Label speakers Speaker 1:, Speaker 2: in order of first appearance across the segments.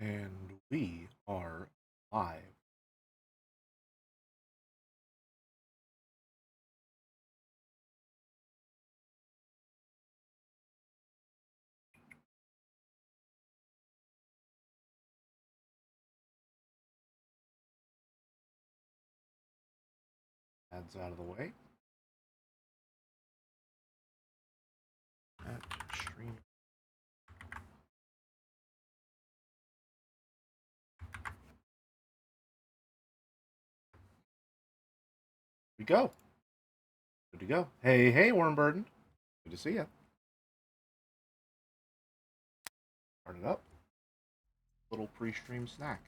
Speaker 1: And we are live. Ads out of the way. Stream. We go. Good to go. Hey, Warren Burden. Good to see you. Start it up. Little pre-stream snack.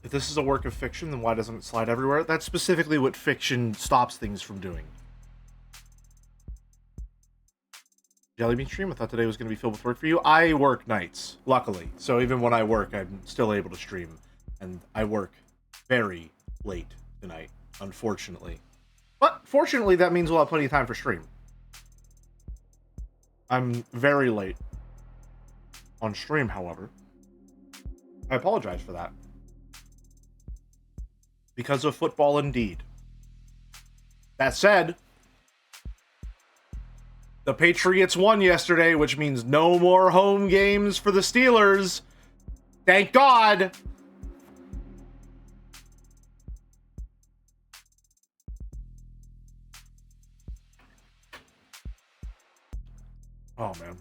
Speaker 1: If this is a work of fiction, then why doesn't it slide everywhere? That's specifically what fiction stops things from doing. Jellybean stream? I thought today was going to be filled with work for you. I work nights, luckily. So even when I work, I'm still able to stream. And I work very late tonight, unfortunately. But fortunately, that means we'll have plenty of time for stream. I'm very late on stream, however. I apologize for that. Because of football, indeed. That said, the Patriots won yesterday, which means no more home games for the Steelers. Thank God. Oh, man.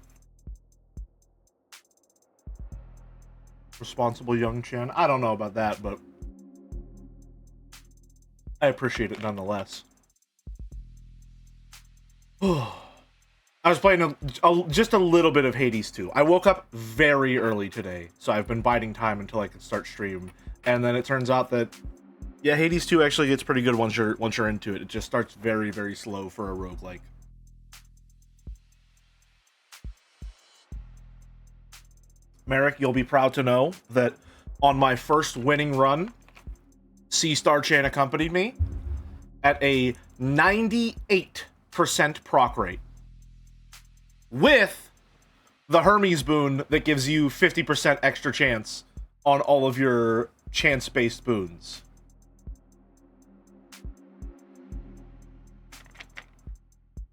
Speaker 1: Responsible young Chen. I don't know about that, but I appreciate it nonetheless. I was playing just a little bit of Hades 2. I woke up very early today, so I've been biding time until I could start stream. And then it turns out that, yeah, Hades 2 actually gets pretty good once you're into it. It just starts very, very slow for a roguelike. Merrick, you'll be proud to know that on my first winning run, C-Star Chan accompanied me at a 98% proc rate with the Hermes boon that gives you 50% extra chance on all of your chance-based boons.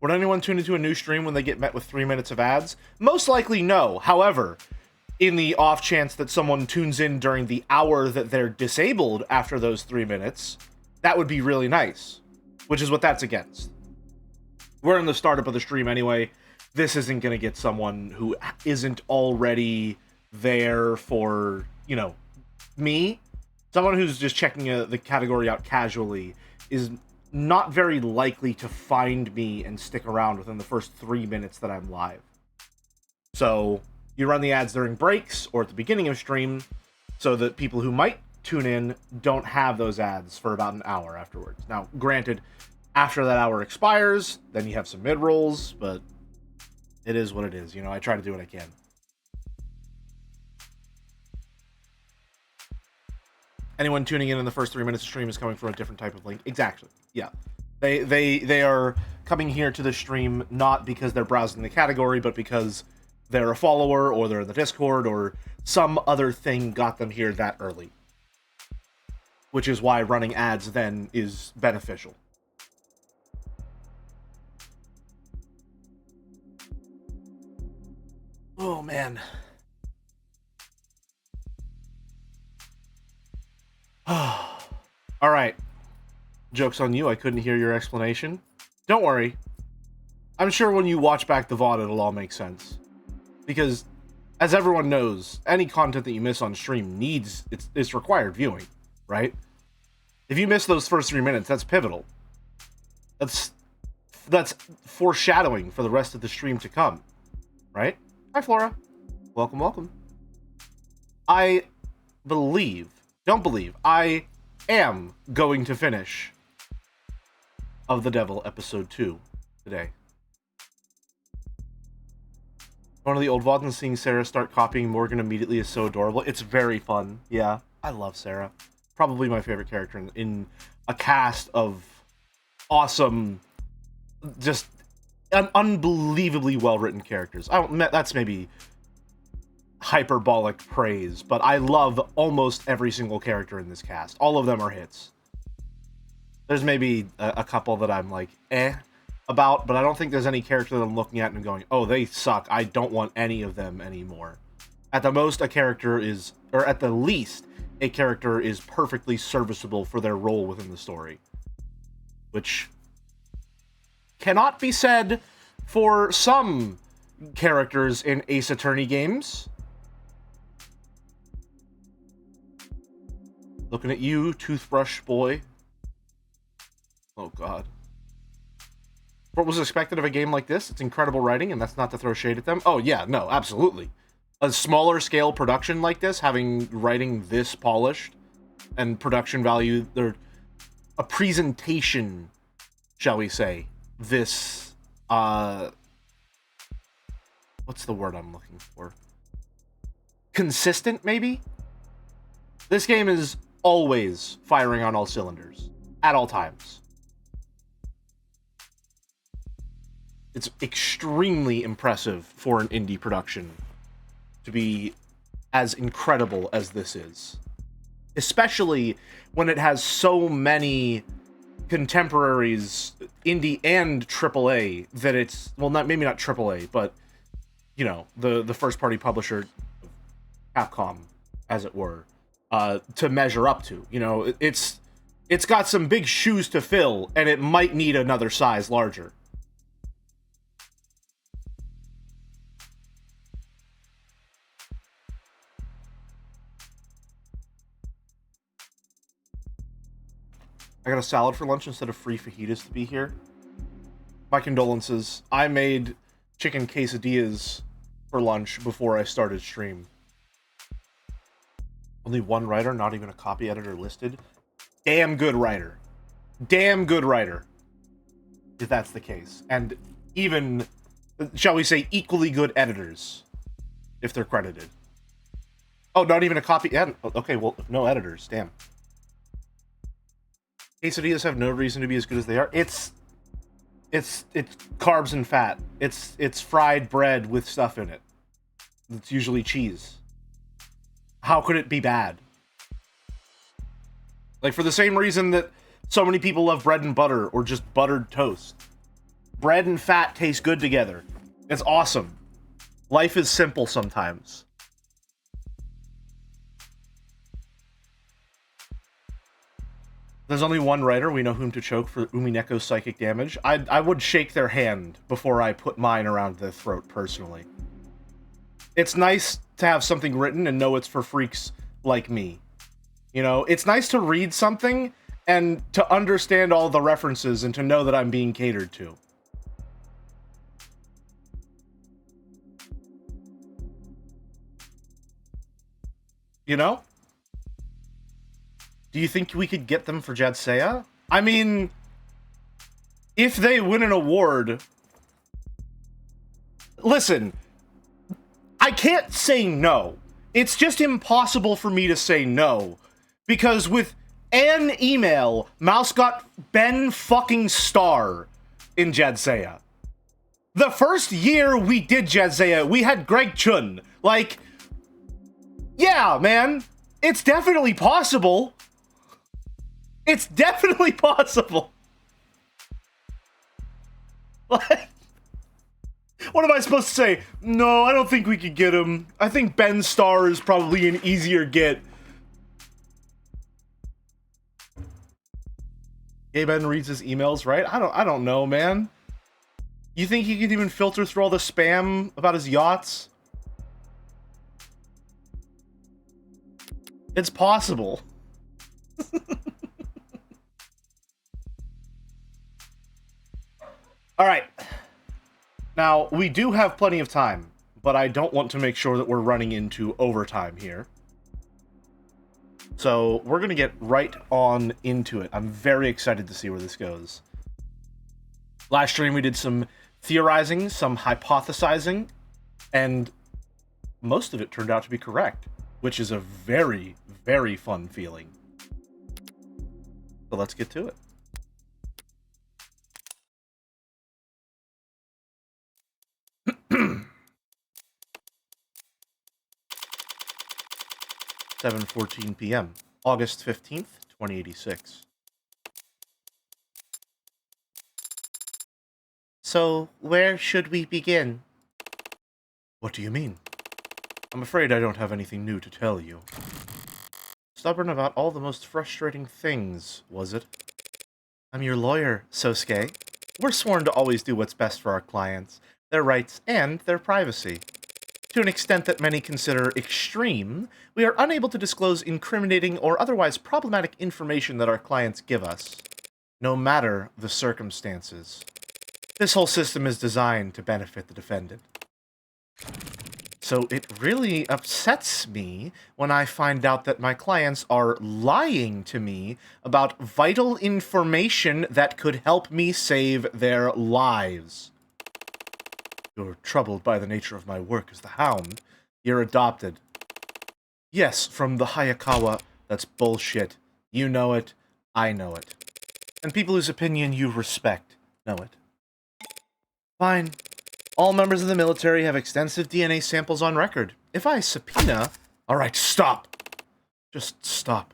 Speaker 1: Would anyone tune into a new stream when they get met with 3 minutes of ads? Most likely no. However, in the off chance that someone tunes in during the hour that they're disabled after those 3 minutes, that would be really nice, which is what that's against. We're in the startup of the stream anyway. This isn't going to get someone who isn't already there for, you know, me. Someone who's just checking the category out casually is not very likely to find me and stick around within the first 3 minutes that I'm live. So you run the ads during breaks or at the beginning of stream so that people who might tune in don't have those ads for about an hour afterwards. Now, granted, after that hour expires, then you have some mid-rolls, but it is what it is. You know, I try to do what I can. Anyone tuning in the first 3 minutes of stream is coming from a different type of link. Exactly. Yeah. They are coming here to the stream not because they're browsing the category, but because they're a follower or they're in the Discord or some other thing got them here that early. Which is why running ads then is beneficial. Oh, man. All right. Joke's on you. I couldn't hear your explanation. Don't worry. I'm sure when you watch back the VOD, it'll all make sense. Because, as everyone knows, any content that you miss on stream it's required viewing, right? If you miss those first 3 minutes, that's pivotal. That's foreshadowing for the rest of the stream to come, right? Hi, Flora. Welcome, welcome. I am going to finish Of the Devil episode 2 today. One of the old VODs and seeing Sarah start copying Morgan immediately is so adorable. It's very fun. Yeah, I love Sarah. Probably my favorite character in a cast of awesome, just unbelievably well-written characters. That's maybe hyperbolic praise, but I love almost every single character in this cast. All of them are hits. There's maybe a couple that I'm like, about, but I don't think there's any character that I'm looking at and going, oh, they suck. I don't want any of them anymore. At the most, a character is, or at the least, a character is perfectly serviceable for their role within the story. Which cannot be said for some characters in Ace Attorney games. Looking at you, Toothbrush Boy. Oh, God. What was expected of a game like this? It's incredible writing, and that's not to throw shade at them. Oh, yeah, no, absolutely. A smaller scale production like this, having writing this polished and production value, a presentation, shall we say, this, what's the word I'm looking for? Consistent, maybe? This game is always firing on all cylinders, at all times. It's extremely impressive for an indie production to be as incredible as this is. Especially when it has so many contemporaries, indie and AAA, that it's, well, maybe not AAA, but, you know, the first-party publisher, Capcom, as it were, to measure up to. You know, it's got some big shoes to fill, and it might need another size larger. I got a salad for lunch instead of free fajitas to be here. My condolences. I made chicken quesadillas for lunch before I started stream. Only one writer, not even a copy editor listed. Damn good writer. Damn good writer. If that's the case. And even, shall we say, equally good editors, if they're credited. Oh, not even a copy. Okay, well, no editors. Damn. Quesadillas have no reason to be as good as they are. It's carbs and fat. It's fried bread with stuff in it. It's usually cheese. How could it be bad? Like, for the same reason that so many people love bread and butter or just buttered toast. Bread and fat taste good together. It's awesome. Life is simple sometimes. There's only one writer, we know whom to choke for Umineko's psychic damage. I would shake their hand before I put mine around their throat, personally. It's nice to have something written and know it's for freaks like me. You know, it's nice to read something and to understand all the references and to know that I'm being catered to. You know? Do you think we could get them for Jadseya? I mean, if they win an award... Listen, I can't say no. It's just impossible for me to say no. Because with an email, Mouse got Ben fucking Starr in Jadseya. The first year we did Jadseya, we had Greg Chun. Like, yeah, man, it's definitely possible. It's definitely possible. Like, what am I supposed to say? No, I don't think we could get him. I think Ben Starr is probably an easier get. Hey, Ben reads his emails, right? I don't know, man. You think he could even filter through all the spam about his yachts? It's possible. All right. Now, we do have plenty of time, but I don't want to make sure that we're running into overtime here. So we're going to get right on into it. I'm very excited to see where this goes. Last stream, we did some theorizing, some hypothesizing, and most of it turned out to be correct, which is a very, very fun feeling. So let's get to it. 7:14 p.m., August 15th, 2086. So, where should we begin? What do you mean? I'm afraid I don't have anything new to tell you. Stubborn about all the most frustrating things, was it? I'm your lawyer, Sosuke. We're sworn to always do what's best for our clients, their rights, and their privacy. To an extent that many consider extreme, we are unable to disclose incriminating or otherwise problematic information that our clients give us, no matter the circumstances. This whole system is designed to benefit the defendant. So it really upsets me when I find out that my clients are lying to me about vital information that could help me save their lives. You're troubled by the nature of my work as the Hound. You're adopted. Yes, from the Hayakawa. That's bullshit. You know it. I know it. And people whose opinion you respect know it. Fine. All members of the military have extensive DNA samples on record. If I subpoena... Alright, stop! Just stop.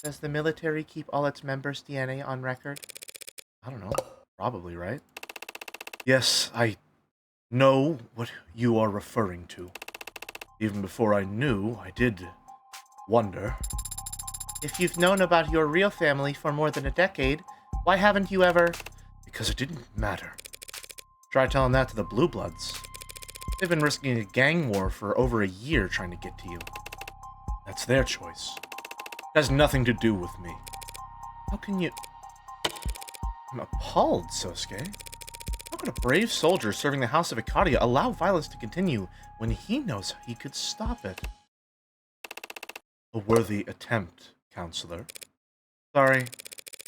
Speaker 1: Does the military keep all its members' DNA on record? I don't know. Probably, right? Yes, I know what you are referring to. Even before I knew, I did wonder. If you've known about your real family for more than a decade, why haven't you ever... Because it didn't matter. Try telling that to the Blue Bloods. They've been risking a gang war for over a year trying to get to you. That's their choice. It has nothing to do with me. How can you... I'm appalled, Sosuke. How could a brave soldier serving the House of Ikaria allow violence to continue when he knows he could stop it? A worthy attempt, counselor. Sorry.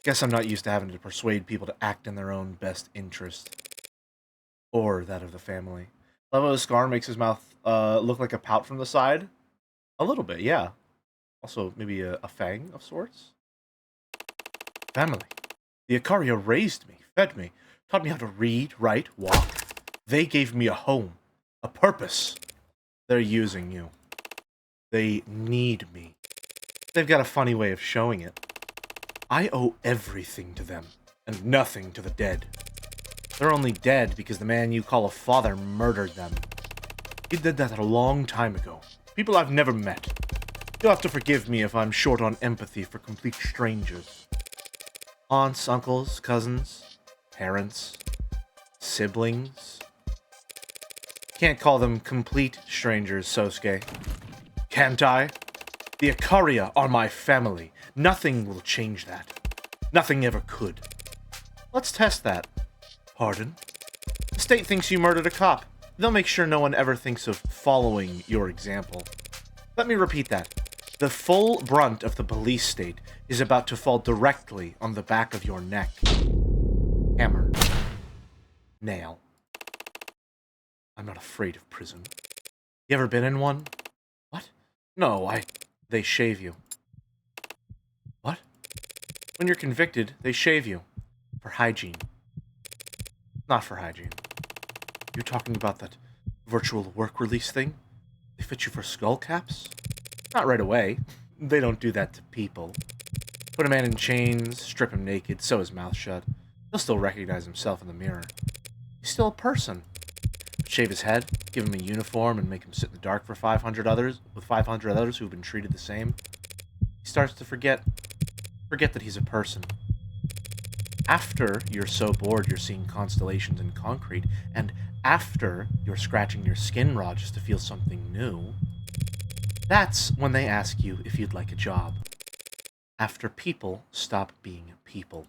Speaker 1: Guess I'm not used to having to persuade people to act in their own best interest. Or that of the family. Love how the scar makes his mouth look like a pout from the side. A little bit, yeah. Also, maybe a fang of sorts. Family. The Ikaria raised me, fed me, taught me how to read, write, walk. They gave me a home, a purpose. They're using you. They need me. They've got a funny way of showing it. I owe everything to them, and nothing to the dead. They're only dead because the man you call a father murdered them. He did that a long time ago. People I've never met. You'll have to forgive me if I'm short on empathy for complete strangers. Aunts, uncles, cousins, parents, siblings. Can't call them complete strangers, Sosuke. Can't I? The Ikaria are my family. Nothing will change that. Nothing ever could. Let's test that. Pardon? The state thinks you murdered a cop. They'll make sure no one ever thinks of following your example. Let me repeat that. The full brunt of the police state is about to fall directly on the back of your neck. Hammer. Nail. I'm not afraid of prison. You ever been in one? What? No, They shave you. What? When you're convicted, they shave you. For hygiene. Not for hygiene. You're talking about that virtual work release thing? They fit you for skull caps? Not right away. They don't do that to people. Put a man in chains, strip him naked, sew his mouth shut. He'll still recognize himself in the mirror. He's still a person. Shave his head, give him a uniform, and make him sit in the dark for 500 others, with 500 others who've been treated the same. He starts to forget that he's a person. After you're so bored you're seeing constellations in concrete, and after you're scratching your skin raw just to feel something new, that's when they ask you if you'd like a job. After people stop being people.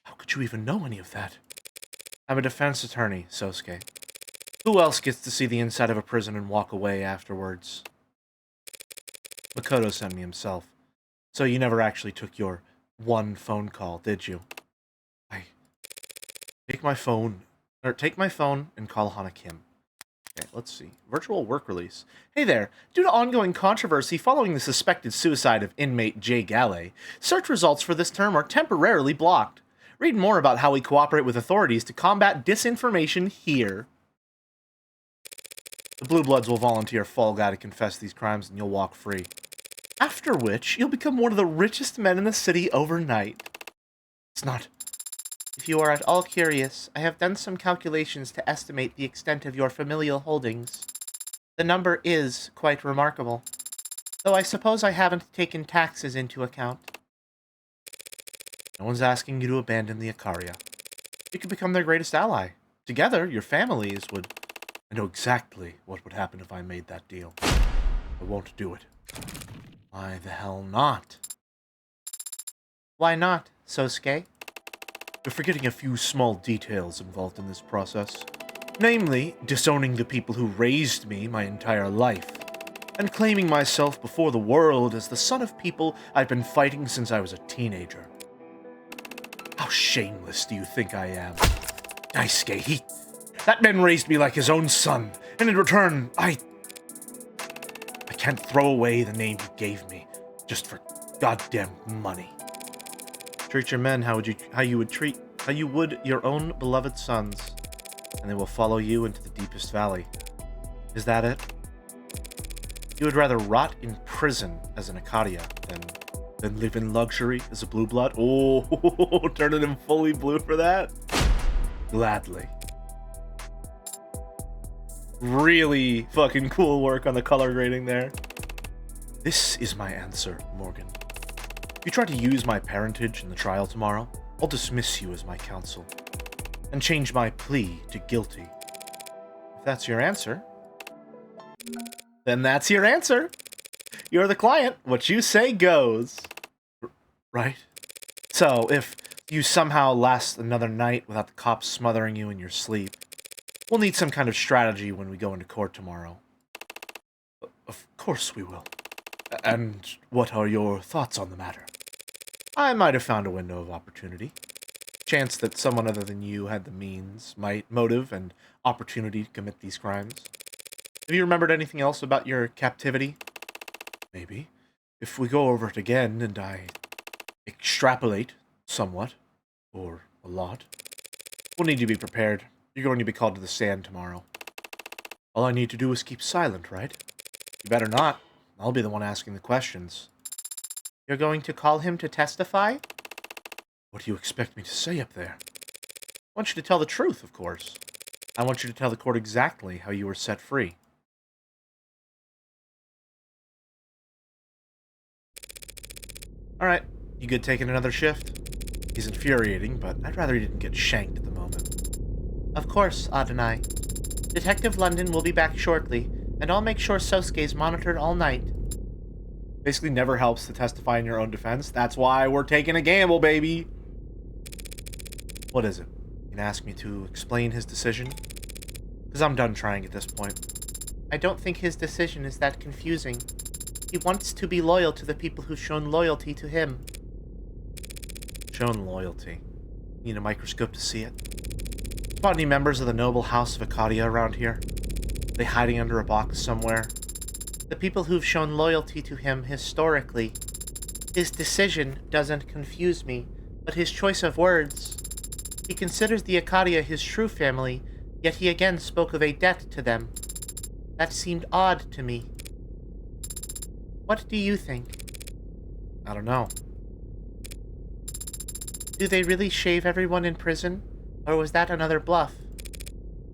Speaker 1: How could you even know any of that? I'm a defense attorney, Sosuke. Who else gets to see the inside of a prison and walk away afterwards? Makoto sent me himself. So you never actually took your one phone call, did you? Take my phone and call Hana Kim. Okay, let's see. Virtual work release. Hey there. Due to ongoing controversy following the suspected suicide of inmate Jay Galley, search results for this term are temporarily blocked. Read more about how we cooperate with authorities to combat disinformation here. The Blue Bloods will volunteer Fall Guy to confess these crimes and you'll walk free. After which, you'll become one of the richest men in the city overnight. It's not. If you are at all curious, I have done some calculations to estimate the extent of your familial holdings. The number is quite remarkable, though I suppose I haven't taken taxes into account. No one's asking you to abandon the Ikaria. You could become their greatest ally. Together, your families would... I know exactly what would happen if I made that deal. I won't do it. Why the hell not? Why not, Sosuke? You're forgetting a few small details involved in this process. Namely, disowning the people who raised me my entire life, and claiming myself before the world as the son of people I've been fighting since I was a teenager. How shameless do you think I am? Daisuke, that man raised me like his own son, and in return, I can't throw away the name he gave me, just for goddamn money. Treat your men how you would your own beloved sons, and they will follow you into the deepest valley. Is that it? You would rather rot in prison as an Ikaria than live in luxury as a Blue Blood? Oh, turning him fully blue for that? Gladly. Really fucking cool work on the color grading there. This is my answer, Morgan. If you try to use my parentage in the trial tomorrow, I'll dismiss you as my counsel, and change my plea to guilty. If that's your answer, then that's your answer. You're the client. What you say goes. Right? So, if you somehow last another night without the cops smothering you in your sleep, we'll need some kind of strategy when we go into court tomorrow. Of course we will. And what are your thoughts on the matter? I might have found a window of opportunity. Chance that someone other than you had the means, motive, and opportunity to commit these crimes. Have you remembered anything else about your captivity? Maybe. If we go over it again and I extrapolate somewhat, or a lot, we'll need to be prepared. You're going to be called to the stand tomorrow. All I need to do is keep silent, right? You better not. I'll be the one asking the questions. You're going to call him to testify? What do you expect me to say up there? I want you to tell the truth, of course. I want you to tell the court exactly how you were set free. Alright, you good taking another shift? He's infuriating, but I'd rather he didn't get shanked at the moment. Of course, Adonai. Detective London will be back shortly, and I'll make sure Sosuke's monitored all night. Basically never helps to testify in your own defense. That's why we're taking a gamble, baby. What is it? You can ask me to explain his decision? Because I'm done trying at this point. I don't think his decision is that confusing. He wants to be loyal to the people who've shown loyalty to him. Shown loyalty. Need a microscope to see it? Spot any members of the noble house of Ikaria around here? Are they hiding under a box somewhere? The people who've shown loyalty to him historically. His decision doesn't confuse me, but his choice of words. He considers the Ikaria his true family, yet he again spoke of a debt to them. That seemed odd to me. What do you think? I don't know. Do they really shave everyone in prison? Or was that another bluff?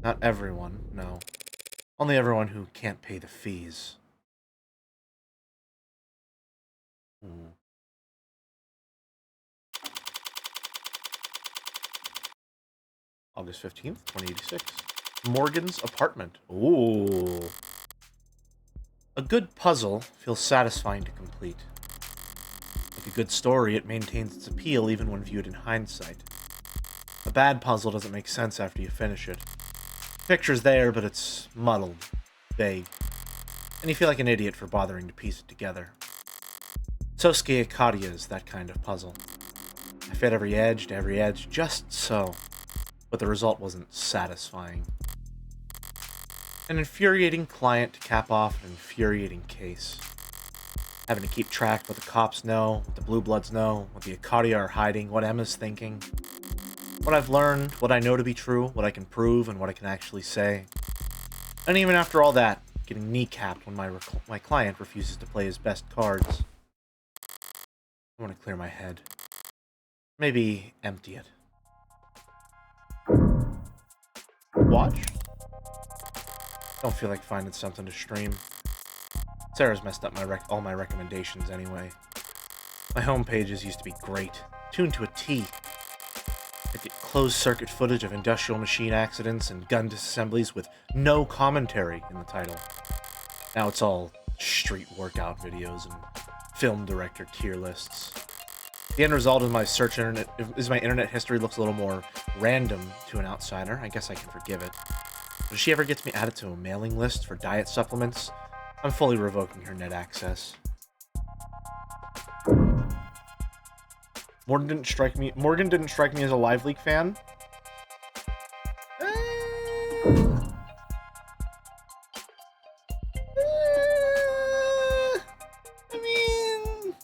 Speaker 1: Not everyone, no. Only everyone who can't pay the fees. August 15th, 2086. Morgan's apartment. Ooh. A good puzzle feels satisfying to complete. Like a good story, it maintains its appeal even when viewed in hindsight. A bad puzzle doesn't make sense after you finish it. The picture's there, but it's muddled, vague, and you feel like an idiot for bothering to piece it together. Sosuke Ikaria is that kind of puzzle. I fit every edge to every edge just so, but the result wasn't satisfying. An infuriating client to cap off an infuriating case. Having to keep track what the cops know, what the Blue Bloods know, what the Ikaria are hiding, what Emma's thinking. What I've learned, what I know to be true, what I can prove, and what I can actually say. And even after all that, getting kneecapped when my client refuses to play his best cards. I want to clear my head. Maybe empty it. Watch? Don't feel like finding something to stream. Sarah's messed up all my recommendations anyway. My home pages used to be great, tuned to a T. I'd get closed-circuit footage of industrial machine accidents and gun disassemblies with no commentary in the title. Now it's all street workout videos and film director tier lists. The end result of my my internet history looks a little more random to an outsider. I guess I can forgive it. But if she ever gets me added to a mailing list for diet supplements, I'm fully revoking her net access. Morgan didn't strike me as a Live Leak fan. I mean,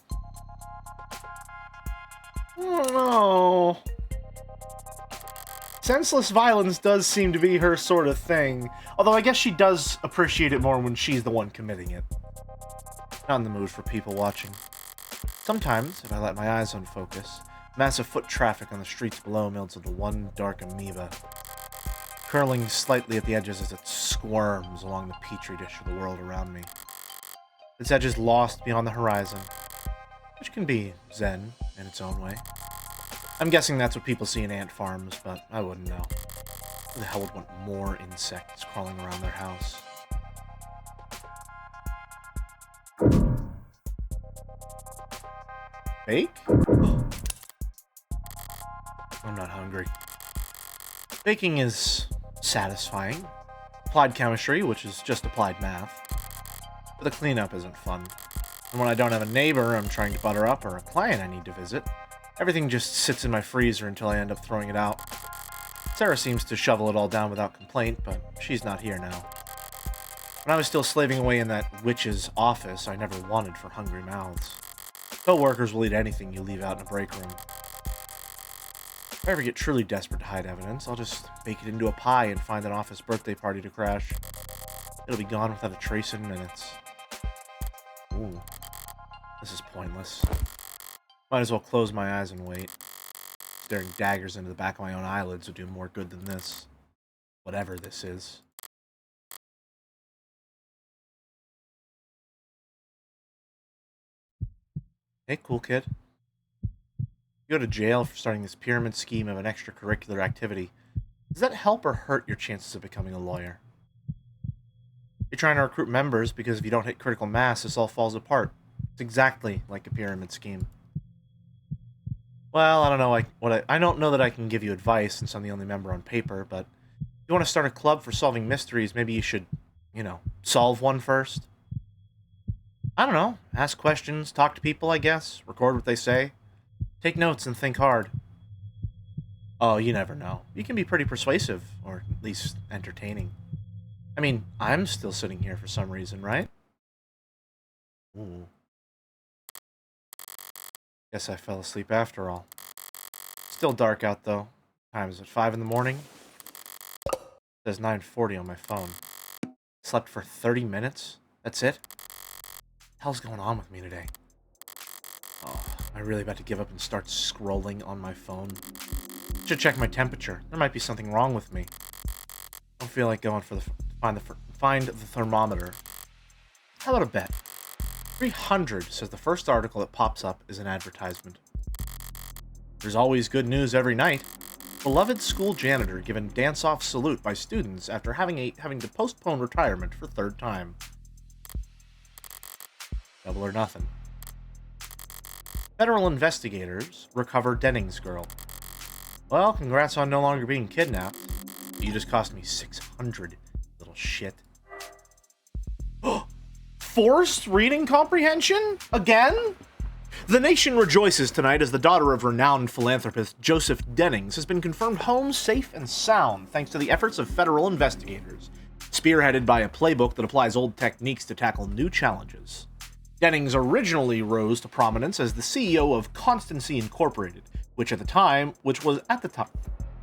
Speaker 1: I don't know. Senseless violence does seem to be her sort of thing. Although I guess she does appreciate it more when she's the one committing it. Not in the mood for people watching. Sometimes, if I let my eyes unfocus, massive foot traffic on the streets below melts into one dark amoeba, curling slightly at the edges as it squirms along the petri dish of the world around me. Its edges lost beyond the horizon, which can be zen in its own way. I'm guessing that's what people see in ant farms, but I wouldn't know. Who the hell would want more insects crawling around their house? Bake? I'm not hungry. Baking is satisfying. Applied chemistry, which is just applied math. But the cleanup isn't fun. And when I don't have a neighbor I'm trying to butter up or a client I need to visit, everything just sits in my freezer until I end up throwing it out. Sarah seems to shovel it all down without complaint, but she's not here now. When I was still slaving away in that witch's office I never wanted for hungry mouths. Co-workers will eat anything you leave out in a break room. If I ever get truly desperate to hide evidence, I'll just bake it into a pie and find an office birthday party to crash. It'll be gone without a trace in minutes. Ooh. This is pointless. Might as well close my eyes and wait. Staring daggers into the back of my own eyelids would do more good than this. Whatever this is. Hey, cool kid. You go to jail for starting this pyramid scheme of an extracurricular activity. Does that help or hurt your chances of becoming a lawyer? You're trying to recruit members because if you don't hit critical mass, this all falls apart. It's exactly like a pyramid scheme. Well, I don't know. I don't know that I can give you advice since I'm the only member on paper, but if you want to start a club for solving mysteries, maybe you should, solve one first. I don't know. Ask questions, talk to people, I guess. Record what they say. Take notes and think hard. Oh, you never know. You can be pretty persuasive, or at least entertaining. I mean, I'm still sitting here for some reason, right? Ooh. Guess I fell asleep after all. Still dark out, though. Time is at 5 in the morning. It says 9:40 on my phone. Slept for 30 minutes? That's it? What the hell's going on with me today? Oh, am I really about to give up and start scrolling on my phone? Should check my temperature. There might be something wrong with me. Don't feel like going for find the thermometer. How about a bet? 300 says the first article that pops up is an advertisement. There's always good news every night. Beloved school janitor given dance-off salute by students after having to postpone retirement for third time. Double or nothing. Federal investigators recover Dennings girl. Well, congrats on no longer being kidnapped. You just cost me 600, little shit. Forced reading comprehension? Again? The nation rejoices tonight as the daughter of renowned philanthropist Joseph Dennings has been confirmed home safe and sound thanks to the efforts of federal investigators, spearheaded by a playbook that applies old techniques to tackle new challenges. Dennings originally rose to prominence as the CEO of Constancy Incorporated, which was at the time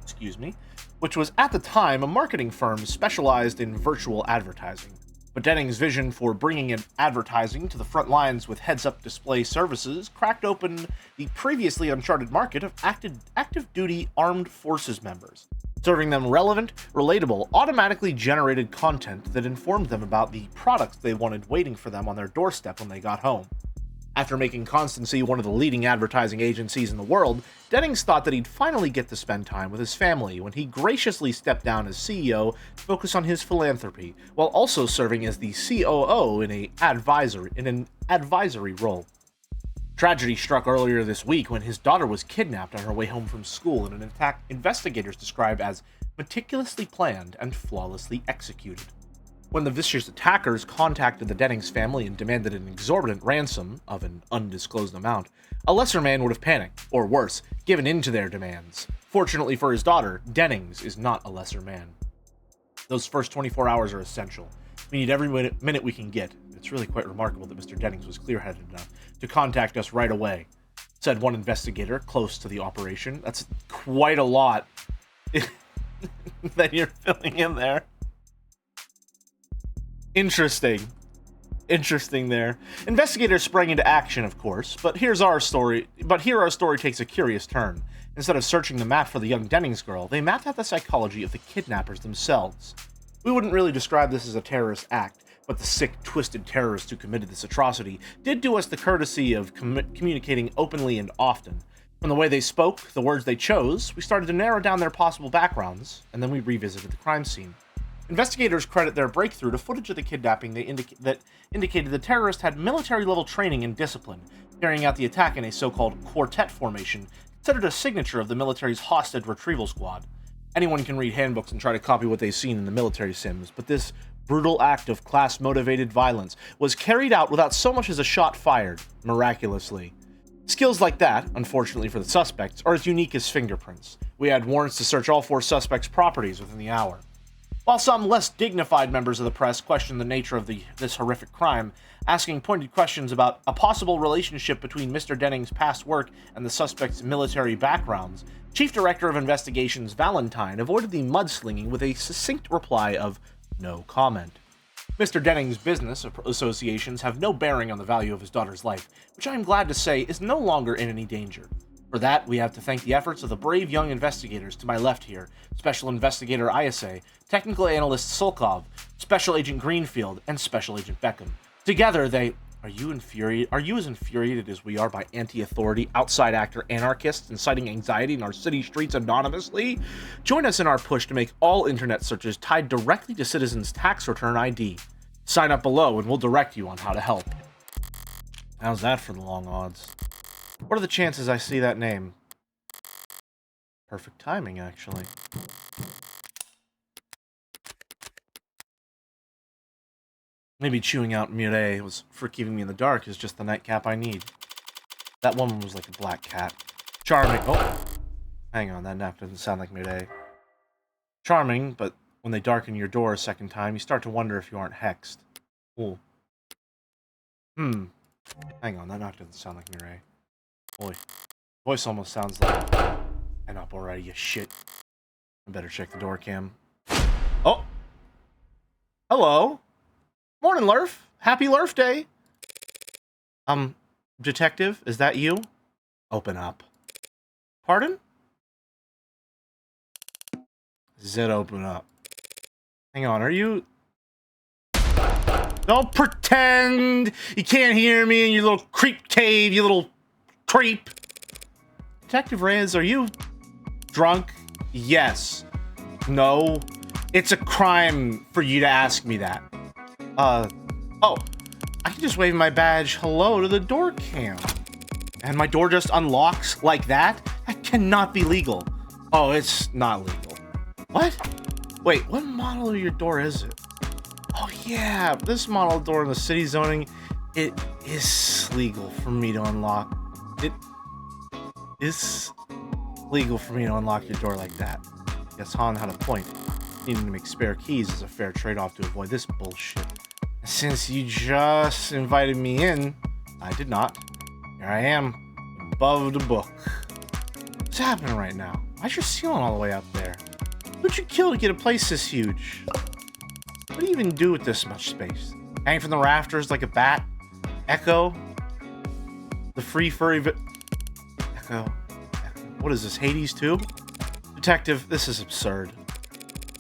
Speaker 1: excuse me, which was at the time a marketing firm specialized in virtual advertising. But Denning's vision for bringing in advertising to the front lines with heads-up display services cracked open the previously uncharted market of active-duty armed forces members, serving them relevant, relatable, automatically generated content that informed them about the products they wanted waiting for them on their doorstep when they got home. After making Constancy one of the leading advertising agencies in the world, Dennings thought that he'd finally get to spend time with his family when he graciously stepped down as CEO to focus on his philanthropy, while also serving as the COO in an advisory role. Tragedy struck earlier this week when his daughter was kidnapped on her way home from school in an attack investigators described as meticulously planned and flawlessly executed. When the vicious attackers contacted the Dennings family and demanded an exorbitant ransom of an undisclosed amount, a lesser man would have panicked, or worse, given in to their demands. Fortunately for his daughter, Dennings is not a lesser man. Those first 24 hours are essential. We need every minute we can get. It's really quite remarkable that Mr. Dennings was clear-headed enough to contact us right away, said one investigator close to the operation. That's quite a lot that you're filling in there. Interesting there. Investigators sprang into action, of course, but here our story takes a curious turn. Instead of searching the map for the young Dennings girl, they mapped out the psychology of the kidnappers themselves. We wouldn't really describe this as a terrorist act, but the sick, twisted terrorists who committed this atrocity did do us the courtesy of communicating openly and often. From the way they spoke, the words they chose, we started to narrow down their possible backgrounds, and then we revisited the crime scene. Investigators credit their breakthrough to footage of the kidnapping that indicated the terrorist had military-level training and discipline, carrying out the attack in a so-called quartet formation, considered a signature of the military's hostage retrieval squad. Anyone can read handbooks and try to copy what they've seen in the military sims, but this brutal act of class-motivated violence was carried out without so much as a shot fired, miraculously. Skills like that, unfortunately for the suspects, are as unique as fingerprints. We had warrants to search all 4 suspects' properties within the hour. While some less dignified members of the press questioned the nature of this horrific crime, asking pointed questions about a possible relationship between Mr. Dennings' past work and the suspects' military backgrounds, Chief Director of Investigations Valentine avoided the mudslinging with a succinct reply of no comment. Mr. Dennings' business associations have no bearing on the value of his daughter's life, which I am glad to say is no longer in any danger. For that, we have to thank the efforts of the brave young investigators to my left here, Special Investigator Ayase, Technical Analyst Sulkov, Special Agent Greenfield, and Special Agent Beckham. Together, they... Are you as infuriated as we are by anti-authority, outside actor anarchists inciting anxiety in our city streets anonymously? Join us in our push to make all internet searches tied directly to citizens' tax return ID. Sign up below and we'll direct you on how to help. How's that for the long odds? What are the chances I see that name? Perfect timing, actually. Maybe chewing out Mireille was for keeping me in the dark is just the nightcap I need. That woman was like a black cat. Charming. Oh! Hang on, that nap doesn't sound like Mireille. Charming, but when they darken your door a second time, you start to wonder if you aren't hexed. Ooh. Hang on, that knock doesn't sound like Mireille. Boy, voice almost sounds like... Hang up already, you shit. I better check the door cam. Oh! Hello! Morning, Lurf! Happy Lurf Day! Detective, is that you? Open up. Pardon? Zed, open up. Hang on, are you... Don't pretend you can't hear me in your little creep cave, you little creep. Detective Reyes, are you drunk? Yes. No. It's a crime for you to ask me that. Oh. I can just wave my badge hello to the door cam. And my door just unlocks like that? That cannot be legal. Oh, it's not legal. What? Wait, what model of your door is it? Oh yeah, this model door in the city zoning, it is legal for me to unlock. It is legal for me to unlock your door like that. Guess Han had a point. Needing to make spare keys is a fair trade-off to avoid this bullshit. Since you just invited me in, I did not. Here I am, above the book. What's happening right now? Why's your ceiling all the way up there? Who'd you kill to get a place this huge? What do you even do with this much space? Hang from the rafters like a bat? Echo? The free furry Echo. What is this, Hades 2? Detective, this is absurd.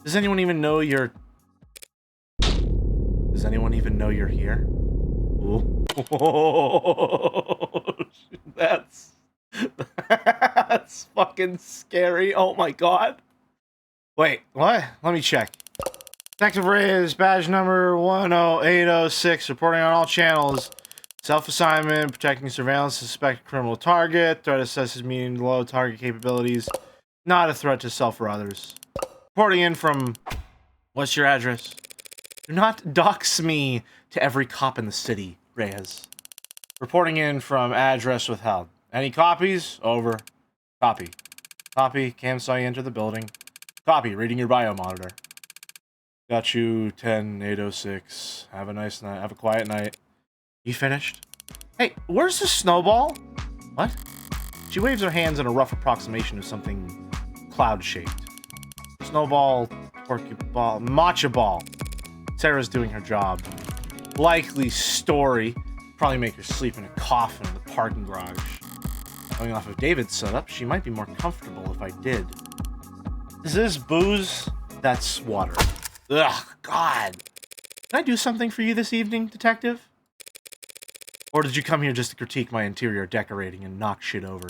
Speaker 1: Does anyone even know you're... Does anyone even know you're here? Ooh. That's fucking scary. Oh my god. Wait, what? Let me check. Detective Reyes, badge number 10806, reporting on all channels. Self-assignment, protecting surveillance, suspected criminal target, threat assesses medium to low target capabilities, not a threat to self or others. Reporting in from... What's your address? Do not dox me to every cop in the city, Reyes. Reporting in from address withheld. Any copies? Over. Copy. Copy. Cam saw you enter the building. Copy. Reading your bio monitor. Got you 10-806. Have a nice night. Have a quiet night. You finished? Hey, where's the snowball? What? She waves her hands in a rough approximation of something cloud-shaped. Snowball, porky ball, matcha ball. Sarah's doing her job. Likely story. Probably make her sleep in a coffin in the parking garage. Going off of David's setup, she might be more comfortable if I did. Is this booze? That's water. Ugh, God. Can I do something for you this evening, detective? Or did you come here just to critique my interior decorating and knock shit over?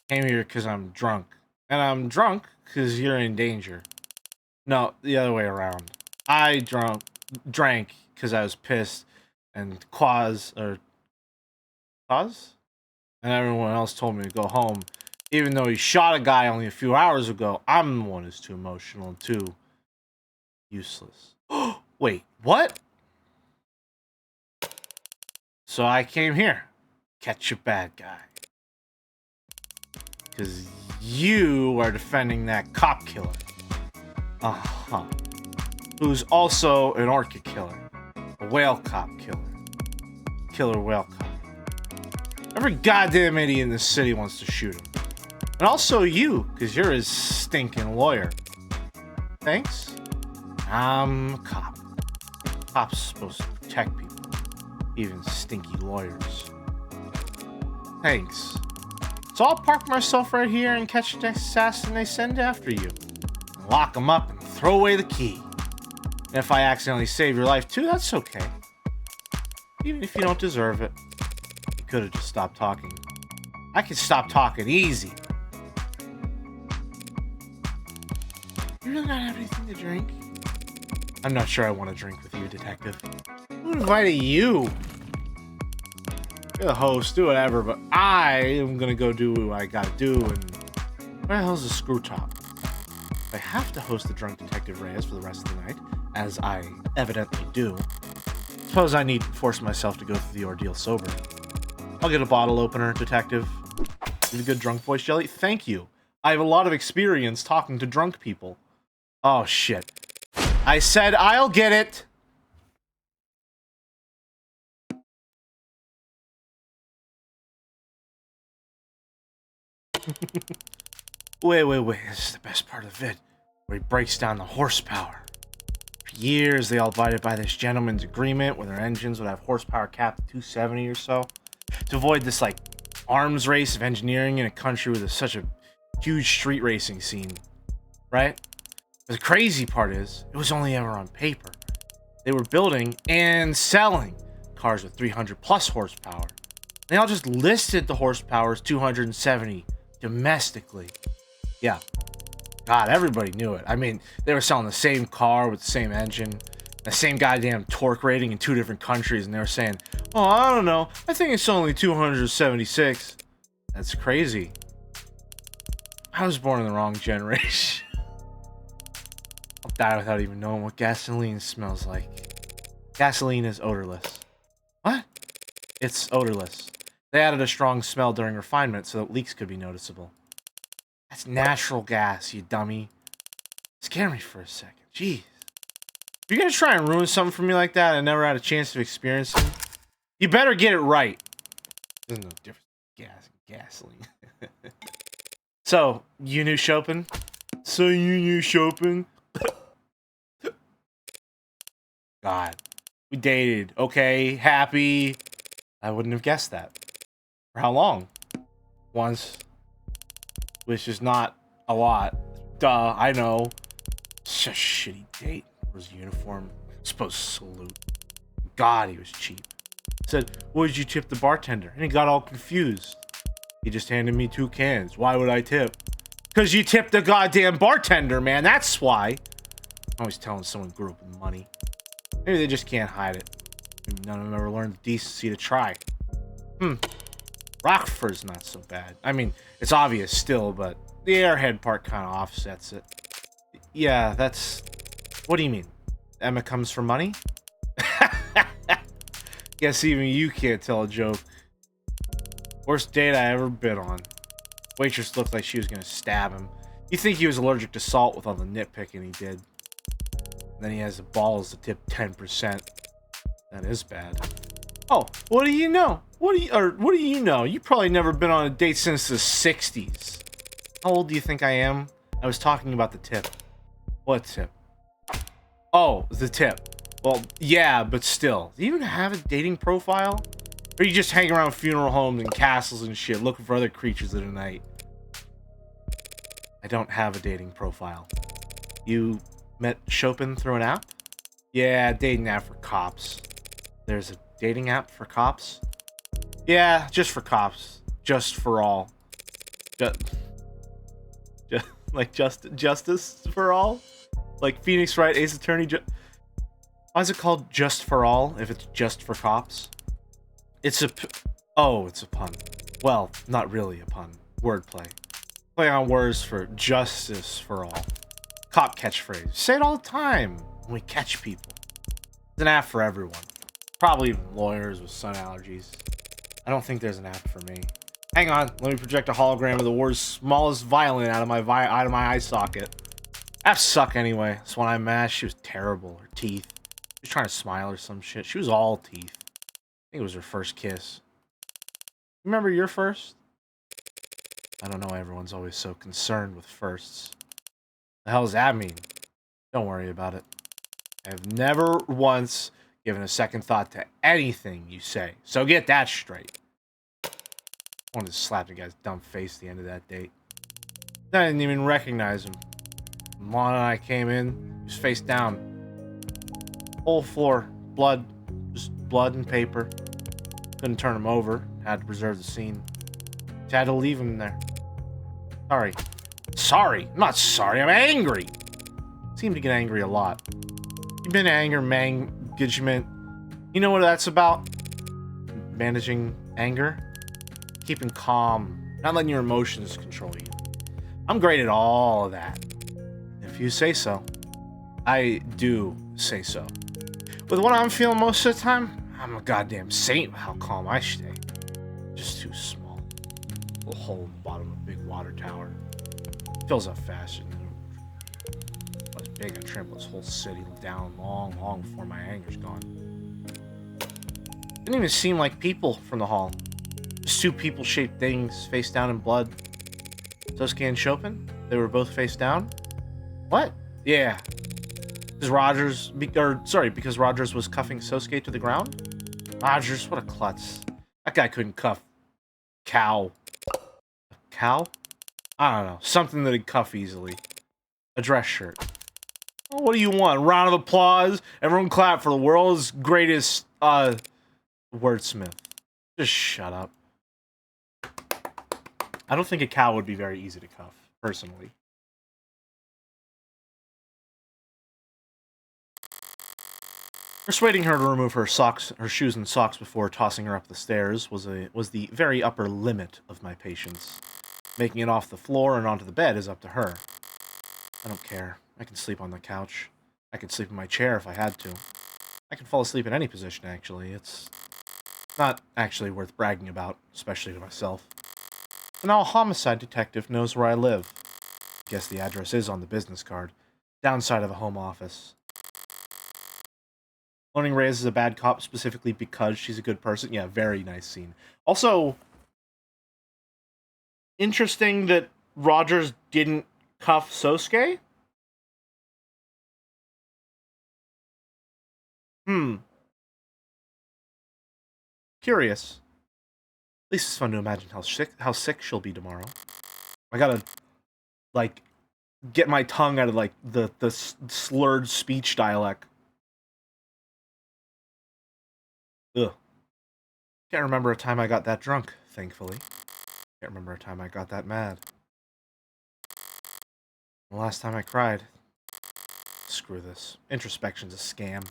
Speaker 1: Came here because I'm drunk. And I'm drunk because you're in danger. No, the other way around. I drank because I was pissed, and Quaz, and everyone else told me to go home. Even though he shot a guy only a few hours ago, I'm the one who's too emotional and too useless. Wait, what? So I came here. Catch a bad guy. Because you are defending that cop killer. Uh-huh. Who's also an orchid killer. A whale cop killer. Killer whale cop. Every goddamn idiot in this city wants to shoot him. And also you, because you're his stinking lawyer. Thanks? I'm a cop. Cops supposed to protect people. Even stinky lawyers. Thanks. So I'll park myself right here and catch the next assassin they send after you. And lock them up and throw away the key. And if I accidentally save your life too, that's okay. Even if you don't deserve it. You could have just stopped talking. I could stop talking easy. You really not have anything to drink? I'm not sure I want to drink with you, detective. Who invited you? You're the host, do whatever, but I am gonna go do what I gotta do, and where the hell's the screw top? If I have to host the drunk Detective Reyes for the rest of the night, as I evidently do, suppose I need to force myself to go through the ordeal sober. I'll get a bottle opener, detective. Need a good drunk voice, Jelly? Thank you. I have a lot of experience talking to drunk people. Oh, shit. I said I'll get it! Wait. This is the best part of it. Where he breaks down the horsepower. For years, they all abided by this gentleman's agreement where their engines would have horsepower capped at 270 or so. To avoid this, like, arms race of engineering in a country with such a huge street racing scene. Right? But the crazy part is, it was only ever on paper. They were building and selling cars with 300 plus horsepower. They all just listed the horsepower as 270 domestically. Yeah. God, everybody knew it. I mean, they were selling the same car with the same engine, the same goddamn torque rating in two different countries, and they were saying, oh, I don't know, I think it's only 276. That's crazy. I was born in the wrong generation. I'll die without even knowing what gasoline smells like. Gasoline is odorless. What? It's odorless. They added a strong smell during refinement so that leaks could be noticeable. That's natural gas, you dummy. Scare me for a second. Jeez. If you're gonna try and ruin something for me like that and never had a chance to experience it, you better get it right. There's no difference between gas and gasoline. So, you knew Chopin? So you knew Chopin? God. We dated. Okay, happy. I wouldn't have guessed that. For how long? Once. Which is not a lot. Duh, I know. Such a shitty date. His uniform. Supposed to salute. God, he was cheap. Said, what did you tip the bartender? And he got all confused. He just handed me 2 cans. Why would I tip? Because you tipped the goddamn bartender, man. That's why. I'm always telling someone grew up with money. Maybe they just can't hide it. Maybe none of them ever learned the decency to try. Rockford's not so bad. I mean, it's obvious still, but the airhead part kind of offsets it. Yeah, that's... What do you mean? Emma comes for money? Guess even you can't tell a joke. Worst date I ever been on. Waitress looked like she was gonna stab him. You think he was allergic to salt with all the nitpicking he did. And then he has the balls to tip 10%. That is bad. Oh, what do you know? What do you know? You probably never been on a date since the 60s. How old do you think I am? I was talking about the tip. What tip? Oh, the tip. Well, yeah, but still. Do you even have a dating profile? Or you just hang around funeral homes and castles and shit looking for other creatures of the night? I don't have a dating profile. You met Chopin through an app? Yeah, dating app for cops. There's a dating app for cops? Yeah, just for cops. Just for all. Justice for all? Like Phoenix Wright, Ace Attorney. Why is it called Just for All if it's just for cops? It's a pun. Well, not really a pun. Wordplay. Play on words for justice for all. Cop catchphrase. Say it all the time when we catch people. It's an app for everyone. Probably lawyers with sun allergies. I don't think there's an app for me. Hang on, let me project a hologram of the world's smallest violin out of my eye socket. Apps suck anyway. So when I mashed, she was terrible. Her teeth. She was trying to smile or some shit. She was all teeth. I think it was her first kiss. Remember your first? I don't know why everyone's always so concerned with firsts. The hell does that mean? Don't worry about it. I have never once given a second thought to anything you say. So get that straight. I wanted to slap the guy's dumb face at the end of that date. I didn't even recognize him. When Lon and I came in, he was face down. Whole floor, blood. Just blood and paper. Couldn't turn him over. Had to preserve the scene. Just had to leave him there. Sorry. Sorry? I'm not sorry, I'm angry! Seem to get angry a lot. You've been anger management. You know what that's about? Managing anger? Keeping calm. Not letting your emotions control you. I'm great at all of that. If you say so. I do say so. With what I'm feeling most of the time, I'm a goddamn saint with how calm I stay. Just too small. A little hole in the bottom of a big water tower. Fills up faster than it was big. I trample this whole city down long before my anger's gone. Didn't even seem like people from the hall. Just 2 people-shaped things face down in blood. Sosuke and Chopin? They were both face down? What? Yeah. Because Rogers was cuffing Sosuke to the ground? Rogers, what a klutz. That guy couldn't cuff cow. A cow? I don't know. Something that'd cuff easily. A dress shirt. Oh, what do you want? Round of applause? Everyone clap for the world's greatest, wordsmith. Just shut up. I don't think a cow would be very easy to cuff, personally. Persuading her to remove her shoes and socks before tossing her up the stairs was the very upper limit of my patience. Making it off the floor and onto the bed is up to her. I don't care. I can sleep on the couch. I could sleep in my chair if I had to. I can fall asleep in any position, actually. It's not actually worth bragging about, especially to myself. And now a homicide detective knows where I live. Guess the address is on the business card. Downside of a home office. Learning Reyes is a bad cop specifically because she's a good person. Yeah, very nice scene. Also, interesting that Rogers didn't cuff Sosuke? Curious. At least it's fun to imagine how sick she'll be tomorrow. I gotta, like, get my tongue out of, like, the slurred speech dialect. Ugh. Can't remember a time I got that drunk, thankfully. Can't remember a time I got that mad. The last time I cried. Screw this. Introspection's a scam.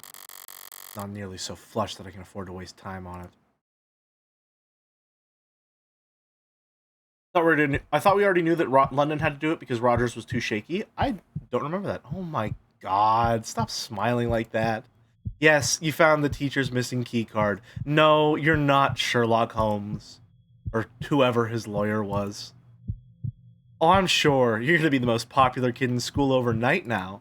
Speaker 1: Not nearly so flush that I can afford to waste time on it. I thought we already knew that London had to do it because Rogers was too shaky. I don't remember that. Oh my god, stop smiling like that. Yes, you found the teacher's missing key card. No, you're not Sherlock Holmes. Or whoever his lawyer was. Oh, I'm sure. You're gonna be the most popular kid in school overnight now.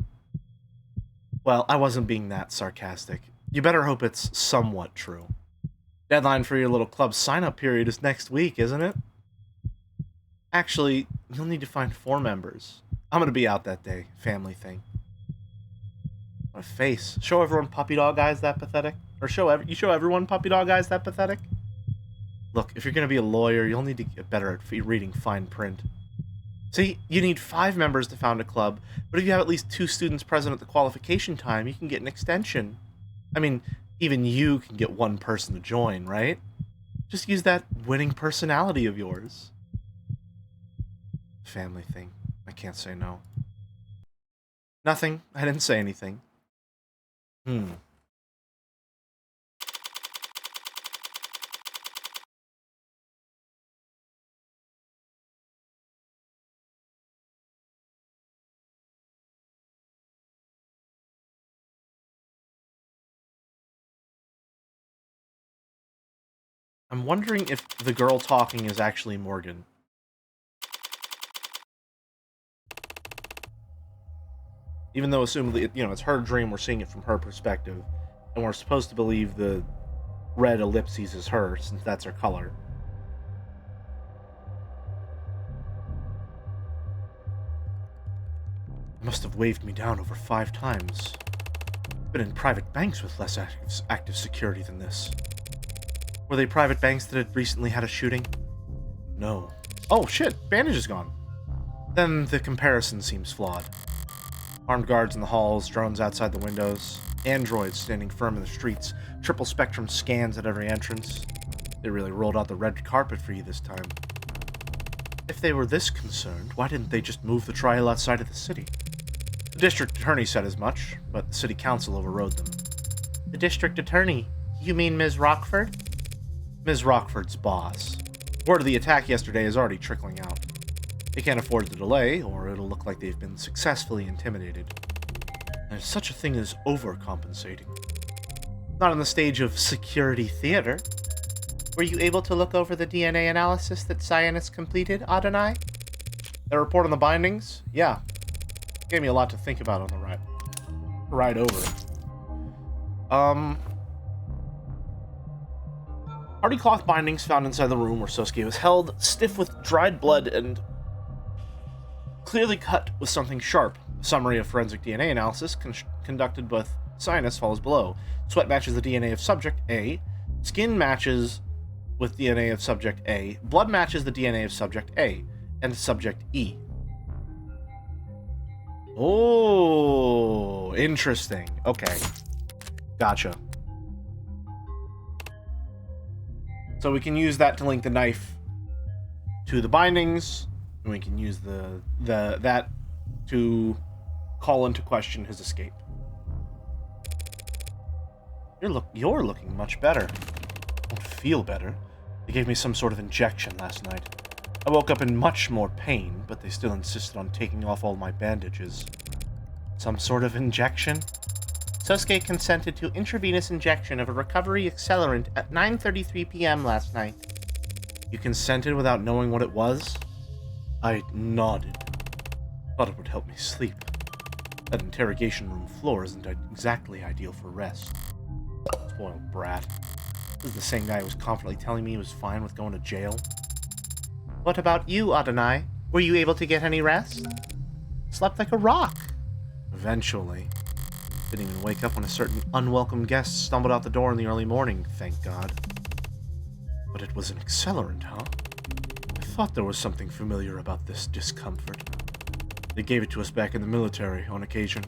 Speaker 1: Well, I wasn't being that sarcastic. You better hope it's somewhat true. Deadline for your little club sign-up period is next week, isn't it? Actually, you'll need to find 4 members. I'm gonna be out that day. Family thing. What a face. Show everyone Puppy Dog Eyes that pathetic? Or you show everyone Puppy Dog Eyes that pathetic? Look, if you're gonna be a lawyer, you'll need to get better at reading fine print. See, you need 5 members to found a club, but if you have at least 2 students present at the qualification time, you can get an extension. I mean, even you can get 1 person to join, right? Just use that winning personality of yours. Family thing. I can't say no. Nothing. I didn't say anything. I'm wondering if the girl talking is actually Morgan. Even though, assumably, it's her dream, we're seeing it from her perspective. And we're supposed to believe the red ellipses is her, since that's her color. They must have waved me down over 5 times. Been in private banks with less active security than this. Were they private banks that had recently had a shooting? No. Oh, shit! Bandage is gone. Then the comparison seems flawed. Armed guards in the halls, drones outside the windows, androids standing firm in the streets, triple spectrum scans at every entrance. They really rolled out the red carpet for you this time. If they were this concerned, why didn't they just move the trial outside of the city? The district attorney said as much, but the city council overrode them. The district attorney? You mean Ms. Rockford? Ms. Rockford's boss. Word of the attack yesterday is already trickling out. They can't afford the delay, or it'll look like they've been successfully intimidated. There's such a thing as overcompensating. Not on the stage of security theater. Were you able to look over the DNA analysis that Cyanus completed, Adonai? The report on the bindings? Yeah. Gave me a lot to think about on the ride over. Hardy cloth bindings found inside the room where Sosuke was held, stiff with dried blood and clearly cut with something sharp. A summary of forensic DNA analysis conducted with Cyanus follows below. Sweat matches the DNA of subject A. Skin matches with DNA of subject A. Blood matches the DNA of subject A and subject E. Oh, interesting. Okay. Gotcha. So we can use that to link the knife to the bindings, and we can use that to call into question his escape. You're looking much better. I don't feel better. They gave me some sort of injection last night. I woke up in much more pain, but they still insisted on taking off all my bandages. Some sort of injection? Sosuke consented to intravenous injection of a recovery accelerant at 9:33 p.m. last night. You consented without knowing what it was? I nodded. Thought it would help me sleep. That interrogation room floor isn't exactly ideal for rest. Spoiled brat. This is the same guy who was confidently telling me he was fine with going to jail. What about you, Adonai?
Speaker 2: Were you able to get any rest? Slept like a rock.
Speaker 1: Eventually. Didn't even wake up when a certain unwelcome guest stumbled out the door in the early morning, thank God. But it was an accelerant, huh? I thought there was something familiar about this discomfort. They gave it to us back in the military, on occasion.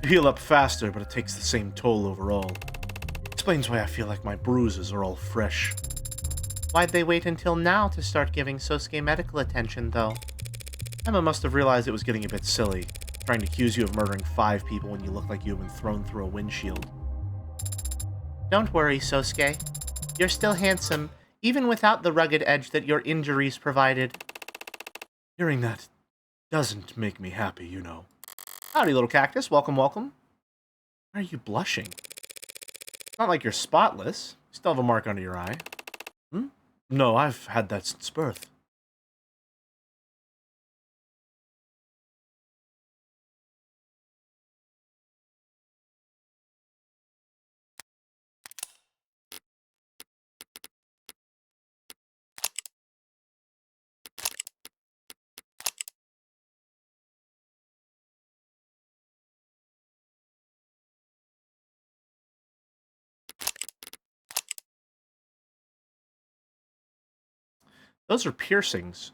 Speaker 1: You heal up faster, but it takes the same toll overall. Explains why I feel like my bruises are all fresh.
Speaker 2: Why'd they wait until now to start giving Sosuke medical attention, though?
Speaker 1: Emma must have realized it was getting a bit silly, trying to accuse you of murdering 5 people when you look like you've been thrown through a windshield.
Speaker 2: Don't worry, Sosuke. You're still handsome, even without the rugged edge that your injuries provided.
Speaker 1: Hearing that doesn't make me happy, you know.
Speaker 2: Howdy, little cactus. Welcome, welcome.
Speaker 1: Why are you blushing? It's not like you're spotless. You still have a mark under your eye. No, I've had that since birth. Those are piercings.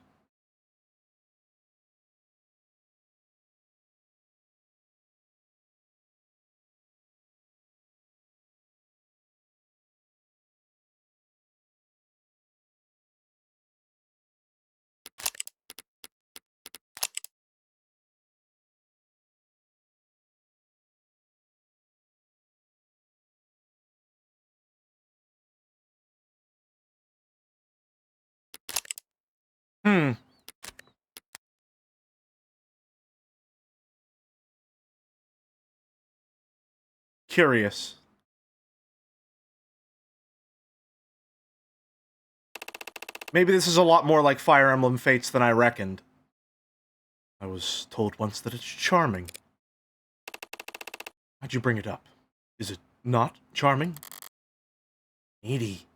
Speaker 1: Curious. Maybe this is a lot more like Fire Emblem Fates than I reckoned. I was told once that it's charming. How'd you bring it up? Is it not charming? Needy.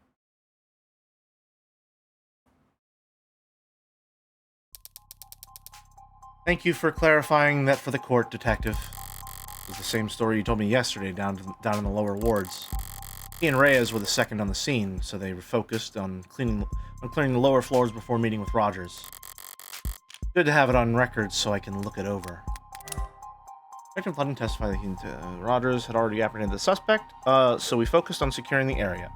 Speaker 1: Thank you for clarifying that for the court, Detective. It was the same story you told me yesterday down in the lower wards. He and Reyes were the second on the scene, so they were focused on cleaning the lower floors before meeting with Rogers. Good to have it on record so I can look it over. Detective Ludden testified that Rogers had already apprehended the suspect, so we focused on securing the area.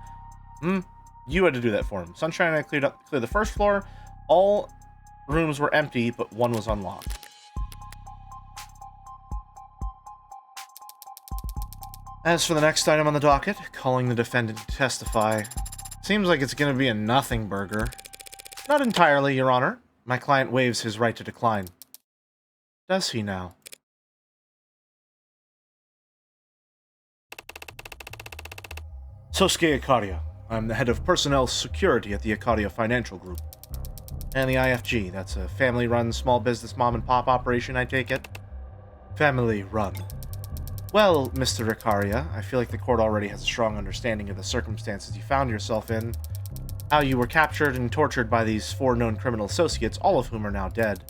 Speaker 1: You had to do that for him. Sunshine and I cleared the first floor. All rooms were empty, but one was unlocked. As for the next item on the docket, calling the defendant to testify, seems like it's going to be a nothing burger. Not entirely, Your Honor. My client waives his right to decline. Does he now? Sosuke Ikaria. I'm the head of personnel security at the Ikaria Financial Group. And the IFG, that's a family-run small business mom-and-pop operation, I take it? Family-run. Well, Mr. Ikaria, I feel like the court already has a strong understanding of the circumstances you found yourself in. How you were captured and tortured by these 4 known criminal associates, all of whom are now dead.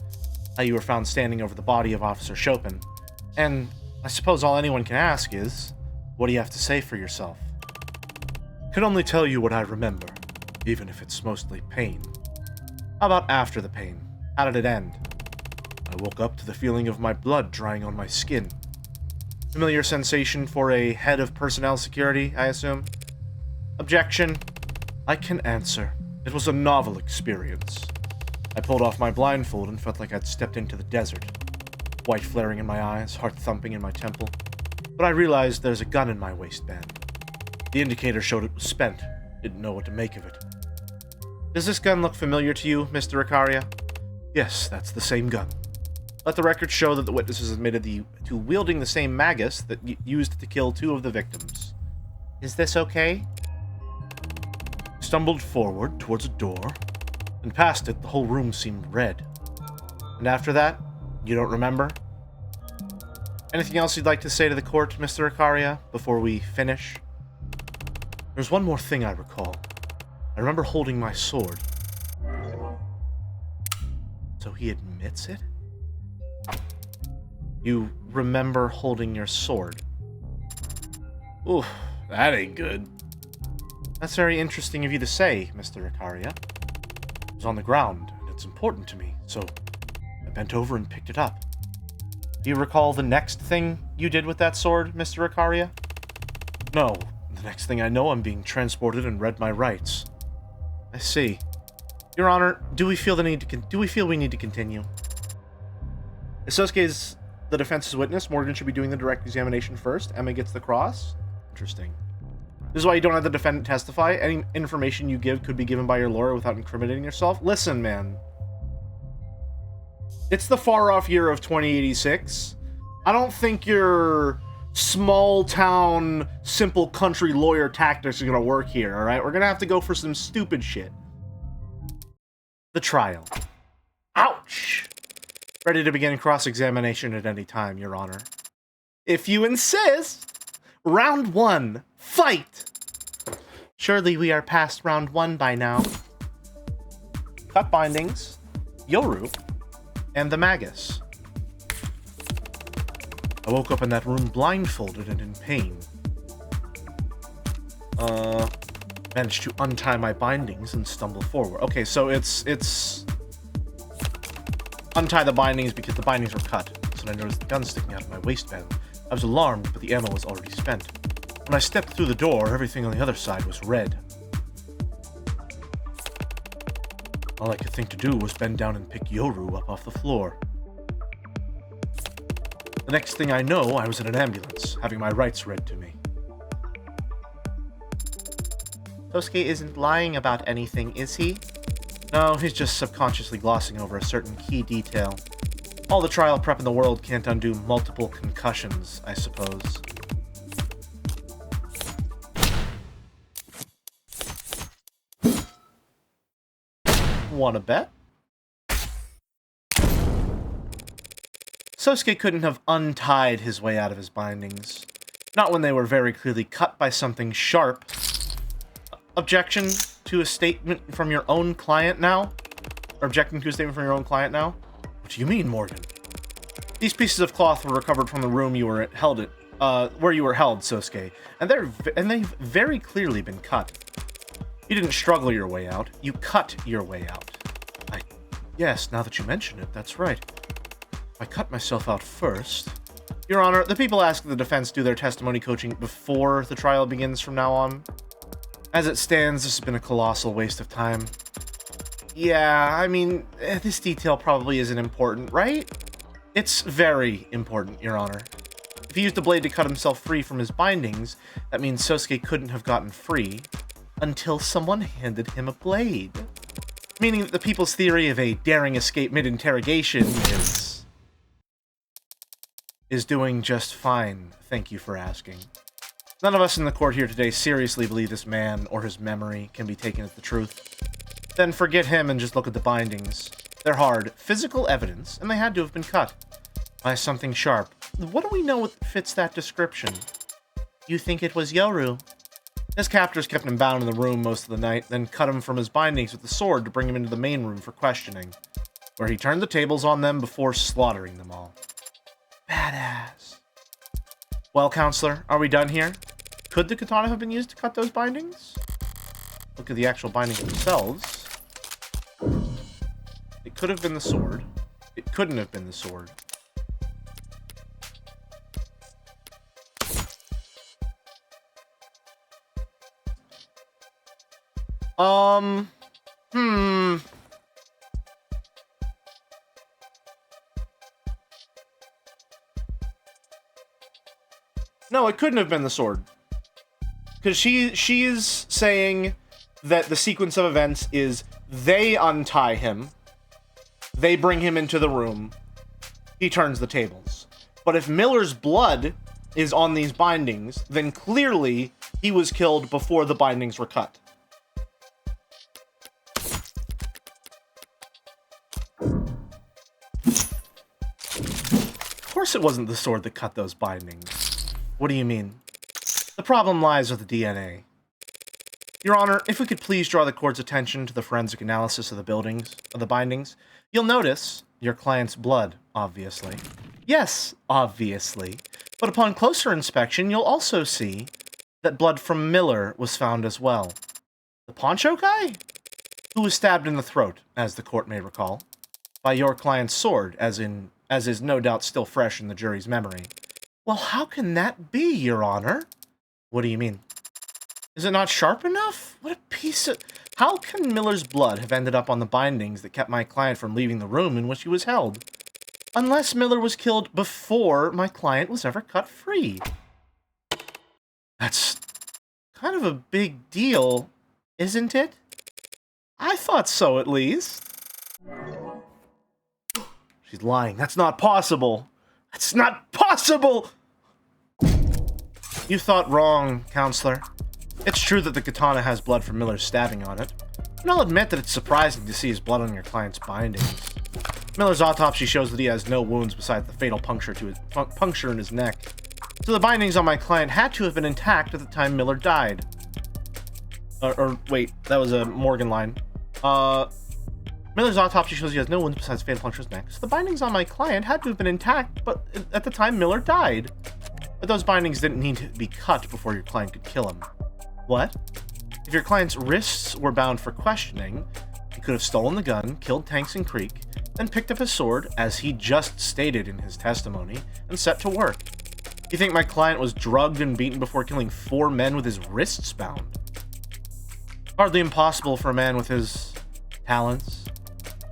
Speaker 1: How you were found standing over the body of Officer Chopin. And I suppose all anyone can ask is, what do you have to say for yourself? Can only tell you what I remember, even if it's mostly pain. How about after the pain? How did it end? I woke up to the feeling of my blood drying on my skin. Familiar sensation for a head of personnel security, I assume? Objection. I can answer. It was a novel experience. I pulled off my blindfold and felt like I'd stepped into the desert. White flaring in my eyes, heart thumping in my temple. But I realized there's a gun in my waistband. The indicator showed it was spent. Didn't know what to make of it. Does this gun look familiar to you, Mr. Ikaria? Yes, that's the same gun. Let the record show that the witnesses admitted to wielding the same magus that used to kill 2 of the victims.
Speaker 2: Is this okay?
Speaker 1: Stumbled forward towards a door, and past it the whole room seemed red. And after that, you don't remember? Anything else you'd like to say to the court, Mr. Ikaria, before we finish? There's one more thing I recall. I remember holding my sword. So he admits it? You remember holding your sword. Oof, that ain't good. That's very interesting of you to say, Mr. Icaria. It was on the ground, and it's important to me, so I bent over and picked it up. Do you recall the next thing you did with that sword, Mr. Icaria? No. The next thing I know, I'm being transported and read my rights. I see. Your Honor, do we feel we need to continue? Sosuke is the defense's witness. Morgan should be doing the direct examination first. Emma gets the cross. Interesting. This is why you don't have the defendant testify. Any information you give could be given by your lawyer without incriminating yourself. Listen, man. It's the far-off year of 2086. I don't think your small-town, simple country lawyer tactics are gonna work here, alright? We're gonna have to go for some stupid shit. The trial. Ouch! Ready to begin cross-examination at any time, Your Honor. If you insist! Round 1. Fight! Surely we are past round 1 by now. Cut bindings. Yoru. And the Magus. I woke up in that room blindfolded and in pain. Managed to untie my bindings and stumble forward. Okay, so it's... Untie the bindings because the bindings were cut. So I noticed the gun sticking out of my waistband. I was alarmed, but the ammo was already spent. When I stepped through the door, everything on the other side was red. All I could think to do was bend down and pick Yoru up off the floor. The next thing I know, I was in an ambulance, having my rights read to me.
Speaker 2: Sosuke isn't lying about anything, is he?
Speaker 1: No, he's just subconsciously glossing over a certain key detail. All the trial prep in the world can't undo multiple concussions, I suppose. Wanna bet? Sosuke couldn't have untied his way out of his bindings. Not when they were very clearly cut by something sharp. Objection to a statement from your own client now? Or objecting to a statement from your own client now? What do you mean, Morgan? These pieces of cloth were recovered from the room you were held at, where you were held, Sosuke, and they've very clearly been cut. You didn't struggle your way out, you cut your way out. Yes, now that you mention it, that's right. I cut myself out first. Your Honor, the people ask that the defense do their testimony coaching before the trial begins from now on. As it stands, this has been a colossal waste of time. Yeah, I mean, this detail probably isn't important, right? It's very important, Your Honor. If he used the blade to cut himself free from his bindings, that means Sosuke couldn't have gotten free until someone handed him a blade. Meaning that the people's theory of a daring escape mid-interrogation is doing just fine. Thank you for asking. None of us in the court here today seriously believe this man or his memory can be taken as the truth. Then forget him and just look at the bindings. They're hard, physical evidence, and they had to have been cut by something sharp. What do we know that fits that description?
Speaker 2: You think it was Yoru?
Speaker 1: His captors kept him bound in the room most of the night, then cut him from his bindings with the sword to bring him into the main room for questioning, where he turned the tables on them before slaughtering them all. Badass. Well, Counselor, are we done here? Could the katana have been used to cut those bindings? Look at the actual bindings themselves. It could have been the sword. It couldn't have been the sword. No, it couldn't have been the sword. Because she is saying that the sequence of events is they untie him, they bring him into the room, he turns the tables. But if Miller's blood is on these bindings, then clearly he was killed before the bindings were cut. Of course it wasn't the sword that cut those bindings. What do you mean? The problem lies with the DNA. Your Honor, if we could please draw the court's attention to the forensic analysis of the bindings, you'll notice your client's blood, obviously. Yes, obviously. But upon closer inspection, you'll also see that blood from Miller was found as well. The poncho guy? Who was stabbed in the throat, as the court may recall, by your client's sword, as is no doubt still fresh in the jury's memory. Well, how can that be, Your Honor? What do you mean? Is it not sharp enough? What a piece of... How can Miller's blood have ended up on the bindings that kept my client from leaving the room in which he was held? Unless Miller was killed before my client was ever cut free. That's kind of a big deal, isn't it? I thought so, at least. She's lying. That's not possible. That's not possible! You thought wrong, Counselor. It's true that the katana has blood from Miller's stabbing on it, and I'll admit that it's surprising to see his blood on your client's bindings. Miller's autopsy shows that he has no wounds besides the fatal puncture in his neck, so the bindings on my client had to have been intact at the time Miller died. Wait, that was a Morgan line. Miller's autopsy shows he has no wounds besides fatal puncture in his neck, so the bindings on my client had to have been intact but at the time Miller died. But those bindings didn't need to be cut before your client could kill him. What? If your client's wrists were bound for questioning, he could have stolen the gun, killed Tankson Creek, then picked up his sword, as he just stated in his testimony, and set to work. You think my client was drugged and beaten before killing 4 men with his wrists bound? Hardly impossible for a man with his talents.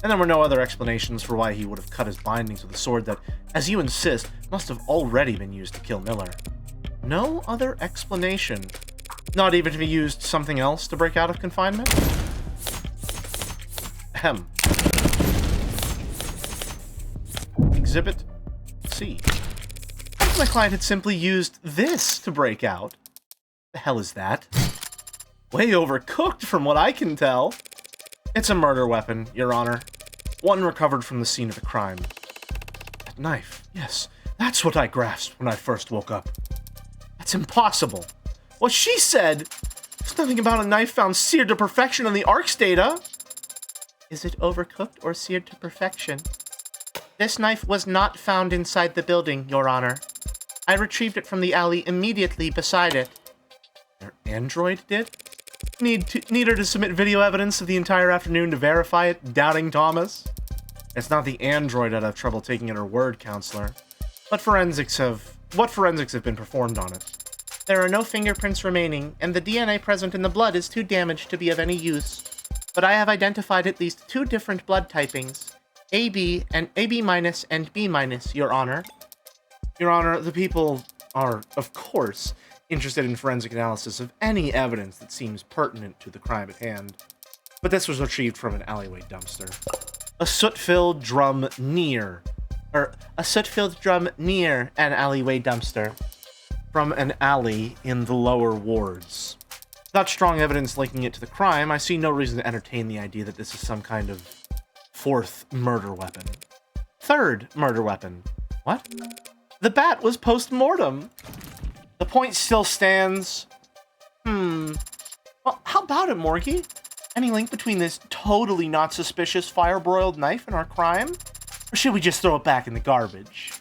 Speaker 1: And there were no other explanations for why he would have cut his bindings with a sword that, as you insist, must have already been used to kill Miller. No other explanation. Not even if he used something else to break out of confinement? Ahem. Exhibit C. What if my client had simply used this to break out? The hell is that? Way overcooked from what I can tell. It's a murder weapon, Your Honor. One recovered from the scene of the crime. That knife. Yes, that's what I grasped when I first woke up. That's impossible. Well, she said there's nothing about a knife found seared to perfection in the ARC's data. Is it overcooked or seared to perfection? This knife was not found inside the building, Your Honor. I retrieved it from the alley immediately beside it. Their android did? Need her to submit video evidence of the entire afternoon to verify it, doubting Thomas? It's not the android I'd have trouble taking at her word, Counselor. What forensics have been performed on it? There are no fingerprints remaining, and the DNA present in the blood is too damaged to be of any use. But I have identified at least 2 different blood typings, AB and AB- and B-, Your Honor. Your Honor, the people are, of course, interested in forensic analysis of any evidence that seems pertinent to the crime at hand. But this was retrieved from an alleyway dumpster. A soot-filled drum near an alleyway dumpster. From an alley in the lower wards. Without strong evidence linking it to the crime, I see no reason to entertain the idea that this is some kind of 4th murder weapon. 3rd murder weapon. What? The bat was post-mortem. The point still stands. Well, how about it, Morgie? Any link between this totally not suspicious fire-broiled knife and our crime? Or should we just throw it back in the garbage?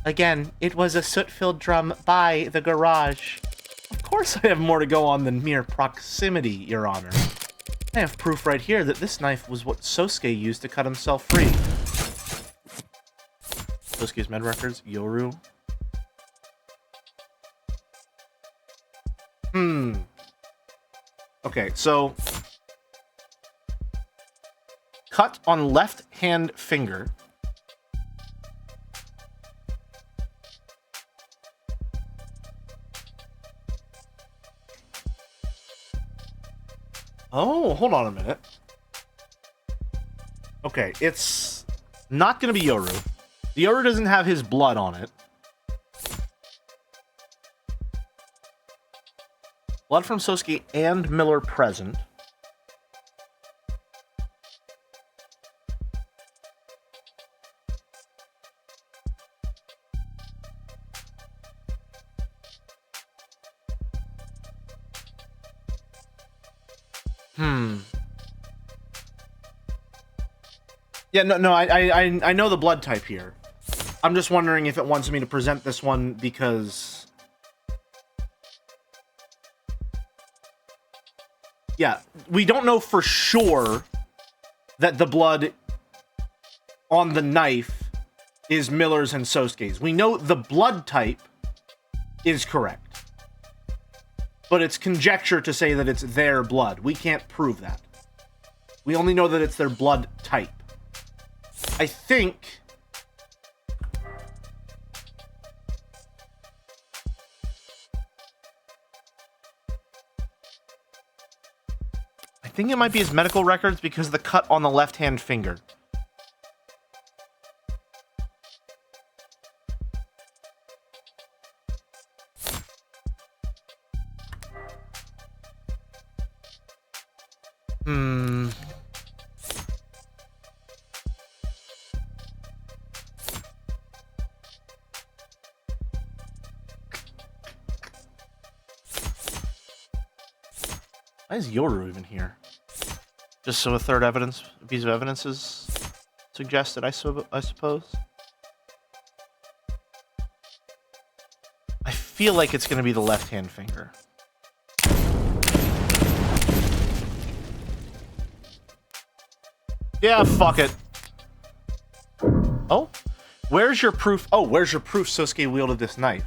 Speaker 1: Again, it was a soot-filled drum by the garage. Of course I have more to go on than mere proximity, Your Honor. I have proof right here that this knife was what Sosuke used to cut himself free. Sosuke's med records, Yoru. Okay, so... cut on left hand finger. Oh, hold on a minute. Okay, it's not going to be Yoru. The Yoru doesn't have his blood on it. Blood from Sosuke and Miller present. Yeah, no, I know the blood type here. I'm just wondering if it wants me to present this one because... Yeah, we don't know for sure that the blood on the knife is Miller's and Sosuke's. We know the blood type is correct. But it's conjecture to say that it's their blood. We can't prove that. We only know that it's their blood type. I think... I think it might be his medical records because of the cut on the left-hand finger. Why is Yoru even here? Just so a third piece of evidence is suggested, I suppose. I feel like it's going to be the left-hand finger. Yeah, fuck it. Oh? Where's your proof? Oh, where's your proof Sosuke wielded this knife?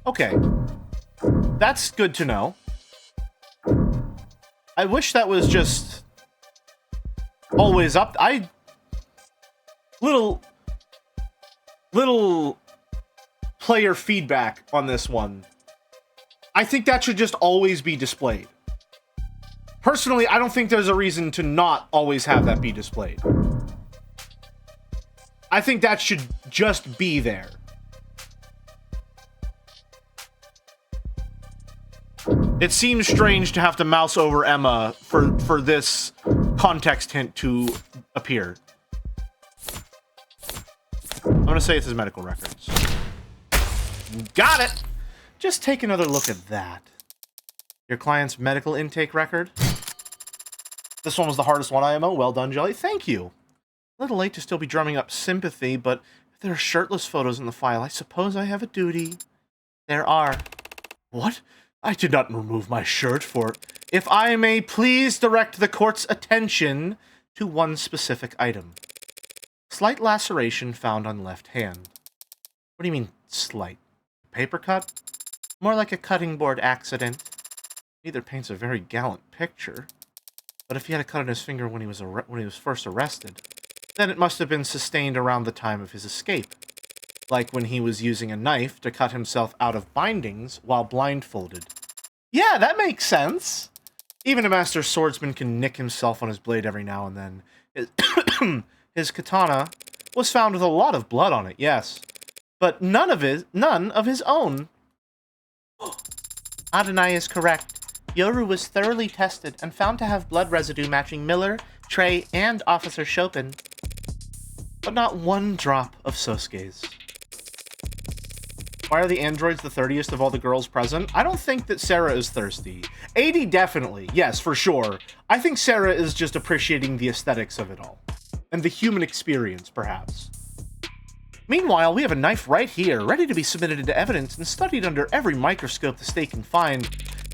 Speaker 1: Okay. That's good to know. I wish that was just always up. Little player feedback on this one. I think that should just always be displayed. Personally, I don't think there's a reason to not always have that be displayed. I think that should just be there. It seems strange to have to mouse over Emma for this context hint to appear. I'm gonna say it's his medical records. Got it! Just take another look at that. Your client's medical intake record. This one was the hardest one, IMO. Well done, Jelly. Thank you. A little late to still be drumming up sympathy, but if there are shirtless photos in the file, I suppose I have a duty. There are. What? I did not remove my shirt for... If I may please direct the court's attention to one specific item. Slight laceration found on left hand. What do you mean, slight? Paper cut? More like a cutting board accident. Neither paints a very gallant picture. But if he had a cut on his finger when he was first arrested, then it must have been sustained around the time of his escape. Like when he was using a knife to cut himself out of bindings while blindfolded. Yeah, that makes sense. Even a master swordsman can nick himself on his blade every now and then. His katana was found with a lot of blood on it, yes. But none of his own. Adonai is correct. Yoru was thoroughly tested and found to have blood residue matching Miller, Trey, and Officer Chopin. But not one drop of Sosuke's. Why are the androids the thirstiest of all the girls present? I don't think that Sarah is thirsty. 80 definitely, yes, for sure. I think Sarah is just appreciating the aesthetics of it all. And the human experience, perhaps. Meanwhile, we have a knife right here, ready to be submitted into evidence and studied under every microscope the state can find,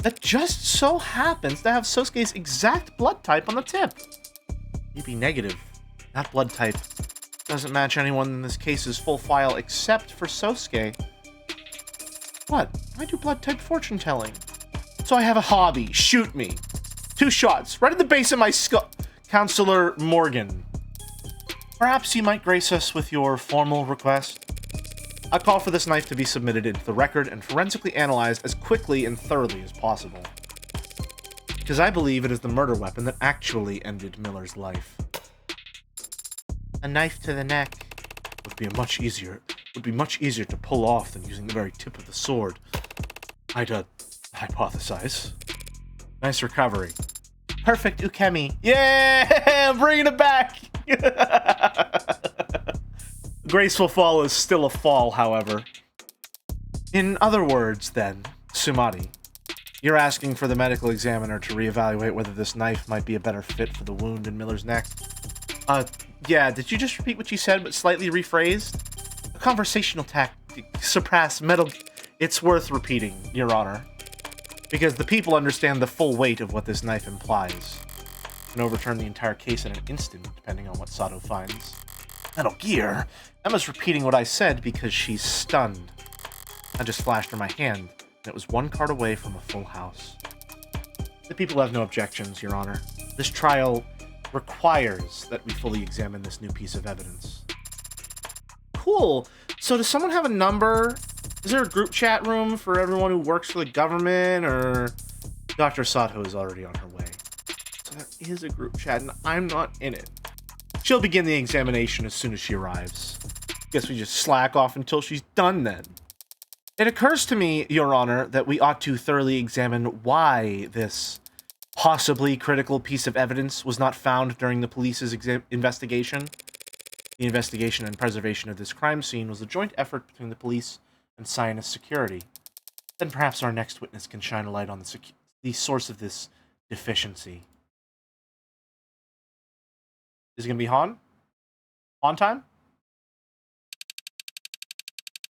Speaker 1: that just so happens to have Sosuke's exact blood type on the tip. AB negative. That blood type doesn't match anyone in this case's full file except for Sosuke. What? I do blood type fortune telling. So I have a hobby. Shoot me. 2 shots, right in the base of my skull. Counselor Morgan. Perhaps you might grace us with your formal request? I call for this knife to be submitted into the record and forensically analyzed as quickly and thoroughly as possible. Because I believe it is the murder weapon that actually ended Miller's life. A knife to the neck would be much easier to pull off than using the very tip of the sword. I'd hypothesize. Nice recovery. Perfect ukemi. Yeah, I'm bringing it back. Graceful fall is still a fall, however. In other words, then, Sumari, You're asking for the medical examiner to reevaluate whether this knife might be a better fit for the wound in Miller's neck. Yeah, did you just repeat what you said, but slightly rephrased? A conversational tactic surpass metal... It's worth repeating, Your Honor. Because the people understand the full weight of what this knife implies. And overturn the entire case in an instant, depending on what Sato finds. Metal Gear? Emma's repeating what I said because she's stunned. I just flashed her my hand, and it was one card away from a full house. The people have no objections, Your Honor. This trial requires that we fully examine this new piece of evidence. Cool. So does someone have a number? Is there a group chat room for everyone who works for the government, or... Dr. Sato is already on her way. So there is a group chat, and I'm not in it. She'll begin the examination as soon as she arrives. Guess we just slack off until she's done then. It occurs to me, Your Honor, that we ought to thoroughly examine why this possibly critical piece of evidence was not found during the police's investigation. The investigation and preservation of this crime scene was a joint effort between the police and Sionist Security. Then perhaps our next witness can shine a light on the source of this deficiency. Is it going to be Han? Han time?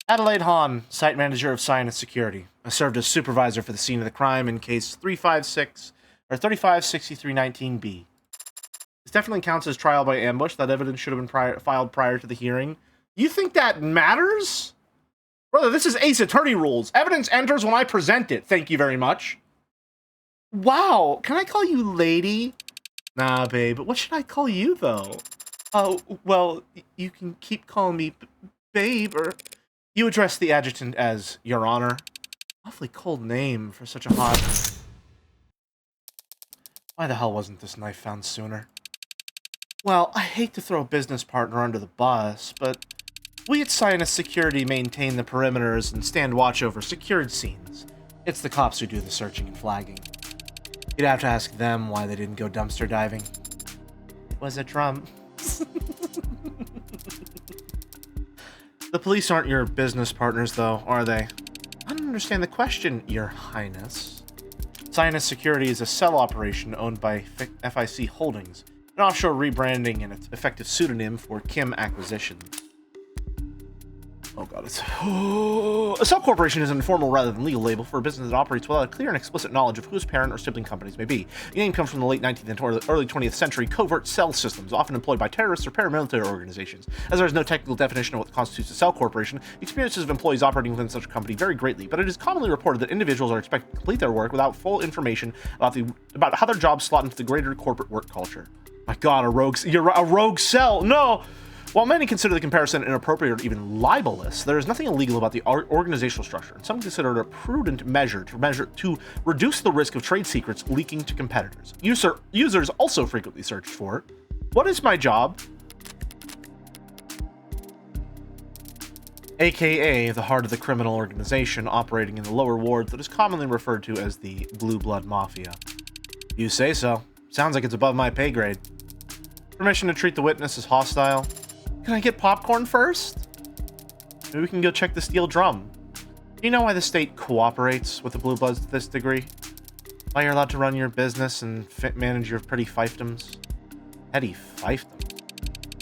Speaker 1: Adelaide Hahn, site manager of Sionist Security. I served as supervisor for the scene of the crime in case 356319B. This definitely counts as trial by ambush. That evidence should have been filed prior to the hearing. You think that matters? Brother, this is Ace Attorney rules. Evidence enters when I present it. Thank you very much. Wow, can I call you lady? Nah, babe, but what should I call you, though? Oh, well, you can keep calling me babe, or... You address the adjutant as Your Honor. Awfully cold name for such a hot... Why the hell wasn't this knife found sooner? Well, I hate to throw a business partner under the bus, but we at Sionist Security maintain the perimeters and stand watch over secured scenes. It's the cops who do the searching and flagging. You'd have to ask them why they didn't go dumpster diving. It was a drum. The police aren't your business partners, though, are they? I don't understand the question, Your Highness. Sionist Security is a cell operation owned by FIC Holdings, an offshore rebranding and an effective pseudonym for Kim Acquisitions. Oh god, it's... A cell corporation is an informal rather than legal label for a business that operates without a clear and explicit knowledge of who its parent or sibling companies may be. The name comes from the late 19th and early 20th century covert cell systems, often employed by terrorists or paramilitary organizations. As there is no technical definition of what constitutes a cell corporation, the experiences of employees operating within such a company vary greatly, but it is commonly reported that individuals are expected to complete their work without full information about how their jobs slot into the greater corporate work culture. My god, you're a rogue cell! No! While many consider the comparison inappropriate or even libelous, there is nothing illegal about the organizational structure, and some consider it a prudent measure to reduce the risk of trade secrets leaking to competitors. Users also frequently search for, what is my job? AKA the heart of the criminal organization operating in the lower wards that is commonly referred to as the Blue Blood Mafia. You say so. Sounds like it's above my pay grade. Permission to treat the witness as hostile. Can I get popcorn first? Maybe we can go check the steel drum. Do you know why the state cooperates with the Blue Bloods to this degree? Why you're allowed to run your business and manage your petty fiefdoms? Petty fiefdoms?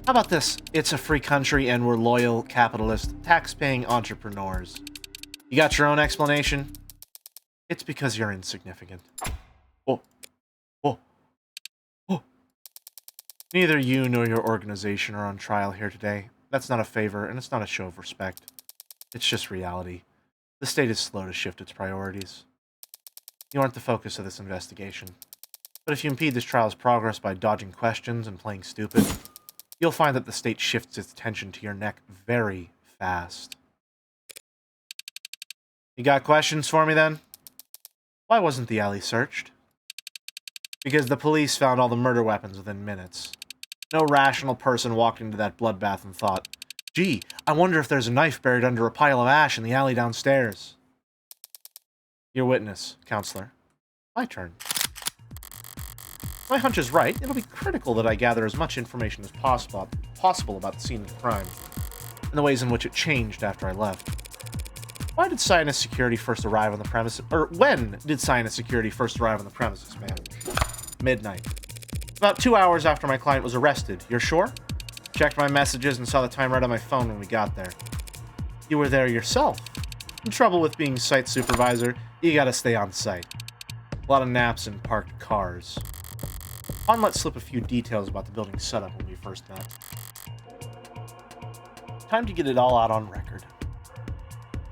Speaker 1: How about this? It's a free country and we're loyal, capitalist, tax-paying entrepreneurs. You got your own explanation? It's because you're insignificant. Oh. Oh. Oh. Neither you nor your organization are on trial here today. That's not a favor, and it's not a show of respect. It's just reality. The state is slow to shift its priorities. You aren't the focus of this investigation. But if you impede this trial's progress by dodging questions and playing stupid, you'll find that the state shifts its attention to your neck very fast. You got questions for me, then? Why wasn't the alley searched? Because the police found all the murder weapons within minutes. No rational person walked into that bloodbath and thought, gee, I wonder if there's a knife buried under a pile of ash in the alley downstairs. Your witness, counselor. My turn. My hunch is right. It'll be critical that I gather as much information as possible about the scene of the crime, and the ways in which it changed after I left. Why did Sinus Security first arrive on the premises? Or when did Sinus Security first arrive on the premises, man? Midnight. About 2 hours after my client was arrested. You're sure? Checked my messages and saw the time right on my phone when we got there. You were there yourself. In trouble with being site supervisor, you gotta stay on site. A lot of naps and parked cars. Han let slip a few details about the building's setup when we first met. Time to get it all out on record.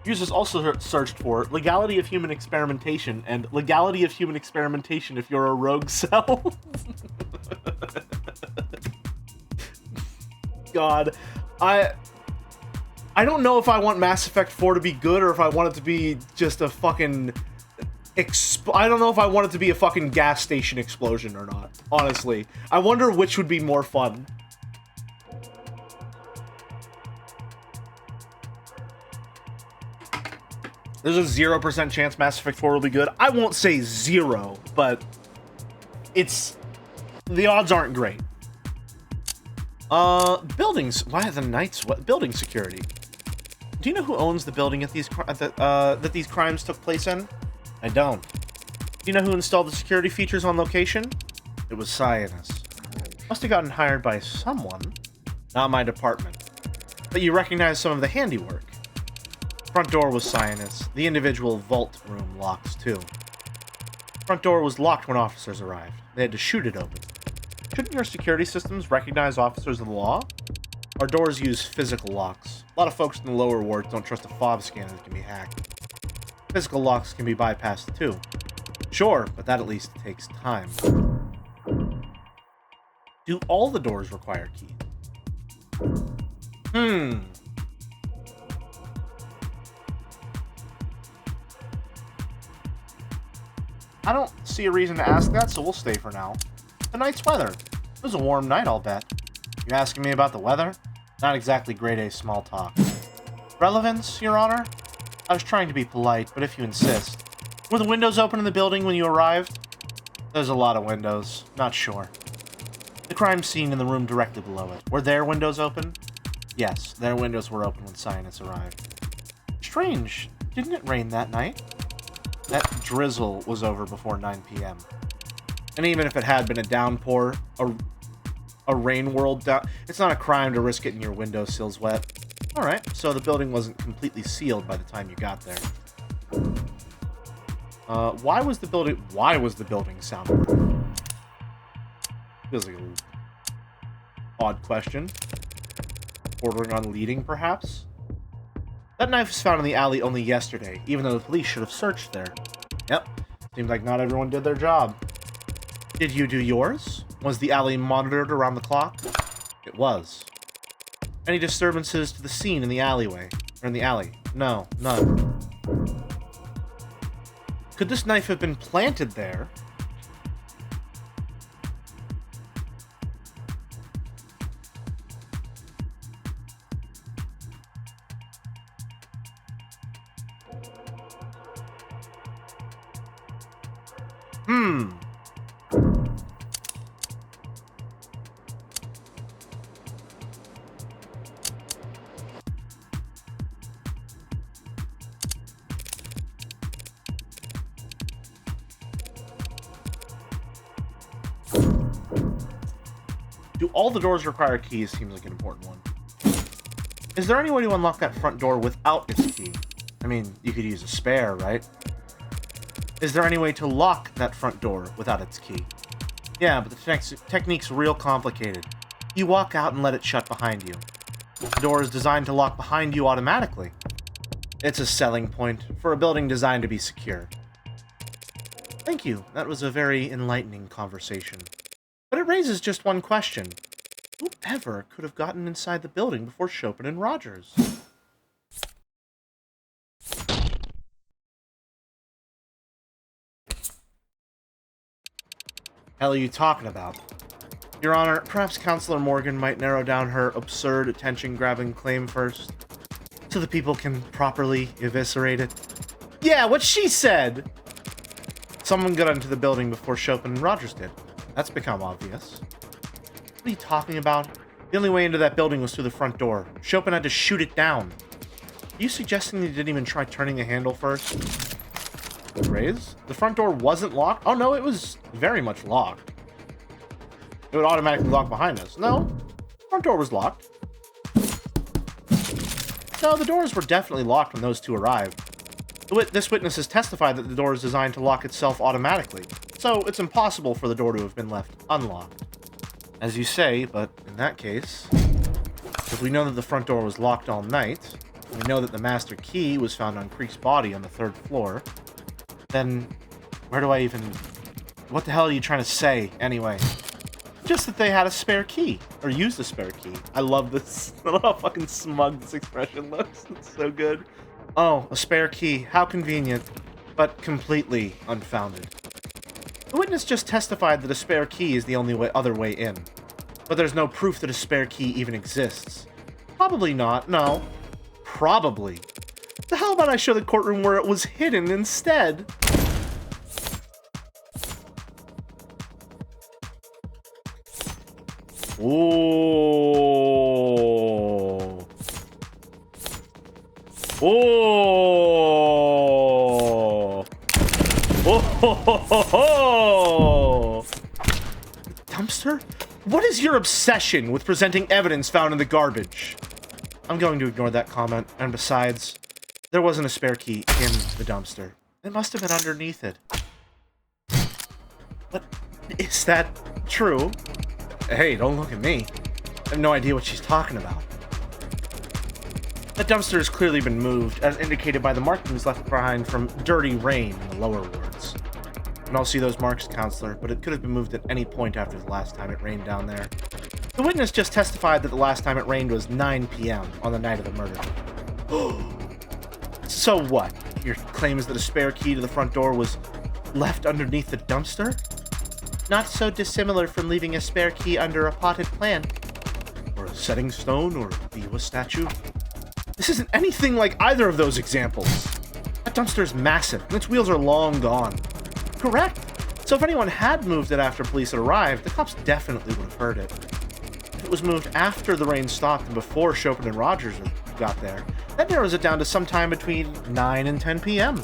Speaker 1: Users also searched for legality of human experimentation and legality of human experimentation if you're a rogue cell. God, I don't know if I want Mass Effect 4 to be good or if I want it to be just a fucking I don't know if I want it to be a fucking gas station explosion or not, honestly. I wonder which would be more fun. There's a 0% chance Mass Effect 4 will be good. I won't say 0, but the odds aren't great. Buildings. Why are the Knights? What? Building security. Do you know who owns the building at that these crimes took place in? I don't. Do you know who installed the security features on location? It was Cyanus. Must have gotten hired by someone. Not my department. But you recognize some of the handiwork. Front door was Cyanus. The individual vault room locks too. Front door was locked when officers arrived. They had to shoot it open. Shouldn't your security systems recognize officers of the law? Our doors use physical locks. A lot of folks in the lower wards don't trust a fob scanner that can be hacked. Physical locks can be bypassed too. Sure, but that at least takes time. Do all the doors require keys? I don't see a reason to ask that, so we'll stay for now. The night's weather. It was a warm night, I'll bet. You asking me about the weather? Not exactly grade A small talk. Relevance, Your Honor? I was trying to be polite, but if you insist. Were the windows open in the building when you arrived? There's a lot of windows. Not sure. The crime scene in the room directly below it. Were their windows open? Yes, their windows were open when Cyanus arrived. Strange. Didn't it rain that night? That drizzle was over before 9 p.m. And even if it had been a downpour, a rain world down, it's not a crime to risk getting your windowsills wet. Alright, so the building wasn't completely sealed by the time you got there. Why was the building soundproof? Feels like an odd question. Bordering on leading, perhaps? That knife was found in the alley only yesterday, even though the police should have searched there. Yep, seems like not everyone did their job. Did you do yours? Was the alley monitored around the clock? It was. Any disturbances to the scene in the alleyway? Or in the alley? No, none. Could this knife have been planted there? Do all the doors require keys? Seems like an important one. Is there any way to unlock that front door without its key? I mean, you could use a spare, right? Is there any way to lock that front door without its key? Yeah, but the technique's real complicated. You walk out and let it shut behind you. The door is designed to lock behind you automatically. It's a selling point for a building designed to be secure. Thank you. That was a very enlightening conversation. But it raises just one question. Whoever could have gotten inside the building before Chopin and Rogers? Hell are you talking about? Your Honor, perhaps Counselor Morgan might narrow down her absurd attention-grabbing claim first, so the people can properly eviscerate it. Yeah, what she said! Someone got into the building before Chopin and Rogers did. That's become obvious. What are you talking about? The only way into that building was through the front door. Chopin had to shoot it down. Are you suggesting you didn't even try turning the handle first? Raise? The front door wasn't locked? Oh no, it was very much locked. It would automatically lock behind us. No, front door was locked. No, the doors were definitely locked when those two arrived. This witness has testified that the door is designed to lock itself automatically, so it's impossible for the door to have been left unlocked. As you say, but in that case, if we know that the front door was locked all night, we know that the master key was found on Creek's body on the 3rd floor, then where do I even... What the hell are you trying to say, anyway? Just that they had a spare key, or used a spare key. I love this. I love how fucking smug this expression looks. It's so good. Oh, a spare key. How convenient, but completely unfounded. The witness just testified that a spare key is the only other way in, but there's no proof that a spare key even exists. Probably not, no. Probably. The hell about I show the courtroom where it was hidden instead? Oh. Oh. Oh. Oh. Dumpster? What is your obsession with presenting evidence found in the garbage? I'm going to ignore that comment, and besides, there wasn't a spare key in the dumpster. It must have been underneath it. But is that true? Hey, don't look at me. I have no idea what she's talking about. The dumpster has clearly been moved, as indicated by the markings left behind from dirty rain in the lower wards. You can all see those marks, Counselor, but it could have been moved at any point after the last time it rained down there. The witness just testified that the last time it rained was 9 p.m. on the night of the murder. So what? Your claim is that a spare key to the front door was left underneath the dumpster? Not so dissimilar from leaving a spare key under a potted plant. Or a setting stone, or a Biwa statue. This isn't anything like either of those examples. That dumpster is massive, and its wheels are long gone. Correct. So if anyone had moved it after police had arrived, the cops definitely would have heard it. If it was moved after the rain stopped and before Chopin and Rogers got there, that narrows it down to sometime between 9 and 10 p.m.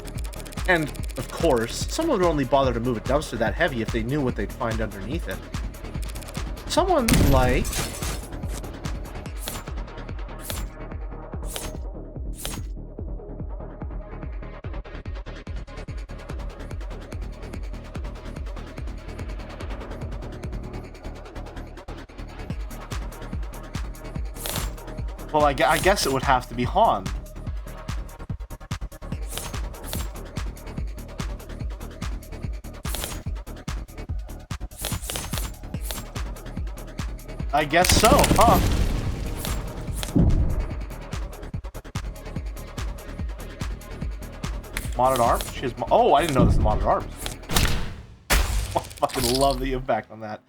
Speaker 1: And, of course, someone would only bother to move a dumpster that heavy if they knew what they'd find underneath it. Someone like... Well, I guess it would have to be Han. I guess so, huh? Modded arms? She has oh, I didn't know this was modded arms. I fucking love the impact on that.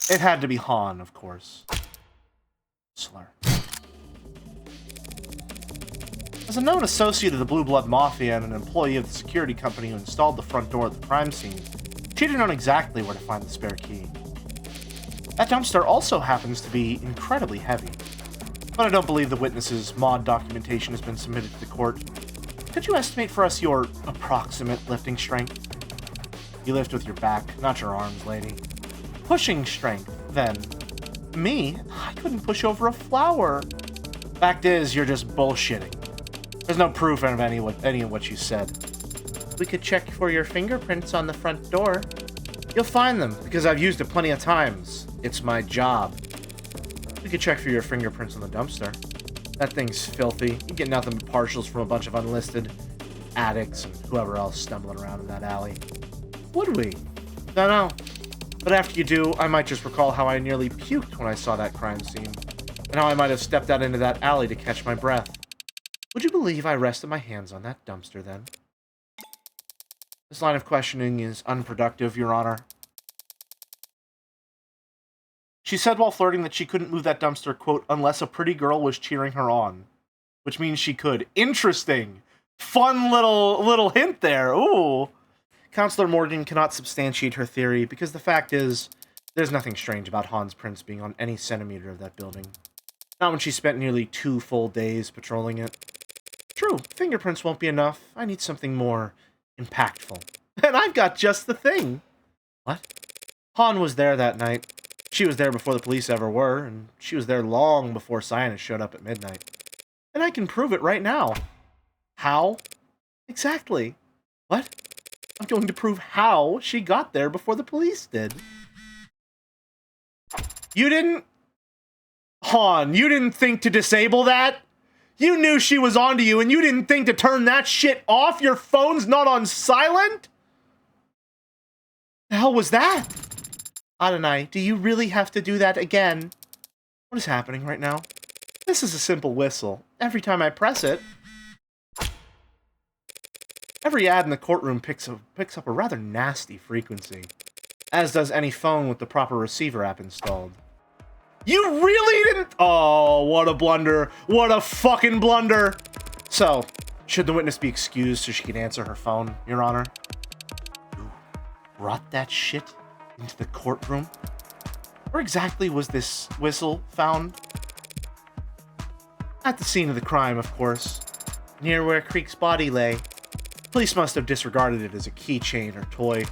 Speaker 1: It had to be Han, of course. Slur. As a known associate of the Blue Blood Mafia and an employee of the security company who installed the front door at the crime scene, she'd have known exactly where to find the spare key. That dumpster also happens to be incredibly heavy, but I don't believe the witness's mod documentation has been submitted to the court. Could you estimate for us your approximate lifting strength? You lift with your back, not your arms, lady. Pushing strength, then. Me? I couldn't push over a flower. Fact is, you're just bullshitting. There's no proof of any of what you said. We could check for your fingerprints on the front door. You'll find them, because I've used it plenty of times. It's my job. We could check for your fingerprints on the dumpster. That thing's filthy. You get nothing but partials from a bunch of unlisted addicts and whoever else stumbling around in that alley. Would we? Don't know. But after you do, I might just recall how I nearly puked when I saw that crime scene, and how I might have stepped out into that alley to catch my breath. Would you believe I rested my hands on that dumpster then? This line of questioning is unproductive, Your Honor. She said while flirting that she couldn't move that dumpster, quote, unless a pretty girl was cheering her on. Which means she could. Interesting! Fun little hint there. Ooh! Counselor Morgan cannot substantiate her theory because the fact is, there's nothing strange about Han's prints being on any centimeter of that building. Not when she spent nearly 2 full days patrolling it. True, fingerprints won't be enough. I need something more impactful. And I've got just the thing. What? Han was there that night. She was there before the police ever were, and she was there long before Cyanus showed up at midnight. And I can prove it right now. How? Exactly. What? I'm going to prove how she got there before the police did. You didn't... Han, you didn't think to disable that? You knew she was onto you, and you didn't think to turn that shit off? Your phone's not on silent? The hell was that? Adonai, do you really have to do that again? What is happening right now? This is a simple whistle. Every time I press it... Every ad in the courtroom picks up a rather nasty frequency, as does any phone with the proper receiver app installed. You really didn't... Oh, what a blunder. What a fucking blunder. So, should the witness be excused so she can answer her phone, Your Honor? You brought that shit into the courtroom? Where exactly was this whistle found? At the scene of the crime, of course. Near where Creek's body lay. Police must have disregarded it as a keychain or toy.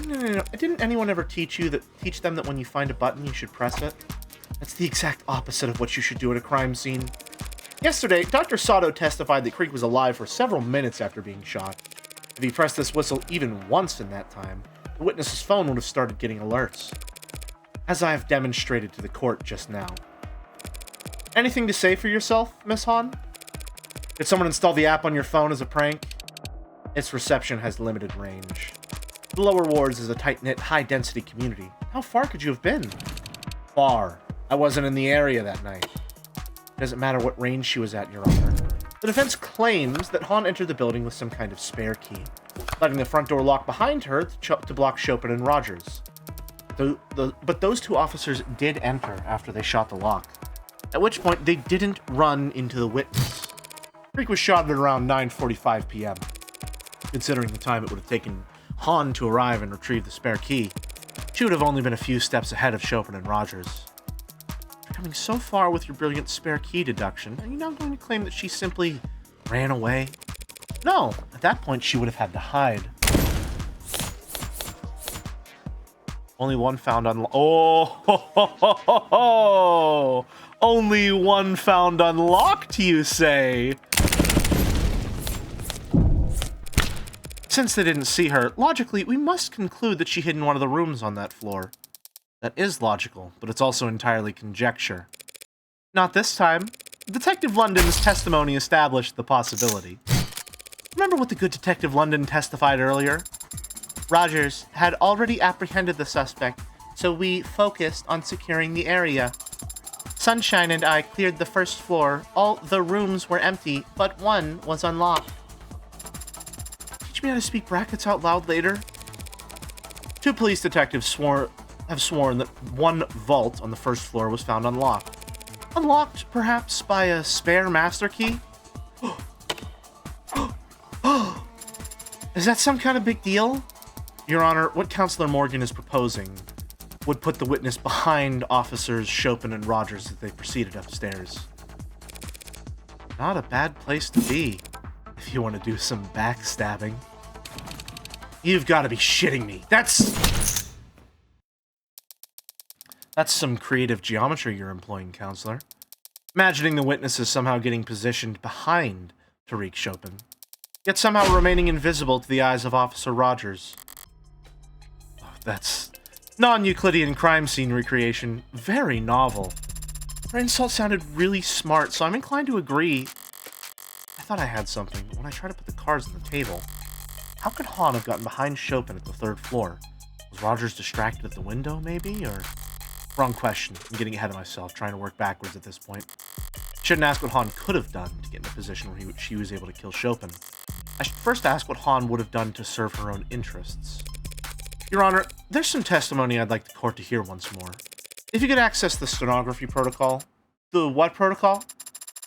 Speaker 1: No. Didn't anyone ever teach them that when you find a button, you should press it? That's the exact opposite of what you should do at a crime scene. Yesterday, Dr. Sato testified that Creek was alive for several minutes after being shot. If he pressed this whistle even once in that time, the witness's phone would have started getting alerts. As I have demonstrated to the court just now. Anything to say for yourself, Miss Han? Did someone install the app on your phone as a prank? Its reception has limited range. The lower wards is a tight-knit, high-density community. How far could you have been? Far. I wasn't in the area that night. It doesn't matter what range she was at, Your Honor. The defense claims that Han entered the building with some kind of spare key, letting the front door lock behind her to block Chopin and Rogers. But those two officers did enter after they shot the lock, at which point they didn't run into the witness. Creek was shot at around 9:45 p.m. Considering the time it would have taken Han to arrive and retrieve the spare key, she would have only been a few steps ahead of Chopin and Rogers. You're coming so far with your brilliant spare key deduction, are you now going to claim that she simply ran away? No, at that point she would have had to hide. Only one found unlocked. Oh, ho, ho, ho, ho, ho. Only one found unlocked, you say? Since they didn't see her, logically, we must conclude that she hid in one of the rooms on that floor. That is logical, but it's also entirely conjecture. Not this time. Detective London's testimony established the possibility. Remember what the good Detective London testified earlier? Rogers had already apprehended the suspect, so we focused on securing the area. Sunshine and I cleared the first floor. All the rooms were empty, but one was unlocked. Teach me how to speak brackets out loud later. Two police detectives have sworn that one vault on the first floor was found unlocked. Unlocked, perhaps, by a spare master key? Is that some kind of big deal? Your Honor, what Counselor Morgan is proposing would put the witness behind Officers Chopin and Rogers as they proceeded upstairs. Not a bad place to be, if you want to do some backstabbing. You've got to be shitting me. That's some creative geometry you're employing, Counselor. Imagining the witness is somehow getting positioned behind Tariq Chopin, yet somehow remaining invisible to the eyes of Officer Rogers. Oh, that's non-Euclidean crime scene recreation. Very novel. Her insult sounded really smart, so I'm inclined to agree. I thought I had something, but when I tried to put the cards on the table, how could Han have gotten behind Chopin at the third floor? Was Rogers distracted at the window, maybe, or... Wrong question. I'm getting ahead of myself, trying to work backwards at this point. Shouldn't ask what Han could have done to get in a position where she was able to kill Chopin. I should first ask what Han would have done to serve her own interests. Your Honor, there's some testimony I'd like the court to hear once more. If you could access the stenography protocol. The what protocol?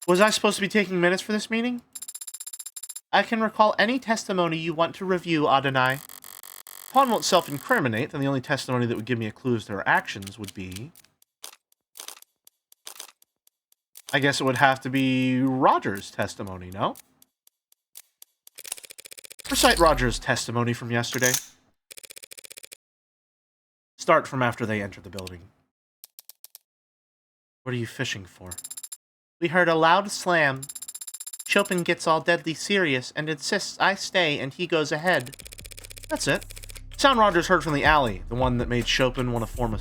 Speaker 1: Was I supposed to be taking minutes for this meeting? I can recall any testimony you want to review, Adonai. If Han won't self-incriminate, then the only testimony that would give me a clue as to her actions would be... I guess it would have to be Roger's testimony, no? Recite Roger's testimony from yesterday. Start from after they enter the building. What are you fishing for?
Speaker 2: We heard a loud slam. Chopin gets all deadly serious and insists I stay and he goes ahead.
Speaker 1: That's it. Sound Rogers heard from the alley, the one that made Chopin want to form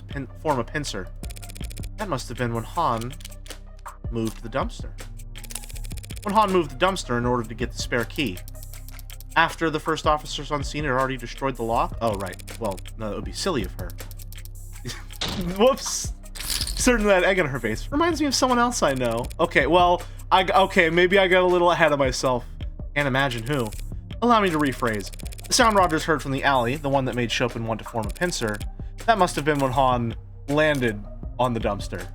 Speaker 1: a pincer. That must have been when Han moved the dumpster. When Han moved the dumpster in order to get the spare key. After the first officers on scene had already destroyed the lock? Oh, right. Well, no, that would be silly of her. Whoops. Certainly that egg on her face. Reminds me of someone else I know. Okay, well, maybe I got a little ahead of myself. Can't imagine who. Allow me to rephrase. The sound Rogers heard from the alley, the one that made Chopin want to form a pincer, that must have been when Han landed on the dumpster.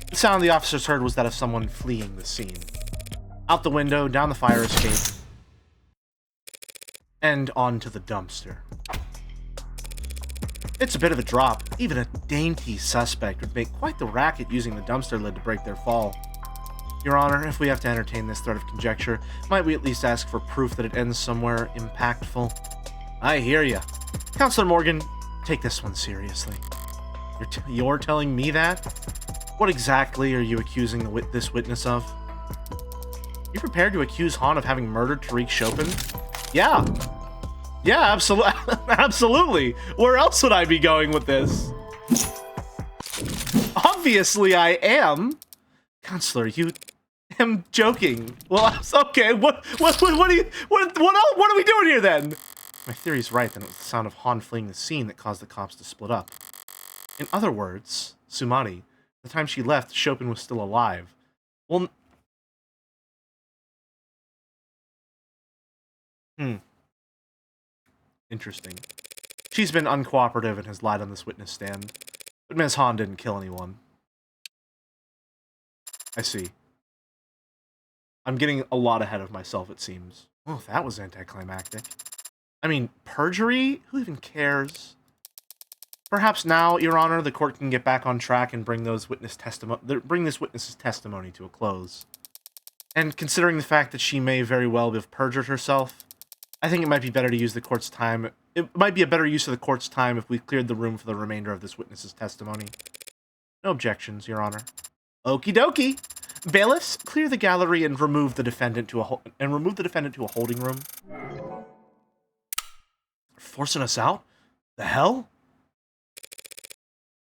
Speaker 1: The sound the officers heard was that of someone fleeing the scene. Out the window, down the fire escape, and onto the dumpster. It's a bit of a drop. Even a dainty suspect would make quite the racket using the dumpster lid to break their fall. Your Honor, if we have to entertain this thread of conjecture, might we at least ask for proof that it ends somewhere impactful? I hear ya. Counselor Morgan, take this one seriously. You're telling me that? What exactly are you accusing this witness of? You prepared to accuse Han of having murdered Tariq Chopin? Yeah. Yeah, absolutely. Where else would I be going with this? Obviously I am. Counselor, you am joking. Well, okay. What are we doing here then? My theory's right, then it was the sound of Han fleeing the scene that caused the cops to split up. In other words, Sumati, the time she left, Chopin was still alive. Well, interesting. She's been uncooperative and has lied on this witness stand. But Ms. Han didn't kill anyone. I see. I'm getting a lot ahead of myself, it seems. Oh, that was anticlimactic. I mean, perjury? Who even cares? Perhaps now, Your Honor, the court can get back on track and bring this witness's testimony to a close. And considering the fact that she may very well have perjured herself, I think it might be better to use the court's time. It might be a better use of the court's time if we cleared the room for the remainder of this witness's testimony. No objections, Your Honor. Okie dokie. Bailiffs, clear the gallery and remove the defendant to a holding room. Forcing us out? The hell?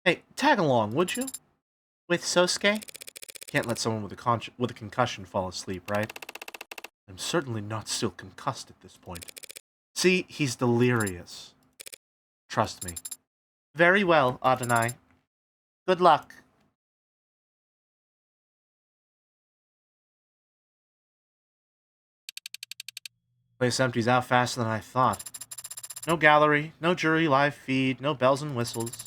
Speaker 1: Hey, tag along, would you?
Speaker 2: With Sosuke?
Speaker 1: Can't let someone with a concussion fall asleep, right? I'm certainly not still concussed at this point. See, he's delirious. Trust me.
Speaker 2: Very well, Adonai. Good luck.
Speaker 1: Place empties out faster than I thought. No gallery, no jury live feed, no bells and whistles.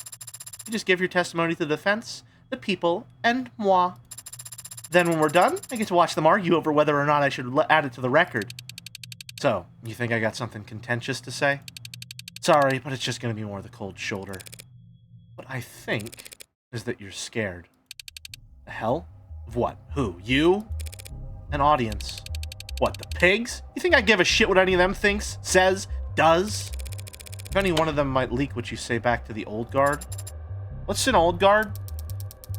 Speaker 1: You just give your testimony to the defense, the people, and moi. Then when we're done, I get to watch them argue over whether or not I should add it to the record. So, you think I got something contentious to say? Sorry, but it's just going to be more the cold shoulder. What I think is that you're scared. The hell? Of what? Who? You? An audience. What, the pigs? You think I give a shit what any of them thinks, says, does? If any one of them might leak what you say back to the Old Guard. What's an Old Guard?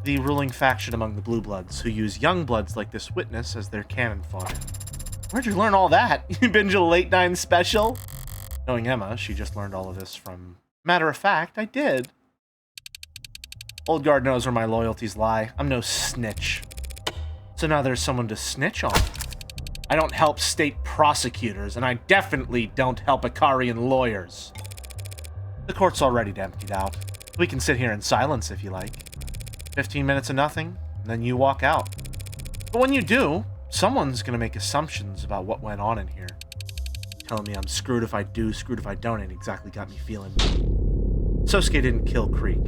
Speaker 1: The ruling faction among the Blue Bloods, who use young bloods like this witness as their cannon fodder. Where'd you learn all that? You binge a late 9 special? Knowing Emma, she just learned all of this from... Matter of fact, I did. Old Guard knows where my loyalties lie. I'm no snitch. So now there's someone to snitch on. I don't help state prosecutors, and I definitely don't help Ikarian lawyers. The court's already emptied out. We can sit here in silence if you like. 15 minutes of nothing, and then you walk out. But when you do, someone's gonna make assumptions about what went on in here. Telling me I'm screwed if I do, screwed if I don't ain't exactly got me feeling. Sosuke didn't kill Creek.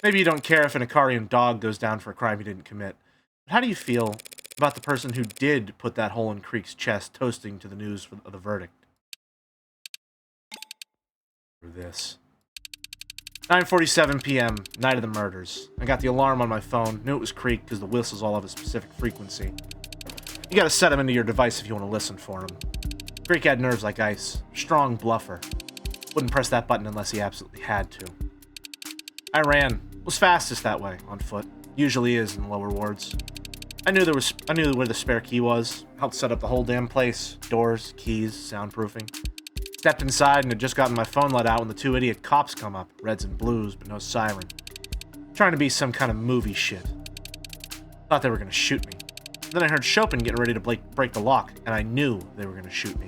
Speaker 1: Maybe you don't care if an Ikarian dog goes down for a crime he didn't commit. But how do you feel about the person who did put that hole in Creek's chest toasting to the news of the verdict? For this. 9:47 p.m., night of the murders. I got the alarm on my phone, knew it was Creek because the whistles all have a specific frequency. You gotta set him into your device if you want to listen for him. Creek had nerves like ice. Strong bluffer. Wouldn't press that button unless he absolutely had to. I ran. Was fastest that way, on foot. Usually is in lower wards. I knew where the spare key was. Helped set up the whole damn place. Doors, keys, soundproofing. Stepped inside and had just gotten my phone let out when the two idiot cops come up. Reds and blues, but no siren. Trying to be some kind of movie shit. Thought they were gonna shoot me. Then I heard Chopin getting ready to break the lock, and I knew they were gonna shoot me.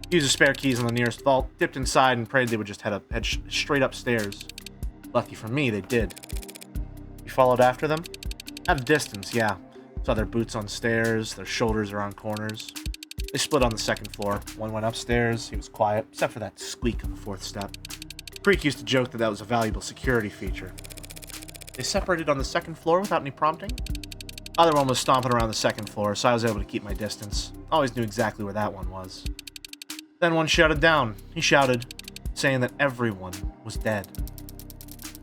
Speaker 1: Used the spare keys on the nearest vault, dipped inside, and prayed they would just head straight upstairs. Lucky for me, they did. You followed after them? At a distance, yeah. Saw their boots on stairs, their shoulders around corners. They split on the second floor. One went upstairs, he was quiet, except for that squeak on the fourth step. Creek used to joke that was a valuable security feature. They separated on the second floor without any prompting? Other one was stomping around the second floor, so I was able to keep my distance. Always knew exactly where that one was. Then one shouted down. He shouted, saying that everyone was dead.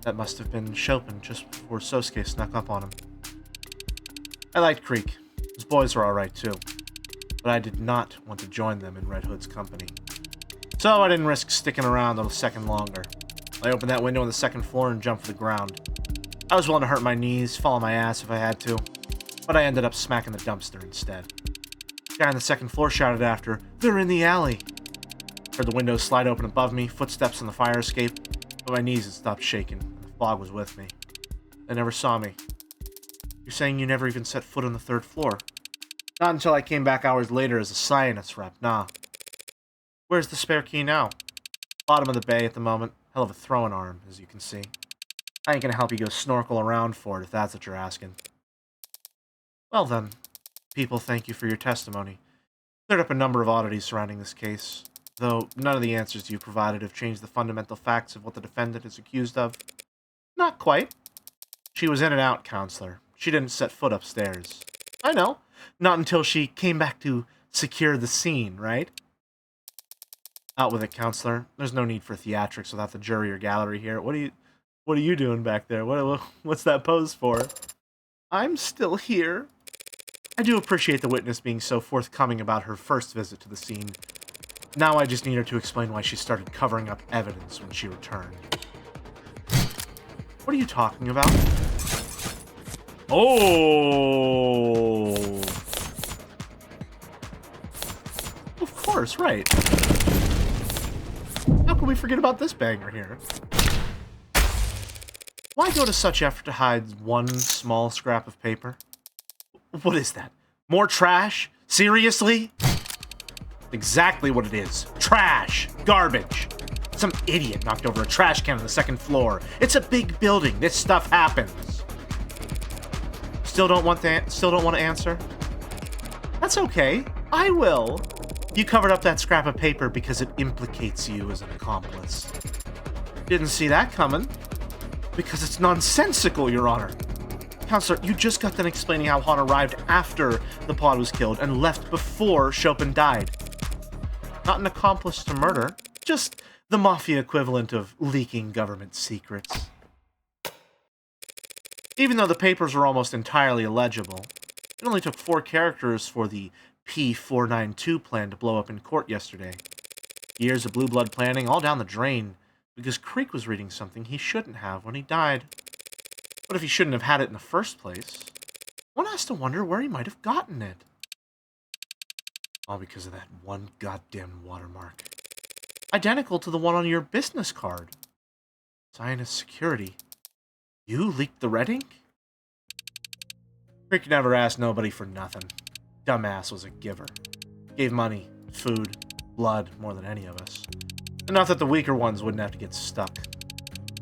Speaker 1: That must have been Chopin just before Sosuke snuck up on him. I liked Creek. His boys were alright too. But I did not want to join them in Red Hood's company. So I didn't risk sticking around a second longer. I opened that window on the second floor and jumped for the ground. I was willing to hurt my knees, fall on my ass if I had to, but I ended up smacking the dumpster instead. The guy on the second floor shouted after, "They're in the alley!" Heard the windows slide open above me, footsteps on the fire escape, but my knees had stopped shaking, and the fog was with me. They never saw me. You're saying you never even set foot on the third floor? Not until I came back hours later as a scientist rep, nah. Where's the spare key now? Bottom of the bay at the moment. Hell of a throwing arm, as you can see. I ain't gonna help you go snorkel around for it if that's what you're asking. Well then, people, thank you for your testimony. Cleared up a number of oddities surrounding this case, though none of the answers you provided have changed the fundamental facts of what the defendant is accused of. Not quite. She was in and out, counselor. She didn't set foot upstairs. I know. Not until she came back to secure the scene, right? Out with it, counselor. There's no need for theatrics without the jury or gallery here. What are you doing back there? What's that pose for? I'm still here. I do appreciate the witness being so forthcoming about her first visit to the scene. Now I just need her to explain why she started covering up evidence when she returned. What are you talking about? Oh! Of course, right. How could we forget about this banger here? Why go to such effort to hide one small scrap of paper? What is that? More trash? Seriously? Exactly what it is. Trash. Garbage. Some idiot knocked over a trash can on the second floor. It's a big building. This stuff happens. Still don't want to answer? That's okay. I will. You covered up that scrap of paper because it implicates you as an accomplice. Didn't see that coming. Because it's nonsensical, Your Honor. Counselor, you just got done explaining how Han arrived after the pod was killed and left before Chopin died. Not an accomplice to murder, just the mafia equivalent of leaking government secrets. Even though the papers were almost entirely illegible, it only took 4 characters for the P-492 plan to blow up in court yesterday. Years of blue blood planning all down the drain, because Creek was reading something he shouldn't have when he died. What if he shouldn't have had it in the first place? One has to wonder where he might have gotten it. All because of that one goddamn watermark. Identical to the one on your business card. Zionist security. You leaked the red ink? Creek never asked nobody for nothing. Dumbass was a giver. Gave money, food, blood more than any of us. Enough that the weaker ones wouldn't have to get stuck.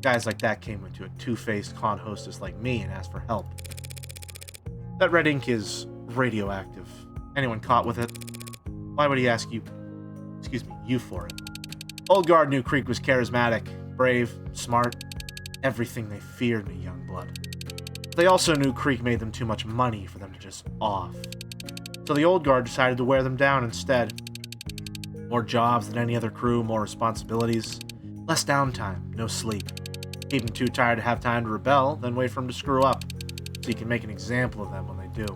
Speaker 1: Guys like that came into a two-faced con hostess like me and asked for help. That red ink is radioactive. Anyone caught with it? Why would he ask you for it? Old guard knew Creek was charismatic, brave, smart, everything they feared in a young blood. But they also knew Creek made them too much money for them to just off. So the old guard decided to wear them down instead. More jobs than any other crew, more responsibilities, less downtime, no sleep. Keep them too tired to have time to rebel, then wait for them to screw up, so you can make an example of them when they do.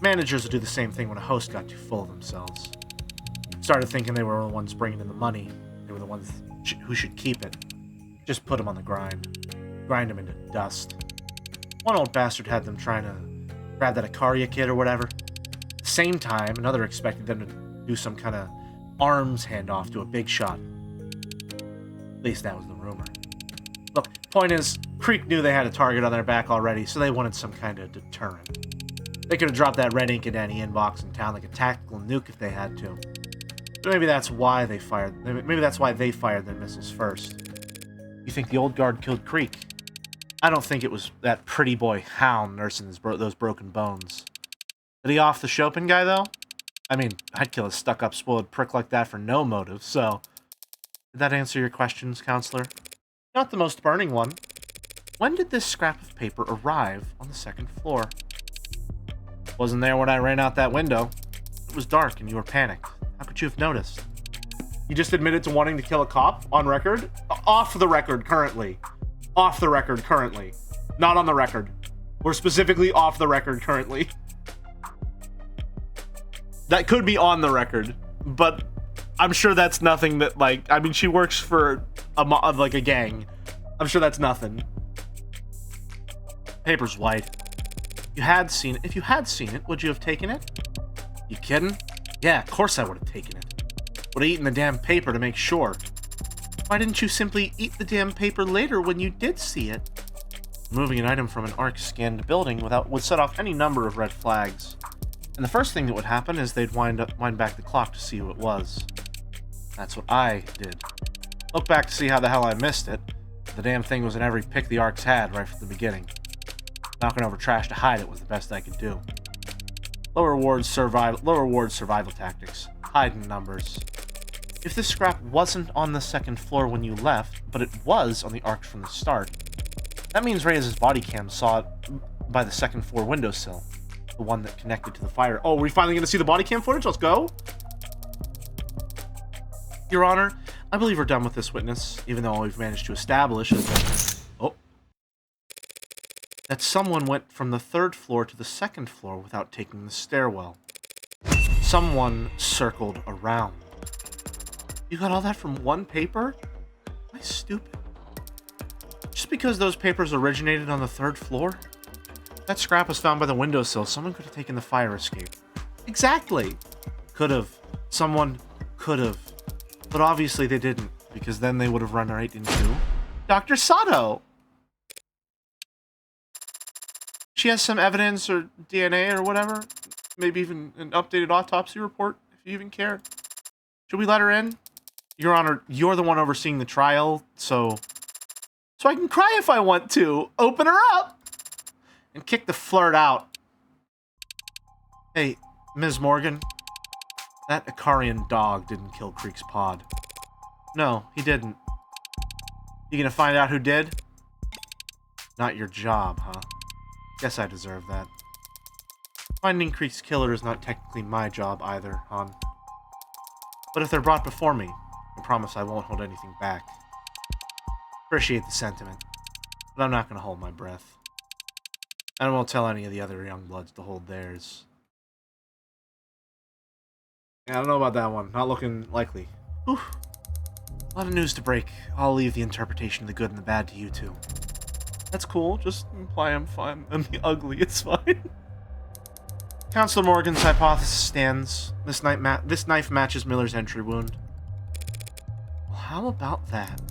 Speaker 1: Managers would do the same thing when a host got too full of themselves. Started thinking they were the ones bringing in the money. They were the ones who should keep it. Just put them on the grind. Grind them into dust. One old bastard had them trying to grab that Ikaria kid or whatever. At the same time, another expected them to do some kind of arms handoff to a big shot. At least that was the rumor. Look, point is, Creek knew they had a target on their back already, so they wanted some kind of deterrent. They could have dropped that red ink into any inbox in town like a tactical nuke if they had to. But maybe that's why they fired. Maybe that's why they fired their missiles first. You think the old guard killed Creek? I don't think it was that pretty boy Hound nursing those broken bones. Did he off the Chopin guy, though? I mean, I'd kill a stuck-up, spoiled prick like that for no motive, so... Did that answer your questions, Counselor? Not the most burning one. When did this scrap of paper arrive on the second floor? Wasn't there when I ran out that window. It was dark and you were panicked. How could you have noticed? You just admitted to wanting to kill a cop on record? Off the record, currently. Off the record, currently. Not on the record. We're specifically off the record, currently. That could be on the record, but I'm sure that's nothing that, like, I mean, she works for a gang. I'm sure that's nothing. Paper's white. You had seen it. If you had seen it, would you have taken it? You kidding? Yeah, of course I would have taken it. Would have eaten the damn paper to make sure. Why didn't you simply eat the damn paper later when you did see it? Moving an item from an ARC-scanned building would set off any number of red flags. And the first thing that would happen is they'd wind back the clock to see who it was. That's what I did. Look back to see how the hell I missed it. The damn thing was in every pick the ARCs had right from the beginning. Knocking over trash to hide it was the best I could do. Lower reward survival tactics. Hide in numbers. If this scrap wasn't on the second floor when you left, but it was on the ARC from the start, that means Reyes' body cam saw it by the second floor windowsill. The one that connected to the fire. Oh, are we finally going to see the body cam footage? Let's go. Your Honor, I believe we're done with this witness, even though all we've managed to establish is that someone went from the third floor to the second floor without taking the stairwell. Someone circled around. You got all that from one paper? Am I stupid? Just because those papers originated on the third floor? That scrap was found by the windowsill. Someone could have taken the fire escape. Exactly! Could have. Someone could have. But obviously they didn't, because then they would have run right into Dr. Sato! She has some evidence or DNA or whatever. Maybe even an updated autopsy report, if you even care. Should we let her in? Your Honor, you're the one overseeing the trial, so I can cry if I want to. Open her up! And kick the flirt out. Hey, Ms. Morgan. That Ikarian dog didn't kill Creek's pod. No, he didn't. You gonna find out who did? Not your job, huh? Guess I deserve that. Finding Creek's killer is not technically my job either, hon. But if they're brought before me, I promise I won't hold anything back. Appreciate the sentiment, but I'm not gonna hold my breath. I won't tell any of the other young bloods to hold theirs. Yeah, I don't know about that one. Not looking likely. Whew. A lot of news to break. I'll leave the interpretation of the good and the bad to you two. That's cool. Just imply I'm fine. I'm the ugly. It's fine. Counselor Morgan's hypothesis stands. This knife matches Miller's entry wound. Well, how about that?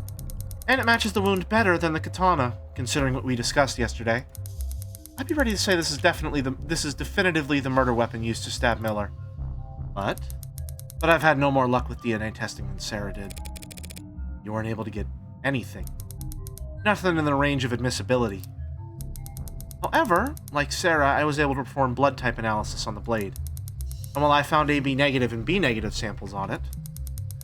Speaker 1: And it matches the wound better than the katana, considering what we discussed yesterday. I'd be ready to say this is definitively the murder weapon used to stab Miller. But I've had no more luck with DNA testing than Sarah did. You weren't able to get anything. Nothing in the range of admissibility. However, like Sarah, I was able to perform blood type analysis on the blade. And while I found AB negative and B negative samples on it,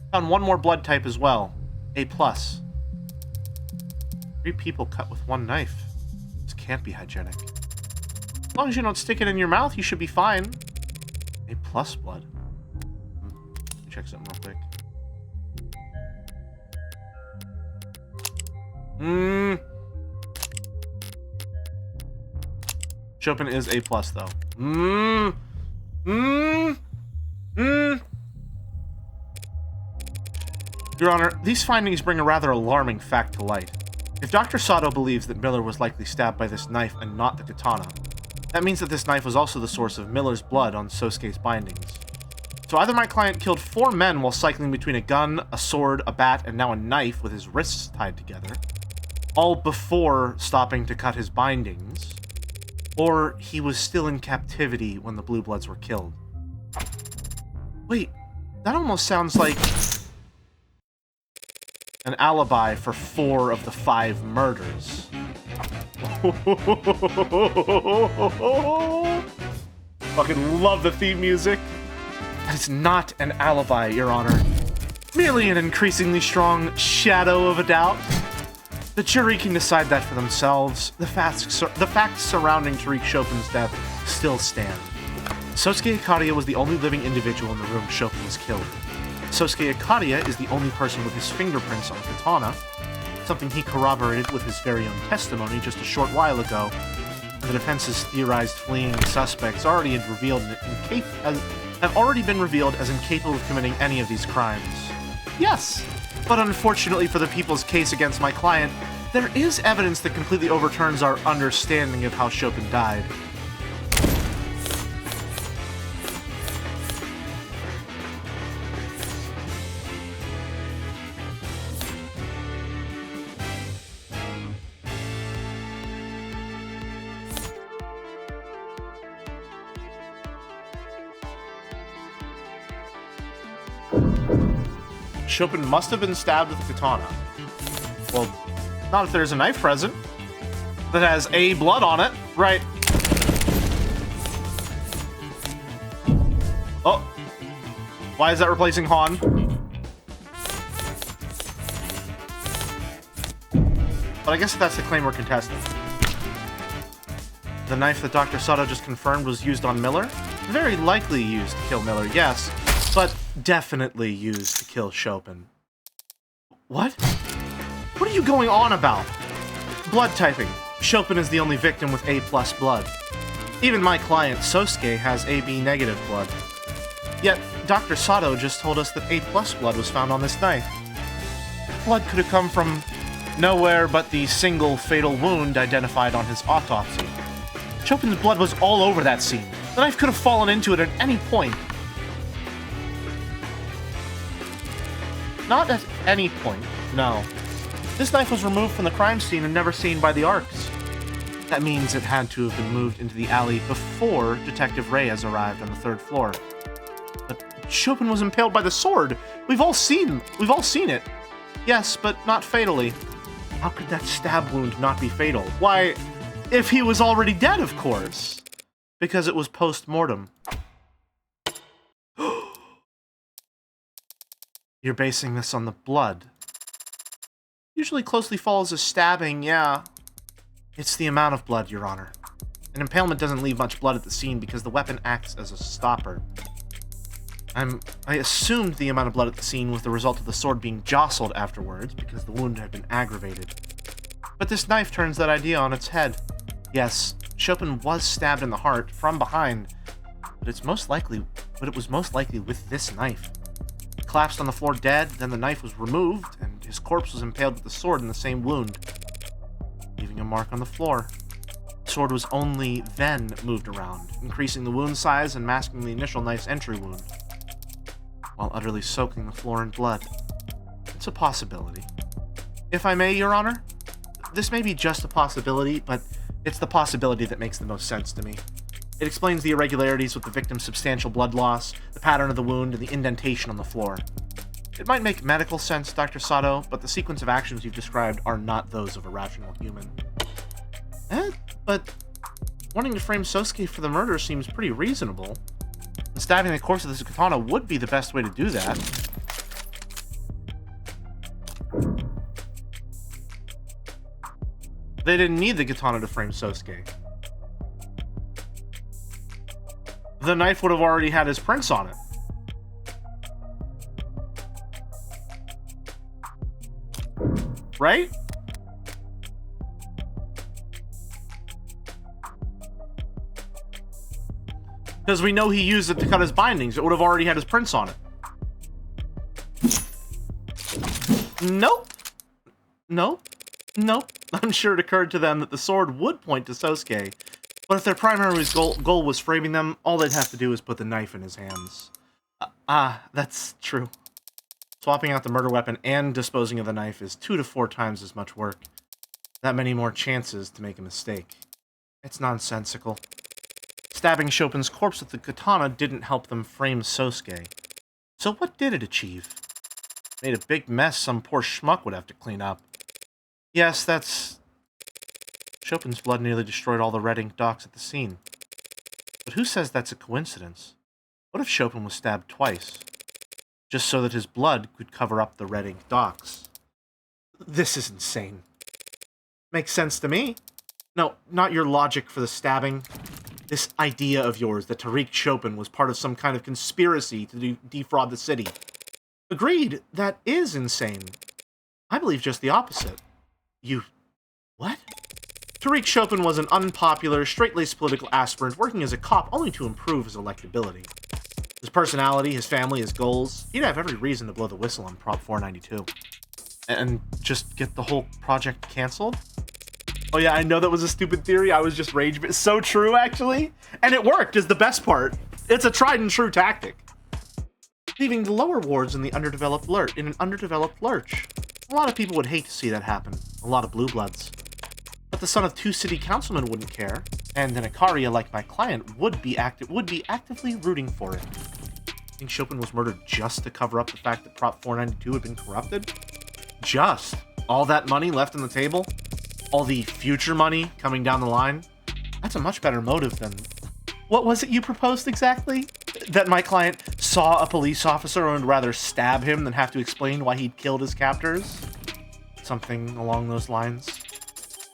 Speaker 1: I found one more blood type as well, A+. 3 people cut with one knife. This can't be hygienic. As long as you don't stick it in your mouth, you should be fine. A+ blood. Let me check something real quick. Chopin is A+, though. Your Honor, these findings bring a rather alarming fact to light. If Dr. Sato believes that Miller was likely stabbed by this knife and not the katana, that means that this knife was also the source of Miller's blood on Sosuke's bindings. So either my client killed 4 men while cycling between a gun, a sword, a bat, and now a knife with his wrists tied together, all before stopping to cut his bindings, or he was still in captivity when the Blue Bloods were killed. Wait, that almost sounds like an alibi for 4 of the 5 murders. Fucking love the theme music. That is not an alibi, Your Honor. Merely an increasingly strong shadow of a doubt. The jury can decide that for themselves. The facts surrounding Tariq Chopin's death still stand. Sosuke Akariya was the only living individual in the room Chopin was killed. Sosuke Akariya is the only person with his fingerprints on the katana, something he corroborated with his very own testimony just a short while ago. And the defense's theorized fleeing suspects have already been revealed as incapable of committing any of these crimes. Yes, but unfortunately for the people's case against my client, there is evidence that completely overturns our understanding of how Chopin died. Chopin must have been stabbed with a katana. Well, not if there's a knife present that has A blood on it, right? Oh. Why is that replacing Han? But I guess that's the claim we're contesting. The knife that Dr. Sato just confirmed was used on Miller? Very likely used to kill Miller, yes, but definitely used to kill Chopin. What? What are you going on about? Blood typing. Chopin is the only victim with A+ blood. Even my client, Sosuke, has AB- blood. Yet, Dr. Sato just told us that A+ blood was found on this knife. Blood could have come from nowhere but the single fatal wound identified on his autopsy. Chopin's blood was all over that scene. The knife could have fallen into it at any point. Not at any point, no. This knife was removed from the crime scene and never seen by the Arcs. That means it had to have been moved into the alley before Detective Reyes arrived on the 3rd floor. But Chopin was impaled by the sword. We've all seen it. Yes, but not fatally. How could that stab wound not be fatal? Why, if he was already dead, of course. Because it was post-mortem. You're basing this on the blood. Usually closely follows a stabbing, yeah. It's the amount of blood, Your Honor. An impalement doesn't leave much blood at the scene because the weapon acts as a stopper. I assumed the amount of blood at the scene was the result of the sword being jostled afterwards because the wound had been aggravated. But this knife turns that idea on its head. Yes, Chopin was stabbed in the heart from behind, but it was most likely with this knife. He collapsed on the floor dead, then the knife was removed, and his corpse was impaled with the sword in the same wound, leaving a mark on the floor. The sword was only then moved around, increasing the wound size and masking the initial knife's entry wound, while utterly soaking the floor in blood. It's a possibility. If I may, Your Honor, this may be just a possibility, but it's the possibility that makes the most sense to me. It explains the irregularities with the victim's substantial blood loss, the pattern of the wound, and the indentation on the floor. It might make medical sense, Dr. Sato, but the sequence of actions you've described are not those of a rational human. But wanting to frame Sosuke for the murder seems pretty reasonable. And stabbing the corpse with this katana would be the best way to do that. They didn't need the katana to frame Sosuke. The knife would have already had his prints on it. Right? Because we know he used it to cut his bindings. It would have already had his prints on it. Nope. Nope. Nope. I'm sure it occurred to them that the sword would point to Sosuke. But if their primary goal was framing them, all they'd have to do is put the knife in his hands. That's true. Swapping out the murder weapon and disposing of the knife is 2 to 4 times as much work. That many more chances to make a mistake. It's nonsensical. Stabbing Chopin's corpse with the katana didn't help them frame Sosuke. So what did it achieve? Made a big mess some poor schmuck would have to clean up. Yes, that's... Chopin's blood nearly destroyed all the red ink dots at the scene. But who says that's a coincidence? What if Chopin was stabbed twice? Just so that his blood could cover up the red ink dots. This is insane. Makes sense to me. No, not your logic for the stabbing. This idea of yours that Tariq Chopin was part of some kind of conspiracy to defraud the city. Agreed, that is insane. I believe just the opposite. You... what? Tariq Chopin was an unpopular, straight-laced political aspirant working as a cop only to improve his electability. His personality, his family, his goals, he'd have every reason to blow the whistle on Prop 492. And just get the whole project canceled? Oh yeah, I know that was a stupid theory, I was just rage bait. So true, actually. And it worked, is the best part. It's a tried and true tactic. Leaving the lower wards in an underdeveloped lurch. A lot of people would hate to see that happen. A lot of blue bloods. But the son of 2 city councilmen wouldn't care, and an Ikaria like my client would be actively rooting for it. Think Chopin was murdered just to cover up the fact that Prop 492 had been corrupted? Just? All that money left on the table? All the future money coming down the line? That's a much better motive than... What was it you proposed exactly? That my client saw a police officer and would rather stab him than have to explain why he'd killed his captors? Something along those lines.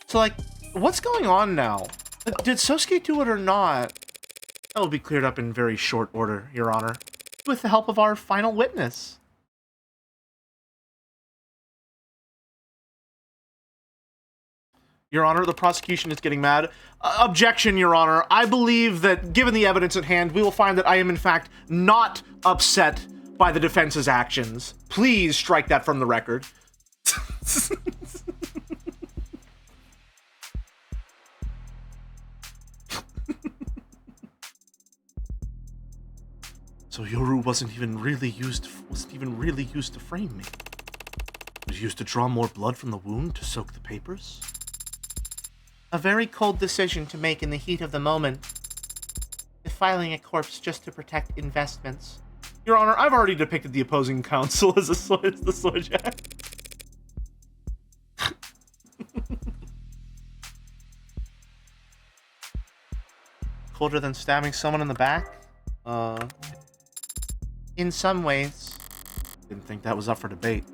Speaker 1: So, like, what's going on now? Did Sosuke do it or not? That will be cleared up in very short order, Your Honor, with the help of our final witness. Your Honor, the prosecution is getting mad. Objection, Your Honor. I believe that, given the evidence at hand, we will find that I am, in fact, not upset by the defense's actions. Please strike that from the record. So Yoru wasn't even really used to frame me. It was used to draw more blood from the wound to soak the papers. A very cold decision to make in the heat of the moment. Defiling a corpse just to protect investments. Your Honor, I've already depicted the opposing counsel as the Sojak. Colder than stabbing someone in the back? In some ways. Didn't think that was up for debate.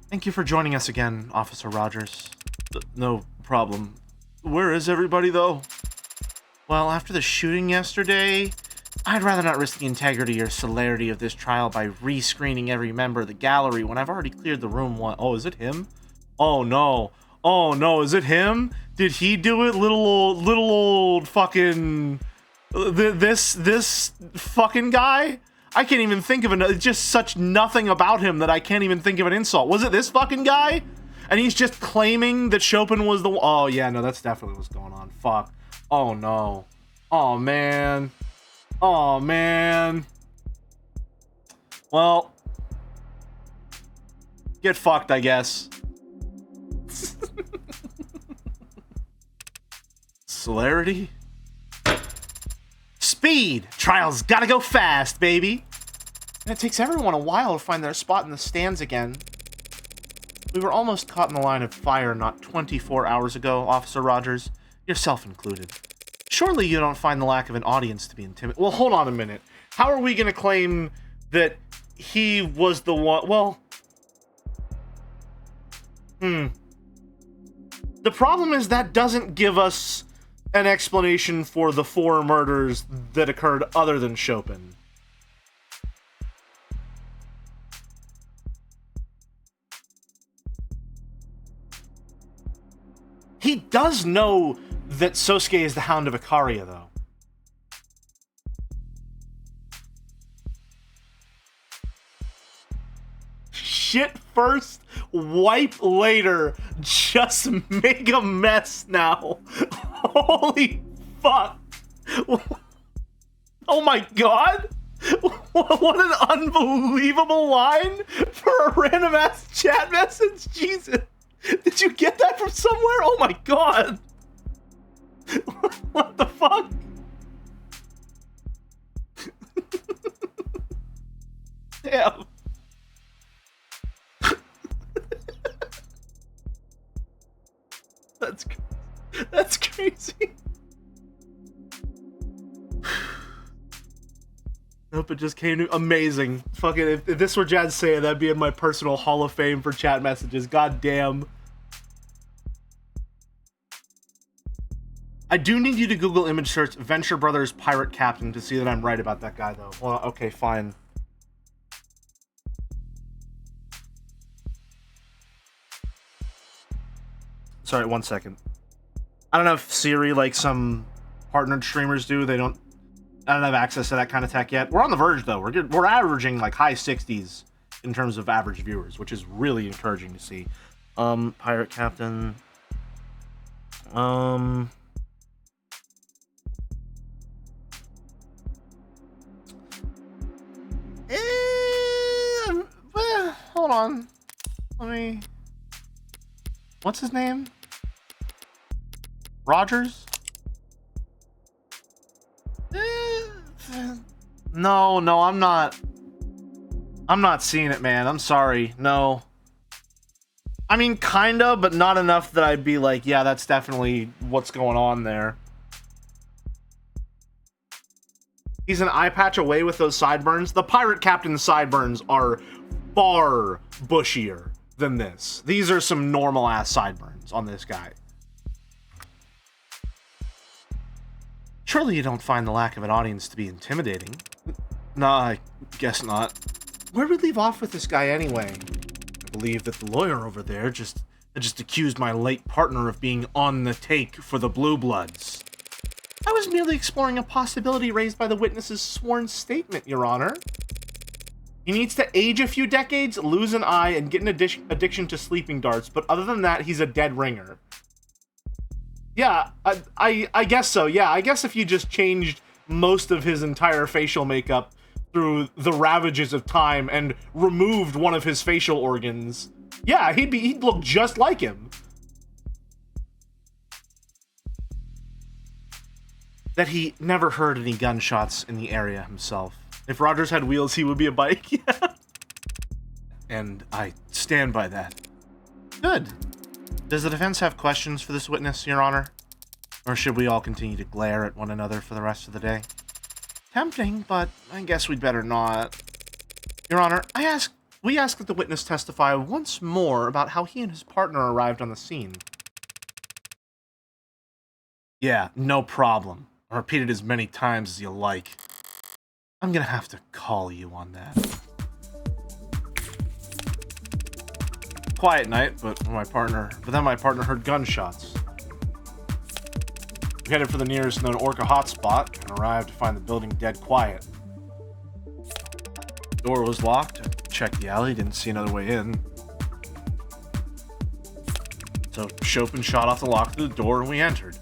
Speaker 1: Thank you for joining us again, Officer Rogers. No problem. Where is everybody, though? Well, after the shooting yesterday, I'd rather not risk the integrity or celerity of this trial by re-screening every member of the gallery when I've already cleared the room once. Oh, is it him? Oh, no. Oh, no, is it him? Did he do it? Little old fucking... This fucking guy? I can't even think of it. Just such nothing about him that I can't even think of an insult. Was it this fucking guy? And he's just claiming that Chopin was the... Oh, yeah, no, that's definitely what's going on. Fuck. Oh, no. Oh, man. Oh, man. Well. Get fucked, I guess. Celerity? Speed! Trials gotta go fast, baby! And it takes everyone a while to find their spot in the stands again. We were almost caught in the line of fire not 24 hours ago, Officer Rogers, yourself included. Surely you don't find the lack of an audience to be intimidating. Well, hold on a minute. How are we gonna claim that he was the one? Well... The problem is that doesn't give us an explanation for the 4 murders that occurred other than Chopin. He does know that Sosuke is the Hound of Ikaria, though. shit first, wipe later. Just make a mess now. Holy fuck. Oh my god. What an unbelievable line for a random ass chat message. Jesus. Did you get that from somewhere? Oh my god. What the fuck? Damn. That's crazy. Nope, it just came to amazing. Fucking if this were Jad Saya, that'd be in my personal Hall of Fame for chat messages. God damn. I do need you to Google image search Venture Brothers Pirate Captain to see that I'm right about that guy, though. Well, okay, fine. Sorry, 1 second. I don't know if Siri, like some partnered streamers do, I don't have access to that kind of tech yet. We're on the verge, though. We're averaging like high 60s in terms of average viewers, which is really encouraging to see. Pirate Captain. Hold on. Let me... What's his name? Rogers? No, I'm not seeing it, man. I'm sorry. No. I mean, kinda, but not enough that I'd be like, yeah, that's definitely what's going on there. He's an eye patch away with those sideburns. The Pirate Captain sideburns are far bushier than this. These are some normal-ass sideburns on this guy. Surely you don't find the lack of an audience to be intimidating. Nah, I guess not. Where did we leave off with this guy anyway? I believe that the lawyer over there just accused my late partner of being on the take for the Blue Bloods. I was merely exploring a possibility raised by the witness's sworn statement, Your Honor. He needs to age a few decades, lose an eye, and get an addiction to sleeping darts, but other than that, he's a dead ringer. Yeah, I guess so. Yeah, I guess if you just changed most of his entire facial makeup through the ravages of time and removed one of his facial organs, yeah, he'd look just like him. That he never heard any gunshots in the area himself. If Rogers had wheels, he would be a bike. Yeah. And I stand by that. Good. Does the defense have questions for this witness, Your Honor? Or should we all continue to glare at one another for the rest of the day? Tempting, but I guess we'd better not. Your Honor, we ask that the witness testify once more about how he and his partner arrived on the scene. Yeah, no problem. I'll repeat it as many times as you like. I'm gonna have to call you on that. Quiet night, but then my partner heard gunshots. We headed for the nearest known Orca hotspot and arrived to find the building dead quiet. The door was locked. Checked the alley, didn't see another way in. So Chopin shot off the lock to the door and we entered.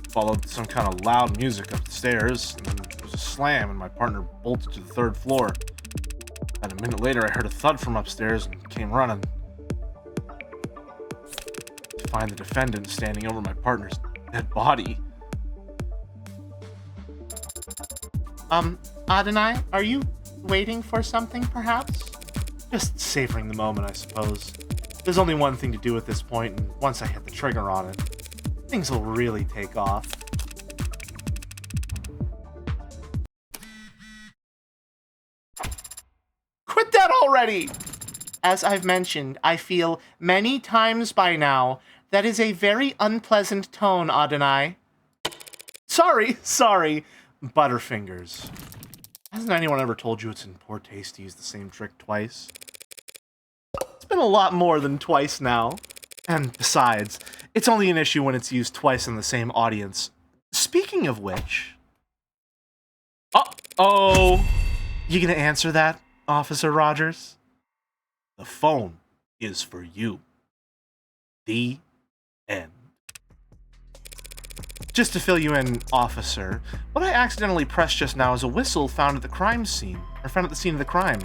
Speaker 1: Followed some kind of loud music up the stairs, and then there was a slam and my partner bolted to the 3rd floor. And a minute later I heard a thud from upstairs and came running. To find the defendant standing over my partner's dead body.
Speaker 2: Adonai, are you waiting for something, perhaps?
Speaker 1: Just savoring the moment, I suppose. There's only one thing to do at this point, and once I hit the trigger on it, things will really take off. Quit that already!
Speaker 2: As I've mentioned, I feel many times by now that is a very unpleasant tone, Adonai.
Speaker 1: Sorry. Butterfingers. Hasn't anyone ever told you it's in poor taste to use the same trick twice? It's been a lot more than twice now. And besides, it's only an issue when it's used twice in the same audience. Speaking of which... Uh-oh!
Speaker 2: You gonna answer that, Officer Rogers?
Speaker 1: The phone is for you. The end.
Speaker 2: Just to fill you in, officer, what I accidentally pressed just now is a whistle found at the crime scene, or found at the scene of the crime.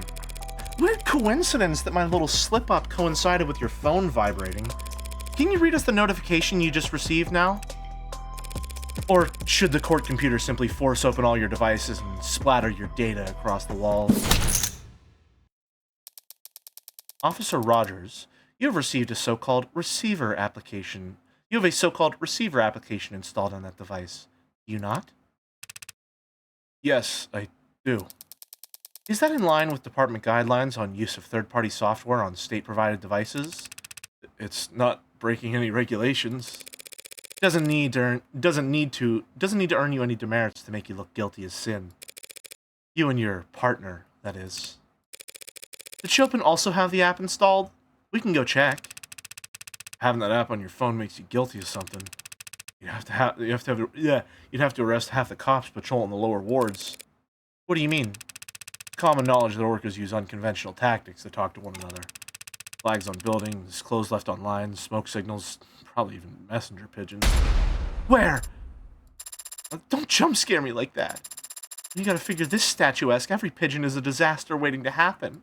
Speaker 2: Weird coincidence that my little slip-up coincided with your phone vibrating. Can you read us the notification you just received now? Or should the court computer simply force open all your devices and splatter your data across the walls? Officer Rogers, you have received a so-called receiver application. You have a so-called receiver application installed on that device. Do you not?
Speaker 1: Yes, I do.
Speaker 2: Is that in line with department guidelines on use of third-party software on state-provided devices?
Speaker 1: It's not breaking any regulations.
Speaker 2: Doesn't need to earn you any demerits to make you look guilty as sin. You and your partner, that is. Did Chopin also have the app installed? We can go check.
Speaker 1: Having that app on your phone makes you guilty of something. You'd have to arrest half the cops patrolling the lower wards.
Speaker 2: What do you mean?
Speaker 1: Common knowledge that workers use unconventional tactics to talk to one another. Flags on buildings, clothes left on lines, smoke signals, probably even messenger pigeons.
Speaker 2: Where? Don't jump scare me like that. You gotta figure this statuesque, every pigeon is a disaster waiting to happen.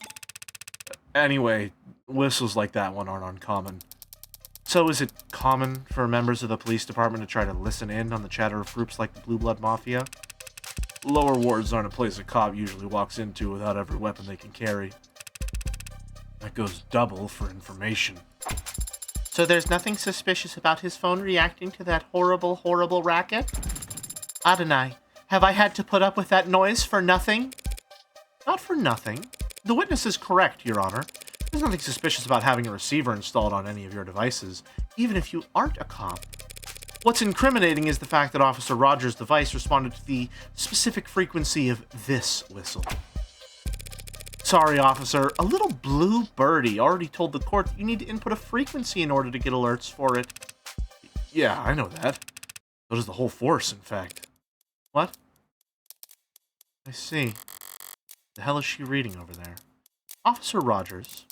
Speaker 1: Anyway, whistles like that one aren't uncommon.
Speaker 2: So is it common for members of the police department to try to listen in on the chatter of groups like the Blue Blood Mafia?
Speaker 1: Lower wards aren't a place a cop usually walks into without every weapon they can carry. That goes double for information.
Speaker 2: So there's nothing suspicious about his phone reacting to that horrible, horrible racket? Adonai, have I had to put up with that noise for nothing? Not for nothing. The witness is correct, Your Honor. There's nothing suspicious about having a receiver installed on any of your devices, even if you aren't a cop. What's incriminating is the fact that Officer Rogers' device responded to the specific frequency of this whistle. Sorry, officer, a little blue birdie already told the court that you need to input a frequency in order to get alerts for it.
Speaker 1: Yeah, I know that. So does the whole force, in fact.
Speaker 2: What? I see. The hell is she reading over there? Officer Rogers,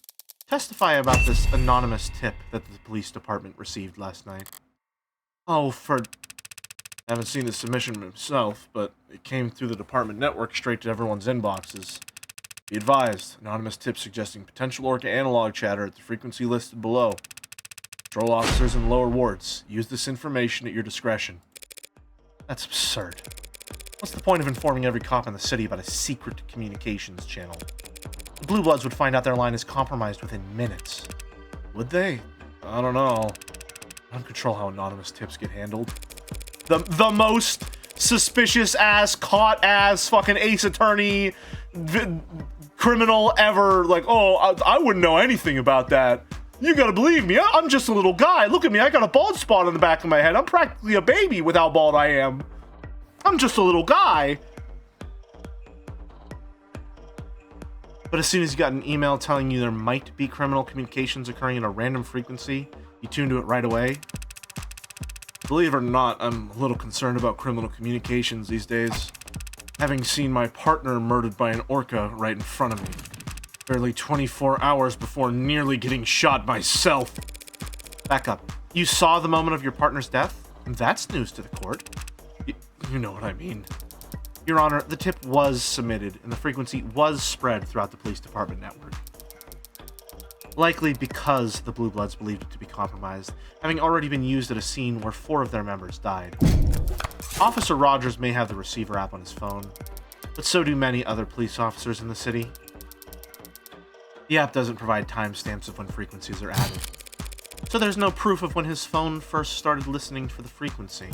Speaker 2: testify about this anonymous tip that the police department received last night.
Speaker 1: Oh, I haven't seen the submission myself, but it came through the department network straight to everyone's inboxes. Be advised, anonymous tip suggesting potential Orca analog chatter at the frequency listed below. Patrol officers in lower wards, use this information at your discretion.
Speaker 2: That's absurd. What's the point of informing every cop in the city about a secret communications channel? The Blue Bloods would find out their line is compromised within minutes.
Speaker 1: Would they? I don't know. I don't control how anonymous tips get handled. The most suspicious ass, caught ass, fucking ace attorney, criminal ever. Like, oh, I wouldn't know anything about that. You gotta believe me, I'm just a little guy. Look at me, I got a bald spot on the back of my head. I'm practically a baby with how bald I am. I'm just a little guy.
Speaker 2: But as soon as you got an email telling you there might be criminal communications occurring at a random frequency, you tuned to it right away?
Speaker 1: Believe it or not, I'm a little concerned about criminal communications these days. Having seen my partner murdered by an orca right in front of me. Barely 24 hours before nearly getting shot myself.
Speaker 2: Back up. You saw the moment of your partner's death? That's news to the court.
Speaker 1: You know what I mean.
Speaker 2: Your Honor, the tip was submitted, and the frequency was spread throughout the police department network. Likely because the Blue Bloods believed it to be compromised, having already been used at a scene where 4 of their members died. Officer Rogers may have the receiver app on his phone, but so do many other police officers in the city. The app doesn't provide timestamps of when frequencies are added, so there's no proof of when his phone first started listening for the frequency.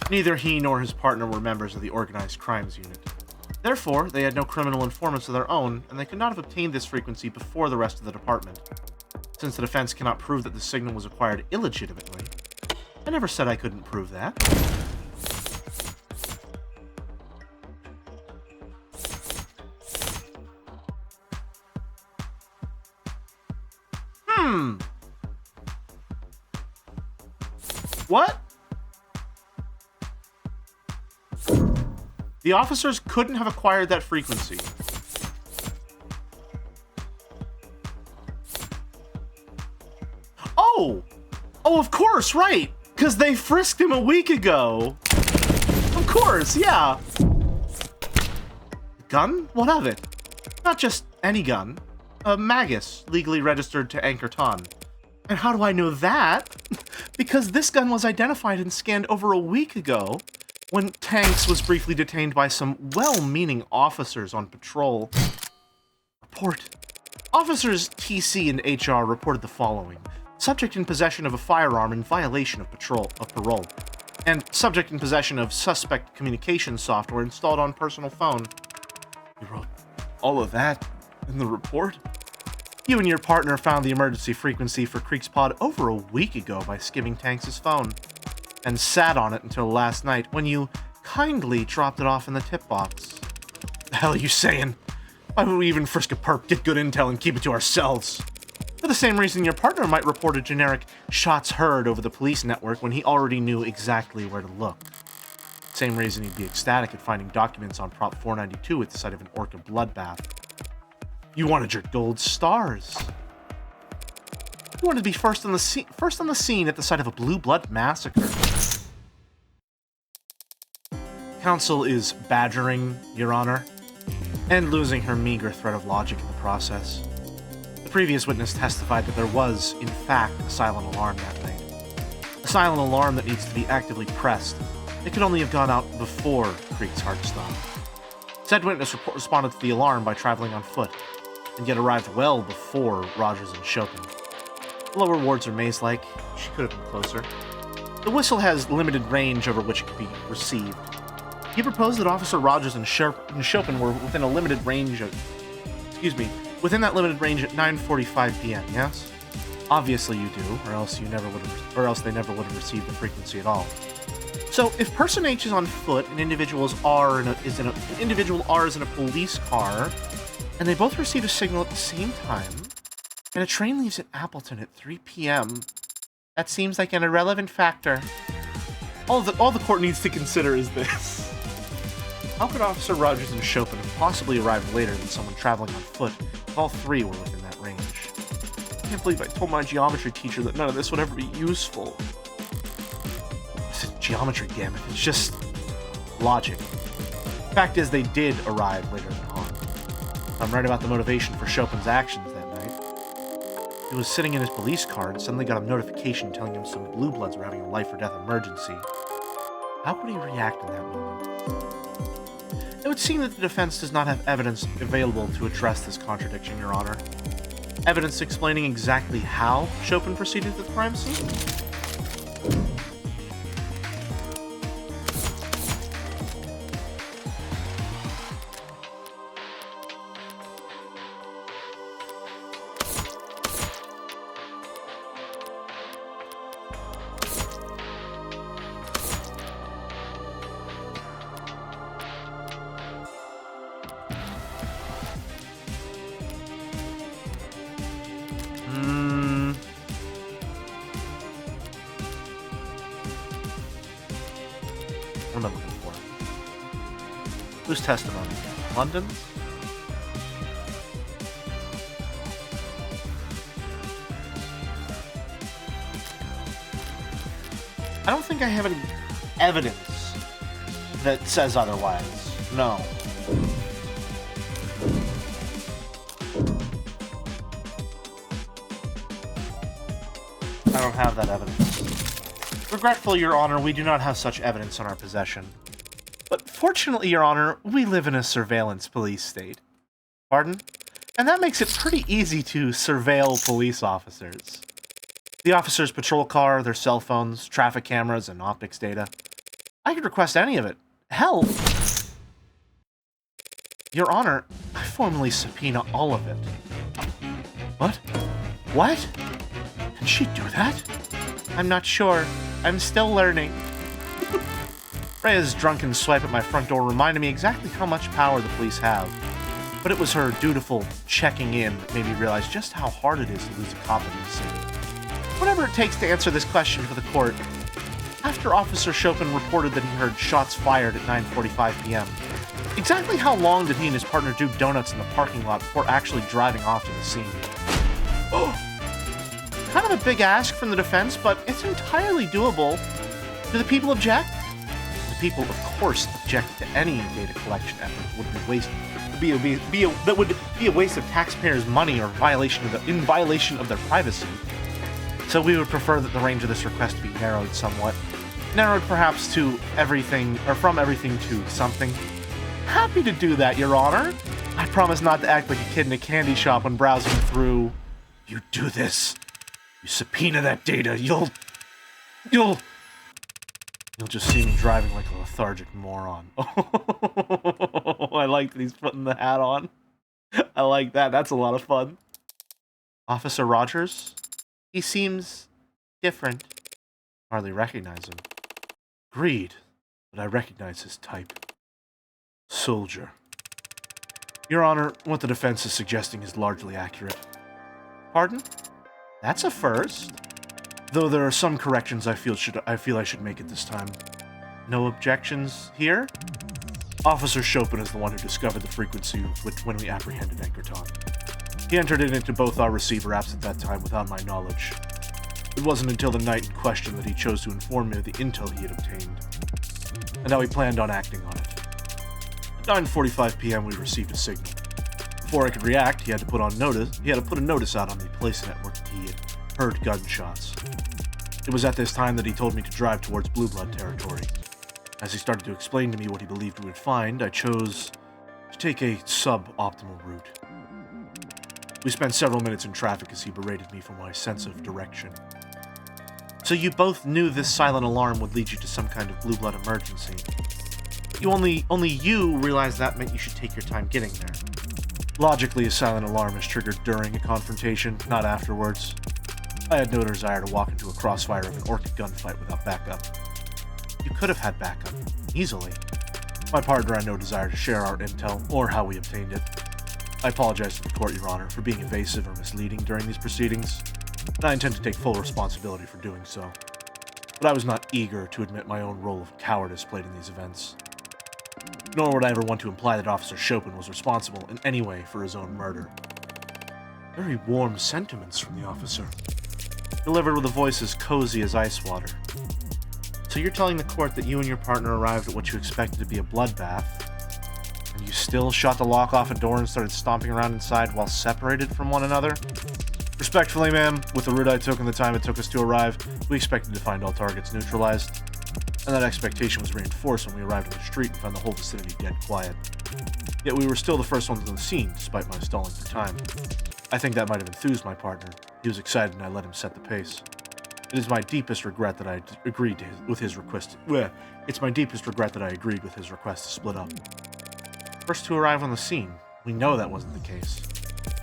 Speaker 2: Neither he nor his partner were members of the Organized Crimes Unit. Therefore, they had no criminal informants of their own, and they could not have obtained this frequency before the rest of the department. Since the defense cannot prove that the signal was acquired illegitimately, I never said I couldn't prove that. What? The officers couldn't have acquired that frequency. Oh! Oh, of course, right! Because they frisked him a week ago! Of course, yeah! Gun? What of it? Not just any gun. A Magus, legally registered to Anchor-Ton. And how do I know that? Because this gun was identified and scanned over a week ago, when Tanks was briefly detained by some well-meaning officers on patrol. Report. Officers TC and HR reported the following. Subject in possession of a firearm in violation of parole. And subject in possession of suspect communication software installed on personal phone. You wrote all of that in the report? You and your partner found the emergency frequency for Creek's Pod over a week ago by skimming Tanks' phone, and sat on it until last night when you kindly dropped it off in the tip box. The hell are you saying? Why would we even frisk a perp, get good intel, and keep it to ourselves? For the same reason your partner might report a generic shots heard over the police network when he already knew exactly where to look. Same reason he'd be ecstatic at finding documents on Prop 492 at the site of an Orca bloodbath. You wanted your gold stars. You wanted to be first on the scene at the site of a blue blood massacre. Counsel is badgering, Your Honor, and losing her meager thread of logic in the process. The previous witness testified that there was, in fact, a silent alarm that night. A silent alarm that needs to be actively pressed. It could only have gone out before Creek's heart stopped. Said witness responded to the alarm by traveling on foot, and yet arrived well before Rogers and Chopin. The lower wards are maze-like. She could have been closer. The whistle has limited range over which it could be received. He proposed that Officer Rogers and Chopin were within a limited range of... within that limited range at 9:45 p.m., yes? Obviously you do, or else they never would have received the frequency at all. So, if Person H is on foot and individual R is in a police car, and they both receive a signal at the same time, and a train leaves at Appleton at 3 p.m., that seems like an irrelevant factor. All the court needs to consider is this. How could Officer Rogers and Chopin have possibly arrived later than someone traveling on foot if all three were within that range? I can't believe I told my geometry teacher that none of this would ever be useful. It's geometry, damn it. It's just logic. Fact is, they did arrive later than Han. I'm right about the motivation for Chopin's actions that night. He was sitting in his police car and suddenly got a notification telling him some blue bloods were having a life-or-death emergency. How could he react in that moment? It would seem that the defense does not have evidence available to address this contradiction, Your Honor. Evidence explaining exactly how Chopin proceeded to the crime scene? What am I looking for? Whose testimony? London's? I don't think I have any evidence that says otherwise. No. I don't have that evidence. Regretfully, Your Honor, we do not have such evidence in our possession. But fortunately, Your Honor, we live in a surveillance police state. Pardon? And that makes it pretty easy to surveil police officers. The officer's patrol car, their cell phones, traffic cameras, and optics data. I could request any of it. Hell! Your Honor, I formally subpoena all of it. What? What? Can she do that? I'm not sure. I'm still learning. Rhea's drunken swipe at my front door reminded me exactly how much power the police have. But it was her dutiful checking in that made me realize just how hard it is to lose a cop in this city. Whatever it takes to answer this question for the court. After Officer Chopin reported that he heard shots fired at 9:45 p.m., exactly how long did he and his partner do donuts in the parking lot before actually driving off to the scene? Oh! kind of a big ask from the defense, but it's entirely doable. Do the people object? The people, of course, object to any data collection effort would be a waste of taxpayers' money or in violation of their privacy. So we would prefer that the range of this request be narrowed somewhat. Narrowed perhaps to everything, or from everything to something. Happy to do that, Your Honor. I promise not to act like a kid in a candy shop when browsing through. You do this. You subpoena that data. You'll just see me driving like a lethargic moron. Oh, I like that he's putting the hat on. I like that. That's a lot of fun. Officer Rogers? He seems different. Hardly recognize him. Agreed, but I recognize his type. Soldier. Your Honor, what the defense is suggesting is largely accurate. Pardon? That's a first. Though there are some corrections I feel I should make at this time. No objections here? Officer Chopin is the one who discovered the frequency when we apprehended Ankerton. He entered it into both our receiver apps at that time without my knowledge. It wasn't until the night in question that he chose to inform me of the intel he had obtained, and how he planned on acting on it. At 9:45 p.m. we received a signal. Before I could react, he had to put a notice out on the police network that he had heard gunshots. It was at this time that he told me to drive towards Blue Blood territory. As he started to explain to me what he believed we would find, I chose to take a sub-optimal route. We spent several minutes in traffic as he berated me for my sense of direction. So you both knew this silent alarm would lead you to some kind of Blue Blood emergency. Only you realized that meant you should take your time getting there. Logically, a silent alarm is triggered during a confrontation, not afterwards. I had no desire to walk into a crossfire of an orchid gunfight without backup. You could have had backup, easily. My partner had no desire to share our intel or how we obtained it. I apologize to the court, Your Honor, for being evasive or misleading during these proceedings, and I intend to take full responsibility for doing so. But I was not eager to admit my own role of cowardice played in these events. Nor would I ever want to imply that Officer Chopin was responsible in any way for his own murder. Very warm sentiments from the officer, delivered with a voice as cozy as ice water. So you're telling the court that you and your partner arrived at what you expected to be a bloodbath, and you still shot the lock off a door and started stomping around inside while separated from one another? Respectfully, ma'am, with the route I took and the time it took us to arrive, we expected to find all targets neutralized, and that expectation was reinforced when we arrived on the street and found the whole vicinity dead quiet. Yet we were still the first ones on the scene, despite my stalling for time. I think that might have enthused my partner. He was excited and I let him set the pace. It is my deepest regret that I agreed with his request. It's my deepest regret that I agreed with his request to split up. First to arrive on the scene. We know that wasn't the case.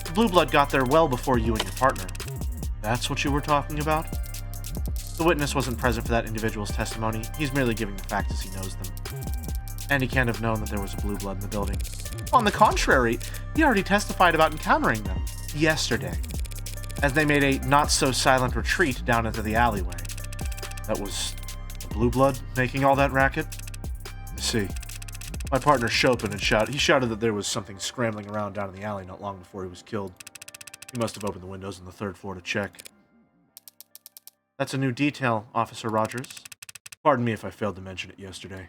Speaker 2: The Blue Blood got there well before you and your partner. That's what you were talking about? The witness wasn't present for that individual's testimony. He's merely giving the facts as he knows them. And he can't have known that there was a Blue Blood in the building. On the contrary, he already testified about encountering them yesterday, as they made a not-so-silent retreat down into the alleyway. That was the Blue Blood making all that racket? I see. My partner Chopin had shouted that there was something scrambling around down in the alley not long before he was killed. He must have opened the windows on the third floor to check. That's a new detail, Officer Rogers. Pardon me if I failed to mention it yesterday.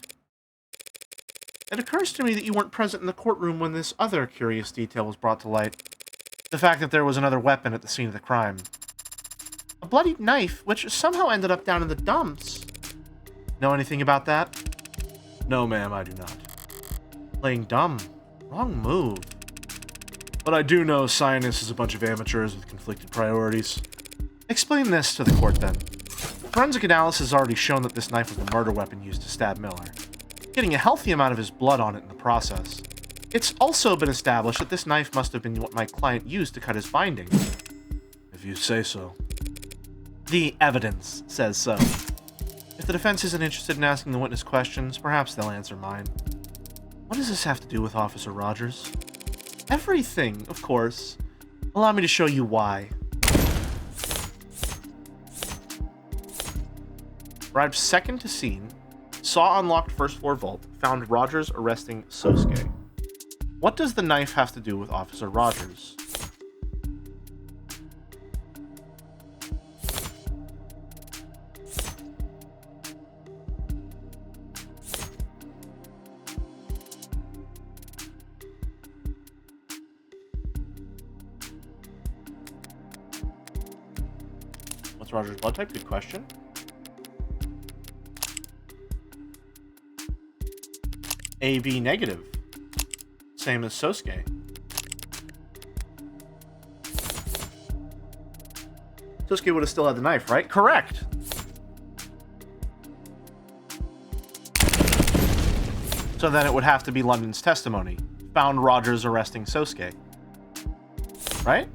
Speaker 2: It occurs to me that you weren't present in the courtroom when this other curious detail was brought to light. The fact that there was another weapon at the scene of the crime. A bloodied knife, which somehow ended up down in the dumps. Know anything about that? No, ma'am, I do not. Playing dumb. Wrong move. But I do know scientists is a bunch of amateurs with conflicted priorities. Explain this to the court, then. Forensic analysis has already shown that this knife was the murder weapon used to stab Miller, getting a healthy amount of his blood on it in the process. It's also been established that this knife must have been what my client used to cut his binding. If you say so. The evidence says so. If the defense isn't interested in asking the witness questions, perhaps they'll answer mine. What does this have to do with Officer Rogers? Everything, of course. Allow me to show you why. Arrived second to scene, saw unlocked first floor vault, found Rogers arresting Sosuke. What does the knife have to do with Officer Rogers?
Speaker 1: Officer Rogers' blood type? Good question. AB negative. Same as Sosuke. Sosuke would have still had the knife, right? Correct. So then it would have to be London's testimony. Found Rogers arresting Sosuke. Right?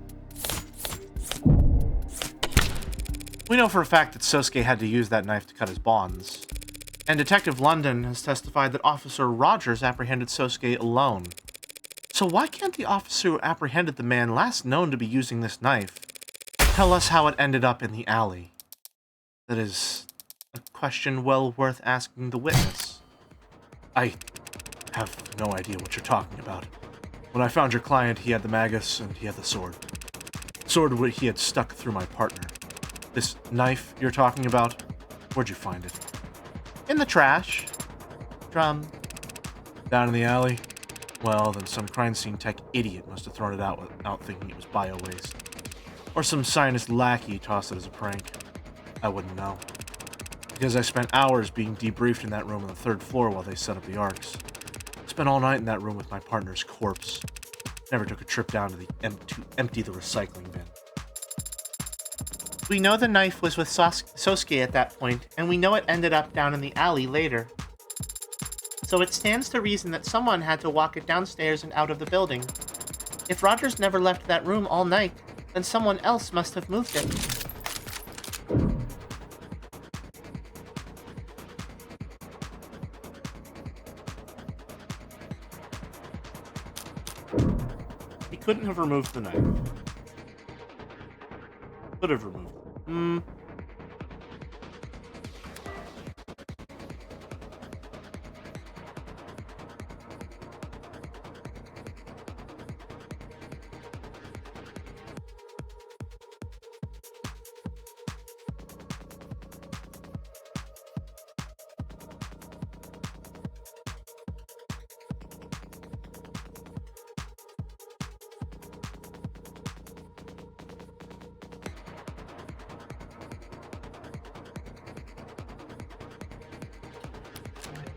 Speaker 1: We know for a fact that Sosuke had to use that knife to cut his bonds. And Detective London has testified that Officer Rogers apprehended Sosuke alone. So why can't the officer who apprehended the man last known to be using this knife tell us how it ended up in the alley? That is a question well worth asking the witness. I have no idea what you're talking about. When I found your client, he had the magus and he had the sword. Sword he had stuck through my partner. This knife you're talking about, where'd you find it? In the trash. Drum. Down in the alley? Well, then some crime scene tech idiot must have thrown it out without thinking it was bio-waste. Or some scientist lackey tossed it as a prank. I wouldn't know. Because I spent hours being debriefed in that room on the 3rd floor while they set up the arcs. Spent all night in that room with my partner's corpse. Never took a trip down to empty the recycling bin. We know the knife was with Sosuke at that point, and we know it ended up down in the alley later. So it stands to reason that someone had to walk it downstairs and out of the building. If Rogers never left that room all night, then someone else must have moved it. He couldn't have removed the knife. Could have removed it.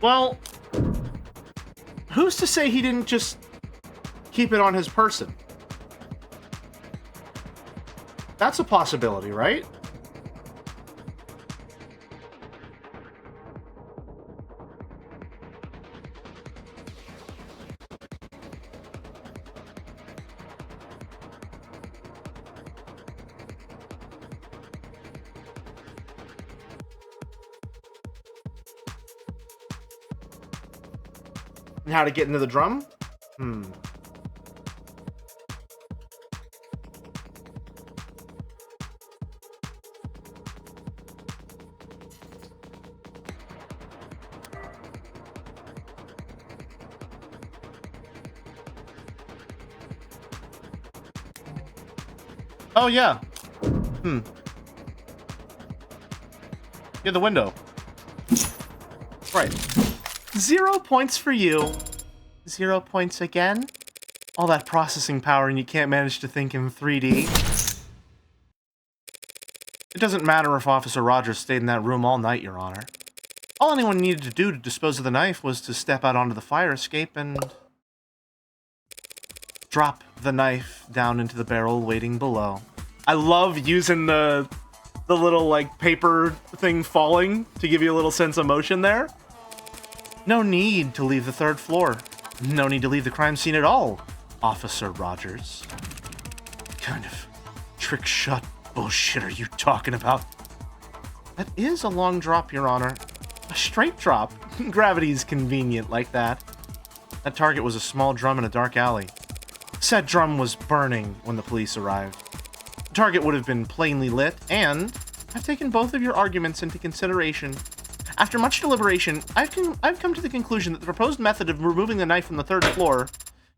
Speaker 1: Well, who's to say he didn't just keep it on his person? That's a possibility, right? And how to get into the drum? Oh, yeah. Yeah, the window. Right. 0 points for you. 0 points again? All that processing power and you can't manage to think in 3D? It doesn't matter if Officer Rogers stayed in that room all night, Your Honor. All anyone needed to do to dispose of the knife was to step out onto the fire escape and drop the knife down into the barrel waiting below. I love using the little, like, paper thing falling to give you a little sense of motion there. No need to leave the 3rd floor. No need to leave the crime scene at all, Officer Rogers. What kind of trick shot bullshit are you talking about? That is a long drop, Your Honor. A straight drop. Gravity's convenient like that. That target was a small drum in a dark alley. Said drum was burning when the police arrived. The target would have been plainly lit, and I've taken both of your arguments into consideration. After much deliberation, I've come to the conclusion that the proposed method of removing the knife from the 3rd floor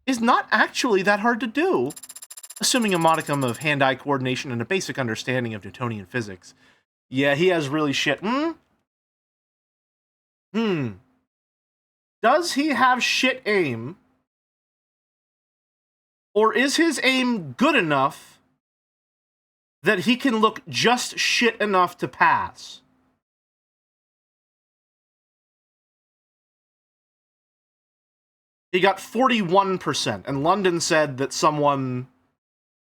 Speaker 1: is not actually that hard to do, assuming a modicum of hand-eye coordination and a basic understanding of Newtonian physics. Yeah, he has really shit. Does he have shit aim? Or is his aim good enough
Speaker 2: that he can look just shit enough to pass. He got 41%, and London said that someone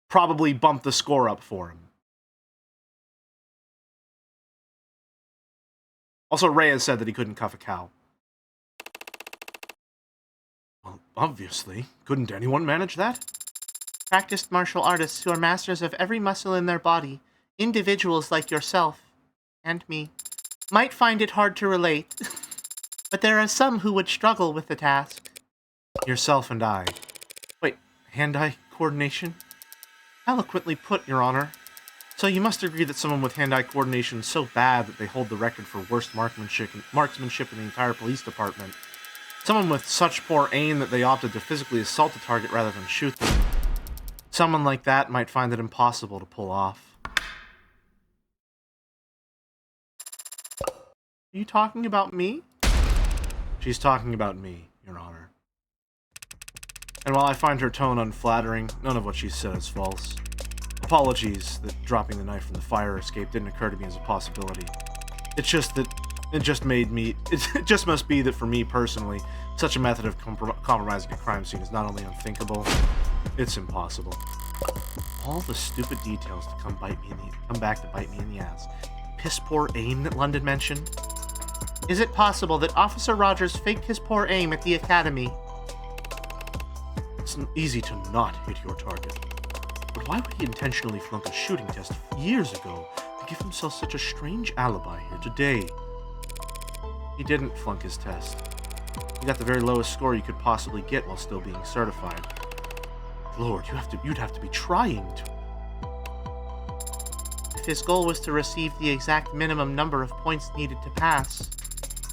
Speaker 2: probably bumped the score up for him. Also, Reyes said that he couldn't cuff a cow. Well, obviously. Couldn't anyone manage that?
Speaker 3: Practiced martial artists who are masters of every muscle in their body, individuals like yourself, and me, might find it hard to relate, but there are some who would struggle with the task.
Speaker 2: Yourself and I. Wait, hand-eye coordination? Eloquently put, Your Honor. So you must agree that someone with hand-eye coordination is so bad that they hold the record for worst marksmanship in the entire police department. Someone with such poor aim that they opted to physically assault the target rather than shoot them. Someone like that might find it impossible to pull off.
Speaker 3: Are you talking about me?
Speaker 2: She's talking about me, Your Honor. And while I find her tone unflattering, none of what she said is false. Apologies that dropping the knife from the fire escape didn't occur to me as a possibility. It just must be that for me personally, such a method of compromising a crime scene is not only unthinkable, it's impossible. All the stupid details to come back to bite me in the ass. Piss poor aim that London mentioned.
Speaker 3: Is it possible that Officer Rogers faked his poor aim at the academy?
Speaker 2: It's easy to not hit your target. But why would he intentionally flunk a shooting test years ago to give himself such a strange alibi here today? He didn't flunk his test. He got the very lowest score you could possibly get while still being certified. Lord, you'd have to be trying to.
Speaker 3: If his goal was to receive the exact minimum number of points needed to pass,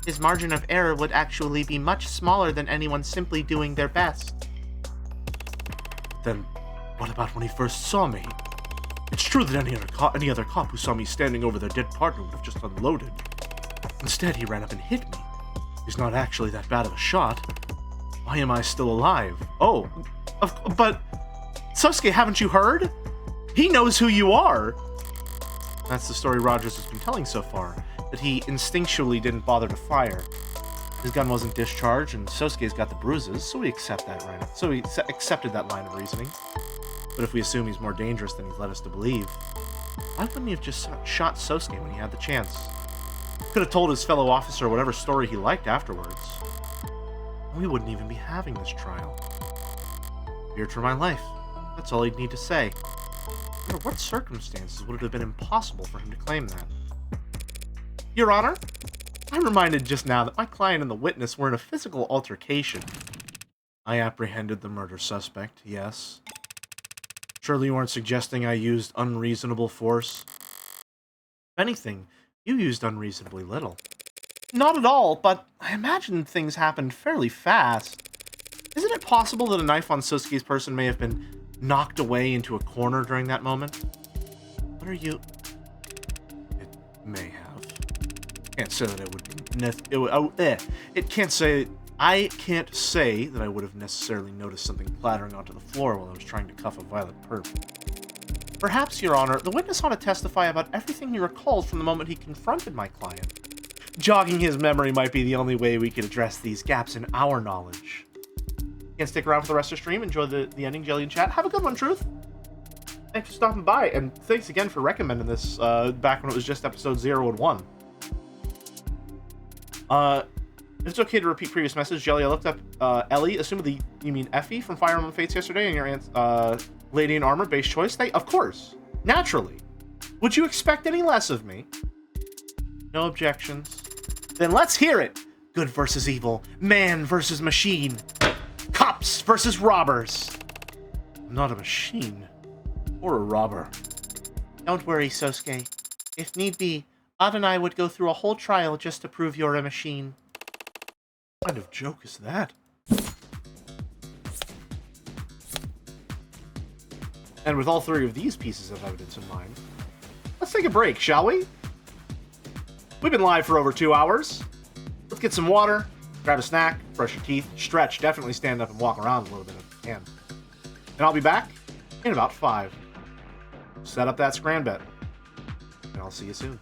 Speaker 3: his margin of error would actually be much smaller than anyone simply doing their best.
Speaker 2: Then, what about when he first saw me? It's true that any other cop who saw me standing over their dead partner would have just unloaded. Instead, he ran up and hit me. He's not actually that bad of a shot. Why am I still alive? Oh, but Sosuke, haven't you heard? He knows who you are. That's the story Rogers has been telling so far, that he instinctually didn't bother to fire. His gun wasn't discharged, and Sosuke's got the bruises, so we accepted that line of reasoning. But if we assume he's more dangerous than he's led us to believe, why wouldn't he have just shot Sosuke when he had the chance? Could have told his fellow officer whatever story he liked afterwards. We wouldn't even be having this trial. Feared for my life. That's all he'd need to say. Under what circumstances would it have been impossible for him to claim that? Your Honor, I'm reminded just now that my client and the witness were in a physical altercation. I apprehended the murder suspect, yes. Surely you aren't suggesting I used unreasonable force? If anything, you used unreasonably little. Not at all, but I imagine things happened fairly fast. Isn't it possible that a knife on Sosuke's person may have been knocked away into a corner during that moment? What are you... It may have. Can't say that it would... I can't say that I would have necessarily noticed something clattering onto the floor while I was trying to cuff a violent perp. Perhaps, Your Honor, the witness ought to testify about everything he recalls from the moment he confronted my client. Jogging his memory might be the only way we could address these gaps in our knowledge. Can't stick around for the rest of the stream. Enjoy the ending, Jelly and chat. Have a good one, Truth. Thanks for stopping by, and thanks again for recommending this back when it was just episode 0 and 1. If it's okay to repeat previous message, Jelly, I looked up Ellie, assuming you mean Effie from Fire Emblem Fates yesterday, and your aunt's Lady in Armor, base choice. Of course. Naturally. Would you expect any less of me? No objections. Then let's hear it! Good versus evil. Man versus machine. Cops versus robbers. I'm not a machine. Or a robber.
Speaker 3: Don't worry, Sosuke. If need be, Odd and I would go through a whole trial just to prove you're a machine.
Speaker 2: What kind of joke is that? And with all three of these pieces of evidence in mind, let's take a break, shall we? We've been live for over 2 hours. Let's get some water, grab a snack, brush your teeth, stretch, definitely stand up and walk around a little bit if you can. And I'll be back in about 5.
Speaker 1: Set up that scran bet. And I'll see you soon.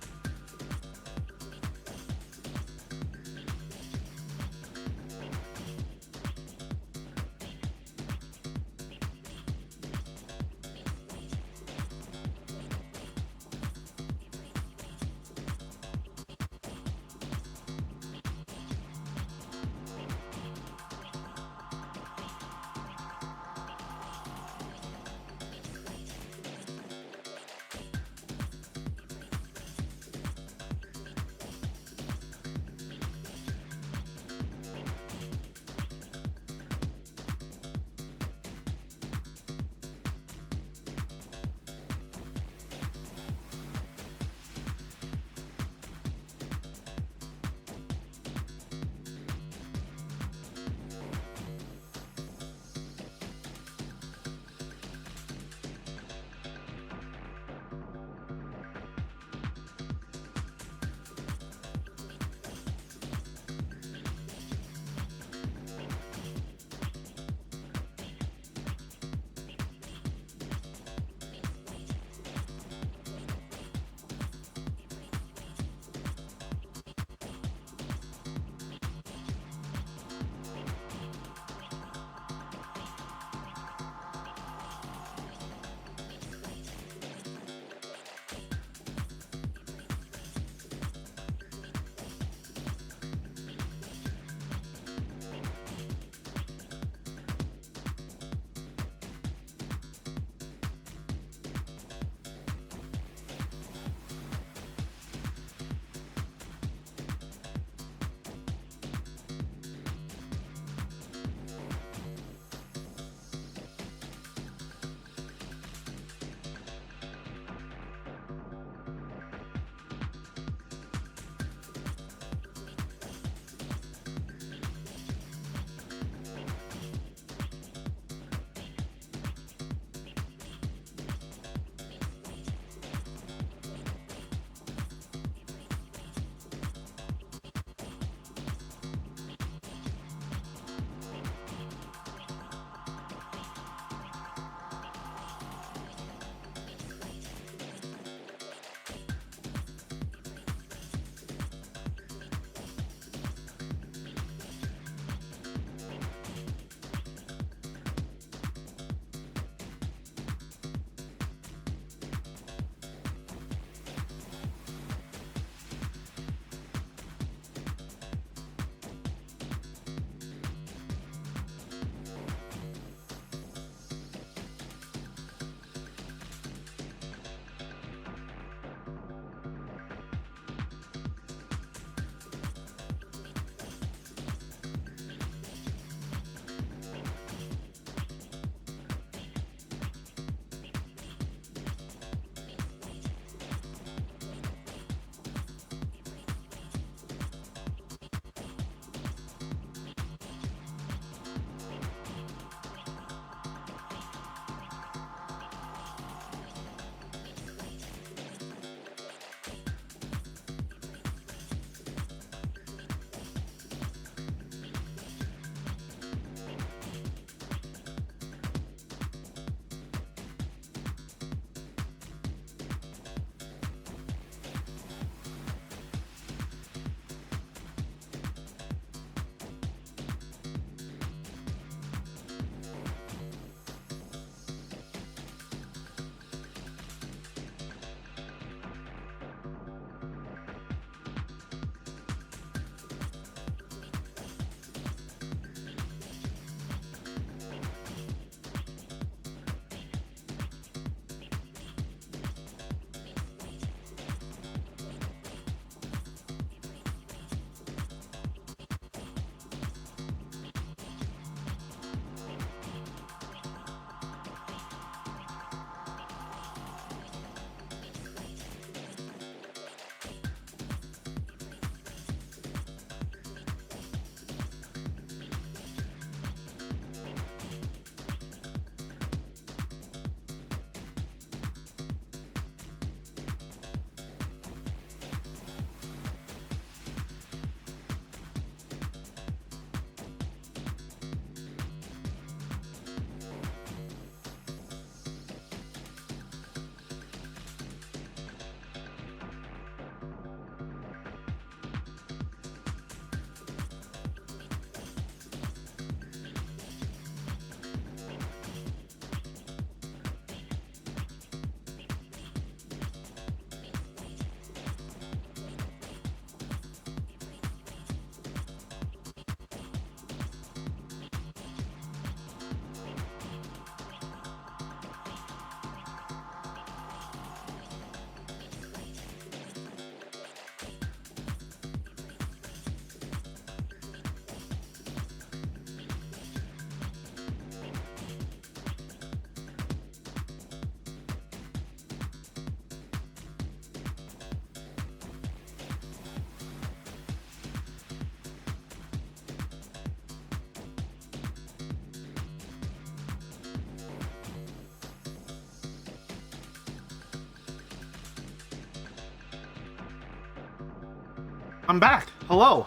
Speaker 2: I'm back. Hello.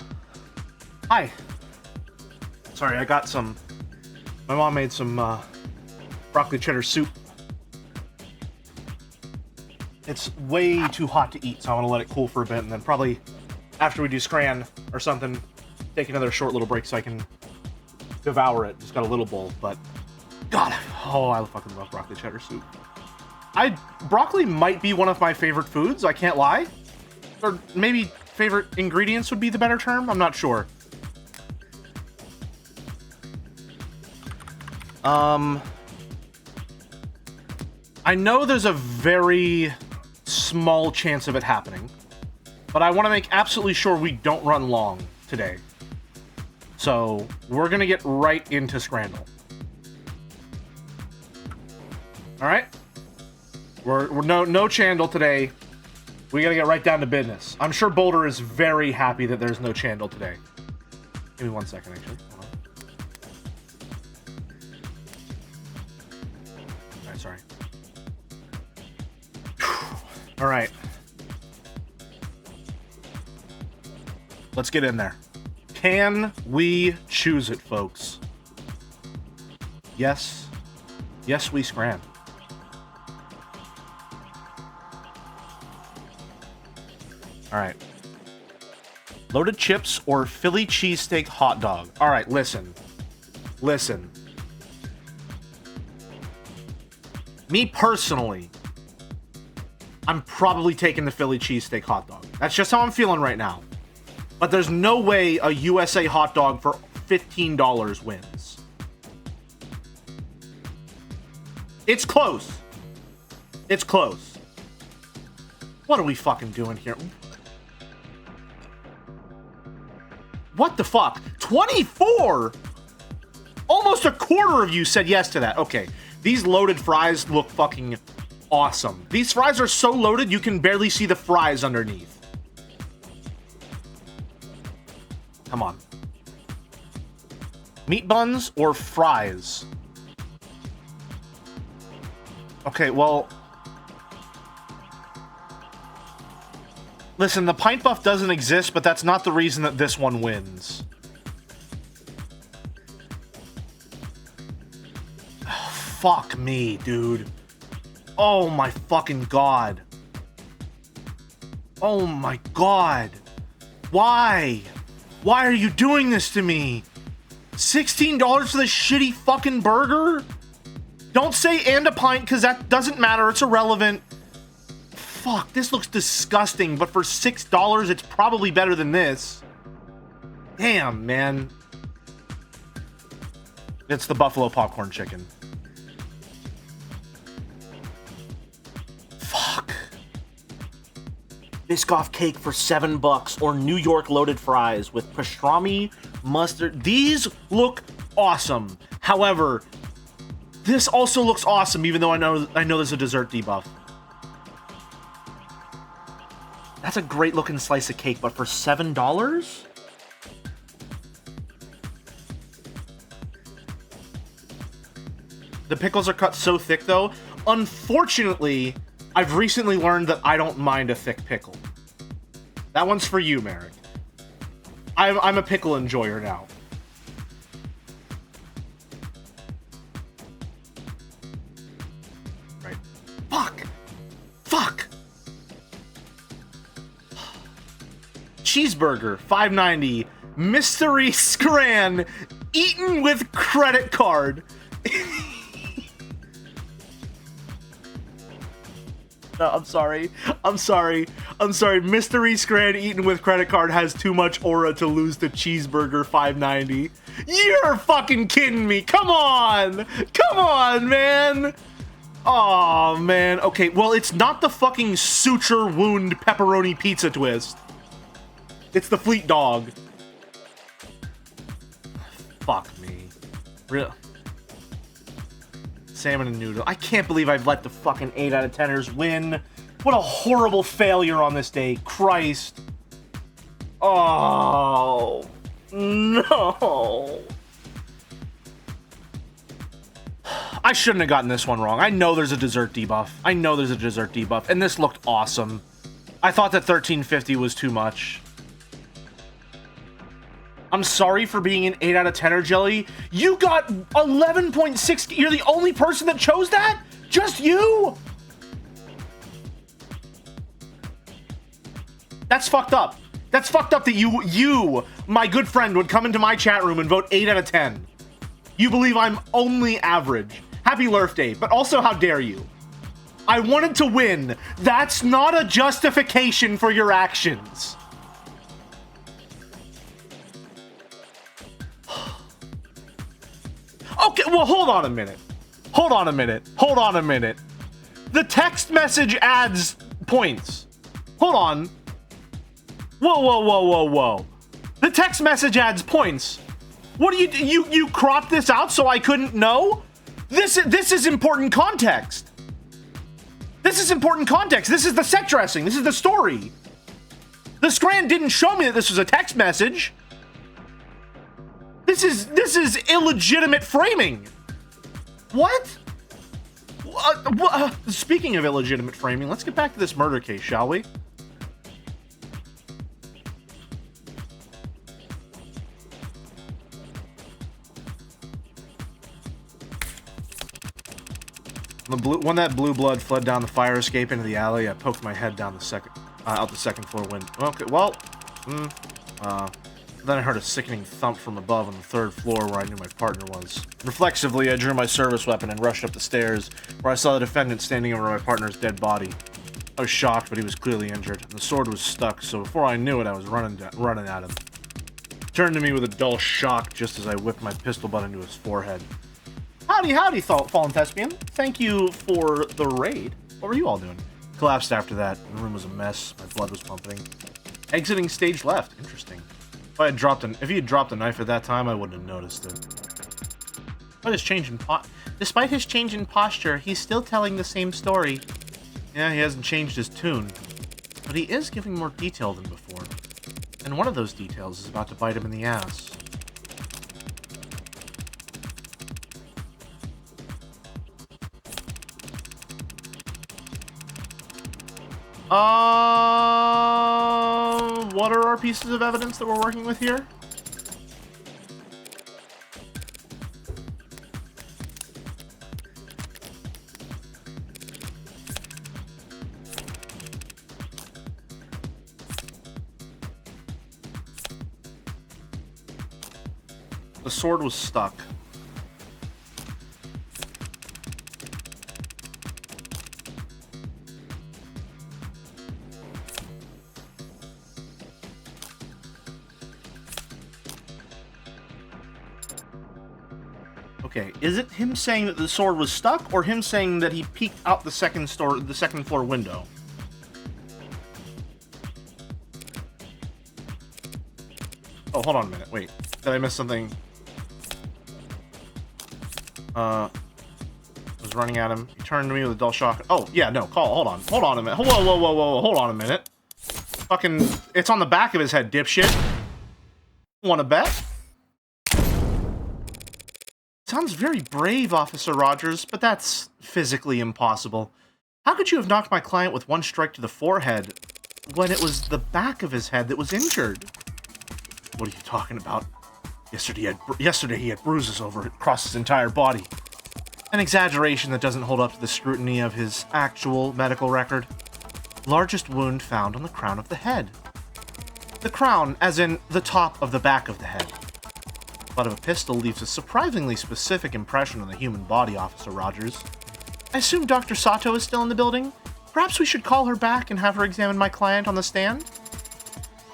Speaker 2: Hi. Sorry, I got some... My mom made some broccoli cheddar soup. It's way too hot to eat, so I want to let it cool for a bit, and then probably after we do Scran or something, take another short little break so I can devour it. Just got a little bowl, but God, oh, I fucking love broccoli cheddar soup. Broccoli might be one of my favorite foods, I can't lie. Or maybe favorite ingredients would be the better term, I'm not sure. I know there's a very small chance of it happening, but I want to make absolutely sure we don't run long today. So we're gonna get right into Scrandle. All right, we're no Chandle today. We gotta get right down to business. I'm sure Boulder is very happy that there's no Chandle today. Give me 1 second, actually. Hold on. All right, sorry. All right. Let's get in there. Can we choose it, folks? Yes. Yes, we scram. All right. Loaded chips or Philly cheesesteak hot dog? All right, listen. Listen. Me personally, I'm probably taking the Philly cheesesteak hot dog. That's just how I'm feeling right now. But there's no way a USA hot dog for $15 wins. It's close. It's close. What are we fucking doing here? What the fuck? 24? Almost a quarter of you said yes to that. Okay, these loaded fries look fucking awesome. These fries are so loaded you can barely see the fries underneath. Come on. Meat buns or fries? Okay, well... Listen, the Pint Buff doesn't exist, but that's not the reason that this one wins. Fuck me, dude. Oh my fucking god. Oh my god. Why? Why are you doing this to me? $16 for this shitty fucking burger? Don't say and a pint, because that doesn't matter. It's irrelevant. Fuck, this looks disgusting, but for $6, it's probably better than this. Damn, man. It's the Buffalo popcorn chicken. Fuck. Biscoff cake for $7 or New York loaded fries with pastrami, mustard. These look awesome. However, this also looks awesome, even though I know there's a dessert debuff. That's a great looking slice of cake, but for $7? The pickles are cut so thick, though. Unfortunately, I've recently learned that I don't mind a thick pickle. That one's for you, Merrick. I'm a pickle enjoyer now. Right. Fuck! Fuck! Cheeseburger, $5.90. Mystery Scran, eaten with credit card. No, I'm sorry. Mystery Scran eaten with credit card has too much aura to lose to Cheeseburger $5.90. You're fucking kidding me. Come on, man. Oh man. Okay, well, it's not the fucking suture wound pepperoni pizza twist. It's the Fleet Dog. Fuck me. Real. Salmon and noodle. I can't believe I've let the fucking 8 out of 10ers win. What a horrible failure on this day. Christ. Oh. No. I shouldn't have gotten this one wrong. I know there's a dessert debuff. And this looked awesome. I thought that $13.50 was too much.
Speaker 1: I'm sorry for being an 8 out of 10er, Jelly. You got 11.6. You're the only person that chose that? Just you? That's fucked up. That's fucked up that you, my good friend, would come into my chat room and vote 8 out of 10. You believe I'm only average. Happy Lurf Day, but also how dare you? I wanted to win. That's not a justification for your actions. Okay, well, hold on a minute. Hold on a minute. Hold on a minute. The text message adds points. Hold on. Whoa, whoa, whoa, whoa, whoa. The text message adds points. What do you cropped this out so I couldn't know? This is important context. This is important context. This is the set dressing. This is the story. The Scran didn't show me that this was a text message. This is illegitimate framing. What? Speaking of illegitimate framing, let's get back to this murder case, shall we? When that blue blood fled down the fire escape into the alley, I poked my head down out the second floor window. Okay, well, then I heard a sickening thump from above on the third floor where I knew my partner was. Reflexively, I drew my service weapon and rushed up the stairs, where I saw the defendant standing over my partner's dead body. I was shocked, but he was clearly injured, and the sword was stuck, so before I knew it, I was running at him. He turned to me with a dull shock just as I whipped my pistol butt into his forehead. Howdy, Fallen Thespian. Thank you for the raid. What were you all doing? Collapsed after that. The room was a mess. My blood was pumping. Exiting stage left. Interesting. If he had dropped a knife at that time, I wouldn't have noticed it.
Speaker 3: Despite his change in posture, he's still telling the same story.
Speaker 2: Yeah, he hasn't changed his tune.
Speaker 3: But he is giving more detail than before.
Speaker 2: And one of those details is about to bite him in the ass. What are our pieces of evidence that we're working with here? The sword was stuck. Okay, is it him saying that the sword was stuck, or him saying that he peeked out the second floor window? Oh, hold on a minute. Wait, did I miss something? I was running at him. He turned to me with a dull shock. Oh, yeah, no, hold on a minute. Whoa, hold on a minute. Fucking, it's on the back of his head, dipshit. Wanna bet? Sounds very brave, Officer Rogers, but that's physically impossible. How could you have knocked my client with one strike to the forehead when it was the back of his head that was injured? What are you talking about? Yesterday he had bruises across his entire body. An exaggeration that doesn't hold up to the scrutiny of his actual medical record. Largest wound found on the crown of the head. The crown, as in the top of the back of the head. Butt of a pistol leaves a surprisingly specific impression on the human body, Officer Rogers. I assume Dr. Sato is still in the building? Perhaps we should call her back and have her examine my client on the stand?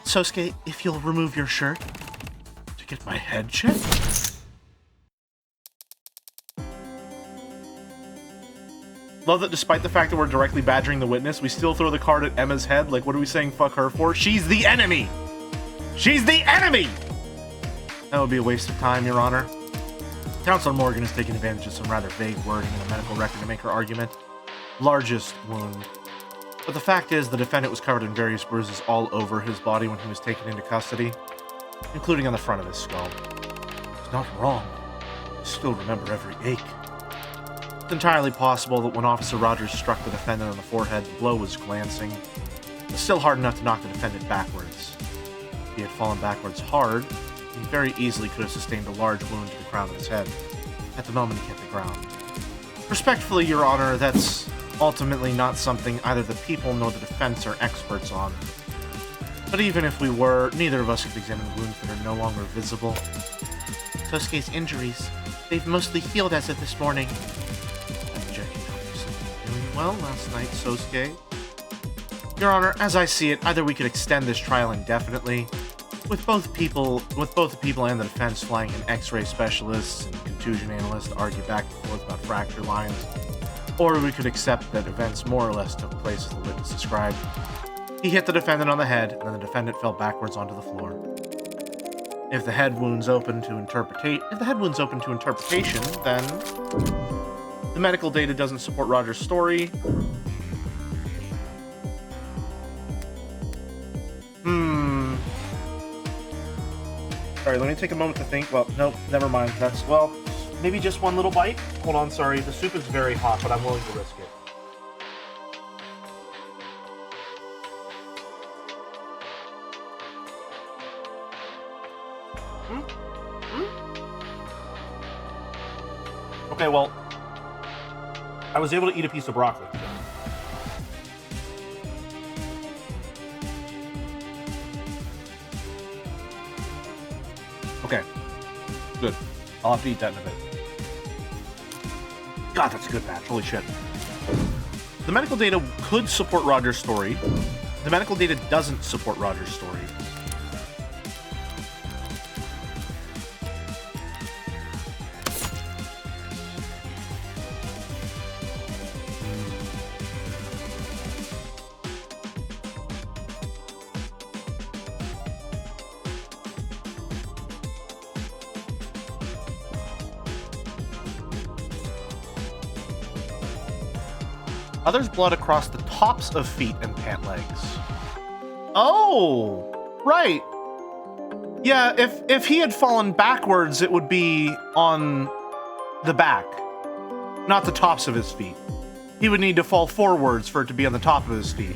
Speaker 2: Sosuke, if you'll remove your shirt to get my head checked? Love that despite the fact that we're directly badgering the witness, we still throw the card at Emma's head. Like, what are we saying fuck her for? She's the enemy! She's the enemy! That would be a waste of time, Your Honor. Counselor Morgan is taking advantage of some rather vague wording in the medical record to make her argument. Largest wound. But the fact is, the defendant was covered in various bruises all over his body when he was taken into custody, including on the front of his skull. He's not wrong. I still remember every ache. It's entirely possible that when Officer Rogers struck the defendant on the forehead, the blow was glancing, but still hard enough to knock the defendant backwards. If he had fallen backwards hard, he He very easily could have sustained a large wound to the crown of his head at the moment he hit the ground. Respectfully, Your Honor, that's ultimately not something either the people nor the defense are experts on. But even if we were, neither of us could examine wounds that are no longer visible.
Speaker 3: Sosuke's injuries, they've mostly healed as of this morning.
Speaker 2: I'm checking obviously. Doing well last night, Sosuke. Your Honor, as I see it, either we could extend this trial indefinitely, with both the people and the defense flying in X-ray specialists and contusion analysts to argue back and forth about fracture lines, or we could accept that events more or less took place as the witness described. He hit the defendant on the head, and then the defendant fell backwards onto the floor. If the head wound's open to interpretation, then the medical data doesn't support Roger's story. Sorry, let me take a moment to think. Well, nope, never mind. That's, well, maybe just one little bite? Hold on, sorry. The soup is very hot, but I'm willing to risk it. Okay, well, I was able to eat a piece of broccoli. Okay, good. I'll have to eat that in a bit. God, that's a good batch. Holy shit. The medical data could support Roger's story. The medical data doesn't support Roger's story. Others' blood across the tops of feet and pant legs. Oh, right. Yeah, if he had fallen backwards, it would be on the back, not the tops of his feet. He would need to fall forwards for it to be on the top of his feet.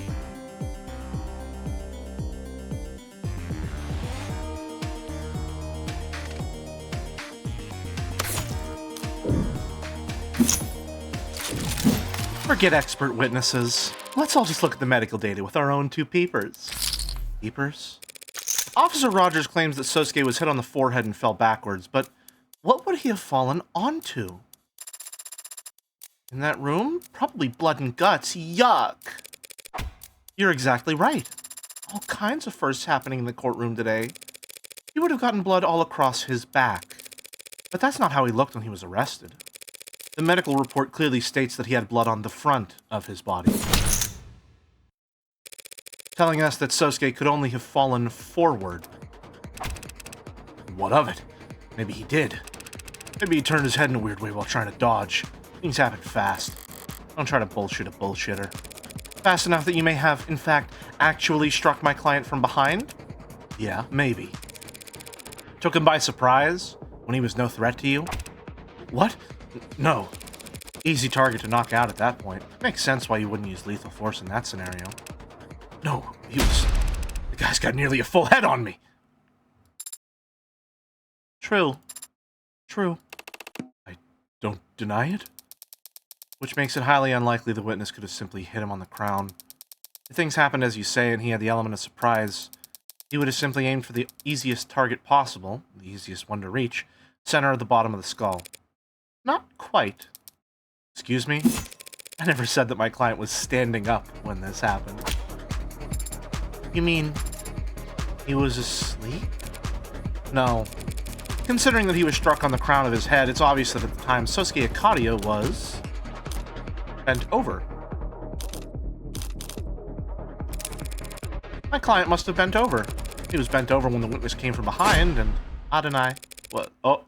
Speaker 2: Forget expert witnesses. Let's all just look at the medical data with our own two peepers. Peepers? Officer Rogers claims that Sosuke was hit on the forehead and fell backwards, but what would he have fallen onto? In that room? Probably blood and guts. Yuck! You're exactly right. All kinds of firsts happening in the courtroom today. He would have gotten blood all across his back. But that's not how he looked when he was arrested. The medical report clearly states that he had blood on the front of his body, telling us that Sosuke could only have fallen forward. What of it? Maybe he did. Maybe he turned his head in a weird way while trying to dodge. Things happen fast. Don't try to bullshit a bullshitter. Fast enough that you may have, in fact, actually struck my client from behind? Yeah, maybe. Took him by surprise when he was no threat to you? What? No. Easy target to knock out at that point. Makes sense why you wouldn't use lethal force in that scenario. No, the guy's got nearly a full head on me. True. I don't deny it. Which makes it highly unlikely the witness could have simply hit him on the crown. If things happened as you say and he had the element of surprise, he would have simply aimed for the easiest target possible, the easiest one to reach, center of the bottom of the skull. Not quite. Excuse me? I never said that my client was standing up when this happened. You mean he was asleep? No. Considering that he was struck on the crown of his head, it's obvious that at the time Sosuke Akatsuki was bent over. My client must have bent over. He was bent over when the witness came from behind, and Adonai... What? Oh.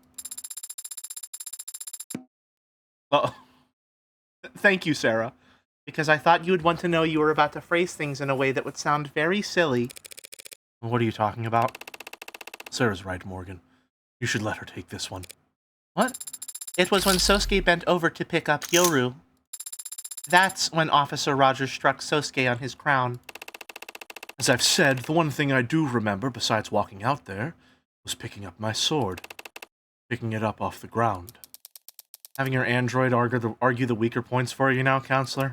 Speaker 2: Thank you, Sarah.
Speaker 3: Because I thought you would want to know you were about to phrase things in a way that would sound very silly.
Speaker 2: What are you talking about? Sarah's right, Morgan. You should let her take this one.
Speaker 3: What? It was when Sosuke bent over to pick up Yoru. That's when Officer Rogers struck Sosuke on his crown.
Speaker 2: As I've said, the one thing I do remember, besides walking out there, was picking up my sword. Picking it up off the ground. Having your android argue the weaker points for you now, counselor?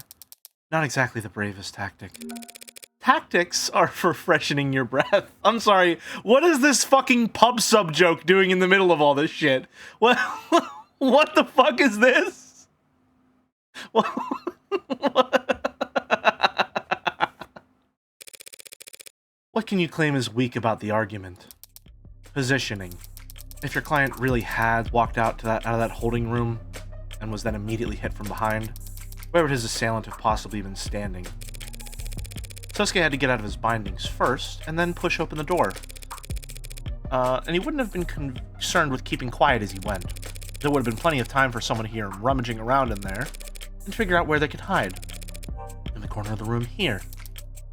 Speaker 2: Not exactly the bravest tactic. Tactics are for freshening your breath. I'm sorry, what is this fucking pub sub joke doing in the middle of all this shit? What, what the fuck is this? What can you claim is weak about the argument? Positioning. If your client really had walked out of that holding room and was then immediately hit from behind, where would his assailant have possibly been standing? Sosuke had to get out of his bindings first, and then push open the door. And he wouldn't have been concerned with keeping quiet as he went. There would have been plenty of time for someone to hear him rummaging around in there, and figure out where they could hide. In the corner of the room here.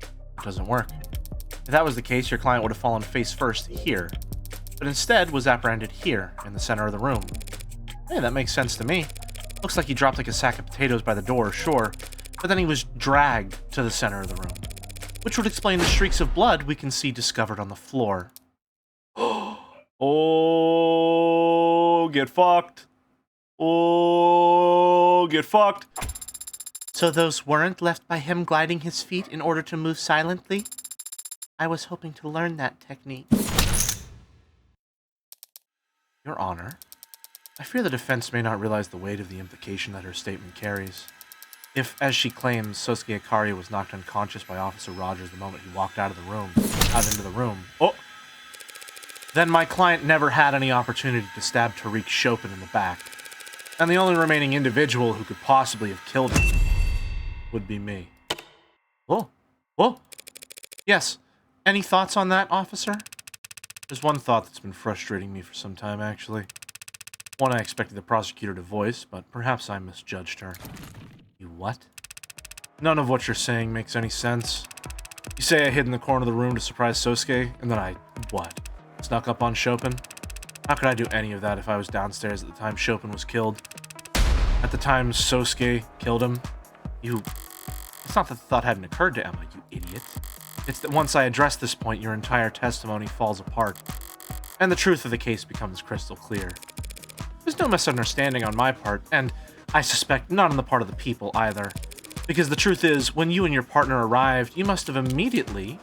Speaker 2: It doesn't work. If that was the case, your client would have fallen face first here, but instead was apprehended here, in the center of the room. Hey, that makes sense to me. Looks like he dropped like a sack of potatoes by the door, sure, but then he was dragged to the center of the room, which would explain the streaks of blood we can see discovered on the floor. Oh, get fucked. Oh, get fucked.
Speaker 3: So those weren't left by him gliding his feet in order to move silently? I was hoping to learn that technique.
Speaker 2: Your Honor, I fear the defense may not realize the weight of the implication that her statement carries. If, as she claims, Sosuke Akari was knocked unconscious by Officer Rogers the moment he walked out into the room, then my client never had any opportunity to stab Tariq Chopin in the back, and the only remaining individual who could possibly have killed him would be me. Whoa. Yes. Any thoughts on that, officer? There's one thought that's been frustrating me for some time, actually. One I expected the prosecutor to voice, but perhaps I misjudged her. You what? None of what you're saying makes any sense. You say I hid in the corner of the room to surprise Sosuke, and then I, what? Snuck up on Chopin? How could I do any of that if I was downstairs at the time Chopin was killed? At the time Sosuke killed him? It's not that the thought hadn't occurred to Emma, you idiot. It's that once I address this point, your entire testimony falls apart, and the truth of the case becomes crystal clear. There's no misunderstanding on my part, and I suspect not on the part of the people either. Because the truth is, when you and your partner arrived, you must have immediately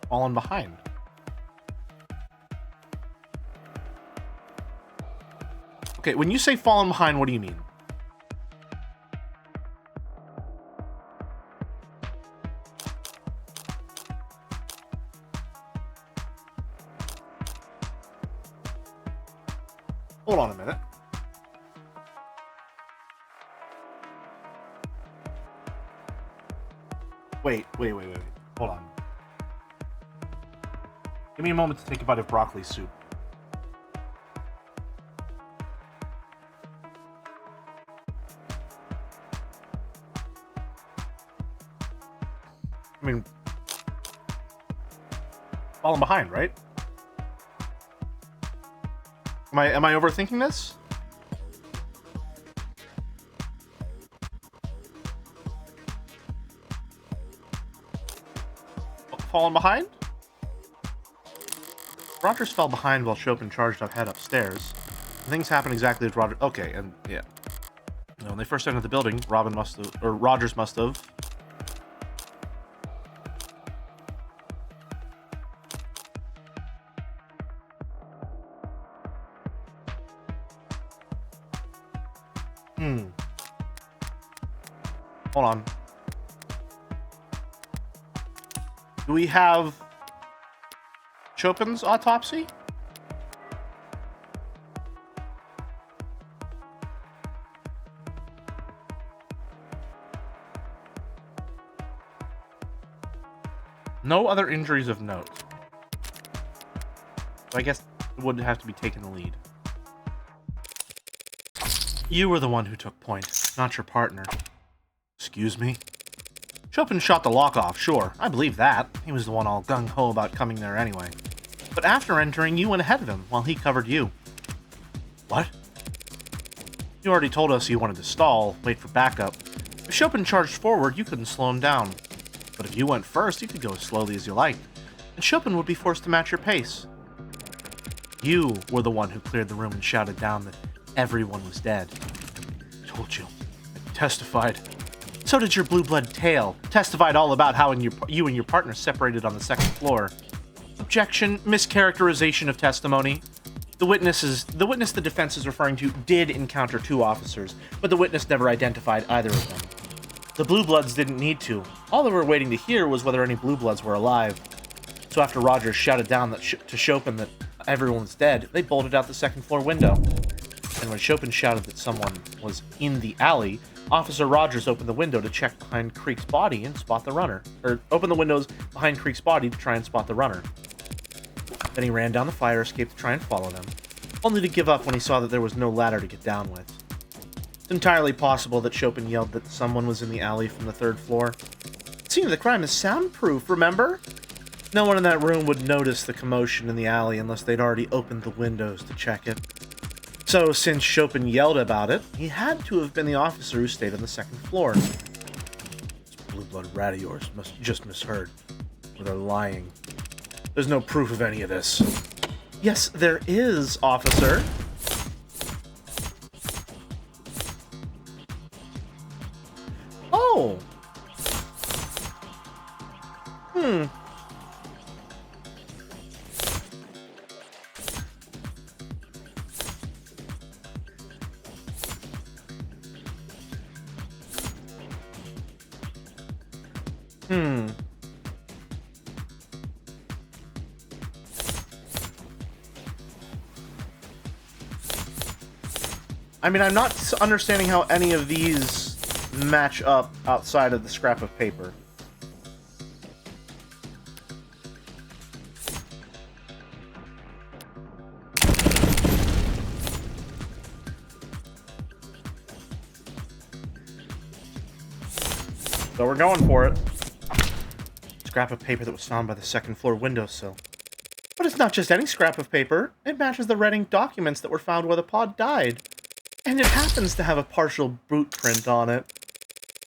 Speaker 2: fallen behind. Okay, when you say fallen behind, what do you mean? Hold on a minute. Wait. Hold on. Give me a moment to take a bite of broccoli soup. I mean, falling behind, right? Am I overthinking this? Falling behind? Rogers fell behind while Chopin charged ahead upstairs. Things happened exactly as Rogers. Okay, and yeah. When they first entered the building, Rogers must have. Hold on. Do we have Chopin's autopsy? No other injuries of note. So I guess it would have to be taking the lead. You were the one who took point, not your partner. Excuse me? Chopin shot the lock off, sure. I believe that. He was the one all gung-ho about coming there anyway. But after entering, you went ahead of him, while he covered you. What? You already told us you wanted to stall, wait for backup. If Chopin charged forward, you couldn't slow him down. But if you went first, you could go as slowly as you liked, and Chopin would be forced to match your pace. You were the one who cleared the room and shouted down that everyone was dead. I told you. I testified. So did your blue blood tail. Testified all about how you and your partner separated on the second floor. Objection, mischaracterization of testimony. The witness the defense is referring to did encounter 2 officers, but the witness never identified either of them. The Blue Bloods didn't need to. All they were waiting to hear was whether any Blue Bloods were alive. So after Rogers shouted down to Chopin that everyone's dead, they bolted out the second floor window. And when Chopin shouted that someone was in the alley, Officer Rogers opened the window to check behind Creek's body and spot the runner. Or opened the windows behind Creek's body to try and spot the runner. Then he ran down the fire escape to try and follow them, only to give up when he saw that there was no ladder to get down with. It's entirely possible that Chopin yelled that someone was in the alley from the 3rd floor. The scene of the crime is soundproof, remember? No one in that room would notice the commotion in the alley unless they'd already opened the windows to check it. So, since Chopin yelled about it, he had to have been the officer who stayed on the 2nd floor. This blue blood rat of yours must just misheard. Or they're lying. There's no proof of any of this. Yes, there is, officer. Oh. I mean, I'm not understanding how any of these match up outside of the scrap of paper. So we're going for it. Scrap of paper that was found by the 2nd floor windowsill. But it's not just any scrap of paper. It matches the red ink documents that were found where the pod died. And it happens to have a partial boot print on it,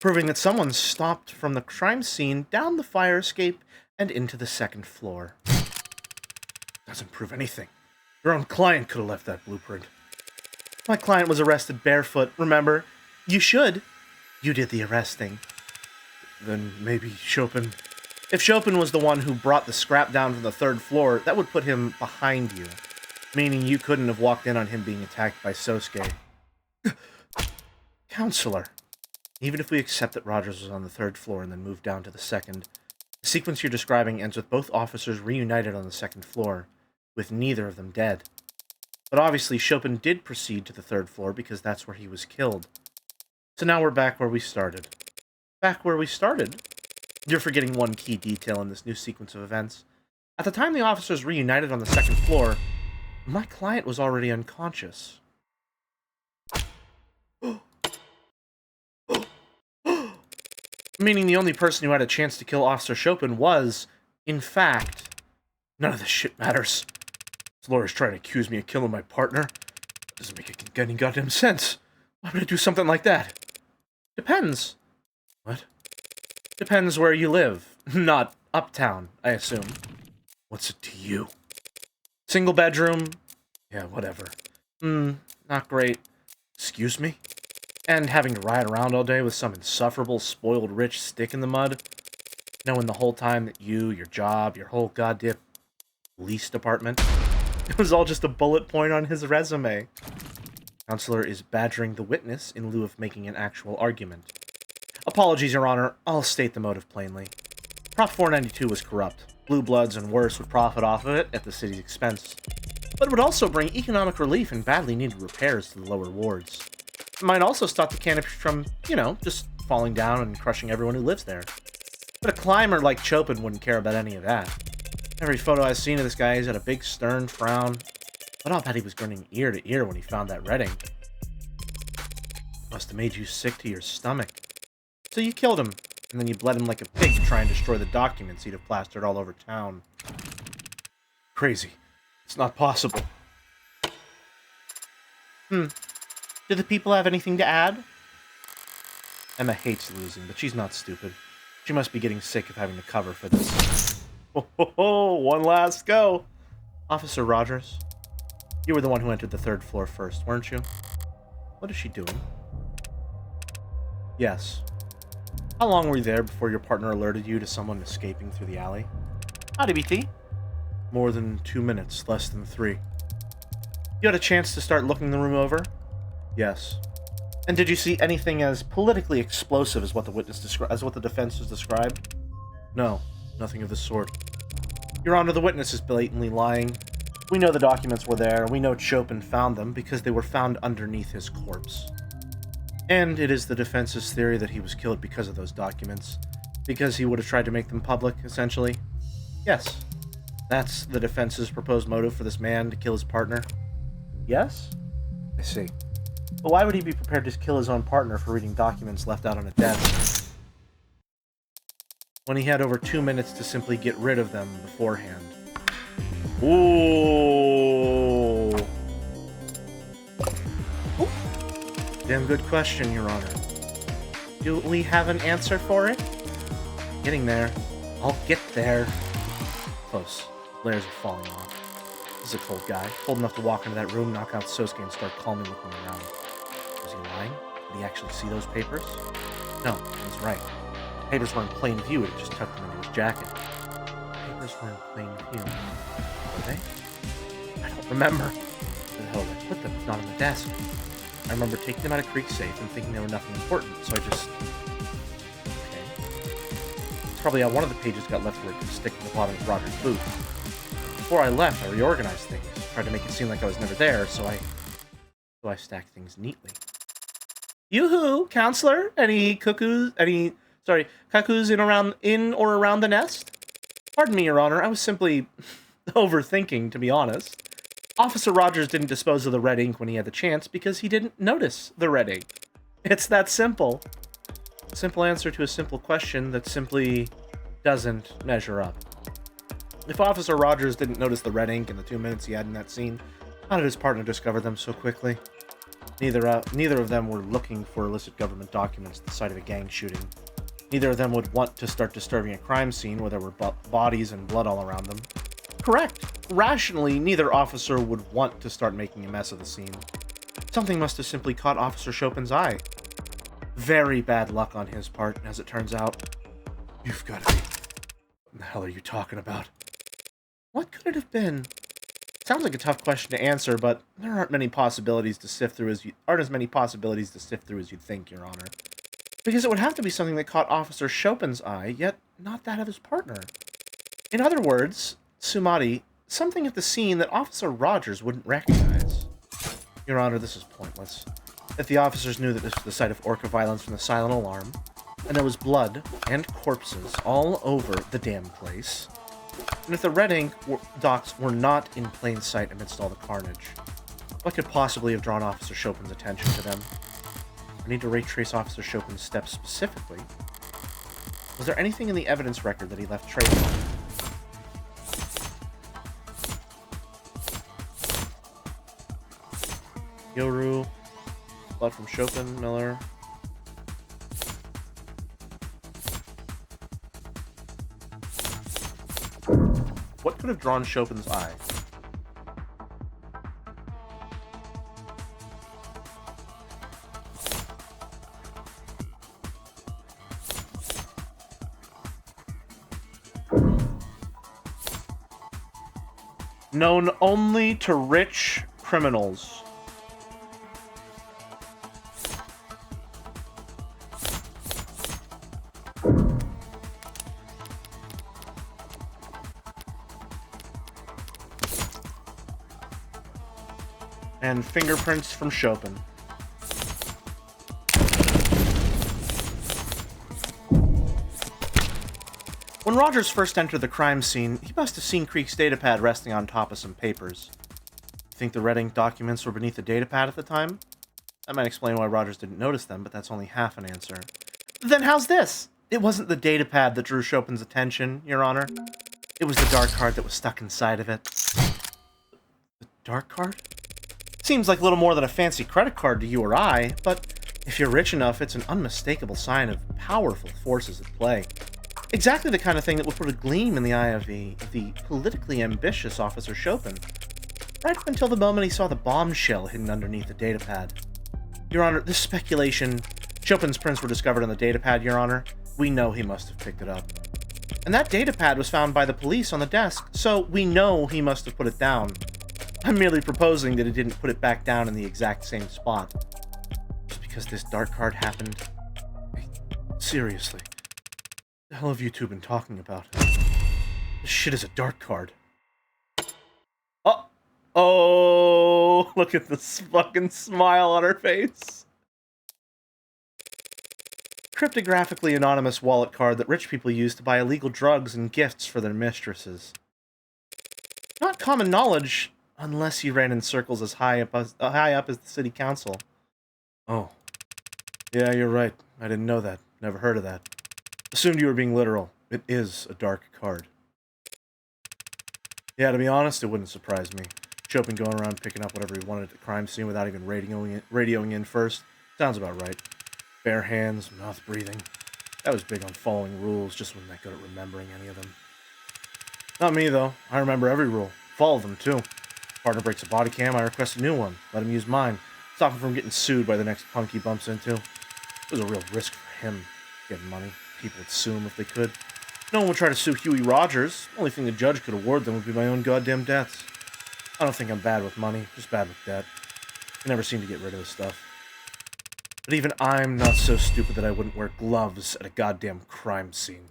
Speaker 2: proving that someone stopped from the crime scene down the fire escape and into the 2nd floor. Doesn't prove anything. Your own client could have left that blueprint. My client was arrested barefoot, remember? You should. You did the arresting. Then maybe Chopin... If Chopin was the one who brought the scrap down from the 3rd floor, that would put him behind you, meaning you couldn't have walked in on him being attacked by Sosuke. Counselor, even if we accept that Rogers was on the 3rd floor and then moved down to the 2nd, the sequence you're describing ends with both officers reunited on the 2nd floor, with neither of them dead. But obviously Chopin did proceed to the 3rd floor because that's where he was killed. So now we're back where we started. Back where we started? You're forgetting one key detail in this new sequence of events. At the time the officers reunited on the 2nd floor, my client was already unconscious. Meaning the only person who had a chance to kill Officer Chopin was, in fact... None of this shit matters. This lawyer's trying to accuse me of killing my partner. That doesn't make any goddamn sense. Why would I do something like that? Depends. What? Depends where you live. Not uptown, I assume. What's it to you? Single bedroom? Yeah, whatever. Not great. Excuse me? And having to ride around all day with some insufferable, spoiled rich stick in the mud, knowing the whole time that you, your job, your whole goddamn police department, it was all just a bullet point on his resume. Counselor is badgering the witness in lieu of making an actual argument. Apologies, Your Honor. I'll state the motive plainly. Prop 492 was corrupt. Blue Bloods and worse would profit off of it at the city's expense. But it would also bring economic relief and badly needed repairs to the lower wards. It might also stop the canopy from, just falling down and crushing everyone who lives there. But a climber like Chopin wouldn't care about any of that. Every photo I've seen of this guy, he's got a big stern frown. But I'll bet he was grinning ear to ear when he found that red ink. Must have made you sick to your stomach. So you killed him, and then you bled him like a pig to try and destroy the documents he'd have plastered all over town. Crazy. It's not possible.
Speaker 3: Do the people have anything to add?
Speaker 2: Emma hates losing, but she's not stupid. She must be getting sick of having to cover for this. Oh, one last go. Officer Rogers, you were the one who entered the 3rd floor first, weren't you? What is she doing? Yes. How long were you there before your partner alerted you to someone escaping through the alley?
Speaker 3: Howdy, BT.
Speaker 2: More than 2 minutes, less than 3. You had a chance to start looking the room over? Yes. And did you see anything as politically explosive as what the defense has described? No, nothing of the sort. Your Honor, the witness is blatantly lying. We know the documents were there, and we know Chopin found them because they were found underneath his corpse. And it is the defense's theory that he was killed because of those documents, because he would have tried to make them public, essentially. Yes, that's the defense's proposed motive for this man to kill his partner. Yes? I see. But why would he be prepared to kill his own partner for reading documents left out on a desk, when he had over 2 minutes to simply get rid of them beforehand? Ooh. Damn good question, Your Honor. Do we have an answer for it? Getting there. I'll get there. Close. Layers are falling off. This is a cold guy. Cold enough to walk into that room, knock out Sosuke, and start calmly looking around. Was he lying? Did he actually see those papers? No, he's right. The papers were in plain view, it just tucked them into his jacket. The papers were in plain view. Were they? I don't remember. Where the hell did I put them? Not on the desk. I remember taking them out of Creek's safe and thinking they were nothing important, so I just... Okay. It's probably how one of the pages got left where it could stick to the bottom of Roger's boot. Before I left, I reorganized things, tried to make it seem like I was never there, so I stacked things neatly. Yoo-hoo, counselor! Cuckoos in or around the nest? Pardon me, Your Honor, I was simply overthinking, to be honest. Officer Rogers didn't dispose of the red ink when he had the chance because he didn't notice the red ink. It's that simple. A simple answer to a simple question that simply doesn't measure up. If Officer Rogers didn't notice the red ink in the 2 minutes he had in that scene, how did his partner discover them so quickly? Neither of them were looking for illicit government documents at the site of a gang shooting. Neither of them would want to start disturbing a crime scene where there were bodies and blood all around them. Correct. Rationally, neither officer would want to start making a mess of the scene. Something must have simply caught Officer Chopin's eye. Very bad luck on his part, as it turns out. You've got to be... What the hell are you talking about? What could it have been? Sounds like a tough question to answer, but there aren't as many possibilities to sift through as you'd think, Your Honor. Because it would have to be something that caught Officer Chopin's eye, yet not that of his partner. In other words, Sumati, something at the scene that Officer Rogers wouldn't recognize. Your Honor, this is pointless. If the officers knew that this was the site of Orca violence from the silent alarm, and there was blood and corpses all over the damn place, and if the red ink docs were not in plain sight amidst all the carnage, what could possibly have drawn Officer Chopin's attention to them? I need to retrace Officer Chopin's steps specifically. Was there anything in the evidence record that he left traces on? Yoru, blood from Chopin, Miller. What could have drawn Chopin's eye? Known only to rich criminals. And fingerprints from Chopin. When Rogers first entered the crime scene, he must have seen Creek's datapad resting on top of some papers. You think the red ink documents were beneath the datapad at the time? That might explain why Rogers didn't notice them, but that's only half an answer. Then how's this? It wasn't the datapad that drew Chopin's attention, Your Honor. It was the dark card that was stuck inside of it. The dark card? Seems like a little more than a fancy credit card to you or I, but If you're rich enough, it's an unmistakable sign of powerful forces at play. Exactly the kind of thing that would put a gleam in the eye of the politically ambitious Officer Chopin, right up until the moment he saw the bombshell hidden underneath the datapad. Your Honor, this speculation, Chopin's prints were discovered on the datapad, Your Honor. We know he must have picked it up. And that datapad was found by the police on the desk, so we know he must have put it down. I'm merely proposing that he didn't put it back down in the exact same spot. Just because this dark card happened. Seriously. What the hell have you two been talking about? This shit is a dark card. Oh, look at this fucking smile on her face. Cryptographically anonymous wallet card that rich people use to buy illegal drugs and gifts for their mistresses. Not common knowledge, unless you ran in circles as high up as the city council. Oh. Yeah, you're right. I didn't know that. Never heard of that. Assumed you were being literal. It is a dark card. Yeah, to be honest, it wouldn't surprise me. Chopin going around picking up whatever he wanted at the crime scene without even radioing in first. Sounds about right. Bare hands, mouth breathing. That was big on following rules, just wasn't that good at remembering any of them. Not me, though. I remember every rule. Follow them, too. Partner breaks a body cam, I request a new one. Let him use mine. Stop him from getting sued by the next punk he bumps into. It was a real risk for him. Getting money. People would sue him if they could. No one would try to sue Huey Rogers. The only thing the judge could award them would be my own goddamn debts. I don't think I'm bad with money, just bad with debt. I never seem to get rid of this stuff. But even I'm not so stupid that I wouldn't wear gloves at a goddamn crime scene.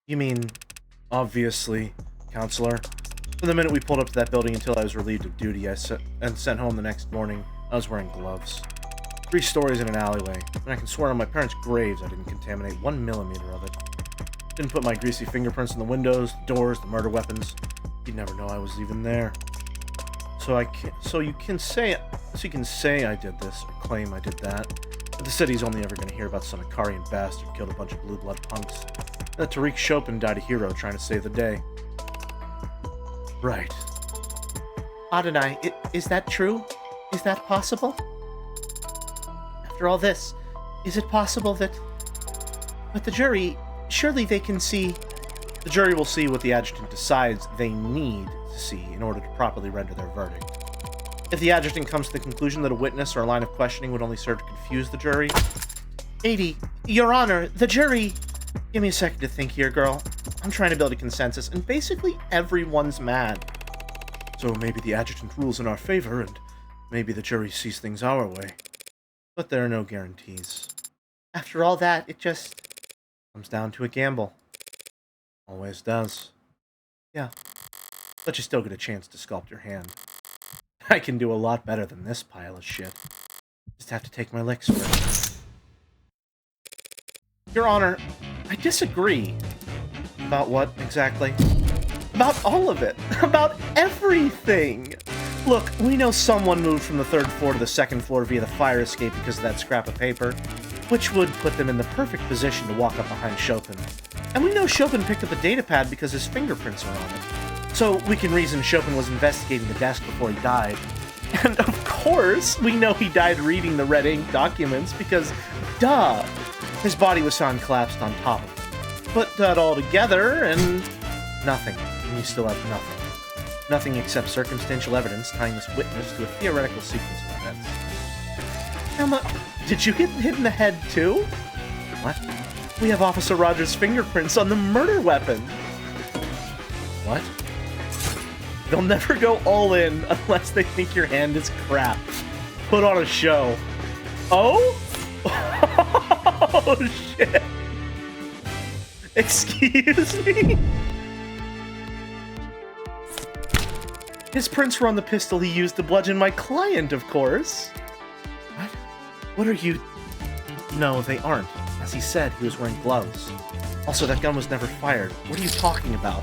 Speaker 2: You mean, obviously, counselor. From the minute we pulled up to that building until I was relieved of duty and sent home the next morning, I was wearing gloves. 3 stories in an alleyway, and I can swear on my parents' graves I didn't contaminate 1 millimeter of it. Didn't put my greasy fingerprints on the windows, the doors, the murder weapons. You'd never know I was even there. So you can say I did this, or claim I did that, but the city's only ever going to hear about some Ikarian bastard killed a bunch of blue blood punks, and that Tariq Chopin died a hero trying to save the day. Right.
Speaker 3: Adonai, is that true? Is that possible? After all this, is it possible that... But the jury, surely they can see...
Speaker 2: The jury will see what the adjutant decides they need to see in order to properly render their verdict. If the adjutant comes to the conclusion that a witness or a line of questioning would only serve to confuse the jury...
Speaker 3: 80, Your Honor, the jury... Give me a second to think here, girl. I'm trying to build a consensus, and basically everyone's mad.
Speaker 2: So maybe the adjutant rules in our favor, and maybe the jury sees things our way. But there are no guarantees.
Speaker 3: After all that, it just...
Speaker 2: comes down to a gamble. Always does. Yeah. But you still get a chance to sculpt your hand. I can do a lot better than this pile of shit. Just have to take my licks first.
Speaker 3: Your Honor, I disagree.
Speaker 2: About what, exactly?
Speaker 3: About all of it. About everything.
Speaker 2: Look, we know someone moved from the 3rd floor to the 2nd floor via the fire escape because of that scrap of paper, which would put them in the perfect position to walk up behind Chopin. And we know Chopin picked up the datapad because his fingerprints are on it. So we can reason Chopin was investigating the desk before he died. And of course, we know he died reading the red ink documents because, duh, his body was found collapsed on top of it. Put that all together and nothing. And you still have nothing. Nothing except circumstantial evidence tying this witness to a theoretical sequence of events.
Speaker 3: Emma, did you get hit in the head too?
Speaker 2: What?
Speaker 3: We have Officer Rogers' fingerprints on the murder weapon.
Speaker 2: What?
Speaker 3: They'll never go all in unless they think your hand is crap. Put on a show. Oh? Oh, shit. Excuse me? His prints were on the pistol he used to bludgeon my client, of course.
Speaker 2: What? What are you... No, they aren't. As he said, he was wearing gloves. Also, that gun was never fired. What are you talking about?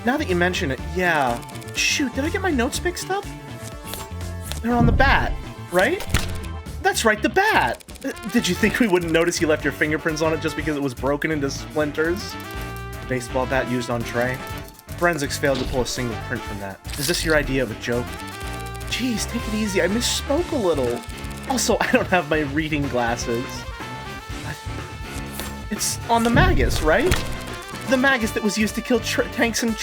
Speaker 3: Now that you mention it, yeah. Shoot, did I get my notes mixed up? They're on the bat, right? That's right, the bat! Did you think we wouldn't notice you left your fingerprints on it just because it was broken into splinters?
Speaker 2: Baseball bat used on Trey? Forensics failed to pull a single print from that. Is this your idea of a joke?
Speaker 3: Jeez, take it easy. I misspoke a little.
Speaker 1: Also, I don't have my reading glasses. It's on the Magus, right? The Magus that was used to kill tanks in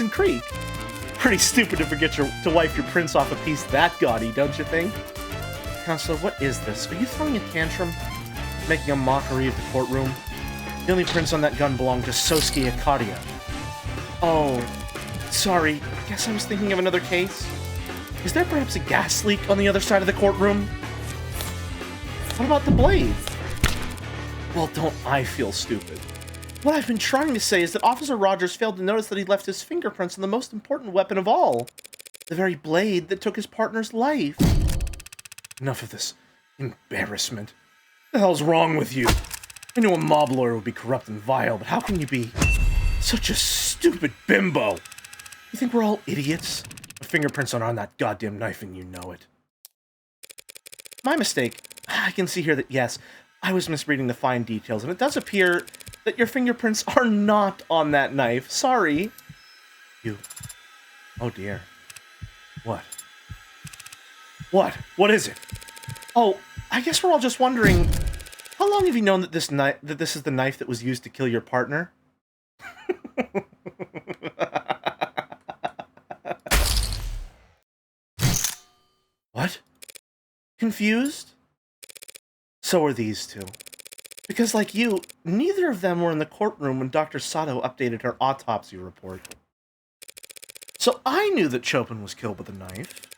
Speaker 1: Creek. Pretty stupid to forget to wipe your prince off a piece that gaudy, don't you think? Counselor, what is this? Are you throwing a tantrum? Making a mockery of the courtroom? The only prints on that gun belonged to Sosuke Akaria. Oh, sorry. Guess I was thinking of another case. Is there perhaps a gas leak on the other side of the courtroom? What about the blade? Well, don't I feel stupid. What I've been trying to say is that Officer Rogers failed to notice that he left his fingerprints on the most important weapon of all. The very blade that took his partner's life. Enough of this embarrassment. What the hell's wrong with you? I know a mob lawyer would be corrupt and vile, but how can you be such a stupid bimbo? You think we're all idiots? My fingerprints aren't on that goddamn knife and you know it. My mistake. I can see here that, yes, I was misreading the fine details, and it does appear that your fingerprints are not on that knife. Sorry. You... Oh, dear. What? What? What is it? Oh, I guess we're all just wondering, how long have you known that this is the knife that was used to kill your partner? What? Confused? So are these two. Because like you, neither of them were in the courtroom when Dr. Sato updated her autopsy report. So I knew that Chopin was killed with a knife,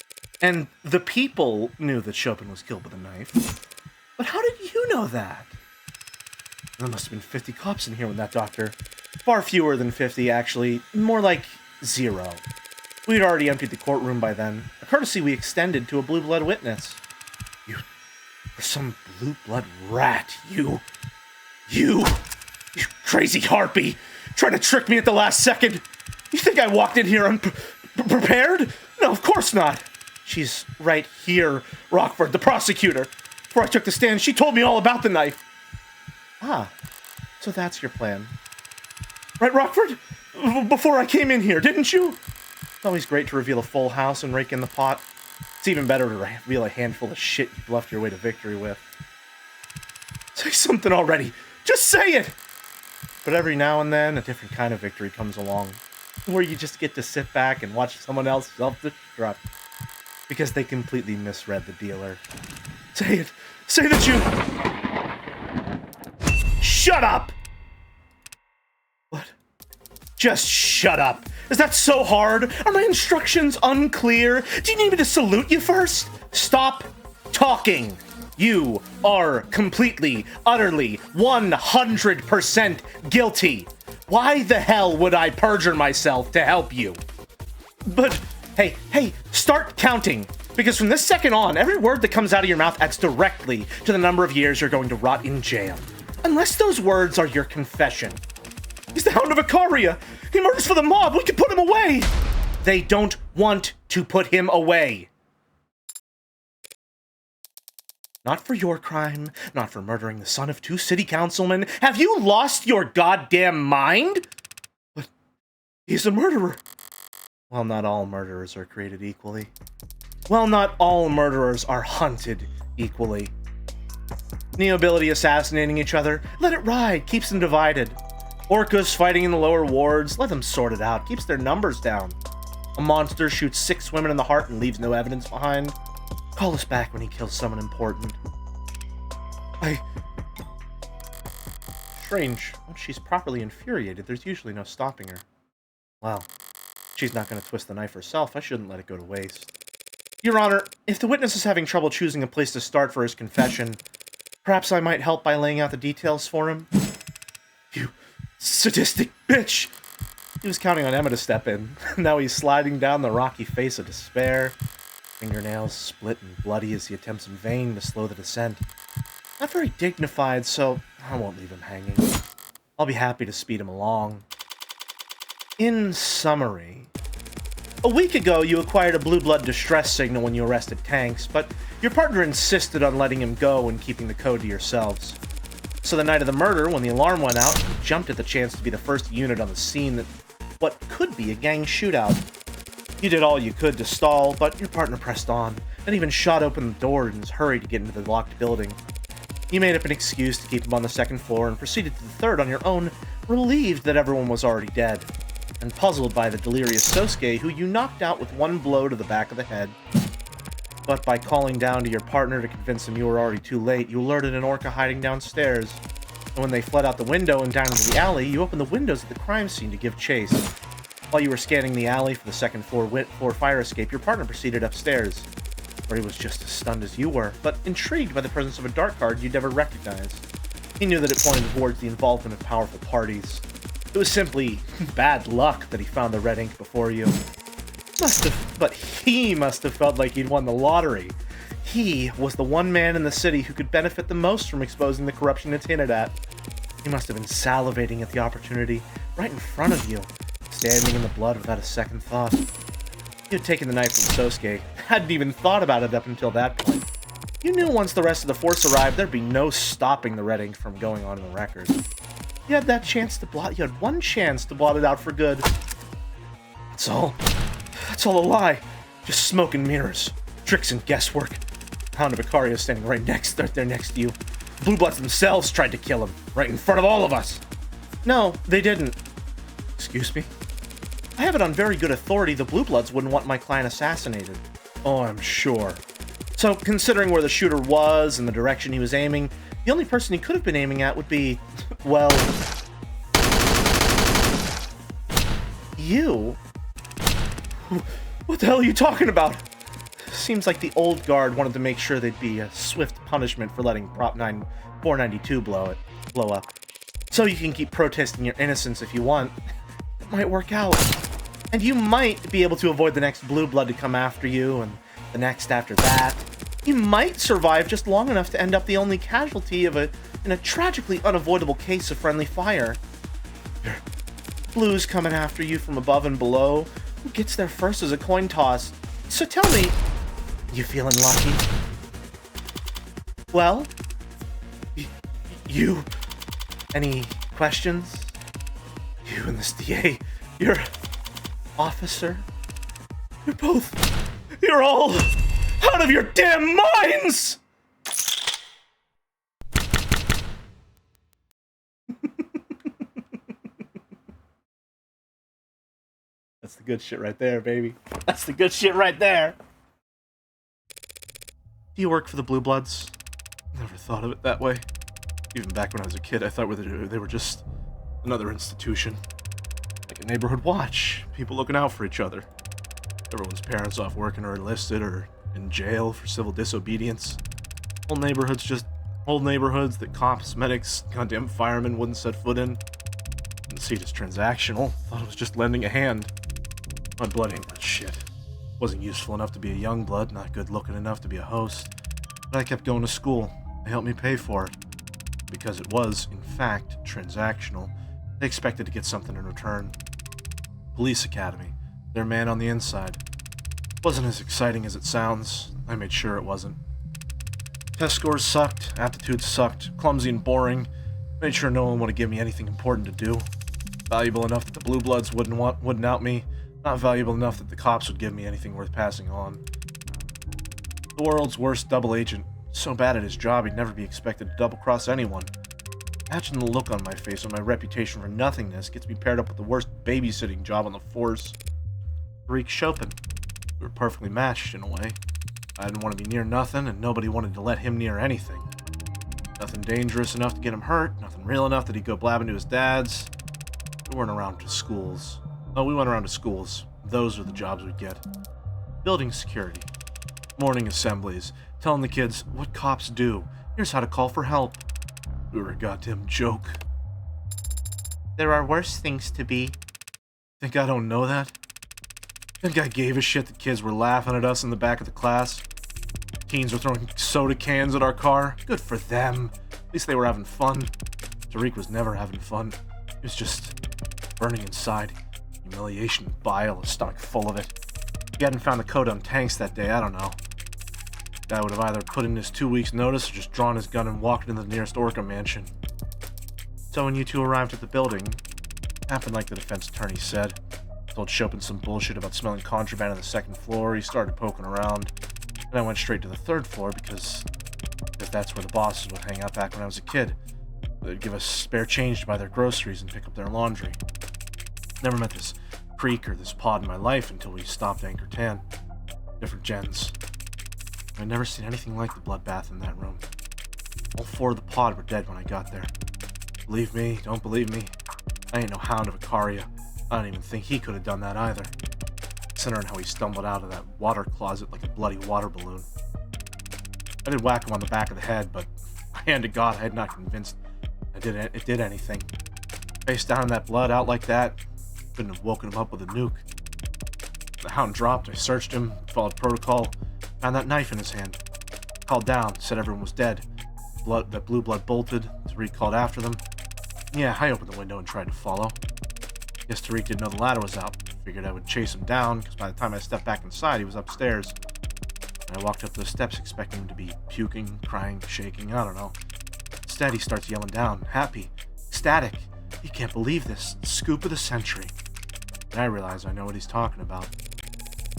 Speaker 1: and the people knew that Chopin was killed with a knife. But how did you know that? There must have been 50 cops in here when that doctor... Far fewer than 50, actually. More like 0. We'd already emptied the courtroom by then. A courtesy we extended to a blue blood witness. You are some blue blood rat, you crazy harpy, trying to trick me at the last second. You think I walked in here unprepared? No, of course not. She's right here, Rockford, the prosecutor. Before I took the stand, she told me all about the knife. Ah, so that's your plan. Right, Rockford? Before I came in here, didn't you? It's always great to reveal a full house and rake in the pot. It's even better to reveal a handful of shit you bluffed your way to victory with. Say something already. Just say it! But every now and then, a different kind of victory comes along, where you just get to sit back and watch someone else self-destruct, because they completely misread the dealer. Say it! Say that you... Shut up! What? Just shut up! Is that so hard? Are my instructions unclear? Do you need me to salute you first? Stop talking! You are completely, utterly, 100% guilty. Why the hell would I perjure myself to help you? But, hey, start counting. Because from this second on, every word that comes out of your mouth adds directly to the number of years you're going to rot in jail. Unless those words are your confession. He's the Hound of Akaria. He murders for the mob. We can put him away. They don't want to put him away. Not for your crime, not for murdering the son of 2 city councilmen. Have you lost your goddamn mind? But he's a murderer. Well, not all murderers are created equally. Well, not all murderers are hunted equally. Neobility assassinating each other, let it ride, keeps them divided. Orcas fighting in the lower wards, let them sort it out, keeps their numbers down. A monster shoots 6 women in the heart and leaves no evidence behind. Call us back when he kills someone important. Strange. Once she's properly infuriated, there's usually no stopping her. Well, she's not going to twist the knife herself. I shouldn't let it go to waste. Your Honor, if the witness is having trouble choosing a place to start for his confession, perhaps I might help by laying out the details for him? You sadistic bitch! He was counting on Emma to step in. Now he's sliding down the rocky face of despair. Fingernails split and bloody as he attempts in vain to slow the descent. Not very dignified, so I won't leave him hanging. I'll be happy to speed him along. In summary, a week ago you acquired a blue blood distress signal when you arrested Tanks, but your partner insisted on letting him go and keeping the code to yourselves. So the night of the murder, when the alarm went out, you jumped at the chance to be the first unit on the scene that what could be a gang shootout. You did all you could to stall, but your partner pressed on,
Speaker 2: and even shot open the door in his hurry to get into the locked building. You made up an excuse to keep him on the second floor and proceeded to the third on your own, relieved that everyone was already dead, and puzzled by the delirious Sosuke, who you knocked out with one blow to the back of the head. But by calling down to your partner to convince him you were already too late, you alerted an orca hiding downstairs. And when they fled out the window and down into the alley, you opened the windows at the crime scene to give chase. While you were scanning the alley for the second floor fire escape, your partner proceeded upstairs, where he was just as stunned as you were, but intrigued by the presence of a dark card you'd never recognized. He knew that it pointed towards the involvement of powerful parties. It was simply bad luck that he found the red ink before you. He must have felt like he'd won the lottery. He was the one man in the city who could benefit the most from exposing the corruption it's hinted at. He must have been salivating at the opportunity right in front of you, standing in the blood without a second thought. You had taken the knife from Sosuke, hadn't even thought about it up until that point. You knew once the rest of the force arrived, there'd be no stopping the red ink from going on in the record. You had one chance to blot it out for good. That's all a lie. Just smoke and mirrors. Tricks and guesswork. Hound of Icaria is standing right there next to you. Blue Bloods themselves tried to kill him, right in front of all of us. No, they didn't. Excuse me? I have it on very good authority the Blue Bloods wouldn't want my client assassinated. Oh, I'm sure. So, considering where the shooter was and the direction he was aiming, the only person he could have been aiming at would be, well... you? What the hell are you talking about? Seems like the old guard wanted to make sure there'd be a swift punishment for letting Prop 492 blow up. So you can keep protesting your innocence if you want. It might work out. And you might be able to avoid the next Blue Blood to come after you, and the next after that. You might survive just long enough to end up the only casualty in a tragically unavoidable case of friendly fire. Blue's coming after you from above and below. Who gets there first is a coin toss. So tell me, you feeling lucky? Well? You? Any questions? You and this DA, you're... officer? You're all out of your damn minds! That's the good shit right there, baby. That's the good shit right there. Do you work for the Blue Bloods? Never thought of it that way. Even back when I was a kid, I thought they were just another institution. Like a neighborhood watch. People looking out for each other. Everyone's parents off working or enlisted or in jail for civil disobedience. Whole neighborhoods that cops, medics, goddamn firemen wouldn't set foot in. Didn't see it as transactional. Thought it was just lending a hand. My blood ain't worth shit. Wasn't useful enough to be a young blood, not good looking enough to be a host. But I kept going to school. They helped me pay for it. Because it was, in fact, transactional, they expected to get something in return. Police Academy. Their man on the inside. Wasn't as exciting as it sounds. I made sure it wasn't. Test scores sucked, aptitude sucked, clumsy and boring. Made sure no one would give me anything important to do. Valuable enough that the Blue Bloods wouldn't out me. Not valuable enough that the cops would give me anything worth passing on. The world's worst double agent. So bad at his job he'd never be expected to double-cross anyone. Imagine the look on my face when my reputation for nothingness gets me paired up with the worst babysitting job on the force. Tariq Chopin. We were perfectly matched in a way. I didn't want to be near nothing, and nobody wanted to let him near anything. Nothing dangerous enough to get him hurt, nothing real enough that he'd go blabbing to his dad's. We weren't around to schools. No, we went around to schools. Those were the jobs we'd get. Building security. Morning assemblies. Telling the kids what cops do. Here's how to call for help. We were a goddamn joke.
Speaker 3: There are worse things to be.
Speaker 2: Think I don't know that? Think I gave a shit that kids were laughing at us in the back of the class? Teens were throwing soda cans at our car? Good for them. At least they were having fun. Tariq was never having fun. He was just burning inside. Humiliation, bile, a stomach full of it. If he hadn't found the code on tanks that day, I don't know. Guy would have either put in his 2 weeks' notice or just drawn his gun and walked into the nearest Orca mansion. So when you two arrived at the building, happened like the defense attorney said. Told Chopin some bullshit about smelling contraband on the second floor. He started poking around. Then I went straight to the 3rd floor because that's where the bosses would hang out back when I was a kid. They'd give us spare change to buy their groceries and pick up their laundry. Never met this creek or this pod in my life until we stopped Anchor Tan. Different gens. I'd never seen anything like the bloodbath in that room. All 4 of the pod were dead when I got there. Believe me, don't believe me. I ain't no hound of Icaria. I don't even think he could have done that either. Considering how he stumbled out of that water closet like a bloody water balloon. I did whack him on the back of the head, but my hand to God, I had not convinced it did anything. Face down in that blood out like that, couldn't have woken him up with a nuke. The hound dropped, I searched him, followed protocol, found that knife in his hand. Called down, said everyone was dead. That blue blood bolted, Tariq called after them. Yeah, I opened the window and tried to follow. Guess Tariq didn't know the ladder was out. Figured I would chase him down, because by the time I stepped back inside, he was upstairs. And I walked up the steps expecting him to be puking, crying, shaking, I don't know. Instead, he starts yelling down, happy, ecstatic. He can't believe this. Scoop of the century. And I realize I know what he's talking about.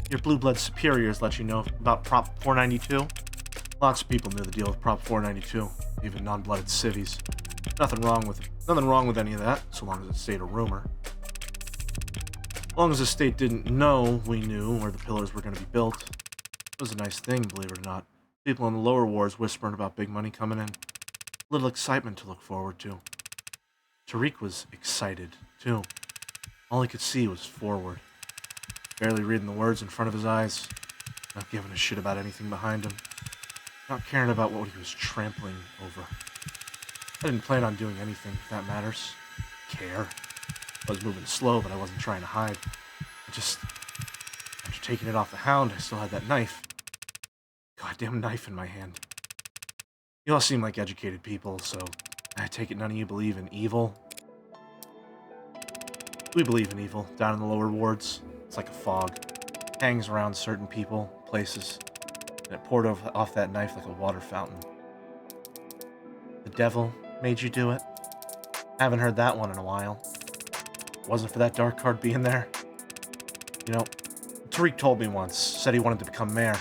Speaker 2: Your blue blood superiors let you know about Prop 492? Lots of people knew the deal with Prop 492, even non-blooded civvies. Nothing wrong with any of that, so long as it stayed a rumor. As long as the state didn't know we knew where the pillars were going to be built. It was a nice thing, believe it or not. People in the lower wards whispering about big money coming in. A little excitement to look forward to. Tariq was excited, too. All he could see was forward. Barely reading the words in front of his eyes. Not giving a shit about anything behind him. Not caring about what he was trampling over. I didn't plan on doing anything, if that matters. Care. I was moving slow, but I wasn't trying to hide. After taking it off the hound, I still had that knife. Goddamn knife in my hand. You all seem like educated people, so I take it none of you believe in evil. We believe in evil, down in the lower wards. It's like a fog. Hangs around certain people, places, and it poured off that knife like a water fountain. The devil made you do it? Haven't heard that one in a while. Wasn't for that dark card being there. You know, Tariq told me once, said he wanted to become mayor.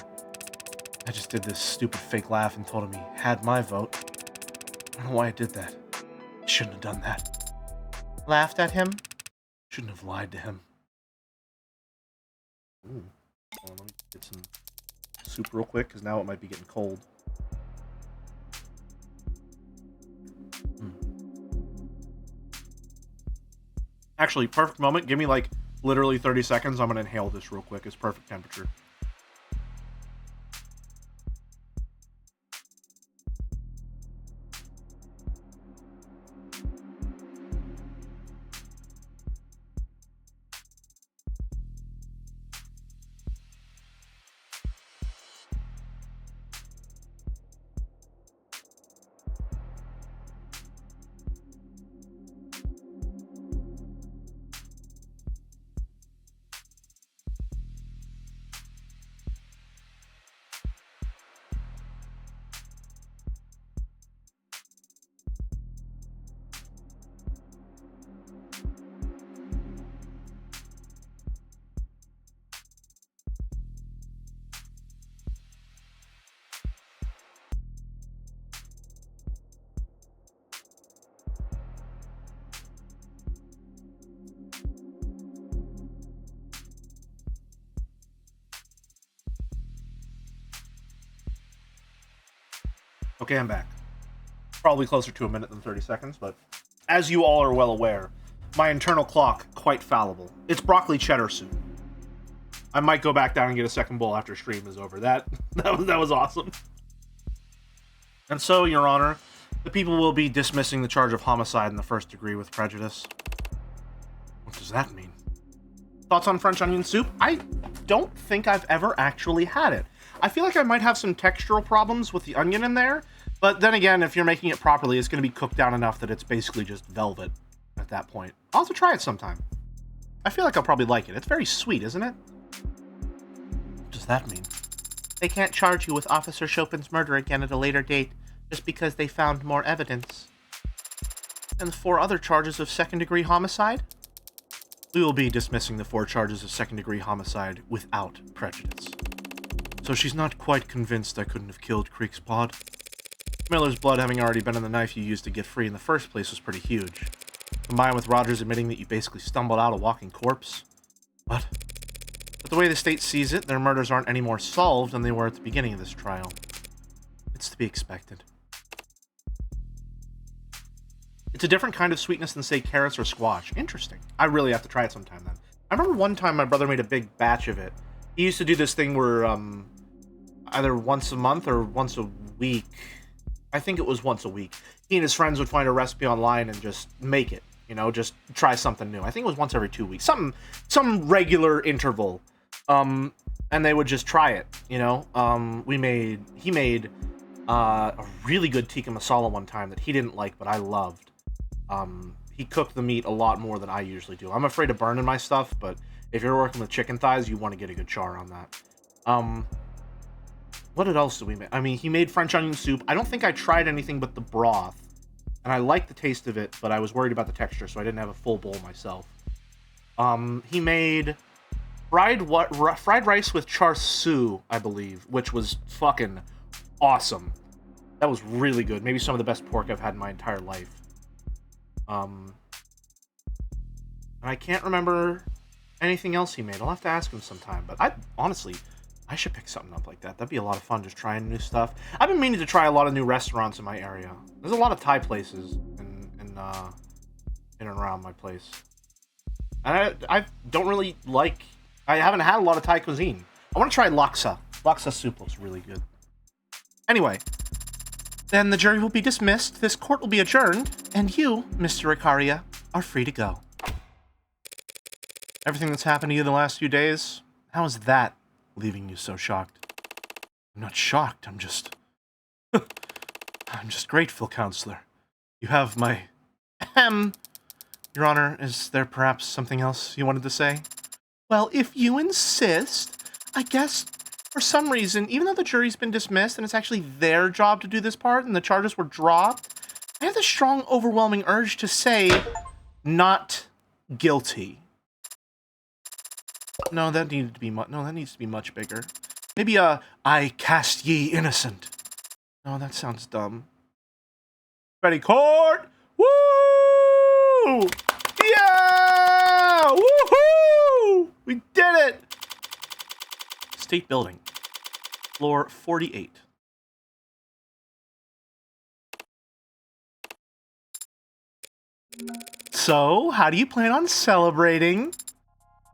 Speaker 2: I just did this stupid fake laugh and told him he had my vote. I don't know why I did that. I shouldn't have done that.
Speaker 3: Laughed at him?
Speaker 2: Shouldn't have lied to him. Ooh. Hold on, let me get some soup real quick, because now it might be getting cold.
Speaker 1: Actually, perfect moment. Give me like literally 30 seconds. I'm going to inhale this real quick. It's perfect temperature. Okay, I'm back. Probably closer to a minute than 30 seconds, but as you all are well aware, my internal clock, quite fallible. It's broccoli cheddar soup. I might go back down and get a second bowl after stream is over. That was awesome. And so, Your Honor, the people will be dismissing the charge of homicide in the first degree with prejudice. What does that mean? Thoughts on French onion soup? I don't think I've ever actually had it. I feel like I might have some textural problems with the onion in there, but then again, if you're making it properly, it's going to be cooked down enough that it's basically just velvet at that point. I'll have to try it sometime. I feel like I'll probably like it. It's very sweet, isn't it? What does that mean?
Speaker 3: They can't charge you with Officer Chopin's murder again at a later date just because they found more evidence. And the 4 other charges of second-degree homicide?
Speaker 1: We will be dismissing the 4 charges of second-degree homicide without prejudice.
Speaker 2: So she's not quite convinced I couldn't have killed Creek's pod. Miller's blood having already been on the knife you used to get free in the first place was pretty huge. Combined with Rogers admitting that you basically stumbled out a walking corpse. But the way the state sees it, their murders aren't any more solved than they were at the beginning of this trial. It's to be expected. It's a different kind of sweetness than, say, carrots or squash. Interesting. I really have to try it sometime then. I remember one time my brother made a big batch of it. He used to do this thing where either once a month or once a week, I think it was once a week, he and his friends would find a recipe online and just make it, you know, just try something new. I think it was once every 2 weeks, some regular interval, and they would just try it, you know. He made a really good tikka masala one time that he didn't like, but I loved. He cooked the meat a lot more than I usually do. I'm afraid of burning my stuff, but if you're working with chicken thighs, you want to get a good char on that. What else did we make? I mean, he made French onion soup. I don't think I tried anything but the broth, and I liked the taste of it, but I was worried about the texture, so I didn't have a full bowl myself. He made fried rice with char siu, I believe, which was fucking awesome. That was really good. Maybe some of the best pork I've had in my entire life. And I can't remember anything else he made. I'll have to ask him sometime. But I should pick something up like that. That'd be a lot of fun, just trying new stuff. I've been meaning to try a lot of new restaurants in my area. There's a lot of Thai places in and around my place. And I don't really like... I haven't had a lot of Thai cuisine. I want to try laksa. Laksa soup looks really good. Anyway, then the jury will be dismissed, this court will be adjourned, and you, Mr. Icaria, are free to go. Everything that's happened to you the last few days, how is that leaving you so shocked? I'm not shocked, I'm just grateful, Counselor. You have my... Your Honor, is there perhaps something else you wanted to say? Well, if you insist, I guess... For some reason, even though the jury's been dismissed and it's actually their job to do this part and the charges were dropped, I have the strong, overwhelming urge to say, not guilty. No, that needed to be that needs to be much bigger. Maybe I cast ye innocent. No, that sounds dumb. Ready, court! Woo! Yeah! Woohoo! We did it! State Building, floor 48. So, how do you plan on celebrating?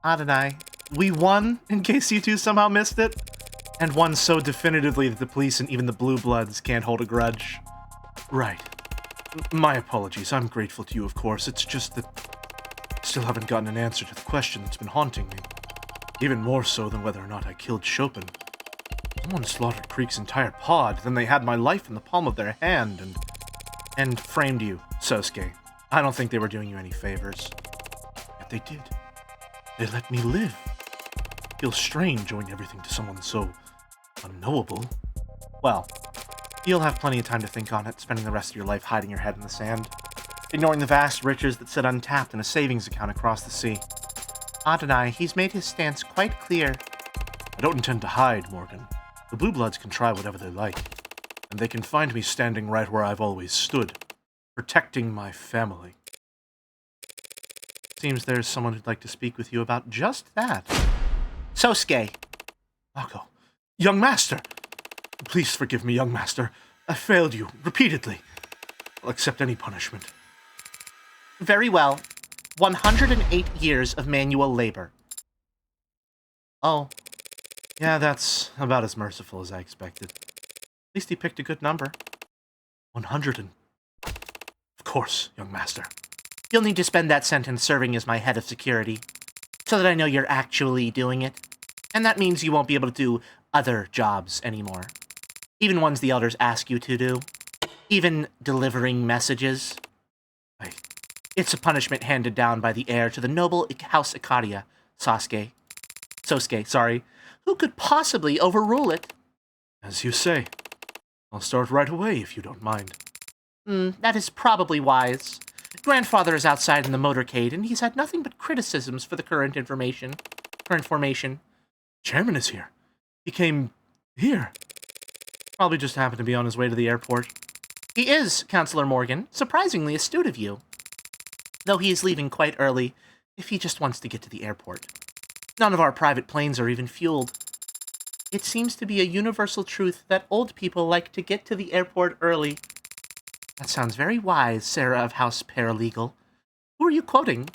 Speaker 2: Adonai, we won, in case you two somehow missed it, and won so definitively that the police and even the Blue Bloods can't hold a grudge. Right. My apologies, I'm grateful to you, of course, it's just that I still haven't gotten an answer to the question that's been haunting me. Even more so than whether or not I killed Chopin. Someone slaughtered Creek's entire pod, then they had my life in the palm of their hand and framed you, Sosuke. I don't think they were doing you any favors. Yet they did. They let me live. Feels strange owing everything to someone so unknowable. Well, you'll have plenty of time to think on it, spending the rest of your life hiding your head in the sand, ignoring the vast riches that sit untapped in a savings account across the sea. Adonai, he's made his stance quite clear. I don't intend to hide, Morgan. The Blue Bloods can try whatever they like, and they can find me standing right where I've always stood, protecting my family. Seems there's someone who'd like to speak with you about just that. Sosuke. Mako. Young Master! Please forgive me, young Master. I failed you, repeatedly. I'll accept any punishment. Very well. 108 years of manual labor. Oh. Yeah, that's about as merciful as I expected. At least he picked a good number. 100 and... Of course, young Master. You'll need to spend that sentence serving as my head of security, so that I know you're actually doing it. And that means you won't be able to do other jobs anymore. Even ones the elders ask you to do. Even delivering messages. It's a punishment handed down by the heir to the noble House Icaria, Sosuke, who could possibly overrule it? As you say. I'll start right away if you don't mind. That is probably wise. Grandfather is outside in the motorcade, and he's had nothing but criticisms for the current formation. Chairman is here. He came Here. Probably just happened to be on his way to the airport.
Speaker 3: He is, Counselor Morgan. Surprisingly astute of you. Though he is leaving quite early, if he just wants to get to the airport. None of our private planes are even fueled. It seems to be a universal truth that old people like to get to the airport early. That sounds very wise, Sarah of House Paralegal. Who are you quoting?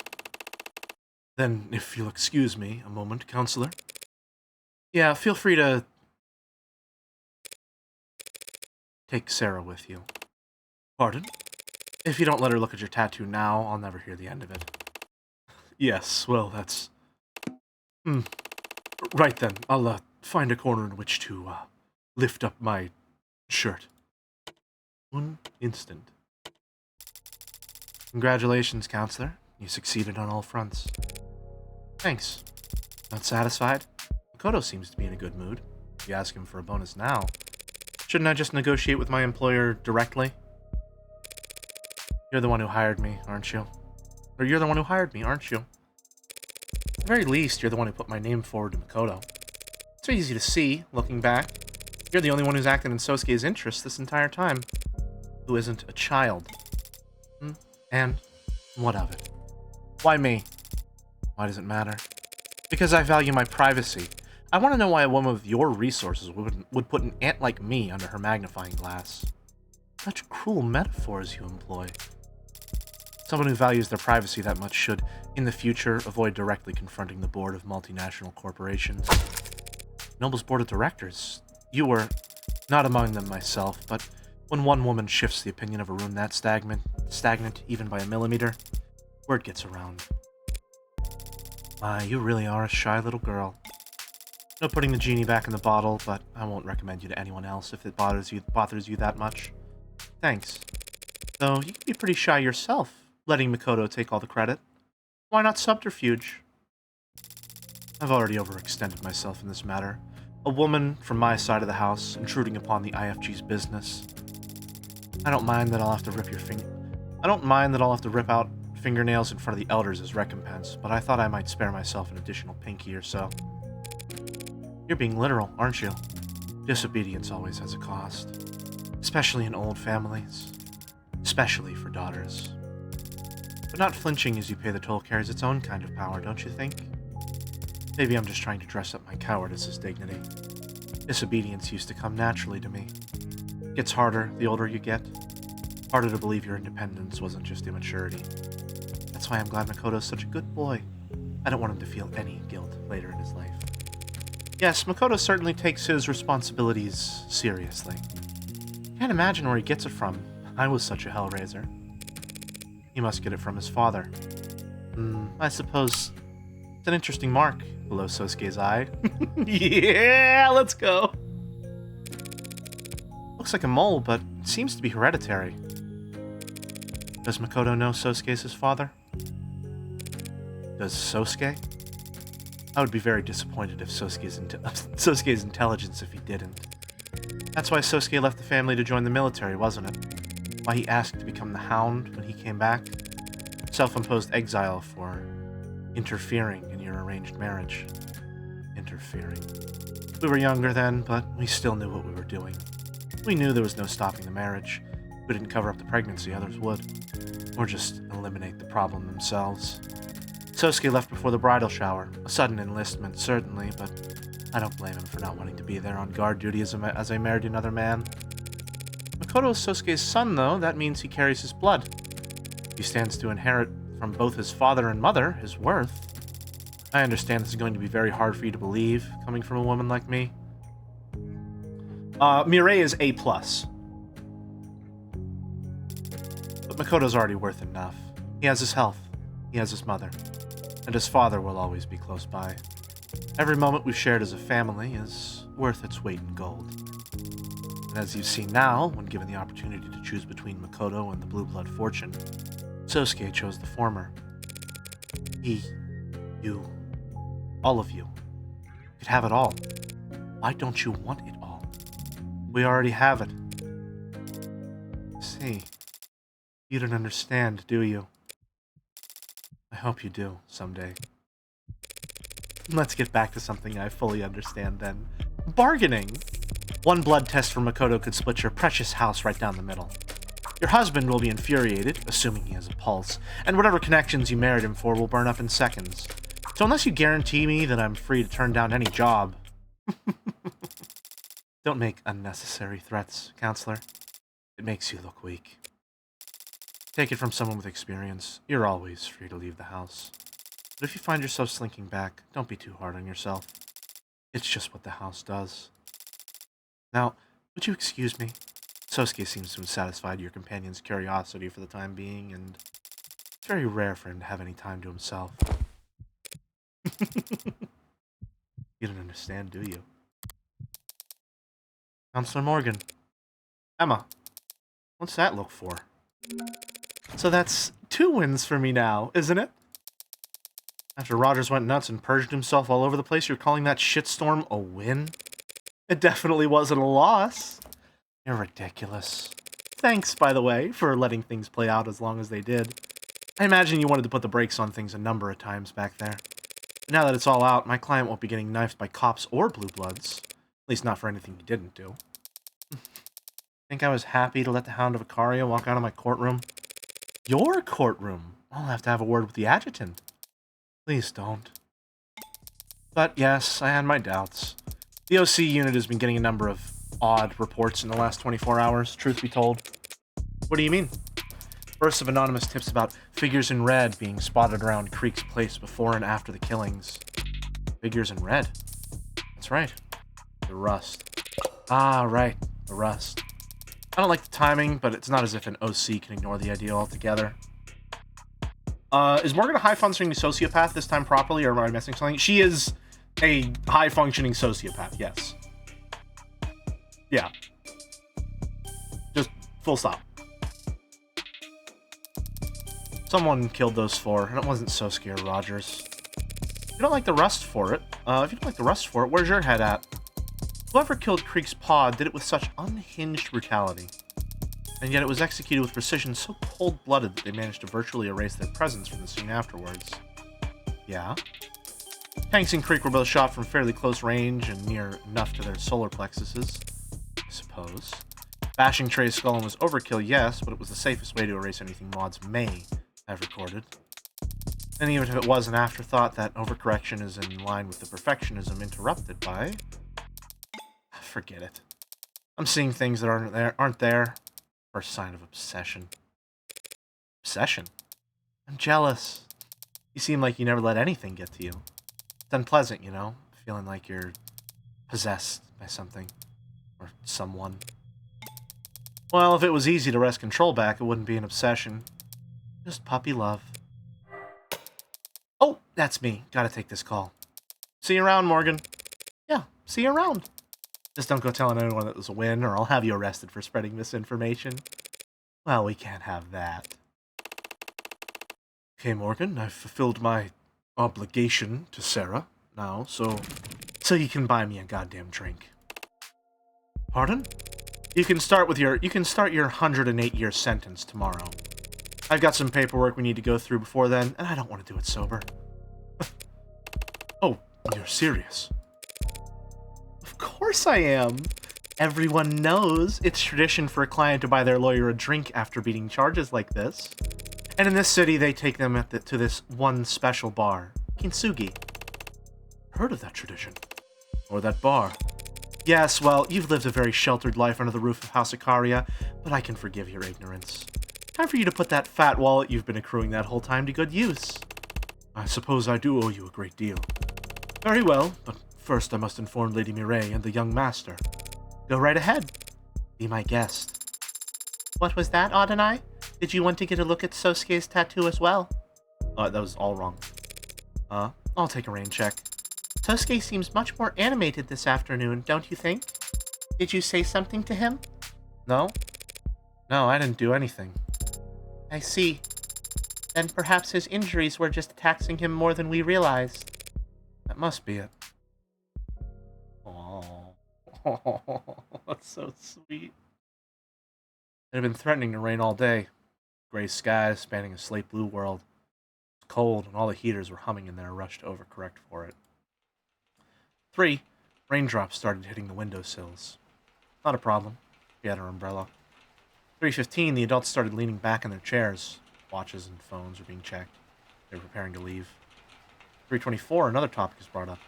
Speaker 2: Then, if you'll excuse me a moment, Counselor. Yeah, feel free to take Sarah with you. Pardon? If you don't let her look at your tattoo now, I'll never hear the end of it. Yes, well, that's... Right then, I'll find a corner in which to lift up my shirt. One instant. Congratulations, Counselor. You succeeded on all fronts. Thanks. Not satisfied? Makoto seems to be in a good mood. If you ask him for a bonus now, shouldn't I just negotiate with my employer directly? You're the one who hired me, aren't you? Or you're the one who hired me, aren't you? At the very least, you're the one who put my name forward to Makoto. It's easy to see, looking back. You're the only one who's acted in Sosuke's interest this entire time. Who isn't a child. And what of it? Why me? Why does it matter? Because I value my privacy. I want to know why a woman with your resources would put an ant like me under her magnifying glass. Such cruel metaphors you employ. Someone who values their privacy that much should, in the future, avoid directly confronting the board of multinational corporations. Noble's board of directors. You were not among them myself, but when one woman shifts the opinion of a room that stagnant even by a millimeter, word gets around. My, you really are a shy little girl. No putting the genie back in the bottle, but I won't recommend you to anyone else if it bothers you that much. Thanks. Though you can be pretty shy yourself, letting Makoto take all the credit. Why not subterfuge? I've already overextended myself in this matter. A woman from my side of the house intruding upon the IFG's business. I don't mind that I'll have to rip out fingernails in front of the elders as recompense, but I thought I might spare myself an additional pinky or so. You're being literal, aren't you? Disobedience always has a cost. Especially in old families. Especially for daughters. But not flinching as you pay the toll carries its own kind of power, don't you think? Maybe I'm just trying to dress up my cowardice as dignity. Disobedience used to come naturally to me. It gets harder the older you get. Harder to believe your independence wasn't just immaturity. That's why I'm glad Makoto's such a good boy. I don't want him to feel any guilt later in his life. Yes, Makoto certainly takes his responsibilities seriously. Can't imagine where he gets it from. I was such a hellraiser. He must get it from his father. I suppose it's an interesting mark below Sosuke's eye. Yeah, let's go. Looks like a mole, but it seems to be hereditary. Does Makoto know Sosuke's his father? Does Sosuke? I would be very disappointed if Sosuke's intelligence if he didn't. That's why Sosuke left the family to join the military, wasn't it? Why he asked to become the Hound when he came back? Self-imposed exile for interfering in your arranged marriage. Interfering. We were younger then, but we still knew what we were doing. We knew there was no stopping the marriage. We didn't cover up the pregnancy, others would. Or just eliminate the problem themselves. Sosuke left before the bridal shower. A sudden enlistment, certainly, but I don't blame him for not wanting to be there on guard duty as I married another man. Makoto is Sosuke's son, though. That means he carries his blood. He stands to inherit from both his father and mother his worth. I understand this is going to be very hard for you to believe, coming from a woman like me.
Speaker 1: Mireille is A+.
Speaker 2: But Makoto's already worth enough. He has his health. He has his mother. And his father will always be close by. Every moment we've shared as a family is worth its weight in gold. And as you've seen now, when given the opportunity to choose between Makoto and the Blue Blood fortune, Sosuke chose the former. He, you, all of you, could have it all. Why don't you want it all? We already have it. See, you don't understand, do you? I hope you do, someday. Let's get back to something I fully understand then. Bargaining! One blood test from Makoto could split your precious house right down the middle. Your husband will be infuriated, assuming he has a pulse, and whatever connections you married him for will burn up in seconds. So unless you guarantee me that I'm free to turn down any job... Don't make unnecessary threats, counselor. It makes you look weak. Take it from someone with experience. You're always free to leave the house. But if you find yourself slinking back, don't be too hard on yourself. It's just what the house does. Now, would you excuse me? Sosuke seems to have satisfied your companion's curiosity for the time being, and it's very rare for him to have any time to himself. You don't understand, do you? Counselor Morgan. Emma. What's that look for? So that's 2 wins for me now, isn't it? After Rogers went nuts and purged himself all over the place, you're calling that shitstorm a win? It definitely wasn't a loss. You're ridiculous. Thanks, by the way, for letting things play out as long as they did. I imagine you wanted to put the brakes on things a number of times back there. But now that it's all out, my client won't be getting knifed by cops or blue bloods. At least not for anything he didn't do. Think I was happy to let the Hound of Ikaria walk out of my courtroom? Your courtroom? I'll have to have a word with the adjutant. Please don't. But yes, I had my doubts. The OC unit has been getting a number of odd reports in the last 24 hours, truth be told. What do you mean? Bursts of anonymous tips about figures in red being spotted around Creek's place before and after the killings. Figures in red? That's right. The Rust. Ah, right. The Rust. I don't like the timing, but it's not as if an OC can ignore the idea altogether. Is Morgan a high-functioning sociopath this time properly, or am I missing something? She is a high-functioning sociopath, yes. Yeah. Just full stop. Someone killed those 4, and it wasn't Sosuke or Rogers. You don't like the Rust for it. If you don't like the Rust for it, where's your head at? Whoever killed Creek's paw did it with such unhinged brutality. And yet it was executed with precision so cold-blooded that they managed to virtually erase their presence from the scene afterwards. Yeah? Tanks and Creek were both shot from fairly close range and near enough to their solar plexuses, I suppose. Bashing Trey's skull was overkill, yes, but it was the safest way to erase anything mods may have recorded. And even if it was an afterthought, that overcorrection is in line with the perfectionism interrupted by... Forget it. I'm seeing things that aren't there. First sign of obsession. Obsession? I'm jealous. You seem like you never let anything get to you. It's unpleasant, you know? Feeling like you're possessed by something. Or someone. Well, if it was easy to wrest control back, it wouldn't be an obsession. Just puppy love. Oh, that's me. Gotta take this call. See you around, Morgan. Yeah, see you around. Just don't go telling anyone it was a win, or I'll have you arrested for spreading misinformation. Well, we can't have that. Okay, Morgan, I've fulfilled my obligation to Sarah now, so you can buy me a goddamn drink. Pardon? You can start your 108-year sentence tomorrow. I've got some paperwork we need to go through before then, and I don't want to do it sober. Oh, you're serious? Of course I am. Everyone knows it's tradition for a client to buy their lawyer a drink after beating charges like this. And in this city, they take them to this one special bar, Kintsugi. Heard of that tradition? Or that bar? Yes, well, you've lived a very sheltered life under the roof of House Ikaria, but I can forgive your ignorance. Time for you to put that fat wallet you've been accruing that whole time to good use. I suppose I do owe you a great deal. Very well, but first I must inform Lady Mireille and the young master. Go right ahead. Be my guest.
Speaker 3: What was that, Adenai? Did you want to get a look at Sosuke's tattoo as well?
Speaker 2: That was all wrong. I'll take a rain check.
Speaker 3: Sosuke seems much more animated this afternoon, don't you think? Did you say something to him?
Speaker 2: No? No, I didn't do anything.
Speaker 3: I see. Then perhaps his injuries were just taxing him more than we realized.
Speaker 2: That must be it. Oh, that's so sweet. It had been threatening to rain all day. Gray skies spanning a slate blue world. It was cold, and all the heaters were humming in their rush to overcorrect for it. 3. Raindrops started hitting the windowsills. Not a problem. She had her umbrella. 3:15, the adults started leaning back in their chairs. Watches and phones were being checked. They were preparing to leave. 3:24, another topic is brought up.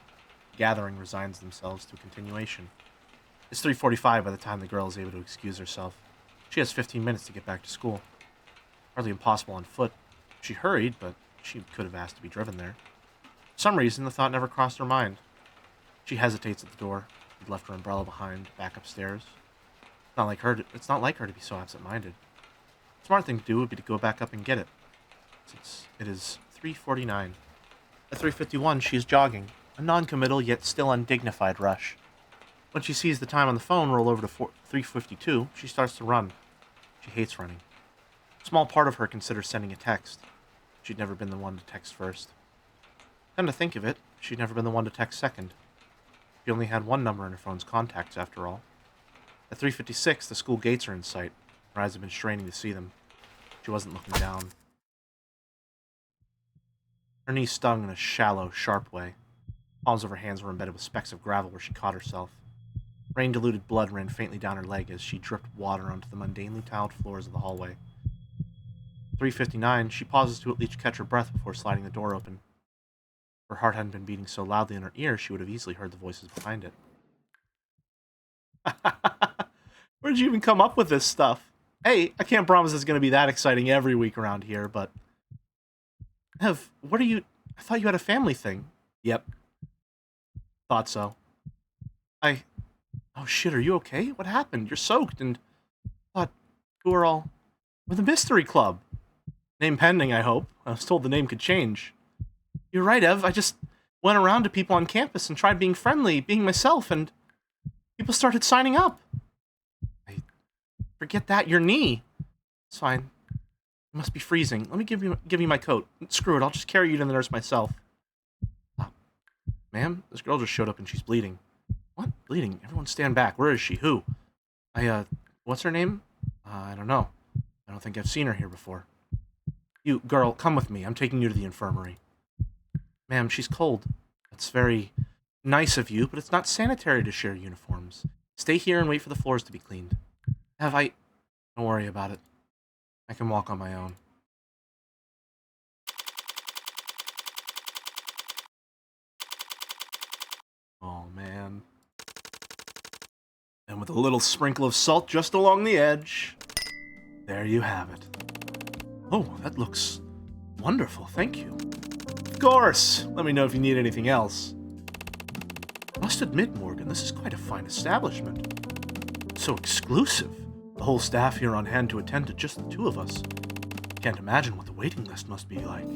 Speaker 2: The gathering resigns themselves to a continuation. It's 3:45 by the time the girl is able to excuse herself. She has 15 minutes to get back to school. Hardly impossible on foot. She hurried, but she could have asked to be driven there. For some reason, the thought never crossed her mind. She hesitates at the door. She'd left her umbrella behind, back upstairs. It's not like her to be so absent-minded. The smart thing to do would be to go back up and get it, since it is 3:49. At 3:51, she is jogging, a non-committal yet still undignified rush. When she sees the time on the phone roll over to 3:52, she starts to run. She hates running. A small part of her considers sending a text. She'd never been the one to text first. Come to think of it, she'd never been the one to text second. She only had one number in her phone's contacts, after all. At 3:56, the school gates are in sight. Her eyes have been straining to see them. She wasn't looking down. Her knee stung in a shallow, sharp way. Palms of her hands were embedded with specks of gravel where she caught herself. Rain-diluted blood ran faintly down her leg as she dripped water onto the mundanely tiled floors of the hallway. 3:59, she pauses to at least catch her breath before sliding the door open. If her heart hadn't been beating so loudly in her ear, she would have easily heard the voices behind it. Where did you even come up with this stuff? Hey, I can't promise it's going to be that exciting every week around here, but... Ev, what are you... I thought you had a family thing. Yep. Thought so. Oh shit, are you okay? What happened? You're soaked and... Thought you were all... With the Mystery Club. Name pending, I hope. I was told the name could change. You're right, Ev. I just went around to people on campus and tried being friendly, being myself, and... People started signing up. Forget that, your knee. It's fine. You must be freezing. Let me give you my coat. Screw it, I'll just carry you to the nurse myself. Ma'am, this girl just showed up and she's bleeding. What? Bleeding? Everyone stand back. Where is she? Who? What's her name? I don't know. I don't think I've seen her here before. You, girl, come with me. I'm taking you to the infirmary. Ma'am, she's cold. That's very nice of you, but it's not sanitary to share uniforms. Stay here and wait for the floors to be cleaned. Don't worry about it. I can walk on my own. Oh, man. And with a little sprinkle of salt just along the edge, there you have it. Oh, that looks wonderful, thank you. Of course! Let me know if you need anything else. I must admit, Morgan, this is quite a fine establishment. So exclusive. The whole staff here on hand to attend to just the two of us. Can't imagine what the waiting list must be like.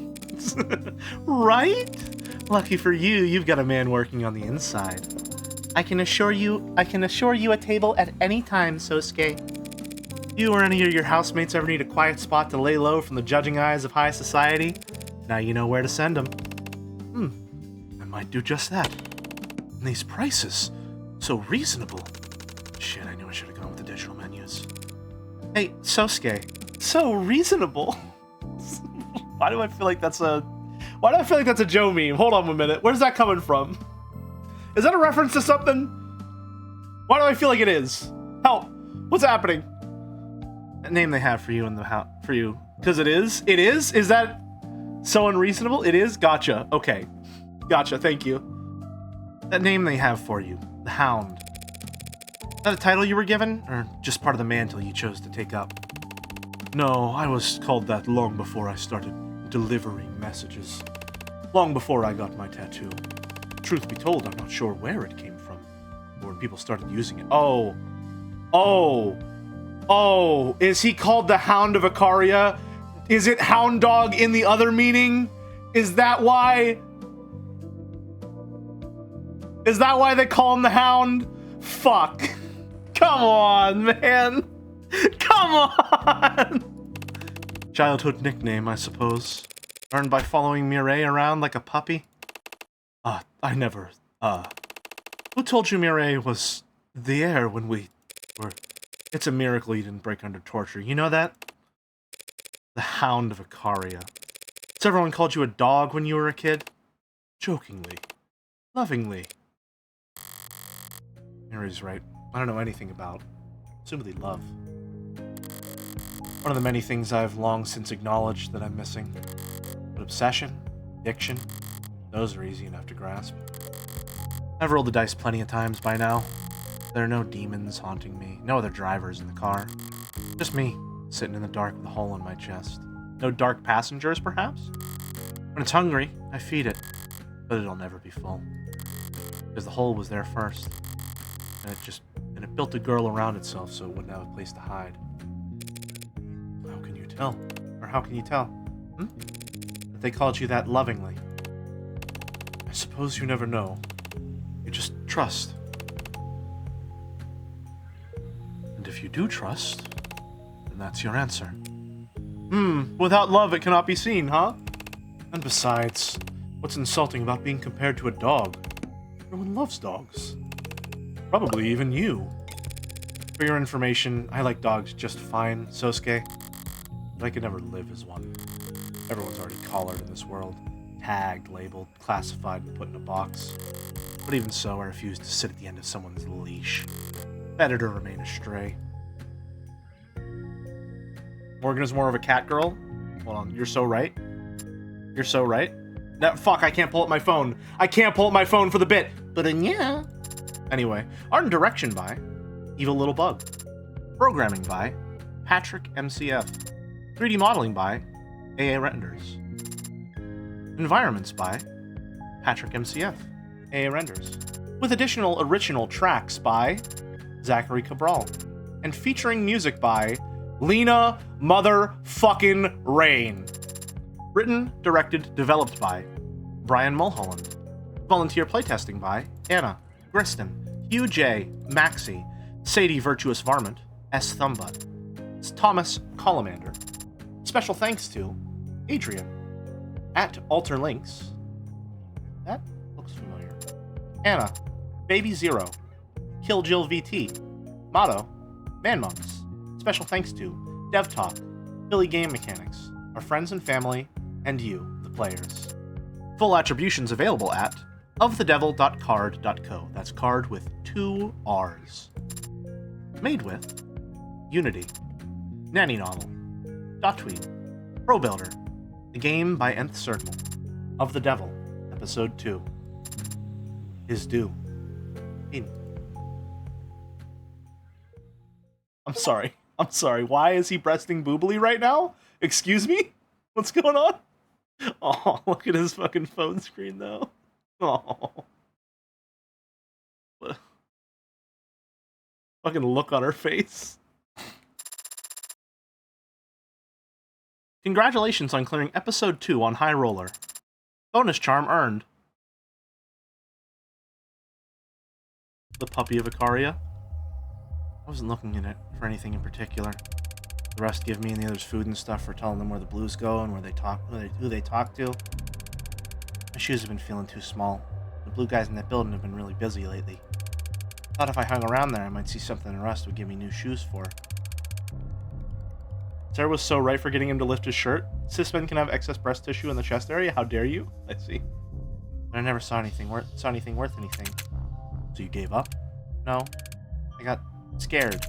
Speaker 2: Right? Lucky for you, you've got a man working on the inside.
Speaker 3: I can assure you a table at any time, Sosuke.
Speaker 2: You or any of your housemates ever need a quiet spot to lay low from the judging eyes of high society? Now you know where to send them. I might do just that. And these prices, so reasonable. Shit, I knew I should have gone with the digital menus. Hey, Sosuke, so reasonable. Why do I feel like that's a Joe meme? Hold on a minute. Where's that coming from? Is that a reference to something? Why do I feel like it is? Help! What's happening? That name they have for you in the house for you, because it is. It is. Is that so unreasonable? It is. Gotcha. Okay. Gotcha. Thank you. That name they have for you, the Hound. Is that a title you were given, or just part of the mantle you chose to take up? No, I was called that long before I started delivering messages. Long before I got my tattoo. Truth be told, I'm not sure where it came from, or when people started using it. Oh, is he called the Hound of Ikaria? Is it Hound Dog in the other meaning? Is that why? Is that why they call him the Hound? Fuck. Come on, man. Come on. Childhood nickname, I suppose. Earned by following Mireille around like a puppy? I never, Who told you Mireille was the heir when we were... It's a miracle you didn't break under torture. You know that? The Hound of Ikaria. Has everyone called you a dog when you were a kid? Jokingly. Lovingly. Mary's right. I don't know anything about. Assumedly love. One of the many things I've long since acknowledged that I'm missing. But obsession, addiction, those are easy enough to grasp. I've rolled the dice plenty of times by now. There are no demons haunting me, no other drivers in the car. Just me, sitting in the dark with a hole in my chest. No dark passengers, perhaps? When it's hungry, I feed it, but it'll never be full. Because the hole was there first, and it built a girl around itself so it wouldn't have a place to hide. How can you tell? Or how can you tell? That they called you that lovingly. I suppose you never know. You just trust. And if you do trust, then that's your answer. Without love it cannot be seen, huh? And besides, what's insulting about being compared to a dog? Everyone loves dogs. Probably even you. For your information, I like dogs just fine, Sosuke. But I could never live as one. Everyone's already collared in this world. Tagged, labeled, classified, and put in a box. But even so, I refuse to sit at the end of someone's leash. Better to remain a stray. Morgan is more of a cat girl? Hold on, you're so right. You're so right. No, fuck, I can't pull up my phone. I can't pull up my phone for the bit. But yeah. Anyway, art and direction by Evil Little Bug. Programming by Patrick MCF. 3D modeling by AA Renders. Environments by Patrick MCF. AA Renders. With additional original tracks by Zachary Cabral. And featuring music by Lena Motherfucking Rain. Written, directed, developed by Brian Mulholland. Volunteer playtesting by Anna, Griston, Hugh J, Maxie, Sadie Virtuous Varmint, S. Thumbbutt, Thomas Collimander. Special thanks to Adrian, at Alter Links. That looks familiar. Anna, Baby Zero, Kill Jill VT, Motto, Man Monks. Special thanks to Dev Talk, Billy Game Mechanics, our friends and family, and you, the players. Full attributions available at ofthedevil.card.co. That's card with 2 R's. Made with Unity, Nanny Novel, Dotweed, Pro Builder, The Game by Nth Circle, Of the Devil, Episode 2. Is due. In. I'm sorry. Why is he breasting boobily right now? Excuse me? What's going on? Oh, look at his fucking phone screen, though. Oh. Fucking look on her face. Congratulations on clearing episode 2 on High Roller. Bonus charm earned. The puppy of Icaria. I wasn't looking in it for anything in particular. The rest give me and the others food and stuff for telling them where the blues go and where they talk, who they talk to. My shoes have been feeling too small. The blue guys in that building have been really busy lately. Thought if I hung around there, I might see something the rest would give me new shoes for. Sarah was so right for getting him to lift his shirt. Cis men can have excess breast tissue in the chest area. How dare you? I see. But I never saw anything worth anything. So you gave up? No. I got scared.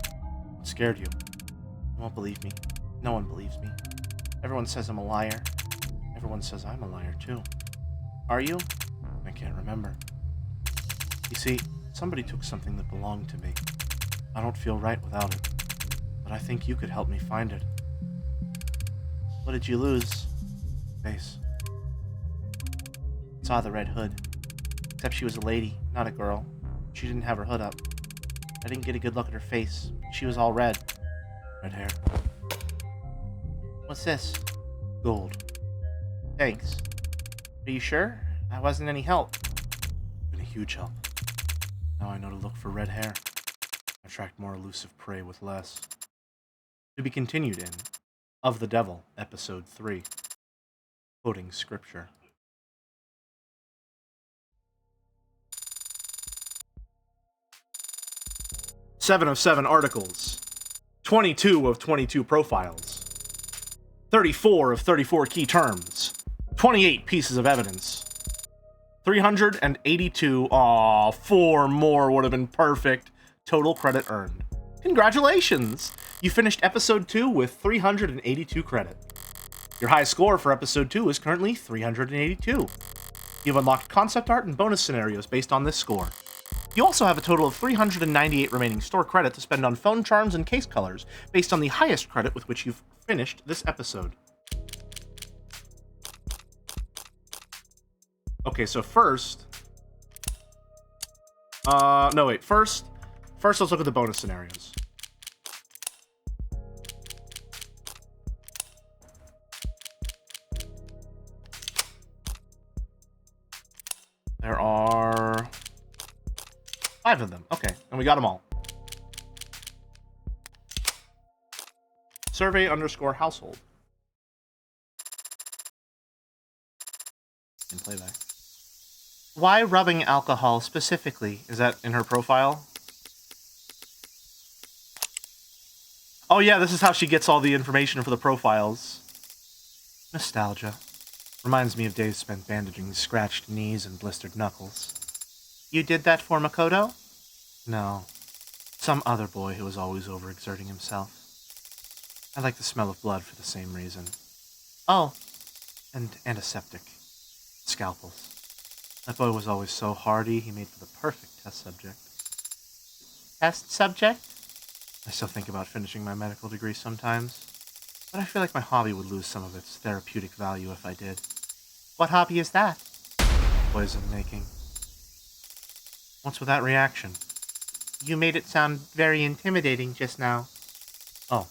Speaker 2: What scared you? You won't believe me. No one believes me. Everyone says I'm a liar. Everyone says I'm a liar too. Are you? I can't remember. You see, somebody took something that belonged to me. I don't feel right without it. But I think you could help me find it. What did you lose? Face. Saw the red hood. Except she was a lady, not a girl. She didn't have her hood up. I didn't get a good look at her face. She was all red. Red hair. What's this? Gold. Thanks. Are you sure? I wasn't any help. Been a huge help. Now I know to look for red hair. Attract more elusive prey with less. To be continued in Of the Devil, Episode 3. Quoting scripture. Seven of 7 articles. 22 of 22 profiles. 34 of 34 key terms. 28 pieces of evidence. 382. Aw, 4 more would have been perfect.
Speaker 1: total credit earned. Congratulations! You finished episode 2 with 382 credit. Your high score for episode 2 is currently 382. You've unlocked concept art and bonus scenarios based on this score. You also have a total of 398 remaining store credit to spend on phone charms and case colors, based on the highest credit with which you've finished this episode. Okay, so first... First let's look at the bonus scenarios. There are 5 of them. Okay, and we got them all. Survey_household. In playback.
Speaker 3: Why rubbing alcohol specifically?
Speaker 1: Is that in her profile? Oh yeah, this is how she gets all the information for the profiles. Nostalgia. Reminds me of days spent bandaging scratched knees and blistered knuckles.
Speaker 3: You did that for Makoto?
Speaker 1: No. Some other boy who was always overexerting himself. I like the smell of blood for the same reason.
Speaker 3: Oh.
Speaker 1: And antiseptic. Scalpels. That boy was always so hardy, he made for the perfect test subject.
Speaker 3: Test subject?
Speaker 1: I still think about finishing my medical degree sometimes, but I feel like my hobby would lose some of its therapeutic value if I did.
Speaker 3: What hobby is that?
Speaker 1: Poison making. What's with that reaction?
Speaker 3: You made it sound very intimidating just now.
Speaker 1: Oh,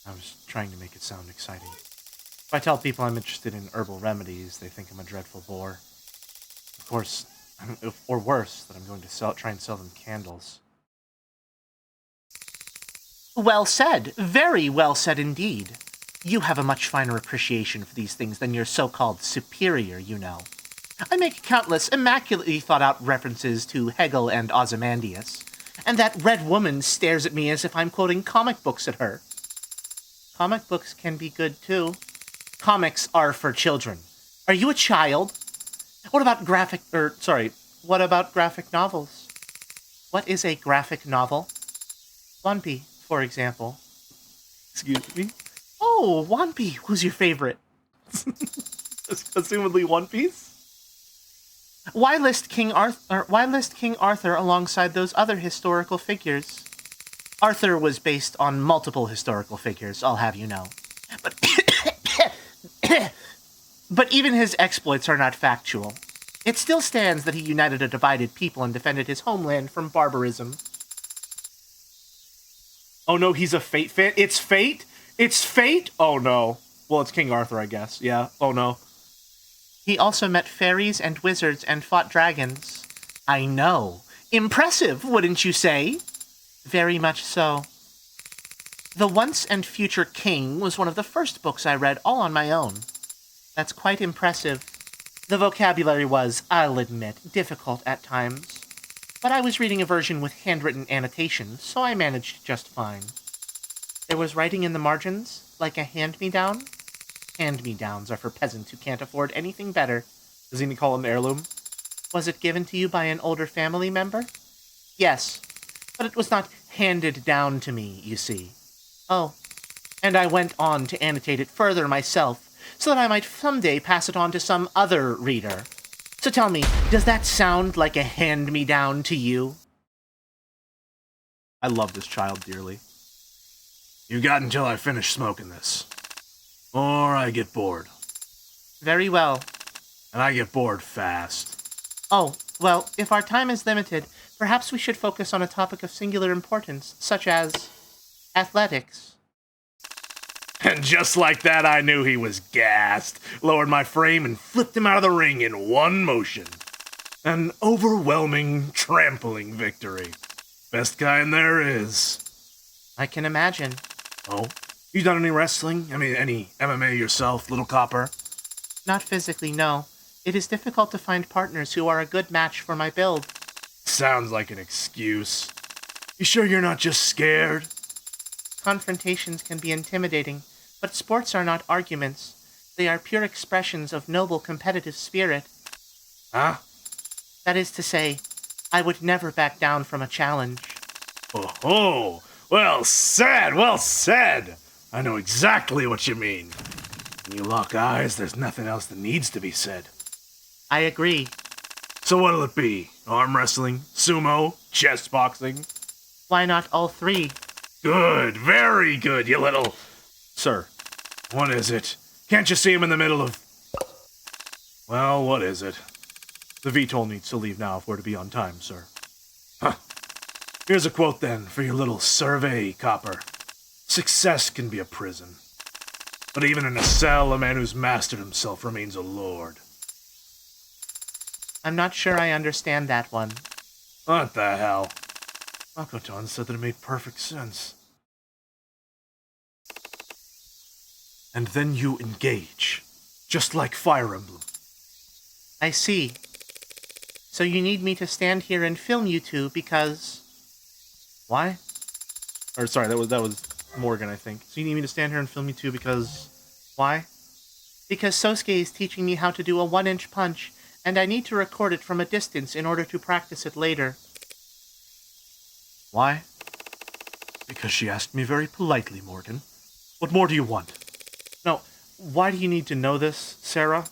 Speaker 1: I was trying to make it sound exciting. If I tell people I'm interested in herbal remedies, they think I'm a dreadful bore. Of course, or worse, that I'm going to try and sell them candles.
Speaker 3: Well said. Very well said indeed. You have a much finer appreciation for these things than your so-called superior, you know. I make countless immaculately thought-out references to Hegel and Ozymandias, and that red woman stares at me as if I'm quoting comic books at her. Comic books can be good, too. Comics are for children. Are you a child? What about graphic novels? What is a graphic novel? One Piece, for example.
Speaker 1: Excuse me?
Speaker 3: Oh, One Piece. Who's your favorite?
Speaker 1: Assumedly One Piece?
Speaker 3: Why list King Arthur alongside those other historical figures? Arthur was based on multiple historical figures, I'll have you know. But even his exploits are not factual. It still stands that he united a divided people and defended his homeland from barbarism.
Speaker 1: Oh no, he's a Fate fan? It's Fate? It's Fate? Oh no. Well, it's King Arthur, I guess. Yeah. Oh no.
Speaker 3: He also met fairies and wizards and fought dragons. I know. Impressive, wouldn't you say? Very much so. The Once and Future King was one of the first books I read all on my own. That's quite impressive. The vocabulary was, I'll admit, difficult at times. But I was reading a version with handwritten annotations, so I managed just fine. There was writing in the margins, like a hand-me-down. Hand-me-downs are for peasants who can't afford anything better.
Speaker 1: Does he call it an heirloom?
Speaker 3: Was it given to you by an older family member? Yes, but it was not handed down to me, you see. Oh, and I went on to annotate it further myself, so that I might someday pass it on to some other reader. So tell me, does that sound like a hand-me-down to you?
Speaker 1: I love this child dearly. You got until I finish smoking this. Or I get bored.
Speaker 3: Very well.
Speaker 1: And I get bored fast.
Speaker 3: Oh, well, if our time is limited, perhaps we should focus on a topic of singular importance, such as athletics.
Speaker 1: And just like that, I knew he was gassed, lowered my frame, and flipped him out of the ring in one motion. An overwhelming, trampling victory. Best kind there is.
Speaker 3: I can imagine.
Speaker 1: Oh? You done any wrestling? I mean, any MMA yourself, little copper?
Speaker 3: Not physically, no. It is difficult to find partners who are a good match for my build.
Speaker 1: Sounds like an excuse. You sure you're not just scared?
Speaker 3: Confrontations can be intimidating, but sports are not arguments. They are pure expressions of noble competitive spirit.
Speaker 1: Huh?
Speaker 3: That is to say, I would never back down from a challenge.
Speaker 2: Oh, well said, well said. I know exactly what you mean. When you lock eyes, there's nothing else that needs to be said.
Speaker 3: I agree.
Speaker 2: So what'll it be? Arm wrestling, sumo, chess boxing?
Speaker 3: Why not all three?
Speaker 2: Good, very good, you little... Sir, what is it? Can't you see him in the middle of... Well, what is it? The VTOL needs to leave now if we're to be on time, sir. Huh. Here's a quote then for your little survey, Copper. Success can be a prison. But even in a cell, a man who's mastered himself remains a lord.
Speaker 3: I'm not sure I understand that one.
Speaker 2: What the hell? Makoton said that it made perfect sense. And then you engage, just like Fire Emblem.
Speaker 3: I see. So you need me to stand here and film you two because...
Speaker 2: Why? Or sorry, that was Morgan, I think. So you need me to stand here and film you two because... Why?
Speaker 3: Because Sosuke is teaching me how to do a 1-inch punch, and I need to record it from a distance in order to practice it later.
Speaker 2: Why? Because she asked me very politely, Morgan. What more do you want? No, why do you need to know this, Sarah?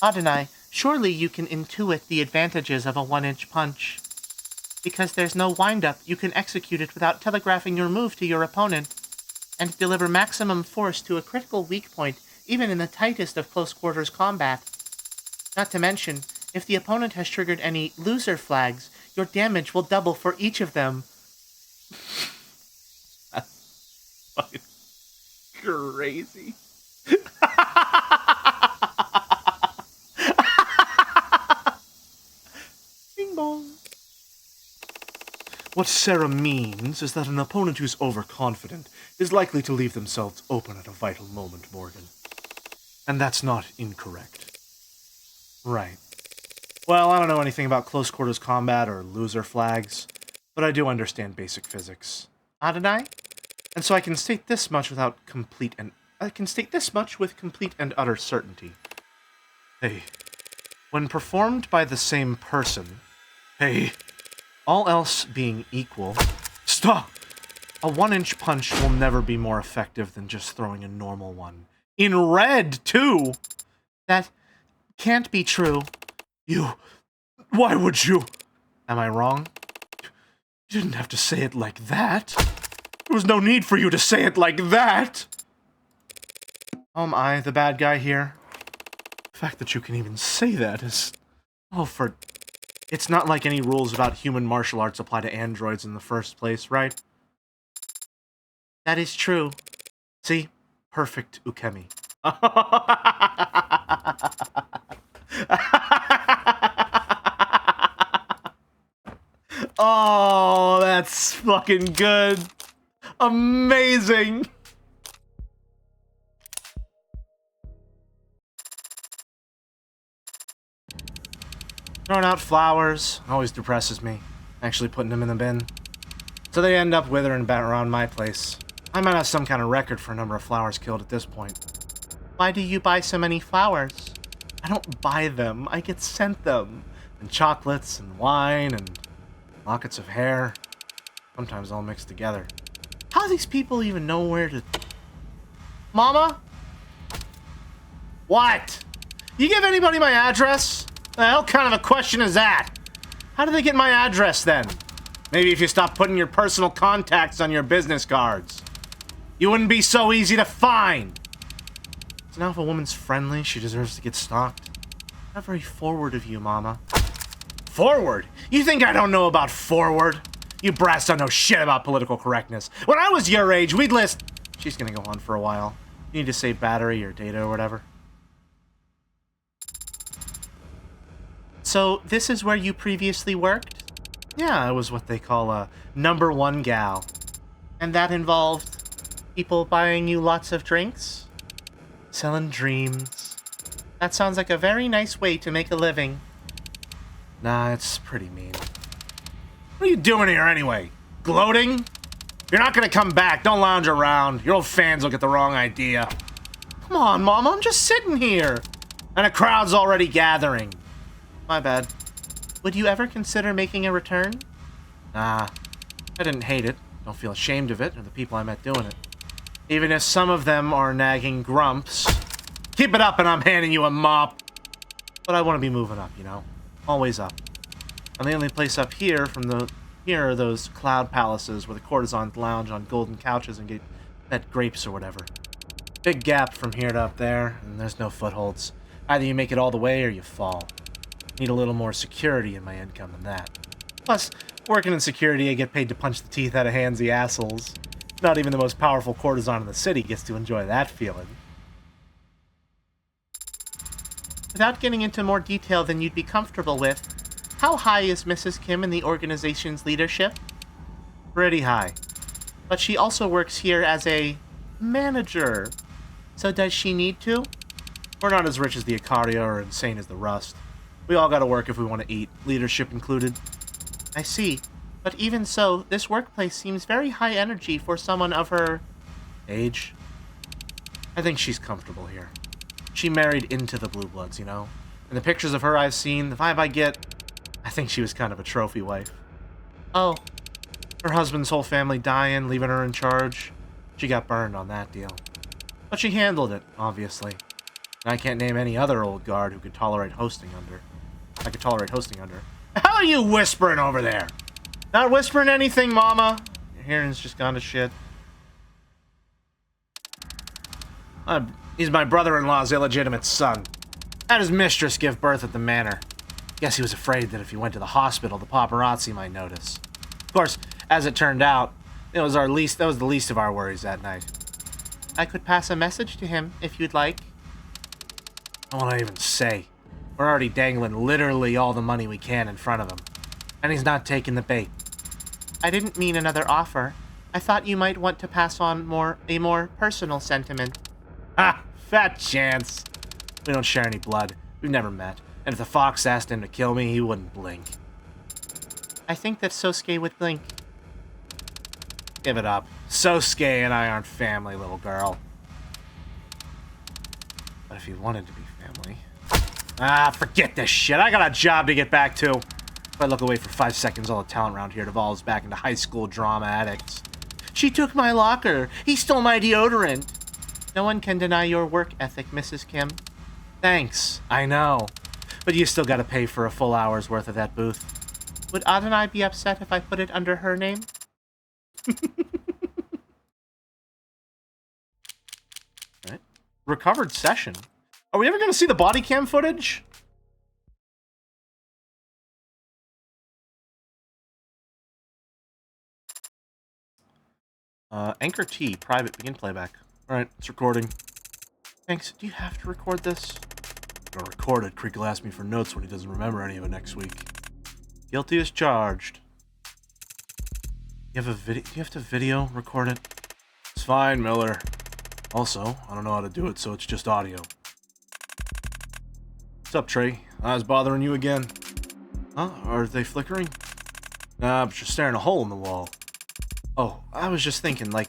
Speaker 3: Adonai, surely you can intuit the advantages of a 1-inch punch. Because there's no wind-up, you can execute it without telegraphing your move to your opponent, and deliver maximum force to a critical weak point, even in the tightest of close-quarters combat. Not to mention, if the opponent has triggered any loser flags, your damage will double for each of them.
Speaker 2: That's fucking crazy.
Speaker 3: Bing bong.
Speaker 2: What Sarah means is that an opponent who's overconfident is likely to leave themselves open at a vital moment, Morgan. And that's not incorrect. Right. Well, I don't know anything about close quarters combat or loser flags, but I do understand basic physics.
Speaker 3: Adonai?
Speaker 2: And so I can state this much with complete and utter certainty. Hey, when performed by the same person, all else being equal, stop! A 1-inch punch will never be more effective than just throwing a normal one. In red, too!
Speaker 3: That can't be true.
Speaker 2: Why would you? Am I wrong? You didn't have to say it like that. There was no need for you to say it like that. Oh, am I the bad guy here? The fact that you can even say that is... It's not like any rules about human martial arts apply to androids in the first place, right?
Speaker 3: That is true.
Speaker 2: See? Perfect Ukemi. Oh, that's fucking good. Amazing. Throwing out flowers always depresses me. Actually putting them in the bin. So they end up withering around my place. I might have some kind of record for a number of flowers killed at this point.
Speaker 3: Why do you buy so many flowers?
Speaker 2: I don't buy them, I get sent them. And chocolates, and wine, and lockets of hair. Sometimes all mixed together. How do these people even know where to... Mama? What? You give anybody my address? The hell kind of a question is that? How do they get my address then? Maybe if you stop putting your personal contacts on your business cards. You wouldn't be so easy to find. So now if a woman's friendly, she deserves to get stalked. Not very forward of you, Mama. Forward? You think I don't know about forward? You brats don't know shit about political correctness. When I was your age, we'd list... She's gonna go on for a while. You need to save battery or data or whatever.
Speaker 3: So, this is where you previously worked?
Speaker 2: Yeah, I was what they call a #1 gal.
Speaker 3: And that involved people buying you lots of drinks?
Speaker 2: Selling dreams.
Speaker 3: That sounds like a very nice way to make a living.
Speaker 2: Nah, it's pretty mean. What are you doing here anyway? Gloating? You're not gonna come back, don't lounge around. Your old fans will get the wrong idea. Come on, Mama, I'm just sitting here. And a crowd's already gathering. My bad.
Speaker 3: Would you ever consider making a return?
Speaker 2: Nah. I didn't hate it, don't feel ashamed of it, or the people I met doing it. Even if some of them are nagging grumps. Keep it up and I'm handing you a mop. But I want to be moving up, you know? Always up. And the only place up here here are those cloud palaces where the courtesans lounge on golden couches and get fed grapes or whatever. Big gap from here to up there, and there's no footholds. Either you make it all the way or you fall. Need a little more security in my income than that. Plus, working in security, I get paid to punch the teeth out of handsy assholes. Not even the most powerful courtesan in the city gets to enjoy that feeling.
Speaker 3: Without getting into more detail than you'd be comfortable with, how high is Mrs. Kim in the organization's leadership?
Speaker 2: Pretty high.
Speaker 3: But she also works here as a manager. So does she need to?
Speaker 2: We're not as rich as the Icaria or insane as the Rust. We all gotta work if we want to eat, leadership included.
Speaker 3: I see. But even so, this workplace seems very high energy for someone of her
Speaker 2: Age? I think she's comfortable here. She married into the Blue Bloods, you know? And the pictures of her I've seen, the vibe I get, I think she was kind of a trophy wife.
Speaker 3: Oh,
Speaker 2: Her husband's whole family dying, leaving her in charge. She got burned on that deal. But she handled it, obviously. And I can't name any other old guard who could tolerate hosting under. I could tolerate hosting under. How are you whispering over there? Not whispering anything, Mama. Your hearing's just gone to shit. He's my brother-in-law's illegitimate son. Had his mistress give birth at the manor. Guess he was afraid that if he went to the hospital, the paparazzi might notice. Of course, as it turned out, that was the least of our worries that night.
Speaker 3: I could pass a message to him if you'd like.
Speaker 2: I don't want to even say. We're already dangling literally all the money we can in front of him. And he's not taking the bait.
Speaker 3: I didn't mean another offer. I thought you might want to pass on a more personal sentiment.
Speaker 2: Ha! Fat chance. We don't share any blood. We've never met. And if the fox asked him to kill me, he wouldn't blink.
Speaker 3: I think that Sosuke would blink.
Speaker 2: Give it up. Sosuke and I aren't family, little girl. But if he wanted to be family... forget this shit. I got a job to get back to. If I look away for 5 seconds, all the talent around here devolves back into high school drama addicts.
Speaker 3: She took my locker. He stole my deodorant. No one can deny your work ethic, Mrs. Kim.
Speaker 2: Thanks. I know. But you still gotta pay for a full hour's worth of that booth.
Speaker 3: Would Adonai be upset if I put it under her name?
Speaker 2: Right. Recovered session. Are we ever gonna see the body cam footage? Anchor T, private, begin playback. Alright, it's recording.
Speaker 3: Thanks. Do you have to record this?
Speaker 2: Gonna record it. Creek will ask me for notes when he doesn't remember any of it next week. Guilty as charged. You have to video record it? It's fine, Miller. Also, I don't know how to do it, so it's just audio. What's up, Trey? I was bothering you again. Huh? Are they flickering? Nah, but you're staring a hole in the wall. Oh, I was just thinking, like,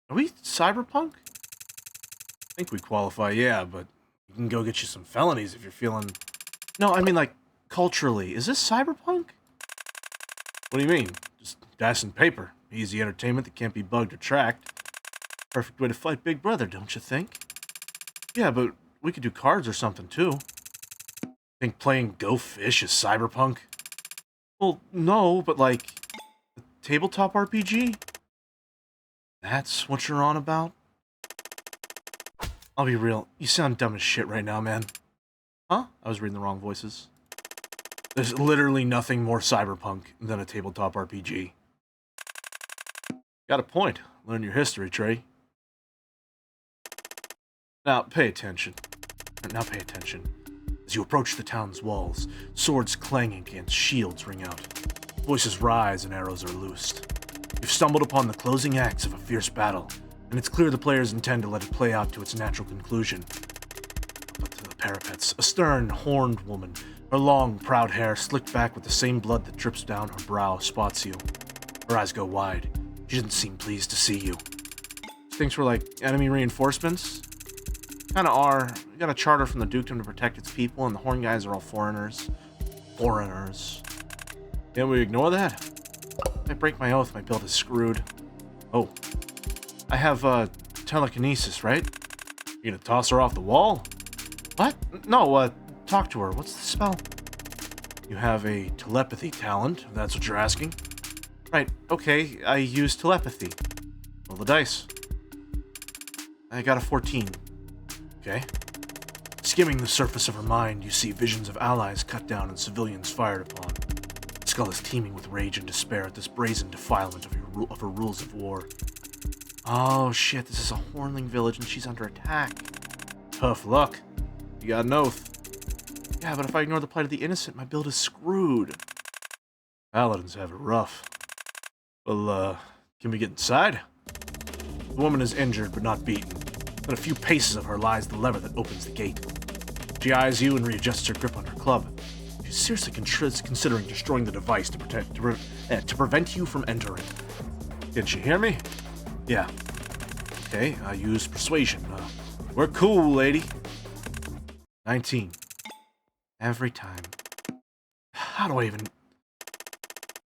Speaker 2: are we cyberpunk? I think we qualify, yeah, but you can go get you some felonies if you're feeling... No, I mean, like, culturally. Is this cyberpunk? What do you mean? Just dice and paper. Easy entertainment that can't be bugged or tracked. Perfect way to fight Big Brother, don't you think? Yeah, but we could do cards or something, too. Think playing Go Fish is cyberpunk? Well, no, but like... a tabletop RPG? That's what you're on about? I'll be real, you sound dumb as shit right now, man. Huh? I was reading the wrong voices. There's literally nothing more cyberpunk than a tabletop RPG. Got a point. Learn your history, Trey. Now, pay attention. Now pay attention. As you approach the town's walls, swords clanging against shields ring out. Voices rise and arrows are loosed. You've stumbled upon the closing acts of a fierce battle, and it's clear the players intend to let it play out to its natural conclusion. Up to the parapets, a stern, horned woman, her long, proud hair slicked back with the same blood that drips down her brow, spots you. Her eyes go wide. She doesn't seem pleased to see you. She thinks we're like enemy reinforcements? Kinda are. We got a charter from the dukedom to protect its people, and the horn guys are all foreigners. Foreigners. Can't we ignore that? If I break my oath, my build is screwed. Oh. I have, telekinesis, right? You gonna toss her off the wall? What? No, talk to her. What's the spell? You have a telepathy talent, if that's what you're asking. Right, okay, I use telepathy. Roll the dice. I got a 14. Okay. Skimming the surface of her mind, you see visions of allies cut down and civilians fired upon. Skull is teeming with rage and despair at this brazen defilement of her rules of war. Oh shit, this is a Hornling village and she's under attack. Tough luck. You got an oath. Yeah, but if I ignore the plight of the innocent, my build is screwed. Paladins have it rough. Well, can we get inside? The woman is injured but not beaten. Within a few paces of her lies the lever that opens the gate. She eyes you and readjusts her grip on her club. She's seriously considering destroying the device to prevent you from entering. Didn't she hear me? Yeah. Okay, I use persuasion. We're cool, lady. 19. Every time. How do I even...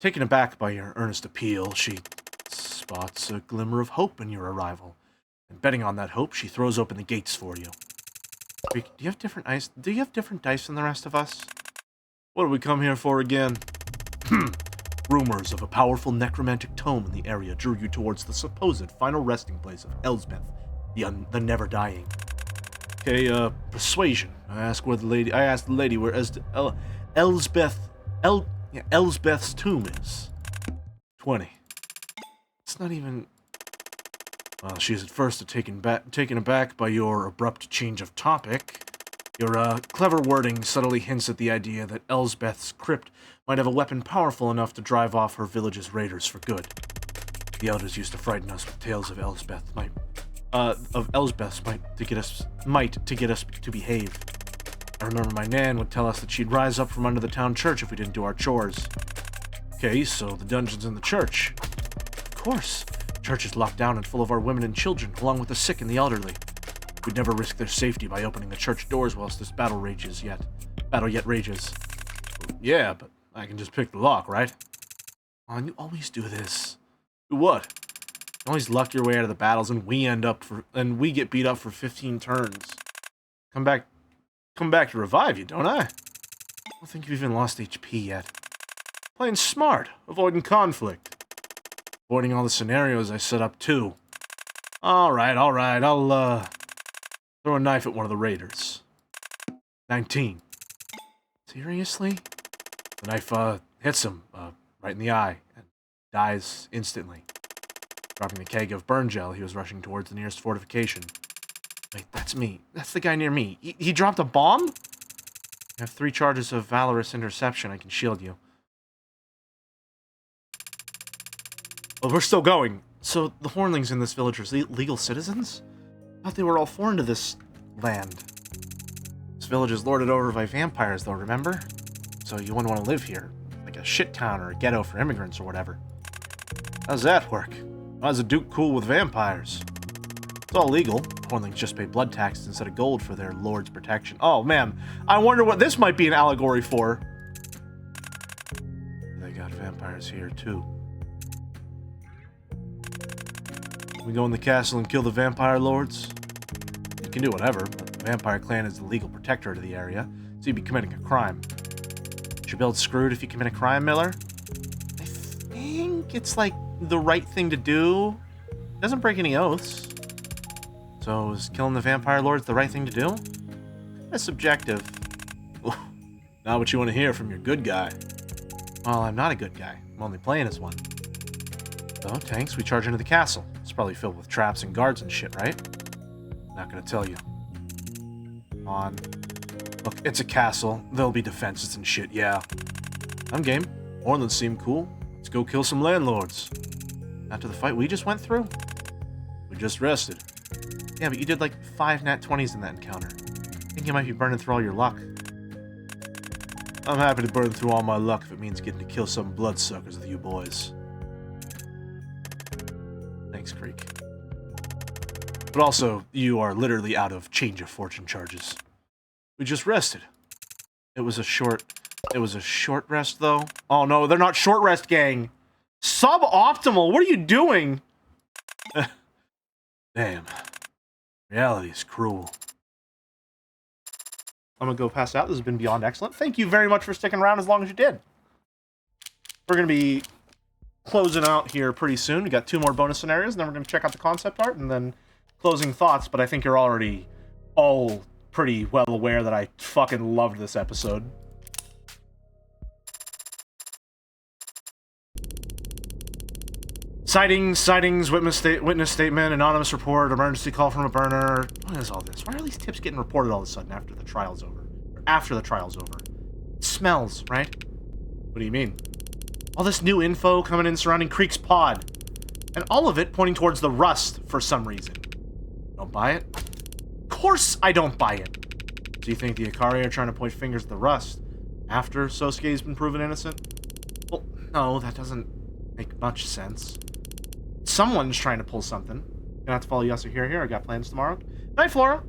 Speaker 2: Taken aback by your earnest appeal, she spots a glimmer of hope in your arrival. And betting on that hope, she throws open the gates for you. Do you have different dice? Do you have different dice than the rest of us? What did we come here for again? Rumors of a powerful necromantic tome in the area drew you towards the supposed final resting place of Elsbeth, the never-dying. Okay, persuasion. I asked the lady where Elsbeth's tomb is. 20. It's not even... Well, she's at first taken aback by your abrupt change of topic. Your clever wording subtly hints at the idea that Elsbeth's crypt might have a weapon powerful enough to drive off her village's raiders for good. The elders used to frighten us with tales of Elsbeth's might to get us to behave. I remember my nan would tell us that she'd rise up from under the town church if we didn't do our chores. Okay, so the dungeon's in the church. Of course. Church is locked down and full of our women and children, along with the sick and the elderly. We'd never risk their safety by opening the church doors whilst this battle yet rages. Yeah, but I can just pick the lock, right? Oh, you always do this. Do what? You always luck your way out of the battles and we get beat up for 15 turns. Come back to revive you, don't I? I don't think you've even lost HP yet. Playing smart, avoiding conflict. Avoiding all the scenarios I set up, too. Alright, I'll, throw a knife at one of the raiders. 19. Seriously? The knife, hits him, right in the eye, and dies instantly. Dropping the keg of burn gel, he was rushing towards the nearest fortification. Wait, that's me. That's the guy near me. He dropped a bomb? I have 3 charges of valorous interception. I can shield you. Well, we're still going. So, the Hornlings in this village are legal citizens? I thought they were all foreign to this land. This village is lorded over by vampires, though, remember? So you wouldn't want to live here. Like a shit town or a ghetto for immigrants or whatever. How's that work? How's a duke cool with vampires? It's all legal. Hornlings just pay blood taxes instead of gold for their lord's protection. Oh, man. I wonder what this might be an allegory for. They got vampires here, too. We go in the castle and kill the vampire lords? You can do whatever, but the vampire clan is the legal protector to the area, so you'd be committing a crime. Is your build screwed if you commit a crime, Miller? I think it's like the right thing to do. Doesn't break any oaths. So is killing the vampire lords the right thing to do? That's subjective. Not what you want to hear from your good guy. Well, I'm not a good guy. I'm only playing as one. So, tanks, we charge into the castle. It's probably filled with traps and guards and shit, right? Not gonna tell you. On. Look, it's a castle. There'll be defenses and shit, yeah. I'm game. Orlands seem cool. Let's go kill some landlords. After the fight we just went through? We just rested. Yeah, but you did like 5 nat 20s in that encounter. I think you might be burning through all your luck. I'm happy to burn through all my luck if it means getting to kill some bloodsuckers with you boys. Thanks, Creek. But also, you are literally out of change of fortune charges. We just rested. It was a short rest, though. Oh no, they're not short rest, gang! Suboptimal? What are you doing?
Speaker 4: Damn. Reality is cruel.
Speaker 2: I'm gonna go pass out. This has been beyond excellent. Thank you very much for sticking around as long as you did. We're gonna be closing out here pretty soon. We got 2 more bonus scenarios, and then we're gonna check out the concept art and then closing thoughts. But I think you're already all pretty well aware that I fucking loved this episode. Sightings, witness statement, anonymous report, emergency call from a burner. What is all this? Why are these tips getting reported all of a sudden after the trial's over? Or after the trial's over? It smells, right? What do you mean? All this new info coming in surrounding Creek's pod. And all of it pointing towards the Rust for some reason. Don't buy it? Of course I don't buy it. Do you think the Ikari are trying to point fingers at the Rust after Sosuke's been proven innocent? Well, no, that doesn't make much sense. Someone's trying to pull something. Gonna have to follow Yasuhiro here. I got plans tomorrow. Night, Flora.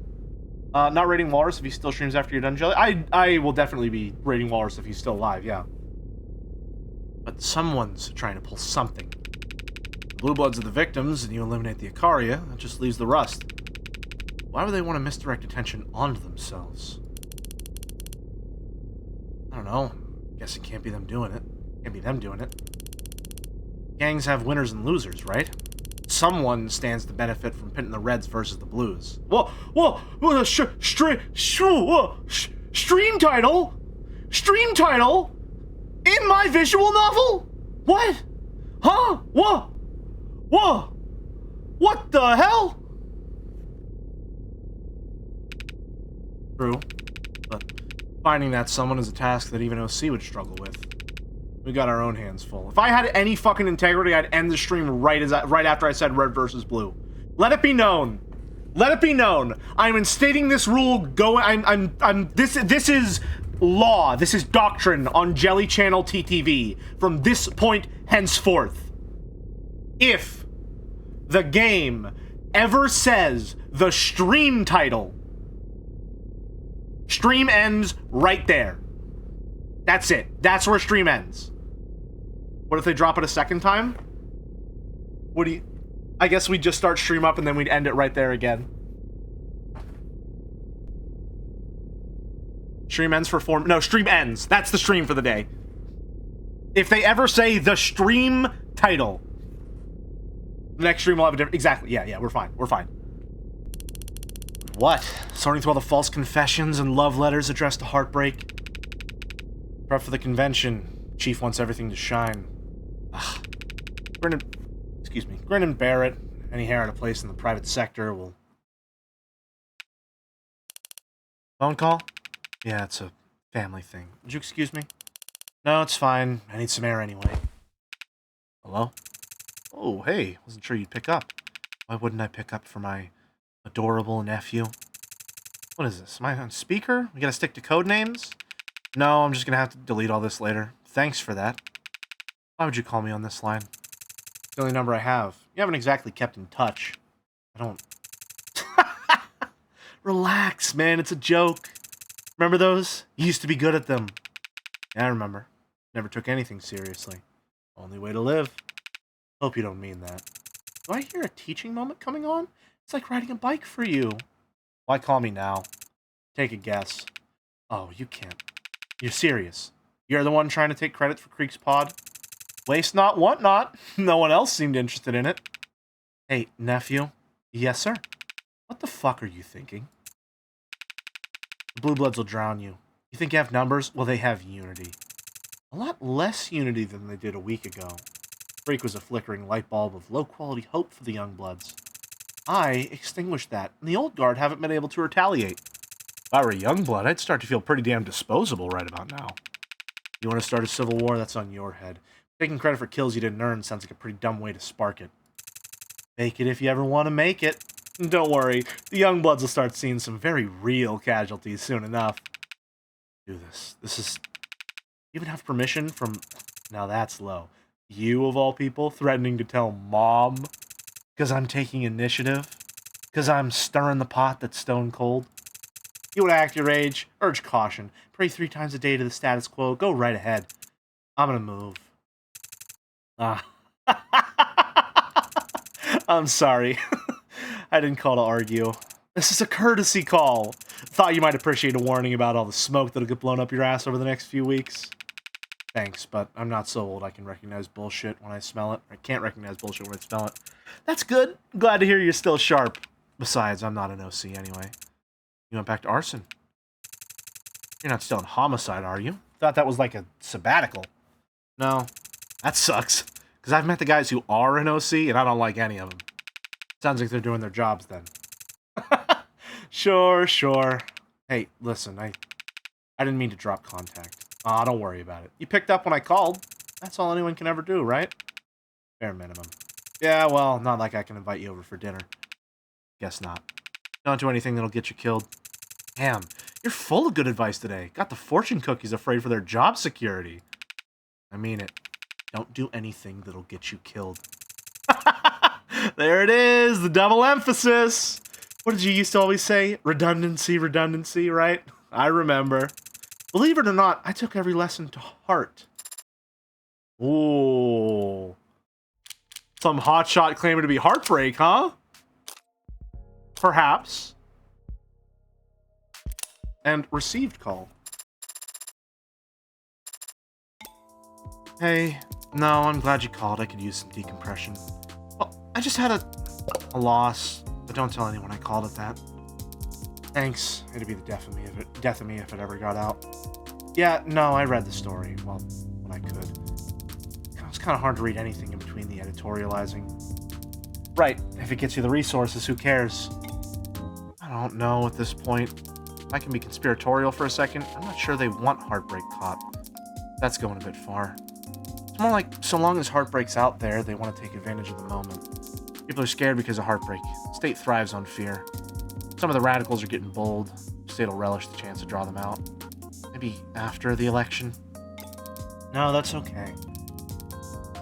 Speaker 2: Not raiding Walrus if he still streams after you're done, Jelly. I will definitely be raiding Walrus if he's still alive, yeah. But someone's trying to pull something. The Blue Bloods are the victims, and you eliminate the Ikaria. That just leaves the Rust. Why would they want to misdirect attention onto themselves? I don't know. Guess it can't be them doing it. Can't be them doing it. Gangs have winners and losers, right? Someone stands to benefit from pitting the Reds versus the Blues. Whoa, stream title? Stream title? In my visual novel? What? Huh? Whoa, what the hell? True, but finding that someone is a task that even OC would struggle with. We got our own hands full. If I had any fucking integrity, I'd end the stream right after I said red versus blue. Let it be known. Let it be known. I'm instating this rule. This is law. This is doctrine on Jelly Channel TTV from this point henceforth. If the game ever says the stream title, stream ends right there. That's it. That's where stream ends. What if they drop it a second time? I guess we'd just start stream up and then we'd end it right there again. Stream ends for 4... No, stream ends. That's the stream for the day. If they ever say the stream title, the next stream will have a different... Exactly. Yeah, we're fine. We're fine. What? Sorting through all the false confessions and love letters addressed to Heartbreak? Prep for the convention. Chief wants everything to shine. Ugh. Grin and bear it. Any hair out of place in the private sector will... Phone call? Yeah, it's a family thing. Would you excuse me? No, it's fine. I need some air anyway. Hello? Oh, hey. Wasn't sure you'd pick up. Why wouldn't I pick up for my adorable nephew? What is this? Am I on speaker? We gotta stick to code names? No, I'm just gonna have to delete all this later. Thanks for that. Why would you call me on this line? It's the only number I have. You haven't exactly kept in touch. I don't... Relax, man. It's a joke. Remember those? You used to be good at them. Yeah, I remember. Never took anything seriously. Only way to live. Hope you don't mean that. Do I hear a teaching moment coming on? It's like riding a bike for you. Why call me now? Take a guess. Oh, you can't. You're serious. You're the one trying to take credit for Creek's pod? Waste not, want not. No one else seemed interested in it. Hey, nephew. Yes, sir. What the fuck are you thinking? The Blue Bloods will drown you. You think you have numbers? Well, they have unity. A lot less unity than they did a week ago. Freak was a flickering light bulb of low-quality hope for the young bloods. I extinguished that, and the old guard haven't been able to retaliate. If I were a young blood, I'd start to feel pretty damn disposable right about now. You want to start a civil war? That's on your head. Taking credit for kills you didn't earn sounds like a pretty dumb way to spark it. Make it if you ever want to make it. Don't worry, the young bloods will start seeing some very real casualties soon enough. Do this. This is... You even have permission from... Now that's low. You, of all people, threatening to tell Mom? Because I'm taking initiative? Because I'm stirring the pot that's stone cold? You would act your age, urge caution, pray 3 times a day to the status quo, go right ahead. I'm gonna move.
Speaker 1: I'm sorry. I didn't call to argue. This is a courtesy call. Thought you might appreciate a warning about all the smoke that'll get blown up your ass over the next few weeks. Thanks, but I'm not so old I can recognize bullshit when I smell it. I can't recognize bullshit when I smell it. That's good. Glad to hear you're still sharp. Besides, I'm not an OC anyway. You went back to arson. You're not still in homicide, are you? Thought that was like a sabbatical. No, that sucks. Because I've met the guys who are in OC, and I don't like any of them. Sounds like they're doing their jobs then. Sure. Hey, listen, I didn't mean to drop contact. Aw, don't worry about it. You picked up when I called. That's all anyone can ever do, right? Bare minimum. Yeah, well, not like I can invite you over for dinner. Guess not. Don't do anything that'll get you killed. Damn, you're full of good advice today. Got the fortune cookies afraid for their job security. I mean it. Don't do anything that'll get you killed. There it is, the double emphasis. What did you used to always say? Redundancy, right? I remember. Believe it or not, I took every lesson to heart. Ooh. Some hotshot claiming to be Heartbreak, huh? Perhaps. And received call. Hey, no, I'm glad you called. I could use some decompression. Well, I just had a loss, but don't tell anyone I called it that. Thanks. It'd be the death of me if it ever got out. Yeah, no, I read the story. Well, when I could. It was kind of hard to read anything in between the editorializing. Right. If it gets you the resources, who cares? I don't know at this point. If I can be conspiratorial for a second, I'm not sure they want Heartbreak caught. That's going a bit far. It's more like, so long as Heartbreak's out there, they want to take advantage of the moment. People are scared because of Heartbreak. The state thrives on fear. Some of the radicals are getting bold. The state will relish the chance to draw them out. Maybe after the election? No, that's okay.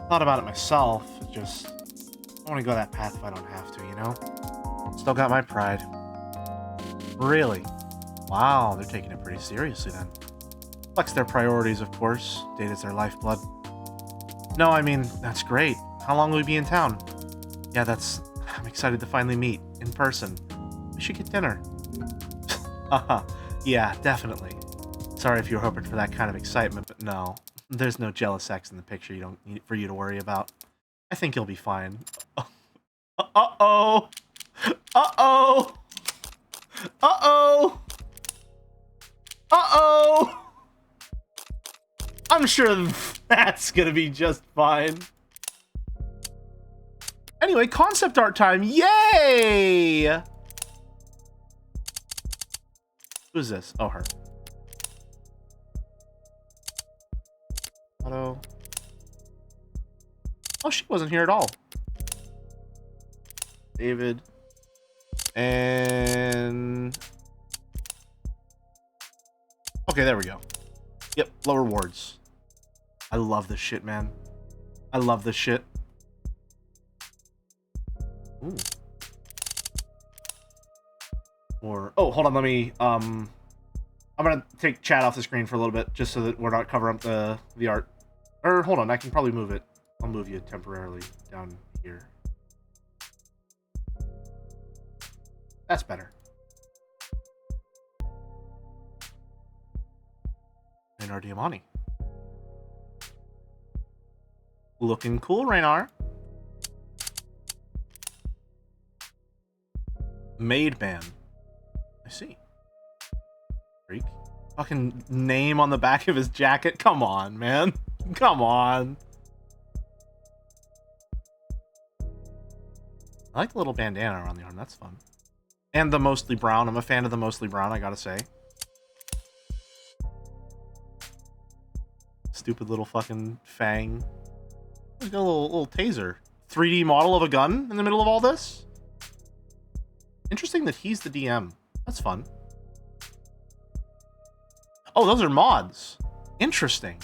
Speaker 1: Thought about it myself. It just, I want to go that path if I don't have to, you know? Still got my pride. Really? Wow, they're taking it pretty seriously then. Flex their priorities, of course. Data's their lifeblood. No, I mean, that's great. How long will we be in town? Yeah, I'm excited to finally meet, in person. We should get dinner. Haha, yeah, definitely. Sorry if you were hoping for that kind of excitement, but no. There's no jealous ex in the picture you don't need for you to worry about. I think you'll be fine. Uh-oh! Uh-oh! Uh-oh! Uh-oh! I'm sure that's gonna be just fine. Anyway, concept art time. Yay! Who's this? Oh, her. Auto. Oh, she wasn't here at all. David. And... okay, there we go. Yep, low rewards. I love this shit, man. I love this shit. Ooh. Or, oh, hold on, let me, I'm gonna take chat off the screen for a little bit, just so that we're not covering up the art. Or, hold on, I can probably move it. I'll move you temporarily down here. That's better. Raynar Diamani. Looking cool, Raynar. Maid man. I see. Freak. Fucking name on the back of his jacket. Come on, man. Come on. I like the little bandana around the arm. That's fun. And the mostly brown. I'm a fan of the mostly brown, I gotta say. Stupid little fucking fang. He's got a little taser. 3D model of a gun in the middle of all this? Interesting that he's the DM. That's fun. Oh, those are mods. Interesting.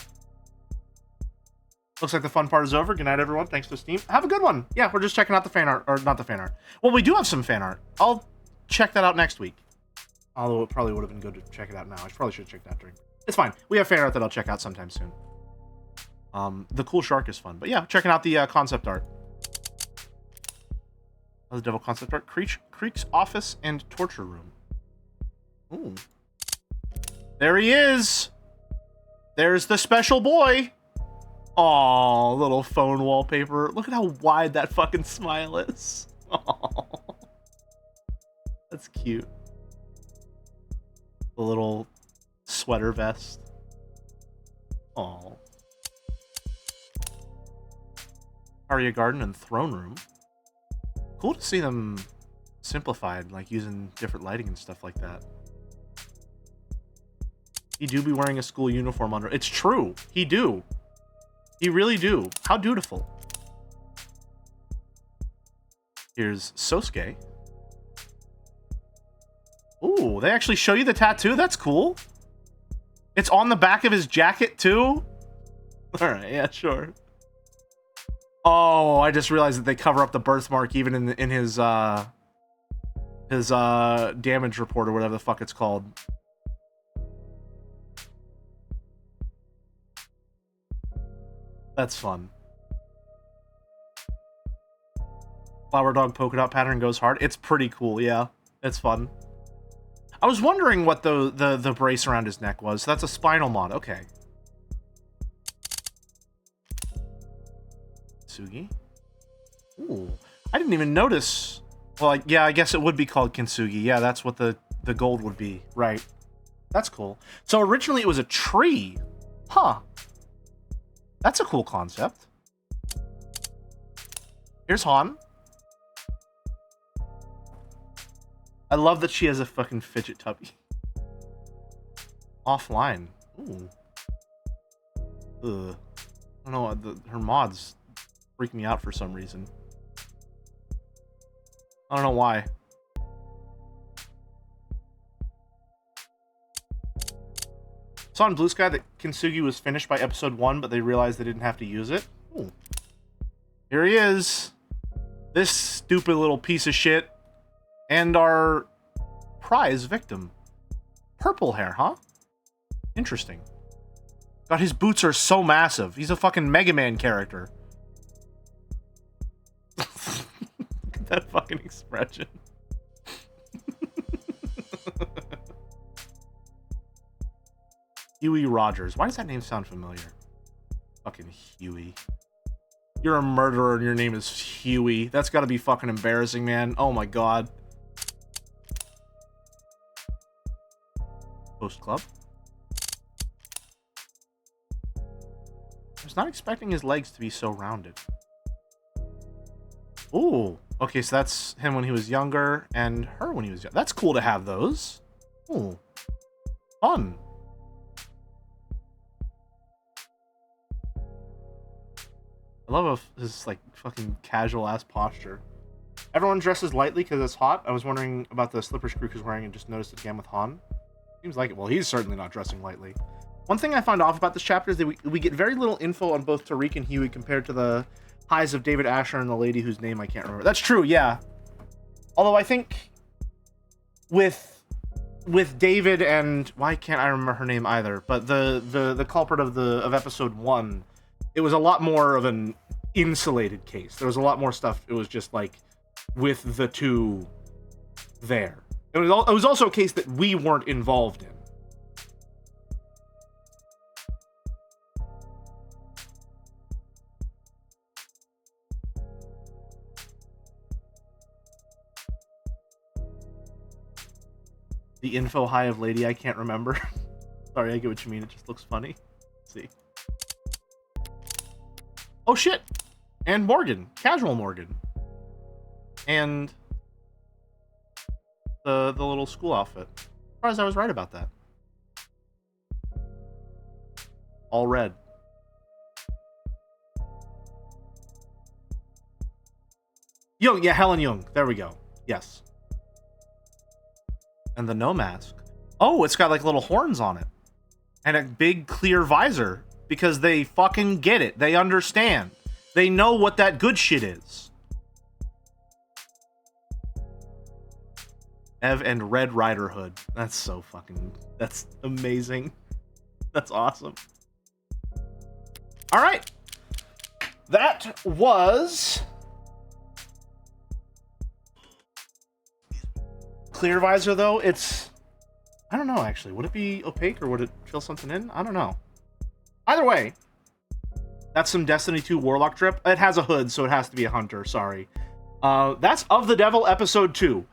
Speaker 1: Looks like the fun part is over. Good night, everyone. Thanks to Steam. Have a good one. Yeah, we're just checking out the fan art. Or not the fan art. Well, we do have some fan art. I'll check that out next week. Although it probably would have been good to check it out now. I probably should have checked that during. It's fine. We have fan art that I'll check out sometime soon.
Speaker 2: The cool shark is fun. But yeah, checking out the concept art. The devil concept art. Creek's office and torture room. Ooh. There he is! There's the special boy! Aw, little phone wallpaper. Look at how wide that fucking smile is. Aww. That's cute. The little sweater vest. Aw. Aria Garden and throne room. Cool to see them simplified, like using different lighting and stuff like that. He do be wearing a school uniform under. It's true. He do. He really do. How dutiful. Here's Sosuke. Ooh, they actually show you the tattoo? That's cool. It's on the back of his jacket, too? Alright, yeah, sure. Oh, I just realized that they cover up the birthmark even in his damage report or whatever the fuck it's called. That's fun. Flower dog polka dot pattern goes hard. It's pretty cool, yeah. It's fun. I was wondering what the brace around his neck was. That's a spinal mod. Okay. Kintsugi. Ooh. I didn't even notice. Well, yeah, I guess it would be called Kintsugi. Yeah, that's what the gold would be. Right. That's cool. So originally it was a tree. Huh. That's a cool concept. Here's Han. I love that she has a fucking fidget tubby. Offline. Ooh. Ugh. I don't know, her mods freak me out for some reason. I don't know why. Saw on Blue Sky that Kintsugi was finished by episode 1, but they realized they didn't have to use it. Ooh. Here he is. This stupid little piece of shit. And our prize victim. Purple hair, huh? Interesting. God, his boots are so massive. He's a fucking Mega Man character. Look at that fucking expression. Huey Rogers. Why does that name sound familiar? Fucking Huey. You're a murderer and your name is Huey. That's gotta be fucking embarrassing, man. Oh my god. Post Club. I was not expecting his legs to be so rounded. Ooh. Okay, so that's him when he was younger and her when he was young. That's cool to have those. Ooh. Fun. I love his, like, fucking casual-ass posture. Everyone dresses lightly because it's hot. I was wondering about the slippers Creek was wearing and just noticed it again with Han. Seems like it. Well, he's certainly not dressing lightly. One thing I find off about this chapter is that we get very little info on both Tariq and Huey compared to the highs of David Asher and the lady whose name I can't remember. That's true, yeah. Although I think with David and... Why can't I remember her name either? But the culprit of episode 1... It was a lot more of an insulated case. There was a lot more stuff. It was just like with the two there. It was also a case that we weren't involved in. The info high of lady I can't remember. Sorry, I get what you mean. It just looks funny. Let's see. Oh shit! And Morgan. Casual Morgan. And the little school outfit. Surprised I was right about that. All red. Young, yeah, Helen Young. There we go. Yes. And the no mask. Oh, it's got like little horns on it. And a big clear visor. Because they fucking get it. They understand. They know what that good shit is. Ev and Red Rider Hood. That's so fucking... That's amazing. That's awesome.
Speaker 1: All right. That was clear visor, though. It's, I don't know, actually. Would it be opaque or would it fill something in? I don't know. Either way, that's some Destiny 2 Warlock drip. It has a hood, so it has to be a hunter. Sorry. That's Of the Devil Episode 2.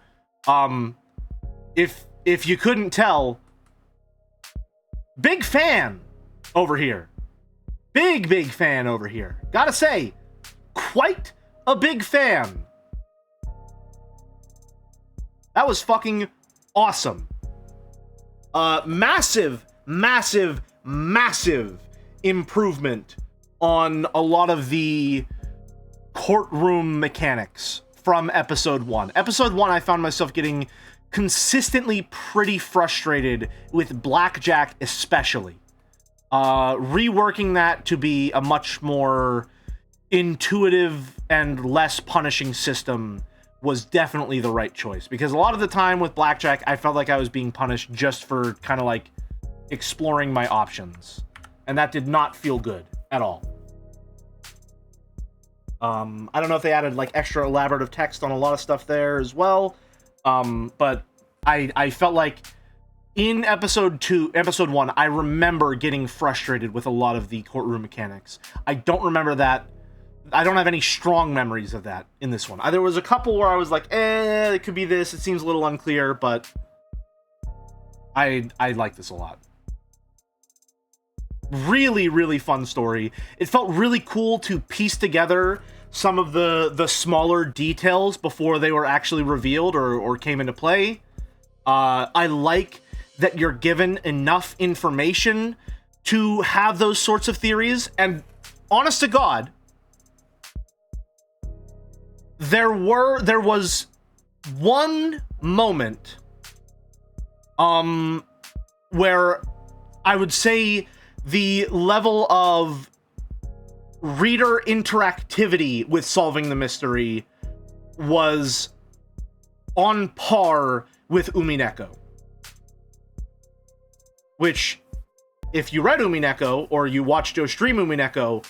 Speaker 1: If you couldn't tell, big fan over here. Big fan over here. Gotta say, quite a big fan. That was fucking awesome. Massive improvement on a lot of the courtroom mechanics from episode 1. Episode 1, I found myself getting consistently pretty frustrated with Blackjack especially. Reworking that to be a much more intuitive and less punishing system was definitely the right choice, because a lot of the time with Blackjack, I felt like I was being punished just for kind of like exploring my options, and that did not feel good at all. I don't know if they added like extra elaborative text on a lot of stuff there as well, but I felt like in episode 1, I remember getting frustrated with a lot of the courtroom mechanics. I don't remember that. I don't have any strong memories of that in this one. There was a couple where I was like, it could be this. It seems a little unclear, but I like this a lot. Really fun story. It felt really cool to piece together some of the smaller details before they were actually revealed or came into play. I like that you're given enough information to have those sorts of theories, and honest to God, there was one moment where I would say the level of reader interactivity with solving the mystery was on par with Umineko. Which, if you read Umineko or you watched Joe stream Umineko,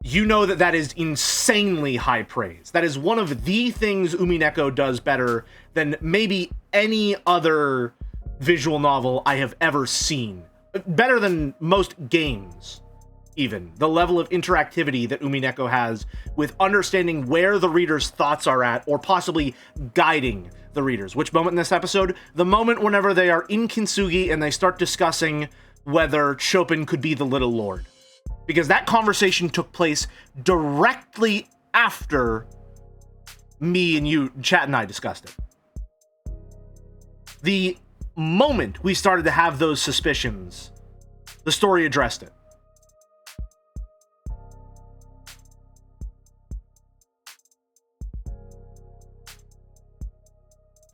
Speaker 1: you know that that is insanely high praise. That is one of the things Umineko does better than maybe any other visual novel I have ever seen. Better than most games, even. The level of interactivity that Umineko has with understanding where the reader's thoughts are at, or possibly guiding the readers. Which moment in this episode? The moment whenever they are in Kintsugi and they start discussing whether Chopin could be the Little Lord. Because that conversation took place directly after me and you, chat and I, discussed it. The moment we started to have those suspicions, the story addressed it.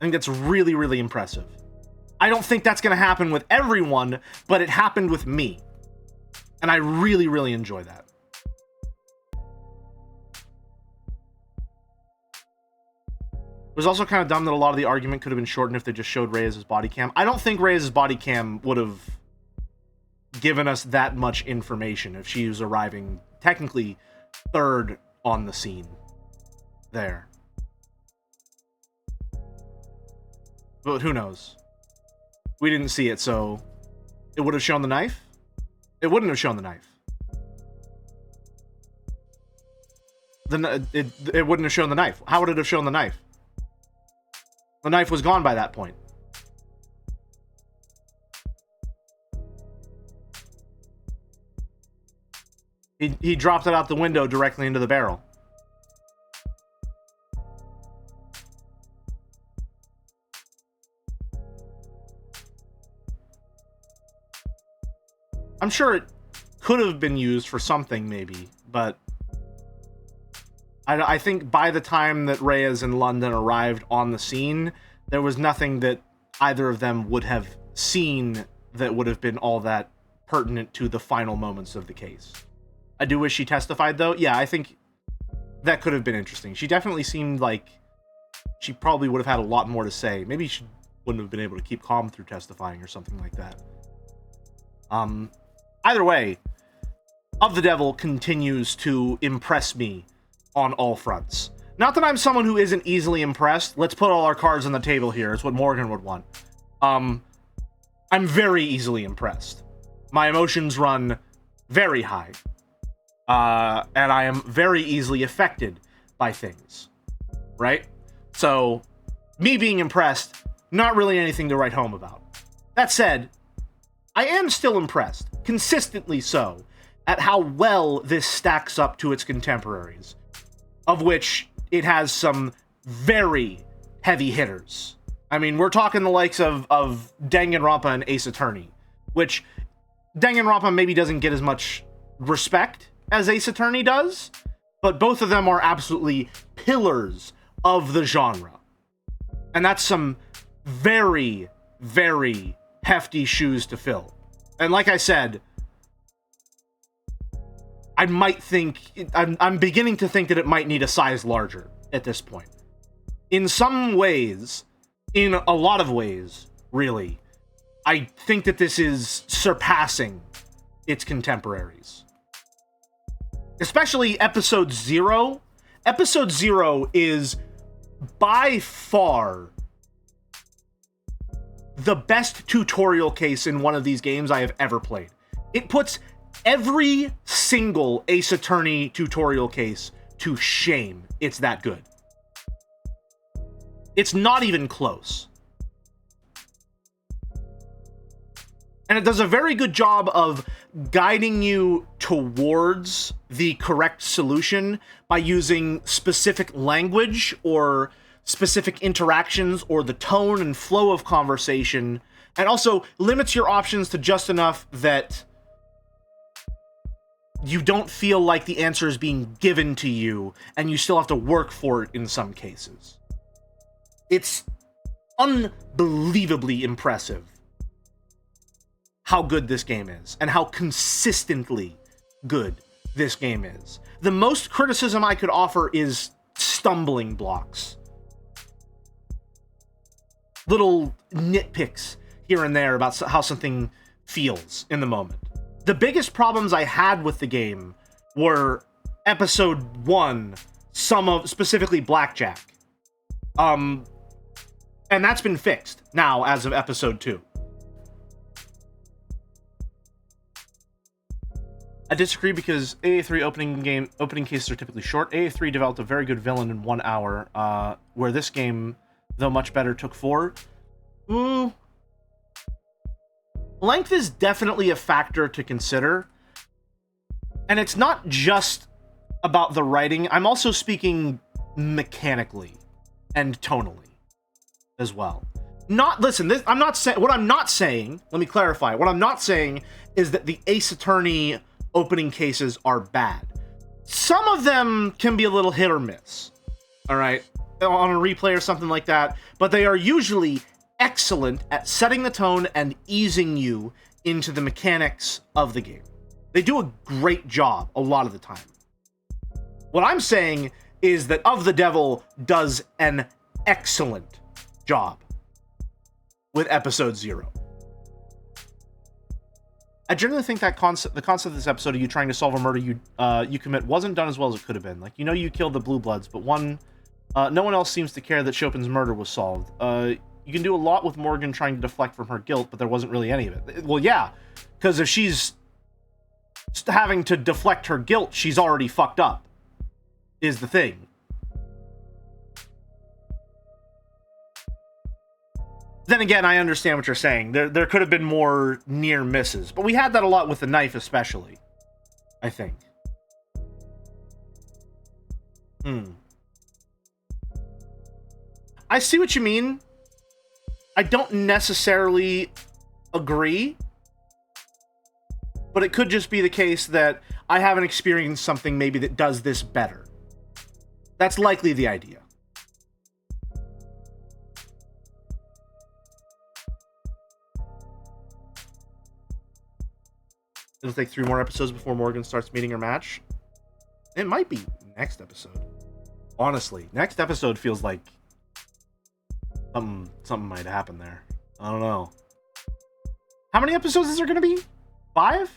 Speaker 1: I think that's really impressive. I don't think that's going to happen with everyone, but it happened with me. And I really enjoy that. It was also kind of dumb that a lot of the argument could have been shortened if they just showed Reyes' body cam. I don't think Reyes' body cam would have given us that much information if she was arriving technically third on the scene there. But who knows? We didn't see it, so it would have shown the knife? It wouldn't have shown the knife. It wouldn't have shown the knife. How would it have shown the knife? The knife was gone by that point. He dropped it out the window directly into the barrel. I'm sure it could have been used for something, maybe, but I think by the time that Reyes and London arrived on the scene, there was nothing that either of them would have seen that would have been all that pertinent to the final moments of the case. I do wish she testified, though. Yeah, I think that could have been interesting. She definitely seemed like she probably would have had a lot more to say. Maybe she wouldn't have been able to keep calm through testifying or something like that. Either way, Of the Devil continues to impress me on all fronts. Not that I'm someone who isn't easily impressed. Let's put all our cards on the table here. It's what Morgan would want. I'm very easily impressed. My emotions run very high. And I am very easily affected by things. Right? So, me being impressed, not really anything to write home about. That said, I am still impressed, consistently so, at how well this stacks up to its contemporaries, of which it has some very heavy hitters. I mean, we're talking the likes of Danganronpa and Ace Attorney, which Danganronpa maybe doesn't get as much respect as Ace Attorney does, but both of them are absolutely pillars of the genre. And that's some very, very hefty shoes to fill. And like I said, I might think, I'm beginning to think that it might need a size larger at this point. In some ways, in a lot of ways, really, I think that this is surpassing its contemporaries. Especially Episode 0. Episode 0 is by far the best tutorial case in one of these games I have ever played. It puts every single Ace Attorney tutorial case to shame. It's that good. It's not even close. And it does a very good job of guiding you towards the correct solution by using specific language or specific interactions or the tone and flow of conversation, and also limits your options to just enough that you don't feel like the answer is being given to you and you still have to work for it in some cases. It's unbelievably impressive how good this game is and how consistently good this game is. The most criticism I could offer is stumbling blocks. Little nitpicks here and there about how something feels in the moment. The biggest problems I had with the game were Episode 1, specifically Blackjack. And that's been fixed now as of Episode 2. I disagree because AA3 opening cases are typically short. AA3 developed a very good villain in 1 hour, where this game, though much better, took 4. Length is definitely a factor to consider. And it's not just about the writing. I'm also speaking mechanically and tonally as well. I'm not saying, what I'm not saying, let me clarify. What I'm not saying is that the Ace Attorney opening cases are bad. Some of them can be a little hit or miss. All right, on a replay or something like that, but they are usually excellent at setting the tone and easing you into the mechanics of the game. They do a great job a lot of the time. What I'm saying is that Of the Devil does an excellent job with Episode 0. I generally think that the concept of this episode of you trying to solve a murder you commit wasn't done as well as it could have been. Like, you know, you killed the Blue Bloods, but no one else seems to care that Chopin's murder was solved. You can do a lot with Morgan trying to deflect from her guilt, but there wasn't really any of it. Well, yeah, because if she's having to deflect her guilt, she's already fucked up, is the thing. Then again, I understand what you're saying. There could have been more near misses, but we had that a lot with the knife, especially, I think. I see what you mean. I don't necessarily agree, but it could just be the case that I haven't experienced something maybe that does this better. That's likely the idea. It'll take 3 more episodes before Morgan starts meeting her match. It might be next episode. Honestly, next episode feels like something might happen there. I don't know. How many episodes is there going to be? 5?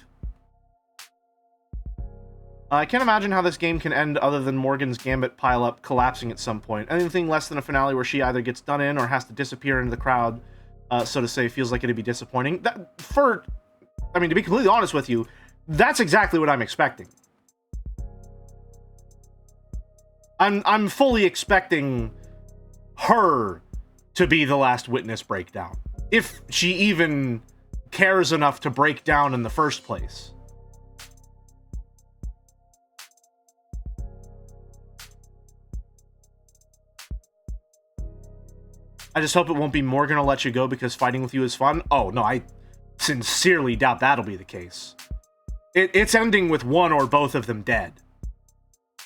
Speaker 2: I can't imagine how this game can end other than Morgan's Gambit pile-up collapsing at some point. Anything less than a finale where she either gets done in or has to disappear into the crowd, so to say, feels like it'd be disappointing. To be completely honest with you, that's exactly what I'm expecting. I'm fully expecting her to be the last witness breakdown. If she even cares enough to break down in the first place. I just hope it won't be Morgan will let you go because fighting with you is fun. Oh, no, I sincerely doubt that'll be the case. It's ending with one or both of them dead.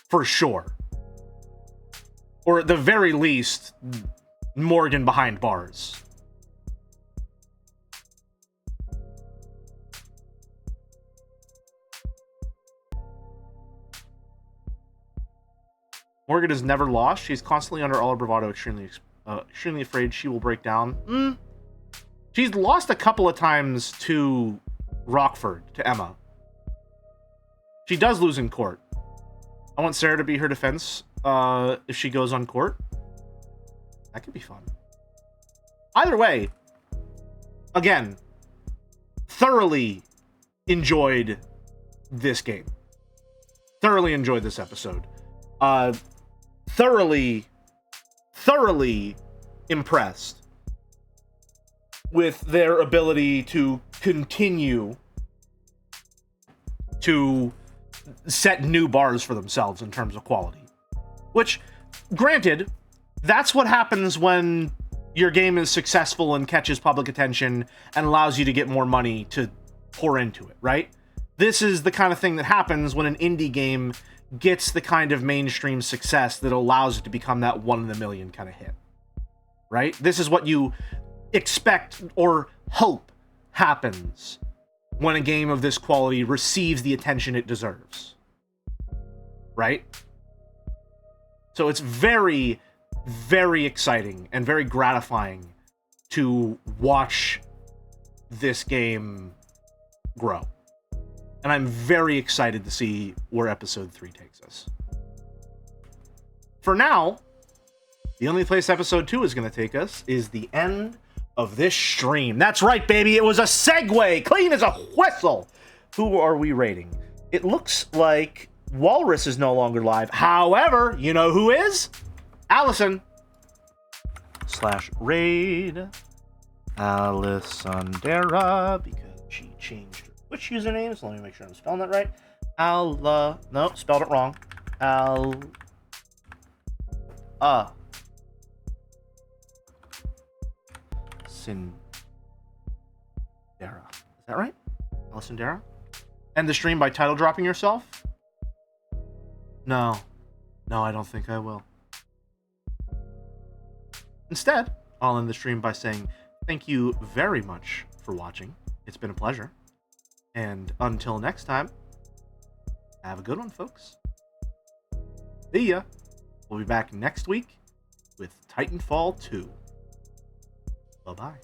Speaker 2: For sure. Or at the very least, Morgan behind bars. Morgan has never lost. She's constantly under all her bravado, extremely afraid she will break down. She's lost a couple of times to Rockford, to Emma. She does lose in court. I want Sarah to be her defense if she goes on court. That could be fun. Either way, again, thoroughly enjoyed this game. Thoroughly enjoyed this episode. Thoroughly impressed with their ability to continue to set new bars for themselves in terms of quality. Which, granted, that's what happens when your game is successful and catches public attention and allows you to get more money to pour into it, right? This is the kind of thing that happens when an indie game gets the kind of mainstream success that allows it to become that one in a million kind of hit, right? This is what you expect or hope happens when a game of this quality receives the attention it deserves, right? So it's very, very exciting and very gratifying to watch this game grow. And I'm very excited to see where episode 3 takes us. For now, the only place episode 2 is going to take us is the end of this stream. That's right, baby. It was a segue, clean as a whistle. Who are we rating? It looks like Walrus is no longer live. However, you know who is? Allison. /raid Alisandera, because she changed her Twitch username, so let me make sure I'm spelling that right. No, spelled it wrong. Sindera. Is that right? Alisandera? End the stream by title dropping yourself? No, I don't think I will. Instead, I'll end the stream by saying thank you very much for watching. It's been a pleasure. And until next time, have a good one, folks. See ya. We'll be back next week with Titanfall 2. Bye-bye.